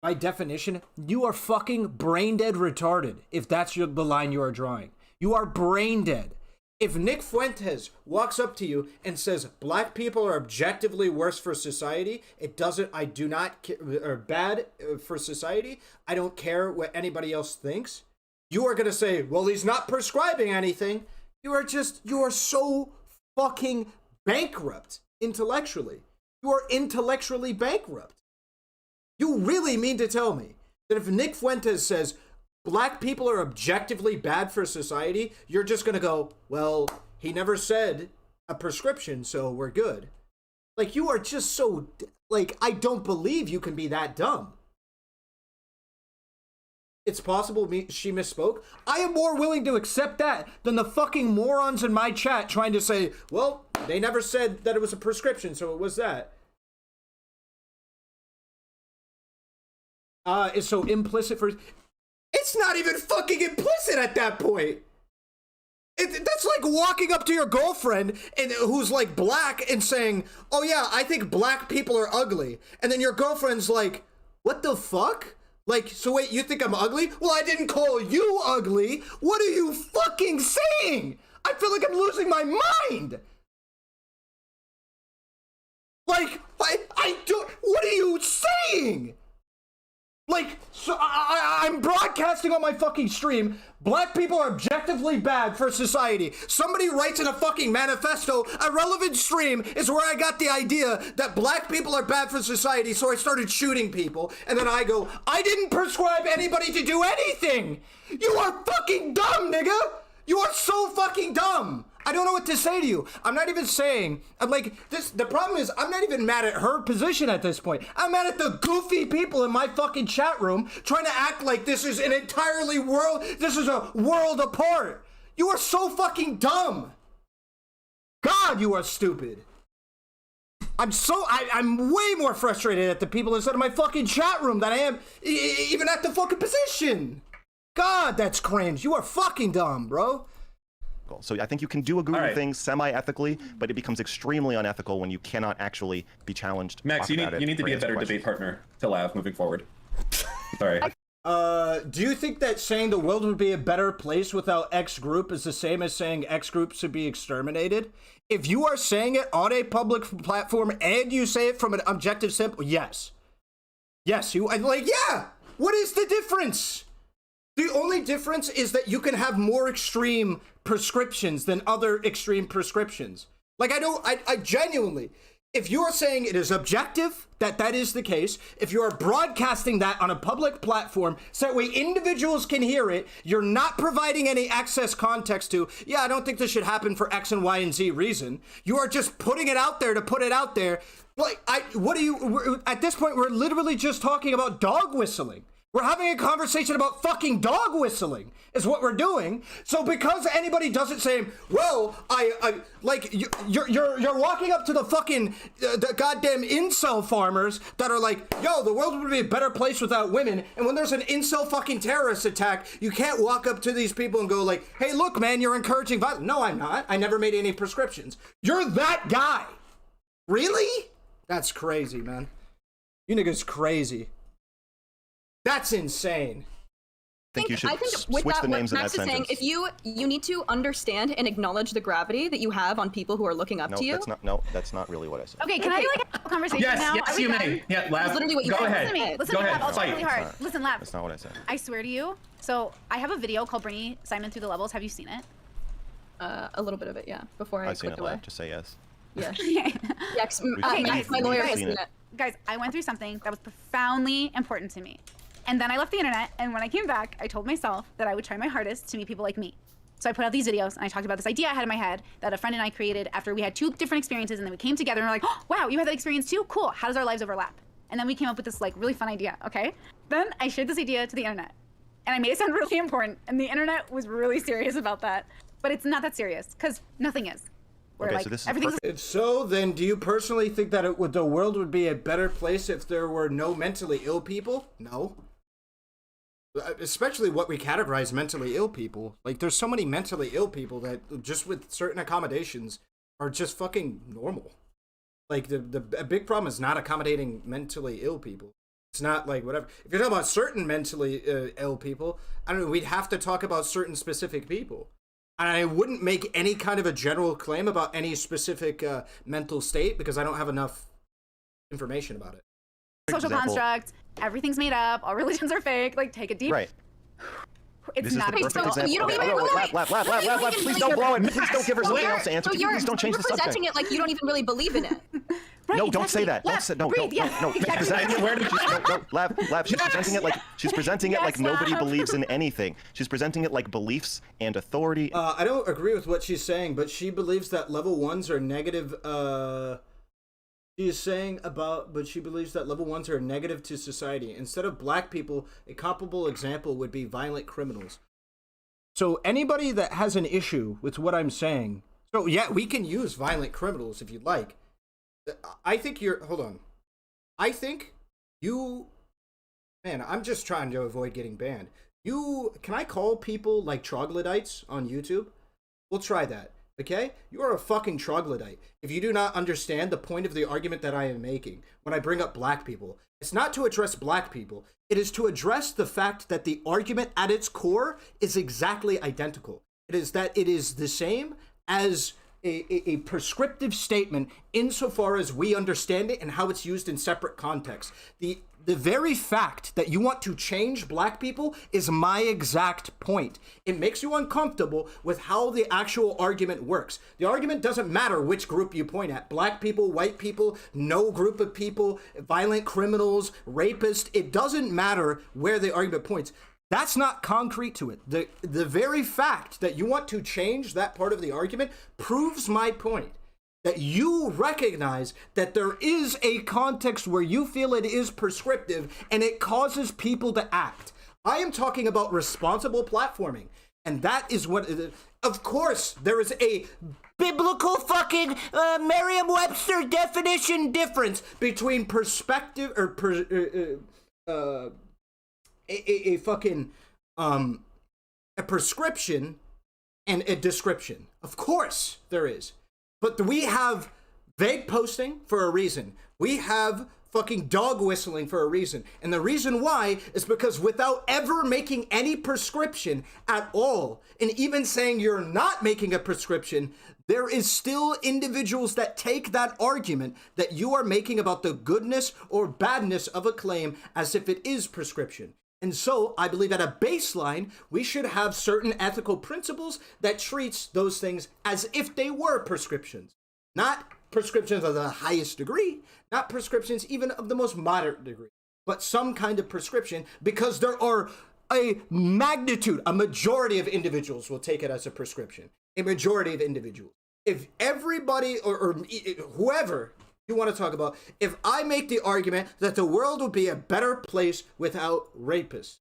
By definition, you are fucking brain dead retarded if that's the line you are drawing. You are brain dead. If Nick Fuentes walks up to you and says black people are objectively worse for society, I do not care, or bad for society, I don't care what anybody else thinks. you are gonna say, well, he's not prescribing anything. You are so fucking bankrupt intellectually. You are intellectually bankrupt. You really mean to tell me that if Nick Fuentes says black people are objectively bad for society, you're just gonna go, well, he never said a prescription, so we're good. Like, you are just so, like, I don't believe you can be that dumb. It's possible she misspoke. I am more willing to accept that than the fucking morons in my chat trying to say, well, they never said that it was a prescription, so it was that. It's so implicit for... It's not even fucking implicit at that point. That's like walking up to your girlfriend and who's like black and saying, oh yeah, I think black people are ugly. And then your girlfriend's like, what the fuck? Like, so wait, you think I'm ugly? Well, I didn't call you ugly. What are you fucking saying? I feel like I'm losing my mind. Like, I don't, what are you saying? Like, so I'm broadcasting on my fucking stream, black people are objectively bad for society. Somebody writes in a fucking manifesto, Ahrelevant stream is where I got the idea that black people are bad for society, so I started shooting people. And then I go, I didn't prescribe anybody to do anything. You are fucking dumb, nigga. You are so fucking dumb. I don't know what to say to you. I'm not even saying, I'm like, this, the problem is, I'm not even mad at her position at this point. I'm mad at the goofy people in my fucking chat room trying to act like this is an entirely this is a world apart. You are so fucking dumb. God, you are stupid. I'm way more frustrated at the people inside of my fucking chat room than I am even at the fucking position. God, that's cringe. You are fucking dumb, bro.
So I think you can do a Google thing semi-ethically, but it becomes extremely unethical when you cannot actually be challenged.
Max, you need to be a better debate partner to Lav moving forward. Sorry.
Do you think that saying the world would be a better place without X group is the same as saying X group should be exterminated? If you are saying it on a public platform and you say it from an objective sample, yes. Yes, yeah! What is the difference? The only difference is that you can have more extreme prescriptions than other extreme prescriptions. Like, I genuinely, if you are saying it is objective, that is the case, if you are broadcasting that on a public platform so that way individuals can hear it, you're not providing any access context to, yeah, I don't think this should happen for X and Y and Z reason. You are just putting it out there to put it out there. Like, at this point, we're literally just talking about dog whistling. We're having a conversation about fucking dog whistling is what we're doing. So because anybody doesn't say, well, you're walking up to the fucking the goddamn incel farmers that are like, yo, the world would be a better place without women. And when there's an incel fucking terrorist attack, you can't walk up to these people and go like, hey, look, man, you're encouraging violence. No, I'm not. I never made any prescriptions. You're that guy. Really? That's crazy, man. You niggas crazy. That's insane.
I think you should switch the names of that sentence.
If you need to understand and acknowledge the gravity that you have on people who are looking up to you.
That's not really what I said.
Okay, can I do like a conversation now?
Yes, you may. Yeah, Lav,
go
ahead.
Listen to me, Lav, I'll try really hard.
Not,
listen, Lav.
That's not what I said.
I swear to you. So I have a video called Brittany Simon Through the Levels. Have you seen it?
A little bit of it, yeah. Before I
I've seen
clicked
it,
away.
Lav. Just say yes.
Yeah.
Yes.
My lawyer has seen it.
Guys, I went through something that was profoundly important to me. And then I left the internet, and when I came back, I told myself that I would try my hardest to meet people like me. So I put out these videos, and I talked about this idea I had in my head that a friend and I created after we had 2 different experiences, and then we came together, and we're like, oh, wow, you had that experience too? Cool. How does our lives overlap? And then we came up with this like really fun idea, okay? Then I shared this idea to the internet, and I made it sound really important, and the internet was really serious about that. But it's not that serious, because nothing is.
Okay, like, so this is everything's so then, do you personally think that the world would be a better place if there were no mentally ill people? No. Especially what we categorize mentally ill people. Like, there's so many mentally ill people that just with certain accommodations are just fucking normal. Like, a big problem is not accommodating mentally ill people. It's not like whatever. If you're talking about certain mentally ill people, I don't know, we'd have to talk about certain specific people. And I wouldn't make any kind of a general claim about any specific mental state because I don't have enough information about it.
Social construct, everything's made up, all religions are fake, like take a deep It's
This
not
is
a
the
big
perfect
deal.
example.
You don't
Okay,
even-
laugh. Please don't blow it. Please don't give her something else to answer.
So
Can you please don't change the
presenting
subject?
it like you don't even really believe in it.
No, don't say that. Don't say no.
breathe, yeah,
No.
exactly.
Where did you? No. Laugh. She's presenting it like nobody believes in anything. She's presenting it like beliefs and authority.
I don't agree with what she's saying, but she believes that level 1s are negative. She believes that level 1s are negative to society. Instead of black people, a comparable example would be violent criminals. So anybody that has an issue with what I'm saying, so yeah, we can use violent criminals if you'd like. I think hold on. I think man, I'm just trying to avoid getting banned. Can I call people like troglodytes on YouTube? We'll try that, okay? You are a fucking troglodyte. If you do not understand the point of the argument that I am making when I bring up black people, it's not to address black people. It is to address the fact that the argument at its core is exactly identical. It is that it is the same as a prescriptive statement insofar as we understand it and how it's used in separate contexts. The very fact that you want to change black people is my exact point. It makes you uncomfortable with how the actual argument works. The argument doesn't matter which group you point at. Black people, white people, no group of people, violent criminals, rapists. It doesn't matter where the argument points. That's not concrete to it. The very fact that you want to change that part of the argument proves my point. That you recognize that there is a context where you feel it is prescriptive and it causes people to act. I am talking about responsible platforming. And that is what, of course, there is a biblical fucking Merriam-Webster definition difference between perspective or a prescription and a description. Of course there is. But we have vague posting for a reason. We have fucking dog whistling for a reason. And the reason why is because without ever making any prescription at all, and even saying you're not making a prescription, there is still individuals that take that argument that you are making about the goodness or badness of a claim as if it is prescription. And so I believe at a baseline, we should have certain ethical principles that treats those things as if they were prescriptions. Not prescriptions of the highest degree, not prescriptions even of the most moderate degree, but some kind of prescription, because there are a majority of individuals will take it as a prescription. A majority of individuals. If everybody or whoever you want to talk about, if I make the argument that the world would be a better place without rapists,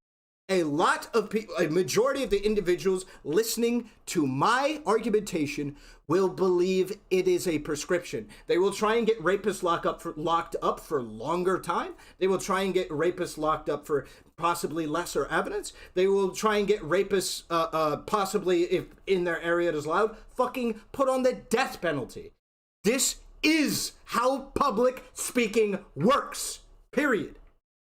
a lot of people, a majority of the individuals listening to my argumentation will believe it is a prescription. They will try and get rapists locked up for longer time. They will try and get rapists locked up for possibly lesser evidence. They will try and get rapists, possibly if in their area it is allowed, fucking put on the death penalty. This is how public speaking works, period.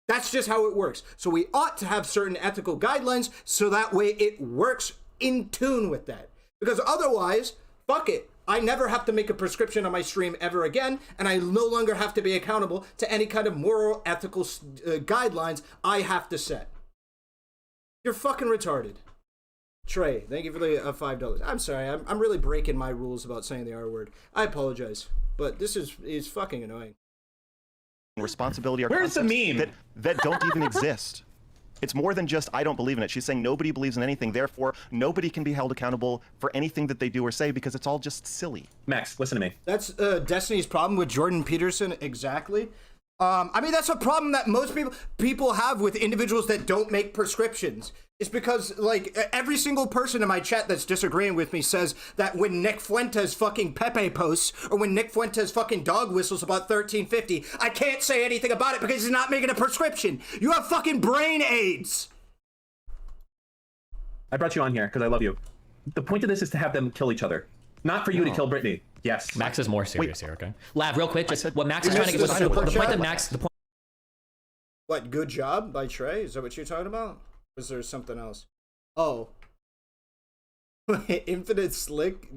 That's just how it works. So we ought to have certain ethical guidelines so that way it works in tune with that. Because otherwise, fuck it. I never have to make a prescription on my stream ever again, and I no longer have to be accountable to any kind of moral, ethical guidelines I have to set. You're fucking retarded. Trey, thank you for the $5. I'm sorry, I'm really breaking my rules about saying the R word. I apologize. But this is fucking annoying.
Responsibility are
Where's the meme?
that don't even exist. It's more than just I don't believe in it. She's saying nobody believes in anything, therefore nobody can be held accountable for anything that they do or say because it's all just silly.
Max, listen to me.
That's Destiny's problem with Jordan Peterson, exactly. I mean, that's a problem that most people have with individuals that don't make prescriptions. It's because, like, every single person in my chat that's disagreeing with me says that when Nick Fuentes fucking Pepe posts, or when Nick Fuentes fucking dog whistles about 1350, I can't say anything about it because he's not making a prescription. You have fucking brain AIDS.
I brought you on here because I love you. The point of this is to have them kill each other. Not for you to kill Brittany. Yes.
Max is more serious here, okay? Lav, real quick, just what Max is trying to get, the point that Max, the point.
What, good job by Trey? Is that what you're talking about? Or is there something else? Oh. Infinite Slick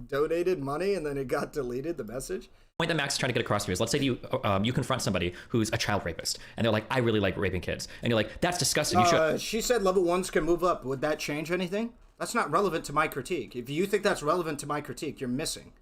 donated money and then it got deleted, the message?
point that Max is trying to get across to you is, let's say you confront somebody who's a child rapist, and they're like, I really like raping kids, and you're like, that's disgusting. You should.
She said level 1s can move up. Would that change anything? That's not relevant to my critique. If you think that's relevant to my critique, you're missing.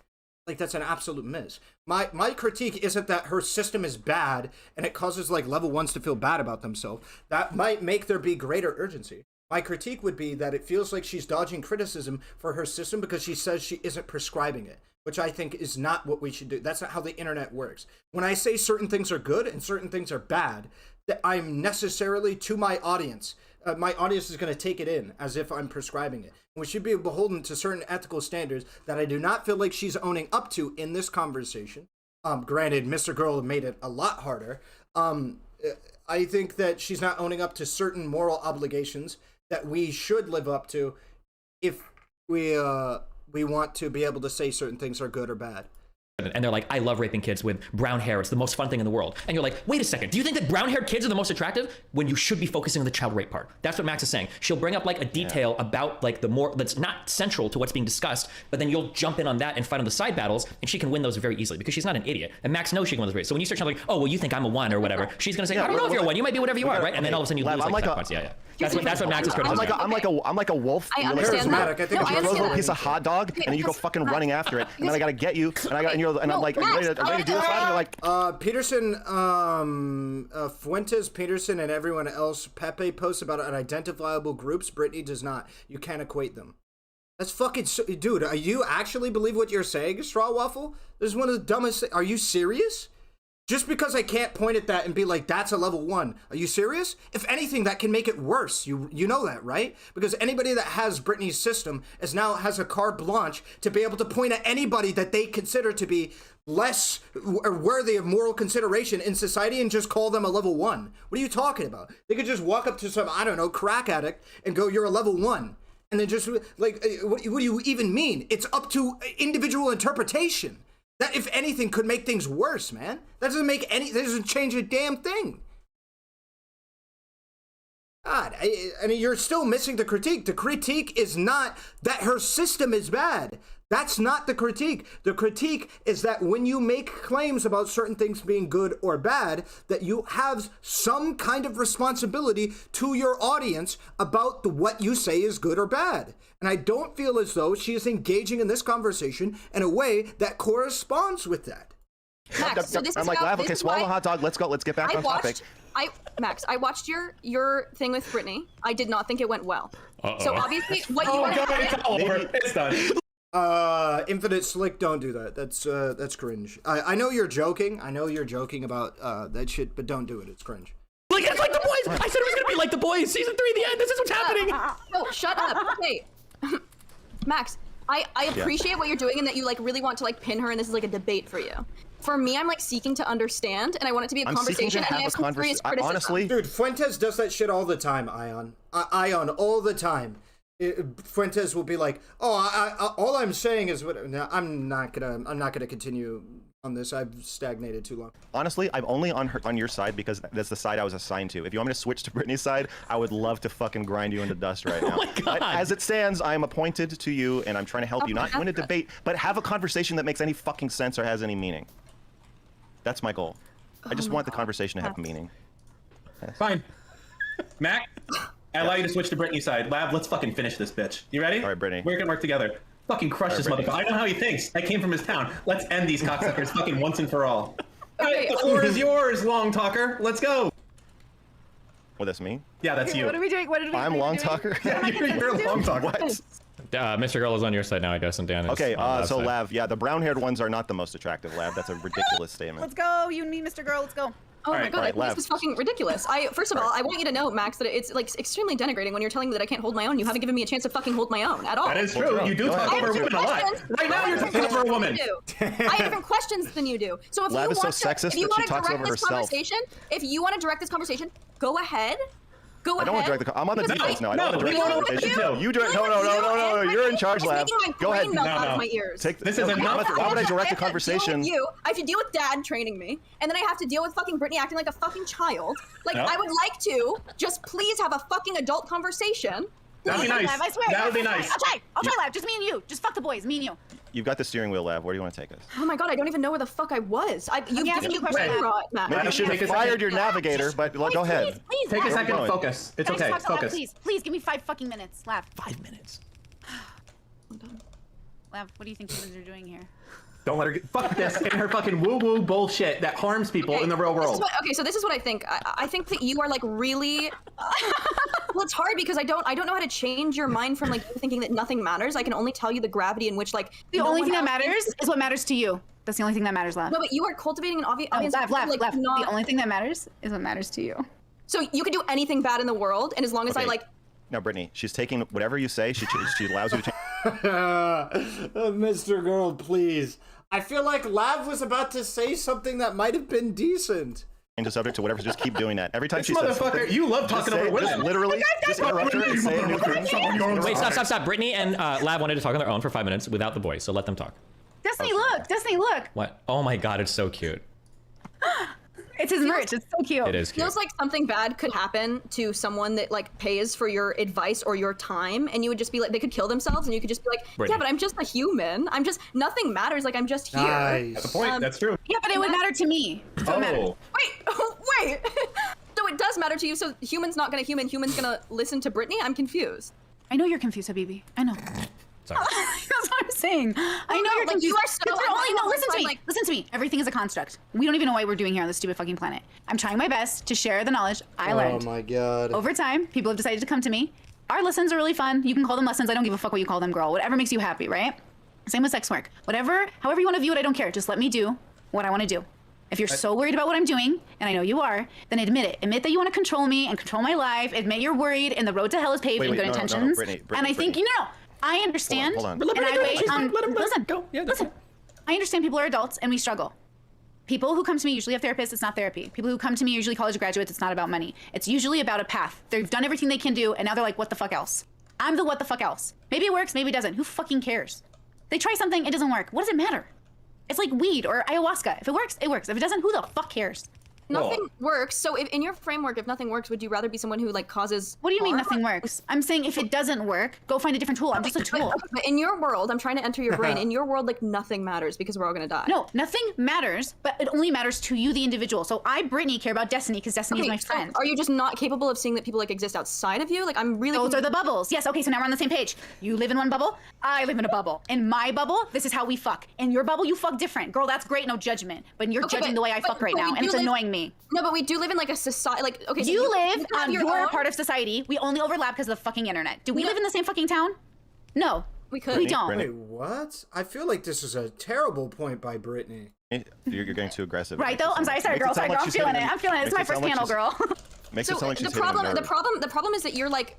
Like, that's an absolute miss. My critique isn't that her system is bad and it causes like level 1s to feel bad about themselves. That might make there be greater urgency. My critique would be that it feels like she's dodging criticism for her system because she says she isn't prescribing it, which I think is not what we should do. That's not how the internet works. When I say certain things are good and certain things are bad, that I'm necessarily to my audience is going to take it in as if I'm prescribing it. We should be beholden to certain ethical standards that I do not feel like she's owning up to in this conversation. Granted, Mr. Girl made it a lot harder. I think that she's not owning up to certain moral obligations that we should live up to if we want to be able to say certain things are good or bad.
And they're like, I love raping kids with brown hair. It's the most fun thing in the world. And you're like, wait a second. Do you think that brown-haired kids are the most attractive? When you should be focusing on the child rape part. That's what Max is saying. She'll bring up like a detail about like the more that's not central to what's being discussed, but then you'll jump in on that and fight on the side battles, and she can win those very easily because she's not an idiot. And Max knows she can win those races. So when you start like, oh, well, you think I'm a 1 or whatever, she's gonna say, I don't know if you're a 1. You might be whatever you are, right? And then all of a sudden you lose like 7 points. Yeah. That's what Max is criticizing.
I'm like a wolf.
I understand that.
I think you throw a little piece of hot dog, and then you go fucking running after it, and then I gotta get you, and I'm like, are you ready to do this? And you're like,
Peterson, Fuentes, Peterson, and everyone else. Pepe posts about unidentifiable groups. Brittany does not. You can't equate them. That's fucking dude. Are you actually believe what you're saying, Straw Waffle? This is one of the dumbest. Are you serious? Just because I can't point at that and be like, that's a level 1. Are you serious? If anything, that can make it worse. You know that, right? Because anybody that has Brittany's system has a carte blanche to be able to point at anybody that they consider to be less worthy of moral consideration in society and just call them a level 1. What are you talking about? They could just walk up to some, I don't know, crack addict and go, you're a level 1. And then just like, what do you even mean? It's up to individual interpretation. That, if anything, could make things worse, man. That doesn't change a damn thing. God, I mean, you're still missing the critique. The critique is not that her system is bad. That's not the critique. The critique is that when you make claims about certain things being good or bad, that you have some kind of responsibility to your audience about what you say is good or bad. And I don't feel as though she is engaging in this conversation in a way that corresponds with that.
Max, so
I'm like, Lav, okay, swallow a hot dog. Let's go. Let's get back on topic.
Max, I watched your thing with Brittany. I did not think it went well. So obviously, what you want
to it's done.
Infinite Slick, don't do that. That's cringe. I know you're joking. I know you're joking about that shit, but don't do it. It's cringe.
Like, it's like The Boys. I said it was gonna be like The Boys. Season 3, the end. This is what's happening.
No, shut up. Okay. Max, I appreciate what you're doing and that you like really want to like pin her and this is like a debate for you. For me, I'm like seeking to understand and I want it to be a conversation and I have some serious criticism.
Honestly,
dude, Fuentes does that shit all the time, Ion. Ion, all the time. Fuentes will be like, "Oh, all I'm saying is what." No, I'm not gonna continue on this. I've stagnated too long.
Honestly, I'm only on your side because that's the side I was assigned to. If you want me to switch to Brittany's side, I would love to fucking grind you into dust right now.
Oh my God.
As it stands, I am appointed to you, and I'm trying to help you not win a debate, but have a conversation that makes any fucking sense or has any meaning. That's my goal. I just want the conversation to have meaning.
Yes. Fine. Mac, I allow you to switch to Brittany's side. Lab, let's fucking finish this bitch. You ready?
All right, Brittany.
We can work together. Fucking crush this motherfucker. I know how he thinks. I came from his town. Let's end these cocksuckers fucking once and for all. Okay, the floor is yours, long talker. Let's go.
What, that's me?
Yeah, that's you.
What are we doing?
I'm long talker?
Yeah, you're a long talker.
What?
Mr. Girl is on your side now, I guess, and Dan is
okay,
on
so
side.
Lav, yeah, the brown-haired ones are not the most attractive, Lav. That's a ridiculous statement.
Let's go, you and me, Mr. Girl. Let's go.
Oh my God, this is fucking ridiculous. First of all, I want you to know, Max, that it's like extremely denigrating when you're telling me that I can't hold my own. You haven't given me a chance to fucking hold my own at all.
That is true. You do talk over women a lot. Right now, you're talking over a woman.
I have different questions than you do. So if
Lav
you
is
want
so sexist that she talks over herself.
If you want to direct this conversation, go ahead.
I don't want to direct the. I'm on the defense now. I don't want to direct the conversation. You direct. No. You're in charge, Lav. Go ahead. Take
this. Is enough.
Why would I direct the conversation?
I have to deal with Dad training me, and then I have to deal with fucking Brittany acting like a fucking child. Like I would like to just please have a fucking adult conversation.
That'd be nice.
I swear.
That would be nice.
I'll try live. Just me and you. Just fuck the boys. Me and you.
You've got the steering wheel, Lav. Where do you want to take us?
Oh my god, I don't even know where the fuck I was.
me ask you a question, Matt.
Maybe you should have fired your navigator, but go ahead.
Please,
Take a
Lav.
second. Focus. It's
Can I
okay.
just talk to Lav,
Focus.
Please, give me 5 fucking minutes. Lav.
5 minutes.
Lav, what do you think humans are doing here?
Don't let her get fuck this and her fucking woo-woo bullshit that harms people in the real world.
So this is what I think. I think that you are like really. Well, it's hard because I don't know how to change your mind from like you thinking that nothing matters. I can only tell you the gravity in which like
The only thing that matters is what matters to you. That's the only thing that matters, Lav.
No, but you are cultivating an audience.
Lav.
Like,
The only thing that matters is what matters to you.
So you could do anything bad in the world, and as long as I like.
No, Brittany, she's taking whatever you say. She allows you to change.
Mr. Girl, please. I feel like Lav was about to say something that might have been decent.
Change the subject to whatever. Just keep doing that. Every time
This
she says
motherfucker,
something,
you love talking over women.
Just literally, just interrupt her and say a new thing.
Wait, stop. Brittany and Lav wanted to talk on their own for 5 minutes without the boys, so let them talk.
Destiny, look.
What? Oh my god, it's so cute.
It's his merch. It's so cute.
It is cute.
Feels like something bad could happen to someone that like pays for your advice or your time, and you would just be like, they could kill themselves, and you could just be like,
Brittany.
yeah, but I'm just a human. I'm just nothing matters. Like I'm just here.
Nice.
That's the point. That's true.
Yeah, but it would matter to me. So it matters.
Wait. So it does matter to you. So human's not gonna human. Human's gonna listen to Brittany. I'm confused.
I know you're confused, Habibi. I know.
Sorry.
That's what I'm saying. I know you're
like,
confused.
you are so-
But they're only, no, listen to me.
like-
Listen to me. Everything is a construct. We don't even know why we're doing here on this stupid fucking planet. I'm trying my best to share the knowledge I learned.
Oh my god.
Over time, people have decided to come to me. Our lessons are really fun. You can call them lessons. I don't give a fuck what you call them, girl. Whatever makes you happy, right? Same with sex work. Whatever, however you want to view it, I don't care. Just let me do what I want to do. If you're so worried about what I'm doing, and I know you are, then admit it. Admit that you want to control me and control my life. Admit you're worried and the road to hell is paved with good intentions.
Brittany,
and I think, no, I understand.
Hold on.
And I wait.
Let him
Listen,
go. Yeah,
listen. I understand people are adults and we struggle. People who come to me usually have therapists. It's not therapy. People who come to me usually college graduates. It's not about money. It's usually about a path. They've done everything they can do, and now they're like, what the fuck else? I'm the what the fuck else. Maybe it works, maybe it doesn't. Who fucking cares? They try something, it doesn't work. What does it matter? It's like weed or ayahuasca. If it works, it works. If it doesn't, who the fuck cares?
Nothing works. So if, in your framework, if nothing works, would you rather be someone who like causes?
What do you mean
harm?
nothing works? I'm saying if it doesn't work, go find a different tool. I'm just a tool.
But in your world, I'm trying to enter your brain. In your world, like nothing matters because we're all gonna die.
No, nothing matters, but it only matters to you, the individual. So I, Brittany, care about Destiny because Destiny is my
so
friend.
are you just not capable of seeing that people like exist outside of you? Like I'm really.
Those are the bubbles. Yes, okay, so now we're on the same page. You live in one bubble, I live in a bubble. In my bubble, this is how we fuck. In your bubble, you fuck different. Girl, that's great, no judgment. But you're judging the way I fuck right now, and it's annoying me.
No, but we do live in like a society. Like okay, so
you live
have
on
your
your
own-
part of society. We only overlap because of the fucking internet. Do we
No.
live in the same fucking town? No.
We could.
We don't.
Wait, what? I feel like this is a terrible point by Brittany.
You're getting too aggressive.
Right though? I'm sorry, girl. Sorry, girl. I'm feeling it. I'm feeling it. It's my first panel, girl.
Makes it
So
sound like she's
the problem is that you're like,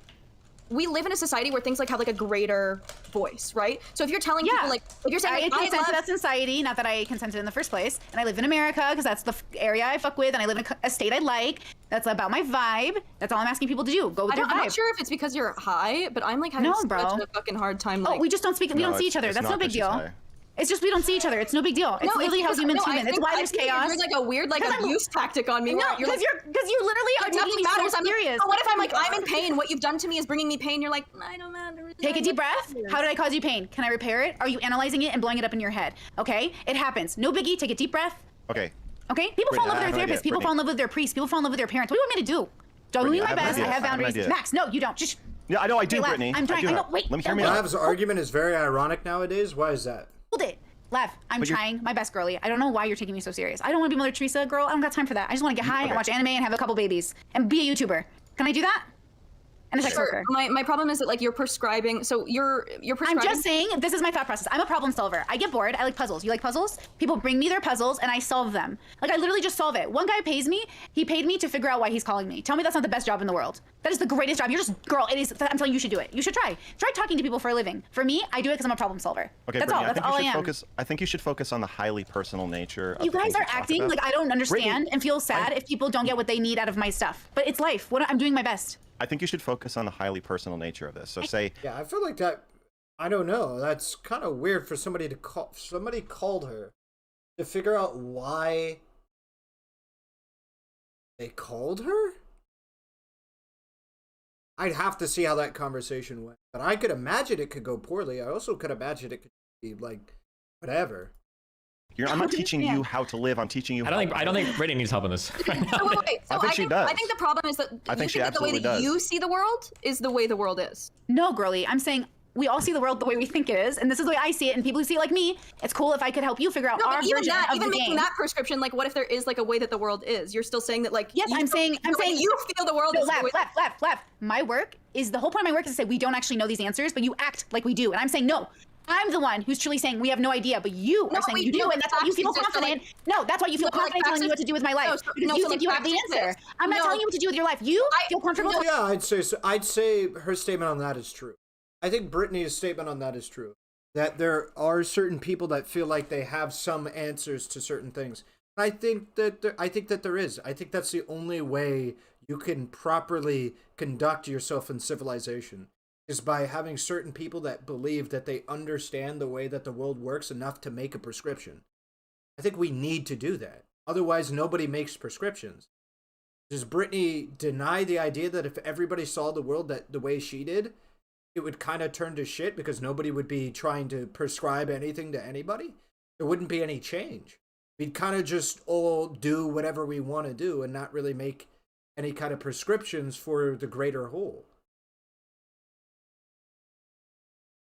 we live in a society where things like have like a greater voice, right? So if you're telling people like, if you're saying
I
like,
consent to
love-
that society, not that I consented in the first place. And I live in America because that's the area I fuck with, and I live in a state I like. That's about my vibe. That's all I'm asking people to do. Go with your vibe.
I'm not sure if it's because you're high, but I'm like having such a fucking hard time. Like,
we just don't speak. We don't see each other. That's no big deal. It's just we don't see each other. It's no big deal. It's literally how humans human. It's why there's chaos.
There's like a weird like abuse tactic on me.
No,
where
because you literally are taking me so serious.
What if I'm like, I'm in pain? What you've done to me is bringing me pain. You're like, I don't matter.
Take a deep breath. How did I cause you pain? Can I repair it? Are you analyzing it and blowing it up in your head? Okay, it happens. No biggie. Take a deep breath.
Okay.
Okay, people fall in love with their therapists. People fall in love with their priests. People fall in love with their parents. What do you want me to do? Doing my best. I have boundaries. Max, no, you don't. Just.
Yeah, I know I do,
Lav,
Brittany.
I'm trying. I know. Wait.
Let me hear me out.
Lav's argument is very ironic nowadays. Why is that?
Hold it. Lav, I'm trying my best, girly. I don't know why you're taking me so serious. I don't want to be Mother Teresa, girl. I don't got time for that. I just want to get high and watch anime and have a couple babies and be a YouTuber. Can I do that? And a sex worker.
My problem is that like you're prescribing. So you're prescribing.
I'm just saying, this is my thought process. I'm a problem solver. I get bored. I like puzzles. You like puzzles? People bring me their puzzles and I solve them. Like I literally just solve it. One guy pays me. He paid me to figure out why he's calling me. Tell me that's not the best job in the world. That is the greatest job. You're just, girl, it is. I'm telling you, you should do it. You should try. Try talking to people for a living. For me, I do it because I'm a problem solver.
Okay,
that's
Brittany,
all. That's all I am.
I think you should focus on the highly personal nature of
You
the
guys
things
are
you talk
acting
about.
like I don't understand
Brittany,
and feel sad if people don't get what they need out of my stuff. But it's life. I'm doing my best.
I think you should focus on the highly personal nature of this. So say,
Yeah, I feel like that. I don't know. That's kind of weird for somebody to call. Somebody called her to figure out why they called her. I'd have to see how that conversation went. But I could imagine it could go poorly. I also could imagine it could be like, whatever.
I'm not teaching you how to live. I'm teaching you.
I don't think Brittany needs help in this.
Wait. So
I think she does.
I think the problem is that
I think she
that the way
absolutely
that
does.
you see the world is the way the world is.
No, girly. I'm saying we all see the world the way we think it is, and this is the way I see it. And people who see it like me, it's cool if I could help you figure out our version of
even
the
making
game.
that prescription, like, what if there is like a way that the world is? You're still saying that, like,
yes, I'm saying
you feel the world
no,
is the way
left. My work is the whole point of my work is to say we don't actually know these answers, but you act like we do, and I'm saying no. I'm the one who's truly saying we have no idea, but you are saying you do, and that's why you feel confident. No, that's why you feel confident telling me what to do with my life. Because you think you have the answer. I'm not telling you what to do with your life. You feel comfortable.
Yeah, I'd say her statement on that is true. I think Brittany's statement on that is true. That there are certain people that feel like they have some answers to certain things. I think that there is. I think that's the only way you can properly conduct yourself in civilization, is by having certain people that believe that they understand the way that the world works enough to make a prescription. I think we need to do that. Otherwise, nobody makes prescriptions. Does Brittany deny the idea that if everybody saw the world the way she did, it would kind of turn to shit because nobody would be trying to prescribe anything to anybody? There wouldn't be any change. We'd kind of just all do whatever we want to do and not really make any kind of prescriptions for the greater whole.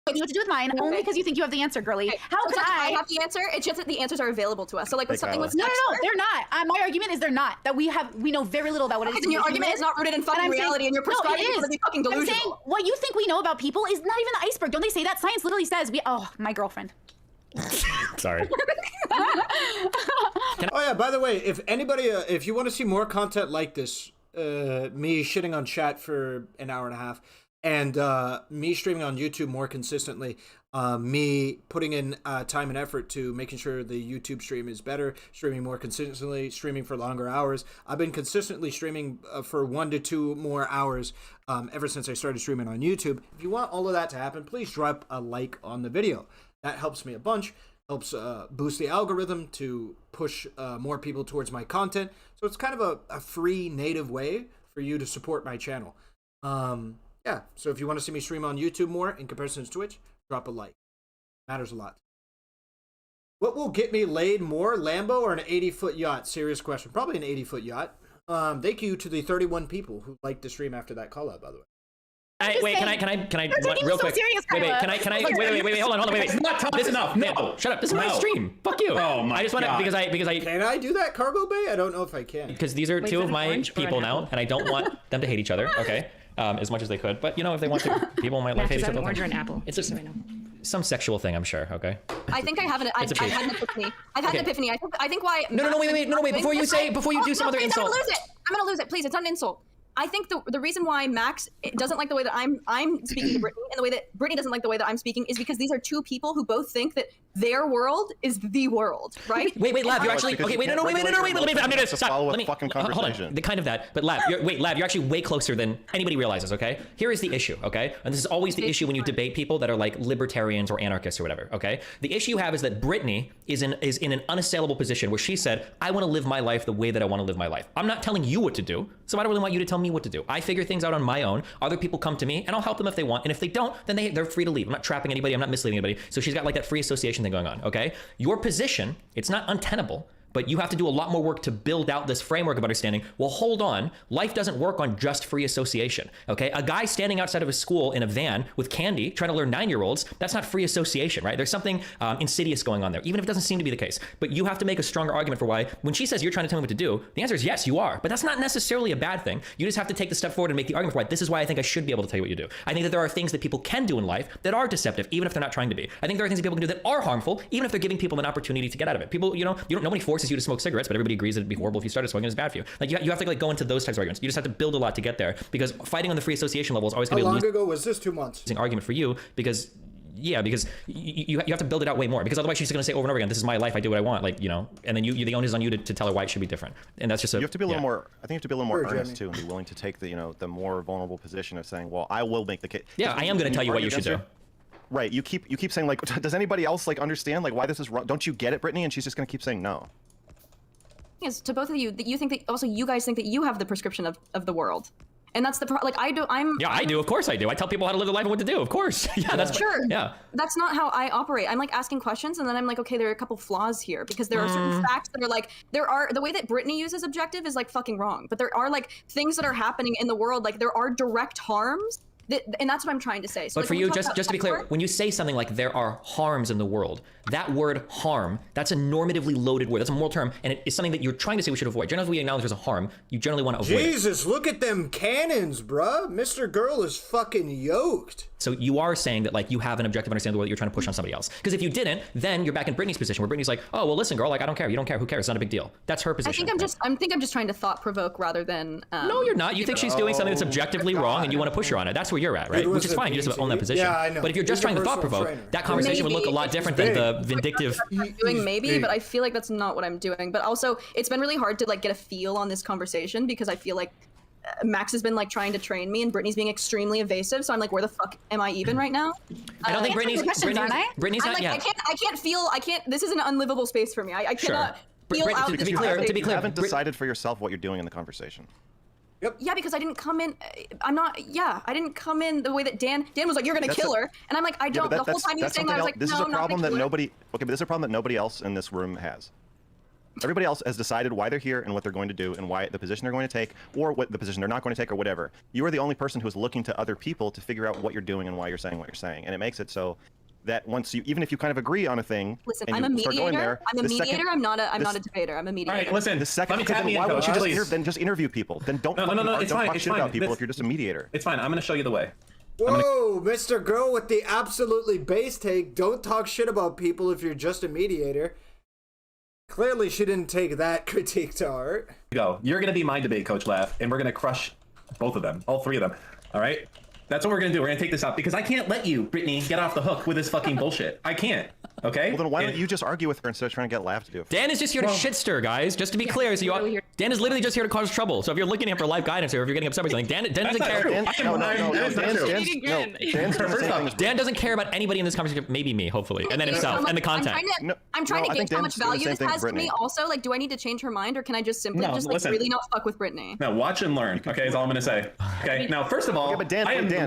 What to do with mine only because you think you have the answer, girly. How could I
have the answer? It's just that the answers are available to us. So, like, with something with
no, they're not. My argument is they're not. That we know very little about what it is.
And your argument is not rooted in fucking reality, and you're prescribing people to be fucking delusional.
I'm saying what you think we know about people is not even the iceberg. Don't they say that? Science literally says my girlfriend.
Sorry.
Oh yeah, by the way, if anybody, if you want to see more content like this, me shitting on chat for an hour and a half, and me streaming on YouTube more consistently, me putting in time and effort to making sure the YouTube stream is better, streaming more consistently, streaming for longer hours. I've been consistently streaming for 1 to 2 more hours ever since I started streaming on YouTube. If you want all of that to happen, please drop a like on the video. That helps me a bunch, helps boost the algorithm to push more people towards my content. So it's kind of a free native way for you to support my channel. Yeah, so if you want to see me stream on YouTube more in comparison to Twitch, drop a like. Matters a lot. What will get me laid more, Lambo or an 80-foot yacht? Serious question. Probably an 80-foot yacht. Thank you to the 31 people who liked the stream after that call out, by the way.
Wait, can I real quick? Wait, hold on, wait. This is enough. No, shut up. This is my stream. Fuck you.
Oh
my! I just want to because I.
Can I do that, Cargo Bay? I don't know if I can.
Because these are two of my people now, and I don't want them to hate each other. Okay, as much as they could, but you know, if they want to, people might like hate each other.
Orange or an apple?
It's just some sexual thing, I'm sure. Okay.
I think I've had an epiphany. I've had an epiphany. I think why.
No, wait. Before you do some other insult.
I'm gonna lose it. Please, it's not an insult. I think the reason why Max doesn't like the way that I'm speaking to Brittany, and the way that Brittany doesn't like the way that I'm speaking, is because these are two people who both think that their world is the world, right?
Wait, Lav, you're actually okay. Wait, no. Let me stop. Let me
fucking
hold on. The kind of that, but Lav, you're actually way closer than anybody realizes. Okay, here is the issue. Okay, and this is always the issue when you debate people that are like libertarians or anarchists or whatever. Okay, the issue you have is that Brittany is in an unassailable position where she said, "I want to live my life the way that I want to live my life. I'm not telling you what to do, so I don't really want you to tell me what to do. I figure things out on my own. Other people come to me, and I'll help them if they want. And if they don't, then they're free to leave. I'm not trapping anybody. I'm not misleading anybody. So she's got like that free association thing going on. Okay, your position, it's not untenable, but you have to do a lot more work to build out this framework of understanding. Well, hold on. Life doesn't work on just free association, okay? A guy standing outside of a school in a van with candy trying to learn 9-year-olds, that's not free association, right? There's something insidious going on there, even if it doesn't seem to be the case. But you have to make a stronger argument for why, when she says you're trying to tell me what to do, the answer is yes, you are. But that's not necessarily a bad thing. You just have to take the step forward and make the argument for why this is why I think I should be able to tell you what you do. I think that there are things that people can do in life that are deceptive, even if they're not trying to be. I think there are things that people can do that are harmful, even if they're giving people an opportunity to get out of it. People, nobody forces you to smoke cigarettes, but everybody agrees that it'd be horrible if you started smoking. It's bad for you. Like you have to go into those types of arguments. You just have to build a lot to get there, because fighting on the free association level is always going to be
How long ago was this? 2 months.
Argument for you, because you have to build it out way more, because otherwise she's just going to say over and over again, this is my life, I do what I want, and then the onus is on you to tell her why it should be different. And that's just
you have to be a little more. I think you have to be a little more earnest too, and be willing to take the more vulnerable position of saying, well, I will make the case.
Yeah, I am going to tell you what you should do.
Right. You keep saying like, does anybody else understand why this is wrong? Don't you get it, Brittany? And she's just going to keep saying no.
Is to both of you that you think that also you guys think that you have the prescription of the world, And that's the like I
do. Of course I do. I tell people how to live their life and what to do. Of course. Yeah, that's
sure.
Yeah.
That's not how I operate. I'm like asking questions and then I'm like, okay, there are a couple flaws here because there are certain facts that are like the way that Brittany uses objective is like fucking wrong. But there are like things that are happening in the world, like there are direct harms. And that's what I'm trying to say. So
But
like,
for you, just to be clear, when you say something like there are harms in the world, that word harm, that's a normatively loaded word. That's a moral term, and it is something that you're trying to say we should avoid. Generally, if we acknowledge there's a harm, you generally want to avoid
Jesus, look at them cannons, bruh. Mr. Girl is fucking yoked.
So you are saying that like you have an objective understanding of the world that you're trying to push on somebody else. Because if you didn't, then you're back in Brittany's position where Brittany's like, oh, well, listen, girl, like I don't care. You don't care. Who cares? It's not a big deal. That's her position.
I think I'm just trying to thought provoke rather than.
No, you're not. You think she's doing something that's objectively wrong, and you want to push her on it. That's where you're at, right? Which is fine. You just have to own that position.
Yeah, I know.
But if you're just trying to thought provoke, that conversation would look a lot different than the vindictive.
Doing maybe, but I feel like that's not what I'm doing. But also, it's been really hard to like get a feel on this conversation because I feel like Max has been like trying to train me, and Brittany's being extremely evasive. So I'm like, where the fuck am I even right now?
I don't think Brittany's
I'm
not.
like, I can't feel. This is an unlivable space for me. I cannot feel out.
To be clear,
you haven't decided for yourself what you're doing in the conversation.
Yep.
Yeah, because I didn't come in. I didn't come in the way that Dan was like, you're gonna kill her, and I'm like, I don't. The whole time he was saying that, I was like,
this
no,
is a
I'm not
problem
gonna
that
kill her.
nobody. Okay, but this is a problem that nobody else in this room has. Everybody else has decided why they're here and what they're going to do and why the position they're going to take or what the position they're not going to take or whatever. You are the only person who's looking to other people to figure out what you're doing and why you're saying what you're saying, and it makes it so that once you, even if you kind of agree on a thing,
listen,
and
I'm a
you start going
mediator.
there,
I'm a
the
mediator.
second-
I'm not a debater. I'm a mediator.
All right, listen.
The second,
Let me tap me in,
why would
coach,
you
please.
just interview people? Then don't
No, it's
don't
fine.
talk
It's
shit
fine.
about people if you're just a mediator.
It's fine. I'm gonna show you the way.
Whoa, Mr. Girl with the absolutely base take. Don't talk shit about people if you're just a mediator. Clearly, she didn't take that critique to heart.
Go. You're gonna be my debate coach, Laugh, and we're gonna crush both of them, all three of them. All right. That's what we're gonna do. We're gonna take this up because I can't let you, Brittany, get off the hook with this fucking bullshit. I can't. Okay.
Well, then why don't you just argue with her instead of trying to get Laugh to do it?
Dan is just here to shit stir, guys. Just to be clear, so Dan is literally just here to cause trouble. So if you're looking at him for live guidance or if you're getting upset with something, Dan doesn't care. Dan doesn't care about anybody in this conversation, maybe me, hopefully, and then himself and the content.
I'm trying to gauge how much value this has to me. Also, like, do I need to change her mind, or can I just simply really not fuck with Brittany?
Now watch and learn. Okay, is all I'm gonna say. Okay. Now, first of all,
but Dan, you're doing.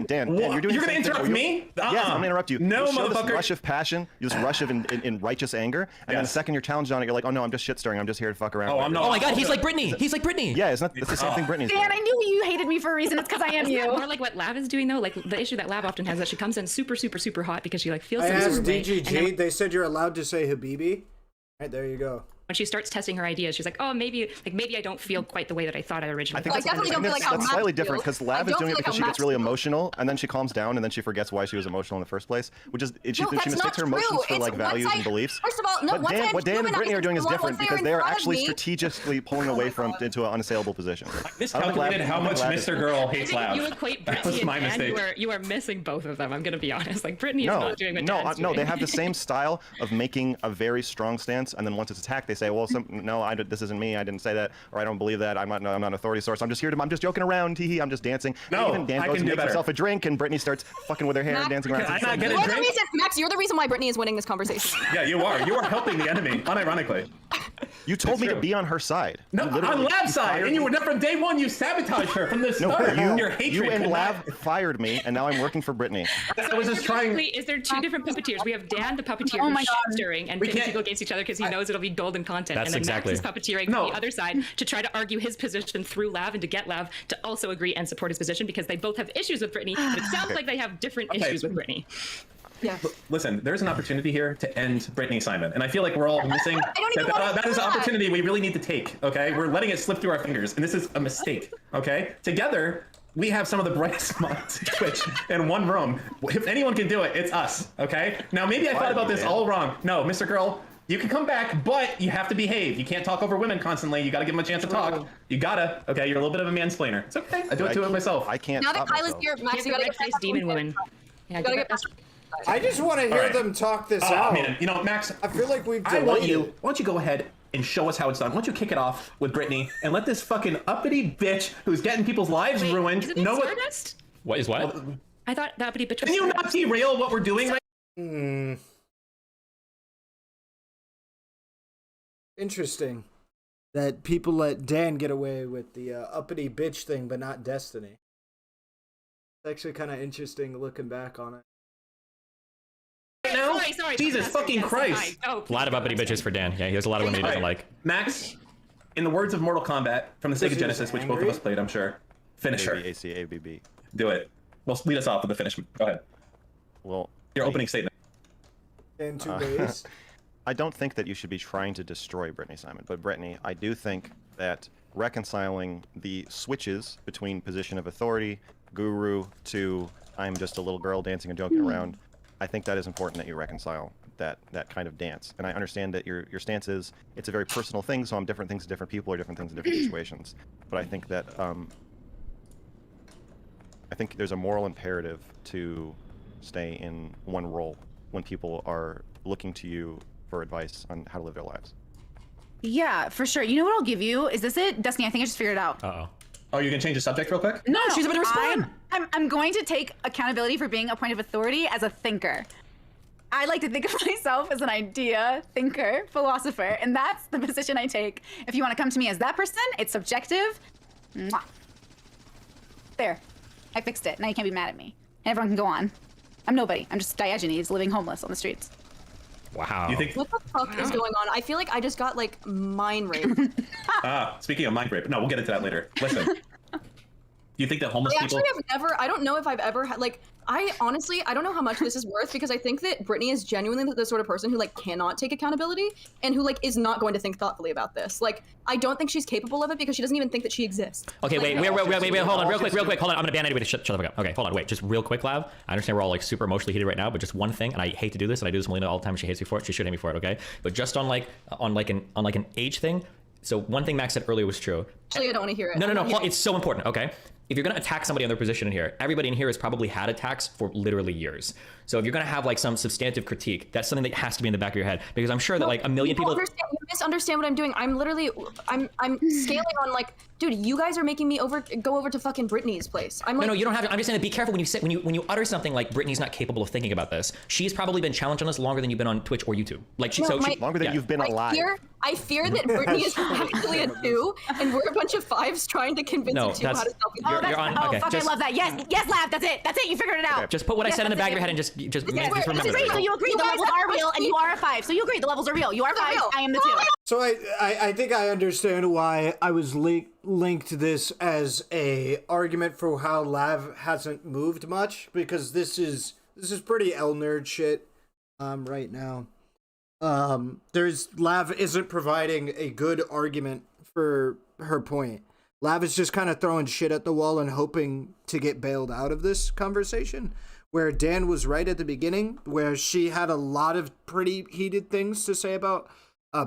You're gonna interrupt me?
Yes, I'm gonna interrupt you.
No,
you show
motherfucker.
This rush of passion, this rush of in righteous anger, and then the second you're challenged on it, you're like, oh no, I'm just shit stirring. I'm just here to fuck around.
Oh, I'm not.
Oh my God, he's like Brittany. He's like Brittany.
Yeah, it's the same thing Brittany's doing.
Dan, I knew you hated me for a reason. It's because I am
Isn't
you.
that more like what Lav is doing though? Like the issue that Lav often has is that she comes in super, super, super hot because she like feels
I
some
asked
sort of way,
DGG.
and then
They said you're allowed to say Habibi. Right, there you go.
when she starts testing her ideas, she's like, oh, maybe I don't feel quite the way that I thought I originally.
I think that's slightly different because Lav is doing it because she gets really emotional and then she calms down and then she forgets why she was emotional in the first place, which is she mistakes her emotions for like values and beliefs.
First of all, no.
But what Dan and Brittany are doing is different because they are actually strategically pulling away from into an unassailable position.
Miscalculated how much Mr. Girl hates Lav.
You equate
That
Brittany
was my
and
mistake.
you are missing both of them. I'm going to be honest. Like Brittany is not doing what Dan's doing.
No, they have the same style of making a very strong stance, and then once it's attacked, they say, "Well, this isn't me. I didn't say that, or I don't believe that. I'm not an authority source. I'm just here to. I'm just joking around. Tee hee. I'm just dancing."
No,
even Dan
I
goes
can
and
do
makes
better.
himself a drink, and Brittany starts fucking with her hair and dancing around.
Max, you're the reason why Brittany is winning this conversation.
Yeah, you are. You are helping the enemy, unironically.
You told me to be on her side.
No, on Lav's side, and you were there from day one. You sabotaged her from the start. Your hatred.
You and Lav fired me, and now I'm working for Brittany.
I was just trying.
Is there two different puppeteers? We have Dan, the puppeteer,
Oh
who's
my God.
shit-stirring and
We
pitting
can't-
people against each other because he knows it'll be golden content.
That's
And then
exactly-
Max is puppeteering
No.
from the other side to try to argue his position through Lav and to get Lav to also agree and support his position because they both have issues with Brittany, but it sounds like they have different issues with Brittany.
Yeah.
Listen, there's an opportunity here to end Brittany Simon, and I feel like we're all missing. That is an opportunity we really need to take. Okay, we're letting it slip through our fingers, and this is a mistake. Okay, together we have some of the brightest minds in Twitch in one room. If anyone can do it, it's us. Okay. Now maybe I thought about this all wrong. No, Mr. Girl. You can come back, but you have to behave. You can't talk over women constantly. You got to give them a chance to talk. You gotta. Okay, you're a little bit of a mansplainer. It's okay. I do it to it myself.
I can't.
Now that Kyle is here, Max, you gotta get
face demon women. Yeah,
You gotta
get
get
I just want to hear
right.
them talk this
Oh
out.
man, you know, Max.
I feel like we've
I
delayed
want you.
it.
Why don't you go ahead and show us how it's done? Why don't you kick it off with Brittany and let this fucking uppity bitch who's getting people's lives ruined
Is it
know what?
Stardust?
What is what?
I thought that would be between.
Can you not derail what we're doing? Right?
Interesting that people let Dan get away with the uppity bitch thing, but not Destiny. It's actually kind of interesting looking back on it.
Now?
Sorry.
Jesus fucking Christ.
Oh,
a lot of uppity bitches for Dan. Yeah, he has a lot of women he doesn't like.
Max, in the words of Mortal Kombat from the Sega Genesis, which both of us played, I'm sure. Finish her.
ACABB.
Do it. Well, lead us off with the finish. Go ahead.
Well,
your opening statement.
In 2 days.
I don't think that you should be trying to destroy Brittany Simon, but Brittany, I do think that reconciling the switches between position of authority, guru, to I'm just a little girl dancing and joking around, I think that is important that you reconcile that kind of dance. And I understand that your stance is it's a very personal thing, so I'm different things to different people or different things in different situations. But I think that I think there's a moral imperative to stay in one role when people are looking to you for advice on how to live their lives.
Yeah, for sure. You know what I'll give you? Is this it? Destiny, I think I just figured it out.
Uh-oh.
Oh, you can change the subject real quick?
No, she's about to respond. I'm going to take accountability for being a point of authority as a thinker. I like to think of myself as an idea thinker, philosopher, and that's the position I take. If you want to come to me as that person, it's subjective. Mwah. There. I fixed it. Now you can't be mad at me. And everyone can go on. I'm nobody. I'm just Diogenes living homeless on the streets.
Wow.
You think?
What the fuck is going on? I feel like I just got like mind raped.
Speaking of mind rape, no, we'll get into that later. Listen. You think that homeless people?
I don't know if I've ever had, like, I honestly, I don't know how much this is worth because I think that Brittany is genuinely the sort of person who like cannot take accountability and who like is not going to think thoughtfully about this. Like, I don't think she's capable of it because she doesn't even think that she exists.
Okay,
like,
wait, hold on, real quick, hold on. I'm gonna ban anybody to shut the fuck up. Okay, hold on, wait, just real quick, Lav. I understand we're all like super emotionally heated right now, but just one thing, and I hate to do this, and I do this to Melina all the time. She hates me for it. She should hate me for it. Okay, but just on an age thing. So one thing Max said earlier was true.
Actually, I don't want to hear it.
No, it's so important, okay? If you're gonna attack somebody on their position in here, everybody in here has probably had attacks for literally years. So if you're gonna have like some substantive critique, that's something that has to be in the back of your head, because I'm sure that like a million people.
You misunderstand what I'm doing. I'm literally, I'm scaling on like, dude, you guys are making me go over to fucking Brittany's place. I'm like,
no, you don't have to. I'm just saying to be careful when you utter something like Brittany's not capable of thinking about this. She's probably been challenged on this longer than you've been on Twitch or YouTube. Like
longer than you've been alive.
I fear that Brittany is actually a 2, and we're a bunch of 5s trying to convince a 2 how to self.
You're on. Okay,
I love that. Yes, Lav. That's it. You figured it out.
Okay. Just put what I said in the back of your head and just remember.
So you agree the levels are real, and you are a 5. So you agree the levels are real. You are 5. I am the 2.
So I think I understand why I was linked this as a argument for how Lav hasn't moved much, because this is pretty L nerd shit right now. Lav isn't providing a good argument for her point. Lav is just kind of throwing shit at the wall and hoping to get bailed out of this conversation, where Dan was right at the beginning, where she had a lot of pretty heated things to say about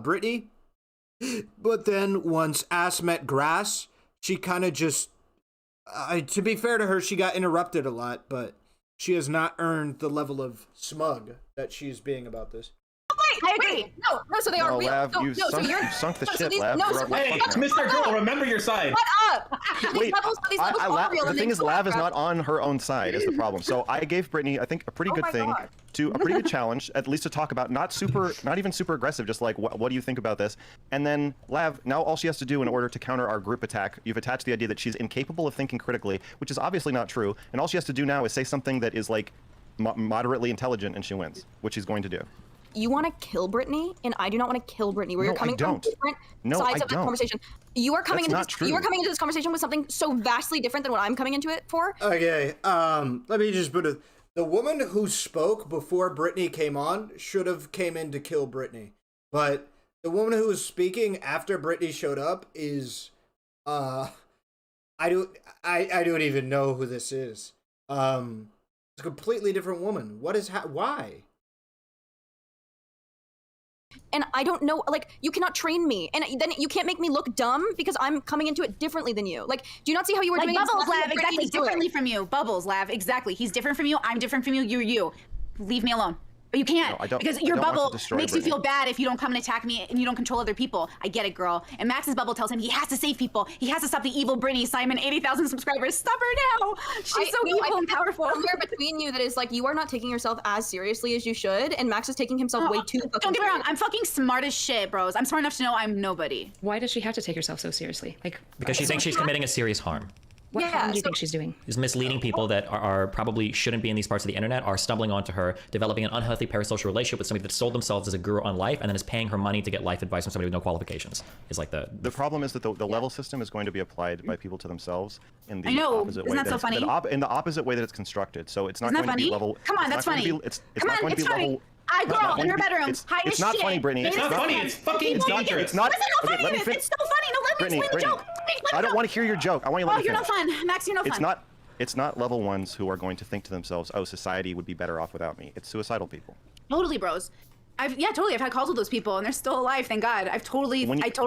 Brittany. But then once ass met grass, she kind of just, to be fair to her, she got interrupted a lot, but she has not earned the level of smug that she's being about this.
I agree. No, so they are real.
Lav,
you
sunk the ship, Lav.
Hey, Mr. Girl, remember your side.
Shut up.
Wait, the thing is, Lav is not on her own side is the problem. So I gave Brittany, I think, a pretty good thing, a pretty good challenge, at least to talk about, not even super aggressive, just like, what do you think about this? And then Lav, now all she has to do in order to counter our group attack, you've attached the idea that she's incapable of thinking critically, which is obviously not true, and all she has to do now is say something that is like moderately intelligent, and she wins, which she's going to do.
You want to kill Brittany, and I do not want to kill Brittany. Where you're coming from different sides of the conversation. You are coming into this conversation with something so vastly different than what I'm coming into it for.
Okay, let me just put it. The woman who spoke before Brittany came on should have came in to kill Brittany, but the woman who was speaking after Brittany showed up is, I don't even know who this is. It's a completely different woman. Why?
And I don't know, like, you cannot train me, and then you can't make me look dumb because I'm coming into it differently than you. Like, do you not see how you were doing
Bubbles, Lav, exactly, differently from you. Bubbles, Lav, exactly. He's different from you, I'm different from you, you're you. Leave me alone. But you can't, because your bubble makes you feel bad if you don't come and attack me and you don't control other people. I get it, girl. And Max's bubble tells him he has to save people. He has to stop the evil Brittany Simon, 80,000 subscribers. Stop her now. She's so evil and powerful.
Somewhere between you that is like, you are not taking yourself as seriously as you should, and Max is taking himself way too fucking
Don't get me wrong, I'm fucking smart as shit, bros. I'm smart enough to know I'm nobody.
Why does she have to take herself so seriously? Like,
because she thinks she's committing a serious harm.
What harm do you think she's doing?
Is misleading people that are probably shouldn't be in these parts of the internet, are stumbling onto her, developing an unhealthy parasocial relationship with somebody that sold themselves as a guru on life and then is paying her money to get life advice from somebody with no qualifications. Is like the
problem is that the level system is going to be applied by people to themselves in the
I know.
opposite
Isn't
way.
that so funny?
In the opposite way that it's constructed. So it's not
Isn't that
going to be
funny?
level.
Come on, that's funny. Come on, it's funny. I girl in her bedroom, high as
It's not
shit.
funny, Brittany.
It's not funny. It's fucking dangerous.
It's not.
Listen how
Okay,
funny
let me
it is.
finish.
It's so funny. No, let me explain the joke.
I don't want to hear your joke. I want you to let
Oh,
me
you're
finish.
no fun. Max, you're no fun.
It's not level ones who are going to think to themselves, oh, society would be better off without me. It's suicidal people.
Totally, bros. Totally. I've had calls with those people, and they're still alive. Thank God. I totally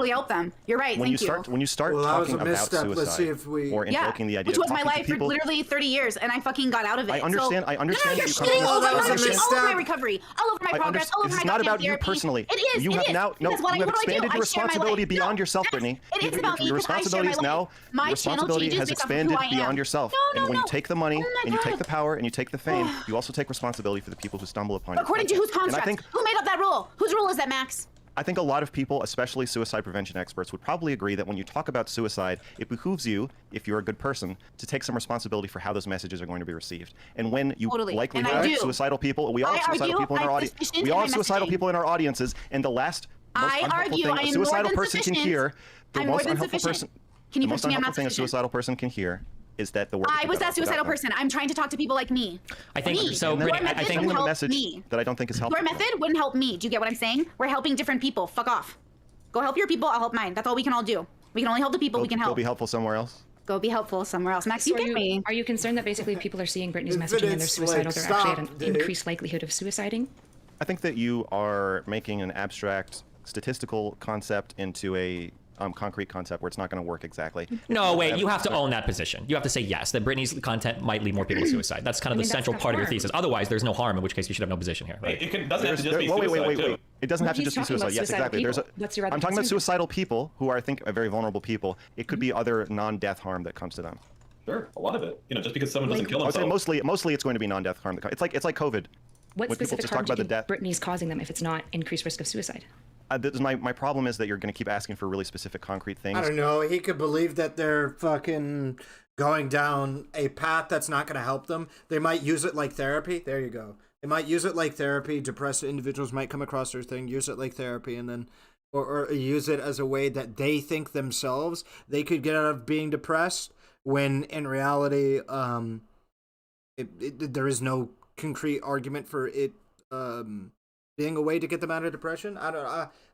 helped them. You're right.
When
Thank
you start talking about suicide or invoking the idea
which
of
was my
talking to
life
people,
for literally 30 years, and I fucking got out of it.
I understand.
So,
I understand.
No, you're
you
shitting
come
all
from-
over my recovery, all over my progress, all over
This
my
is not
goddamn
about you
therapy.
personally.
It is.
You
it
have
is.
now
Because what
you have
do I do?
expanded
I
your
share my
responsibility
life.
beyond
No,
yourself, Brittany.
It is about me
Your
because I share
responsibility
my
is now
life. My channel
responsibility
changes
has
based off of
expanded
who I am.
beyond yourself.
No,
And when
no.
you take the money
Oh my
and you take
God.
the power and you take the fame, you also take responsibility for the people who stumble upon you.
According to whose
And I
construct?
think
Who made up that rule? Whose rule is that, Max?
I think a lot of people, especially suicide prevention experts, would probably agree that when you talk about suicide, it behooves you, if you're a good person, to take some responsibility for how those messages are going to be received. And when you likely
And I
have
do.
suicidal people, we all have suicidal people in our audience. We all have suicidal people in our audiences, and the last most unhelpful thing a suicidal person can hear, the most unhelpful person,
Can you
the
prove
most
to me I'm
unhelpful
not
thing a
sufficient?
suicidal person can hear is that the world.
I was that suicidal person. I'm trying to talk to people like me.
I think
me.
so.
Your
Brittany,
method
I think
wouldn't
a
help
message
me.
that I don't think is helpful.
Your method wouldn't help me. Do you get what I'm saying? We're helping different people. Fuck off. Go help your people. I'll help mine. That's all we can all do. We can only help the people we can
Go
help.
be helpful somewhere else.
Go be helpful somewhere else. Max,
So
you get me.
are you concerned that basically people are seeing Brittany's
If
messaging and they're
it's
suicidal?
like,
They're actually at
stop,
an
dude.
increased likelihood of suiciding?
I think that you are making an abstract statistical concept into a concrete concept where it's not going to work exactly.
No, wait, you have to own that position. You have to say yes, that Britney's content might lead more people to suicide. That's kind of the central part of your thesis. Otherwise, there's no harm, in which case you should have no position here, right?
It doesn't have to just be suicide,
wait. It doesn't have to
He's
just be
talking about
suicide. Yes,
suicidal
exactly.
people. What's your other
I'm talking about
concern?
suicidal people who are, I think, very vulnerable people. It could be other non-death harm that comes to them.
Sure, a lot of it. Just because someone doesn't kill
I would
himself.
say mostly it's going to be non-death harm. It's like COVID.
What
When people
specific
just
harm
talk
do you
about the
think
death.
Brittany's causing them if it's not increased risk of suicide?
My problem is that you're going to keep asking for really specific concrete things.
I don't know. He could believe that they're fucking going down a path that's not going to help them. They might use it like therapy. There you go. They might use it like therapy. Depressed individuals might come across their thing, use it like therapy, and then or use it as a way that they think themselves they could get out of being depressed, when in reality there is no concrete argument for it being a way to get them out of depression.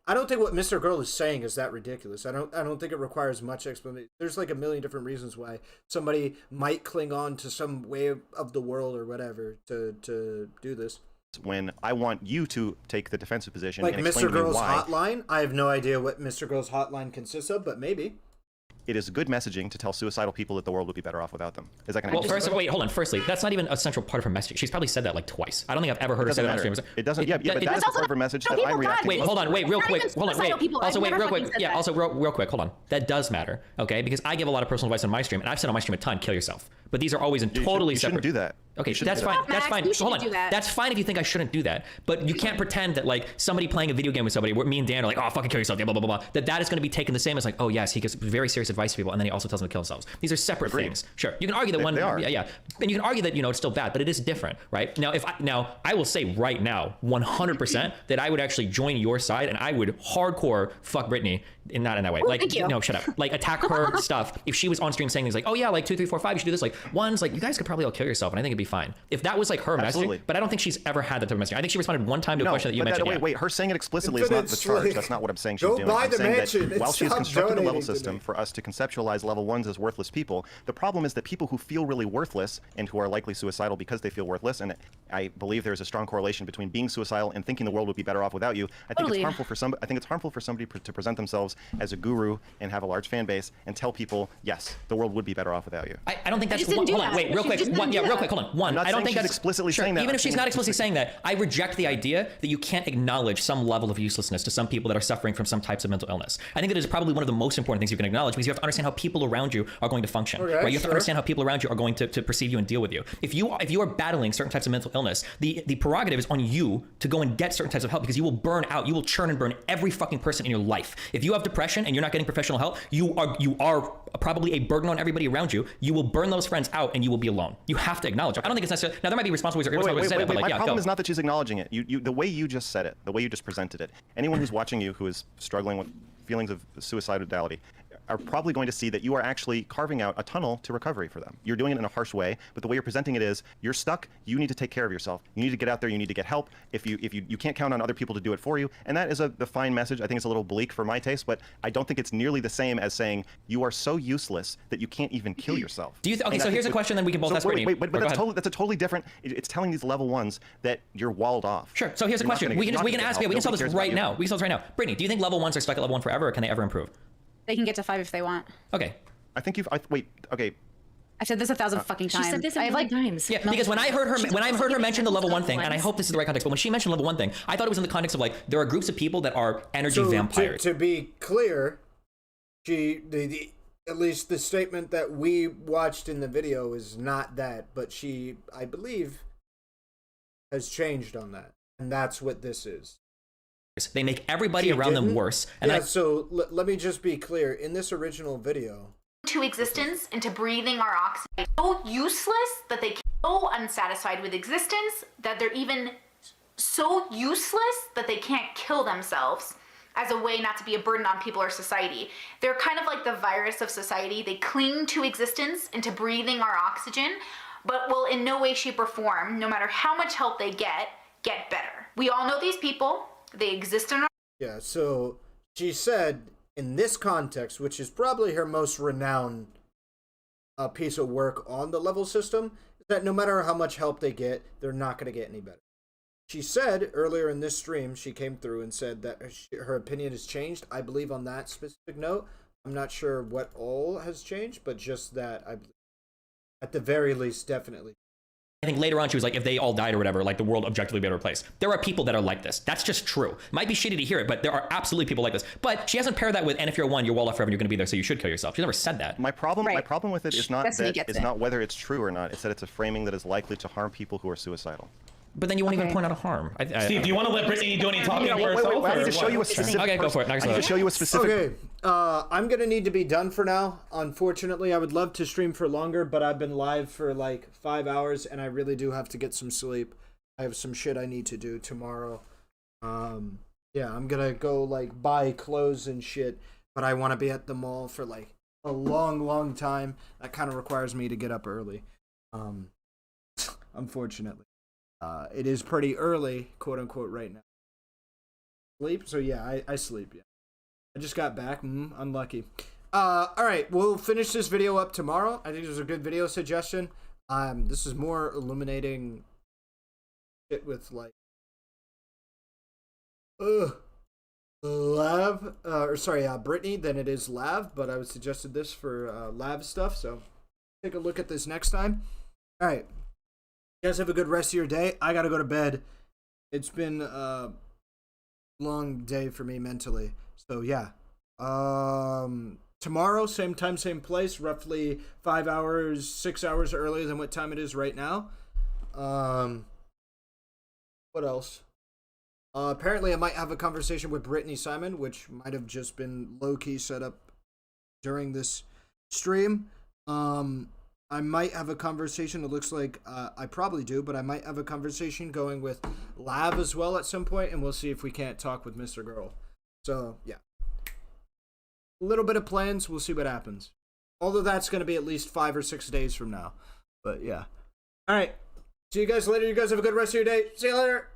I don't think what Mr. Girl is saying is that ridiculous. I don't think it requires much explanation. There's like a million different reasons why somebody might cling on to some way of the world or whatever to do this.
When I want you to take the defensive position
Like
and explain
Mr.
to me
Girl's
why.
hotline. I have no idea what Mr. Girl's hotline consists of, but maybe.
It is good messaging to tell suicidal people that the world would be better off without them. Is that going to
Well, firstly, that's not even a central part of her message. She's probably said that like twice. I don't think I've ever heard her say that on stream.
It doesn't. Yeah, but that is the part of her message that I'm reacting to.
Wait, hold on. Wait, real quick. Hold on. Wait. Also, wait, real quick. Yeah.
that.
Also, real quick. Hold on. That does matter. Okay, because I give a lot of personal advice on my stream, and I've said on my stream a ton, kill yourself. But these are always in totally
you
separate.
shouldn't do that.
Okay,
You shouldn't
that's
do
fine.
that.
That's
Max,
fine.
you
Hold
shouldn't
on.
do that.
That's fine if you think I shouldn't do that. But you can't pretend that like somebody playing a video game with somebody, where me and Dan are like, oh, fucking kill yourself, blah blah blah blah. That is going to be taken the same as like, oh yes, he gives very serious advice to people, and then he also tells them to kill themselves. These are separate things. Sure, you can argue that one.
They are.
Yeah, and you can argue that it's still bad, but it is different, right? Now, I will say right now, 100% that I would actually join your side, and I would hardcore fuck Brittany, not in that way.
Ooh,
like,
thank you.
no, shut up. Like, attack her stuff. If she was on stream saying things like, oh yeah, like 2, 3, 4, 5, you should do this. Like, one's like, you guys could probably all kill yourself, and I think it'd be fine. If that was like her
Absolutely.
messaging, but I don't think she's ever had that type of messaging. I think she responded one time to a question that you mentioned.
Wait, her saying it explicitly is not the charge. That's not what I'm saying she's
Go
doing.
buy
I'm
the
saying
mansion
that
and
while she's
stop
constructed the level
donating to
system
me.
for us to conceptualize level ones as worthless people, the problem is that people who feel really worthless and who are likely suicidal because they feel worthless, and I believe there's a strong correlation between being suicidal and thinking the world would be better off without you. I think it's harmful for somebody to present themselves as a guru and have a large fan base and tell people, yes, the world would be better off without you.
I don't think that's
didn't do
hold on.
that.
Wait, real
She
quick.
just didn't
One,
do
yeah, real
that.
quick. Hold on. One,
I'm not
I don't
saying
think
she's
that's
explicitly
sure,
saying that.
Even
I'm
if she's
saying
not
it's
explicitly saying that, I reject the idea that you can't acknowledge some level of uselessness to some people that are suffering from some types of mental illness. I think that is probably one of the most important things you can acknowledge, because you have to understand how people around you are going to function.
Okay,
right? You have to
sure.
understand how people around you are going to perceive you and deal with you. If you are battling certain types of mental illness, the prerogative is on you to go and get certain types of help, because you will burn out. You will churn and burn every fucking person in your life. If you have depression and you're not getting professional help, you are probably a burden on everybody around you. You will burn those friends out and you will be alone. You have to acknowledge it. I don't think it's necessary. Now, there might be responsible ways or irresponsible ways to say that, but like,
my
yeah,
problem
go.
is not that she's acknowledging it. The way you just said it, the way you just presented it, anyone who's watching you who is struggling with feelings of suicidality are probably going to see that you are actually carving out a tunnel to recovery for them. You're doing it in a harsh way, but the way you're presenting it is, you're stuck, you need to take care of yourself. You need to get out there, you need to get help. If you can't count on other people to do it for you, and that is the fine message. I think it's a little bleak for my taste, but I don't think it's nearly the same as saying you are so useless that you can't even kill yourself.
Do you okay, so here's a question then we can both ask Brittany.
But that's a totally different, it's telling these level ones that you're walled off.
Sure, so here's a question. We can solve this right now. We can solve this right now. Brittany, do you think level 1s are stuck at level 1 forever, or can they ever improve?
They can get to 5 if they want.
Okay.
I think okay.
I've said this 1,000 fucking times.
She said this a million times.
Yeah, because when I heard her mention the level 1 thing, and I hope this is the right context, but when she mentioned level 1 thing, I thought it was in the context of like there are groups of people that are energy vampires.
To be clear, at least the statement that we watched in the video is not that, but she, I believe, has changed on that, and that's what this is.
They make everybody around them worse. And
yeah, so let me just be clear. In this original video,
to existence, into breathing our oxygen, so useless that they so unsatisfied with existence that they're even so useless that they can't kill themselves as a way not to be a burden on people or society. They're kind of like the virus of society. They cling to existence, into breathing our oxygen, but will in no way, shape, or form, no matter how much help they get better. We all know these people. They exist in our...
Yeah, so she said in this context, which is probably her most renowned piece of work on the level system, is that no matter how much help they get, they're not going to get any better. She said earlier in this stream, she came through and said that her opinion has changed. I believe on that specific note, I'm not sure what all has changed, but just that I believe, at the very least, definitely.
I think later on she was like, if they all died or whatever, like the world objectively be able to replace. There are people that are like this. That's just true. Might be shitty to hear it, but there are absolutely people like this. But she hasn't paired that with, and if you're 1, you're walled off forever and you're going to be there, so you should kill yourself. She never said that.
My problem with it is not not whether it's true or not. It's that it's a framing that is likely to harm people who are suicidal.
But then you won't even point out a harm.
Steve, do you want to let Brittany do any talking for herself?
I need to show you a specific.
Okay, go for it.
I need to show you a specific.
Okay, I'm gonna need to be done for now. Unfortunately, I would love to stream for longer, but I've been live for like 5 hours, and I really do have to get some sleep. I have some shit I need to do tomorrow. Yeah, I'm gonna go like buy clothes and shit, but I want to be at the mall for like a long time. That kind of requires me to get up early. Unfortunately. It is pretty early, quote unquote, right now. Sleep? So yeah, I sleep, yeah. I just got back, unlucky. Alright, we'll finish this video up tomorrow. I think it was a good video suggestion. This is more illuminating shit with like Brittany than it is Lav, but I would suggested this for Lav stuff, so take a look at this next time. Alright. You guys have a good rest of your day. I gotta go to bed. It's been a long day for me mentally. So yeah. Tomorrow, same time, same place, roughly 5 hours, 6 hours earlier than what time it is right now. What else? Apparently I might have a conversation with Brittany Simon, which might have just been low-key set up during this stream. I might have a conversation, it looks like I probably do, but I might have a conversation going with Lav as well at some point, and we'll see if we can't talk with Mr. Girl. So, yeah. A little bit of plans, we'll see what happens. Although that's going to be at least 5 or 6 days from now. But, yeah. Alright. See you guys later. You guys have a good rest of your day. See you later.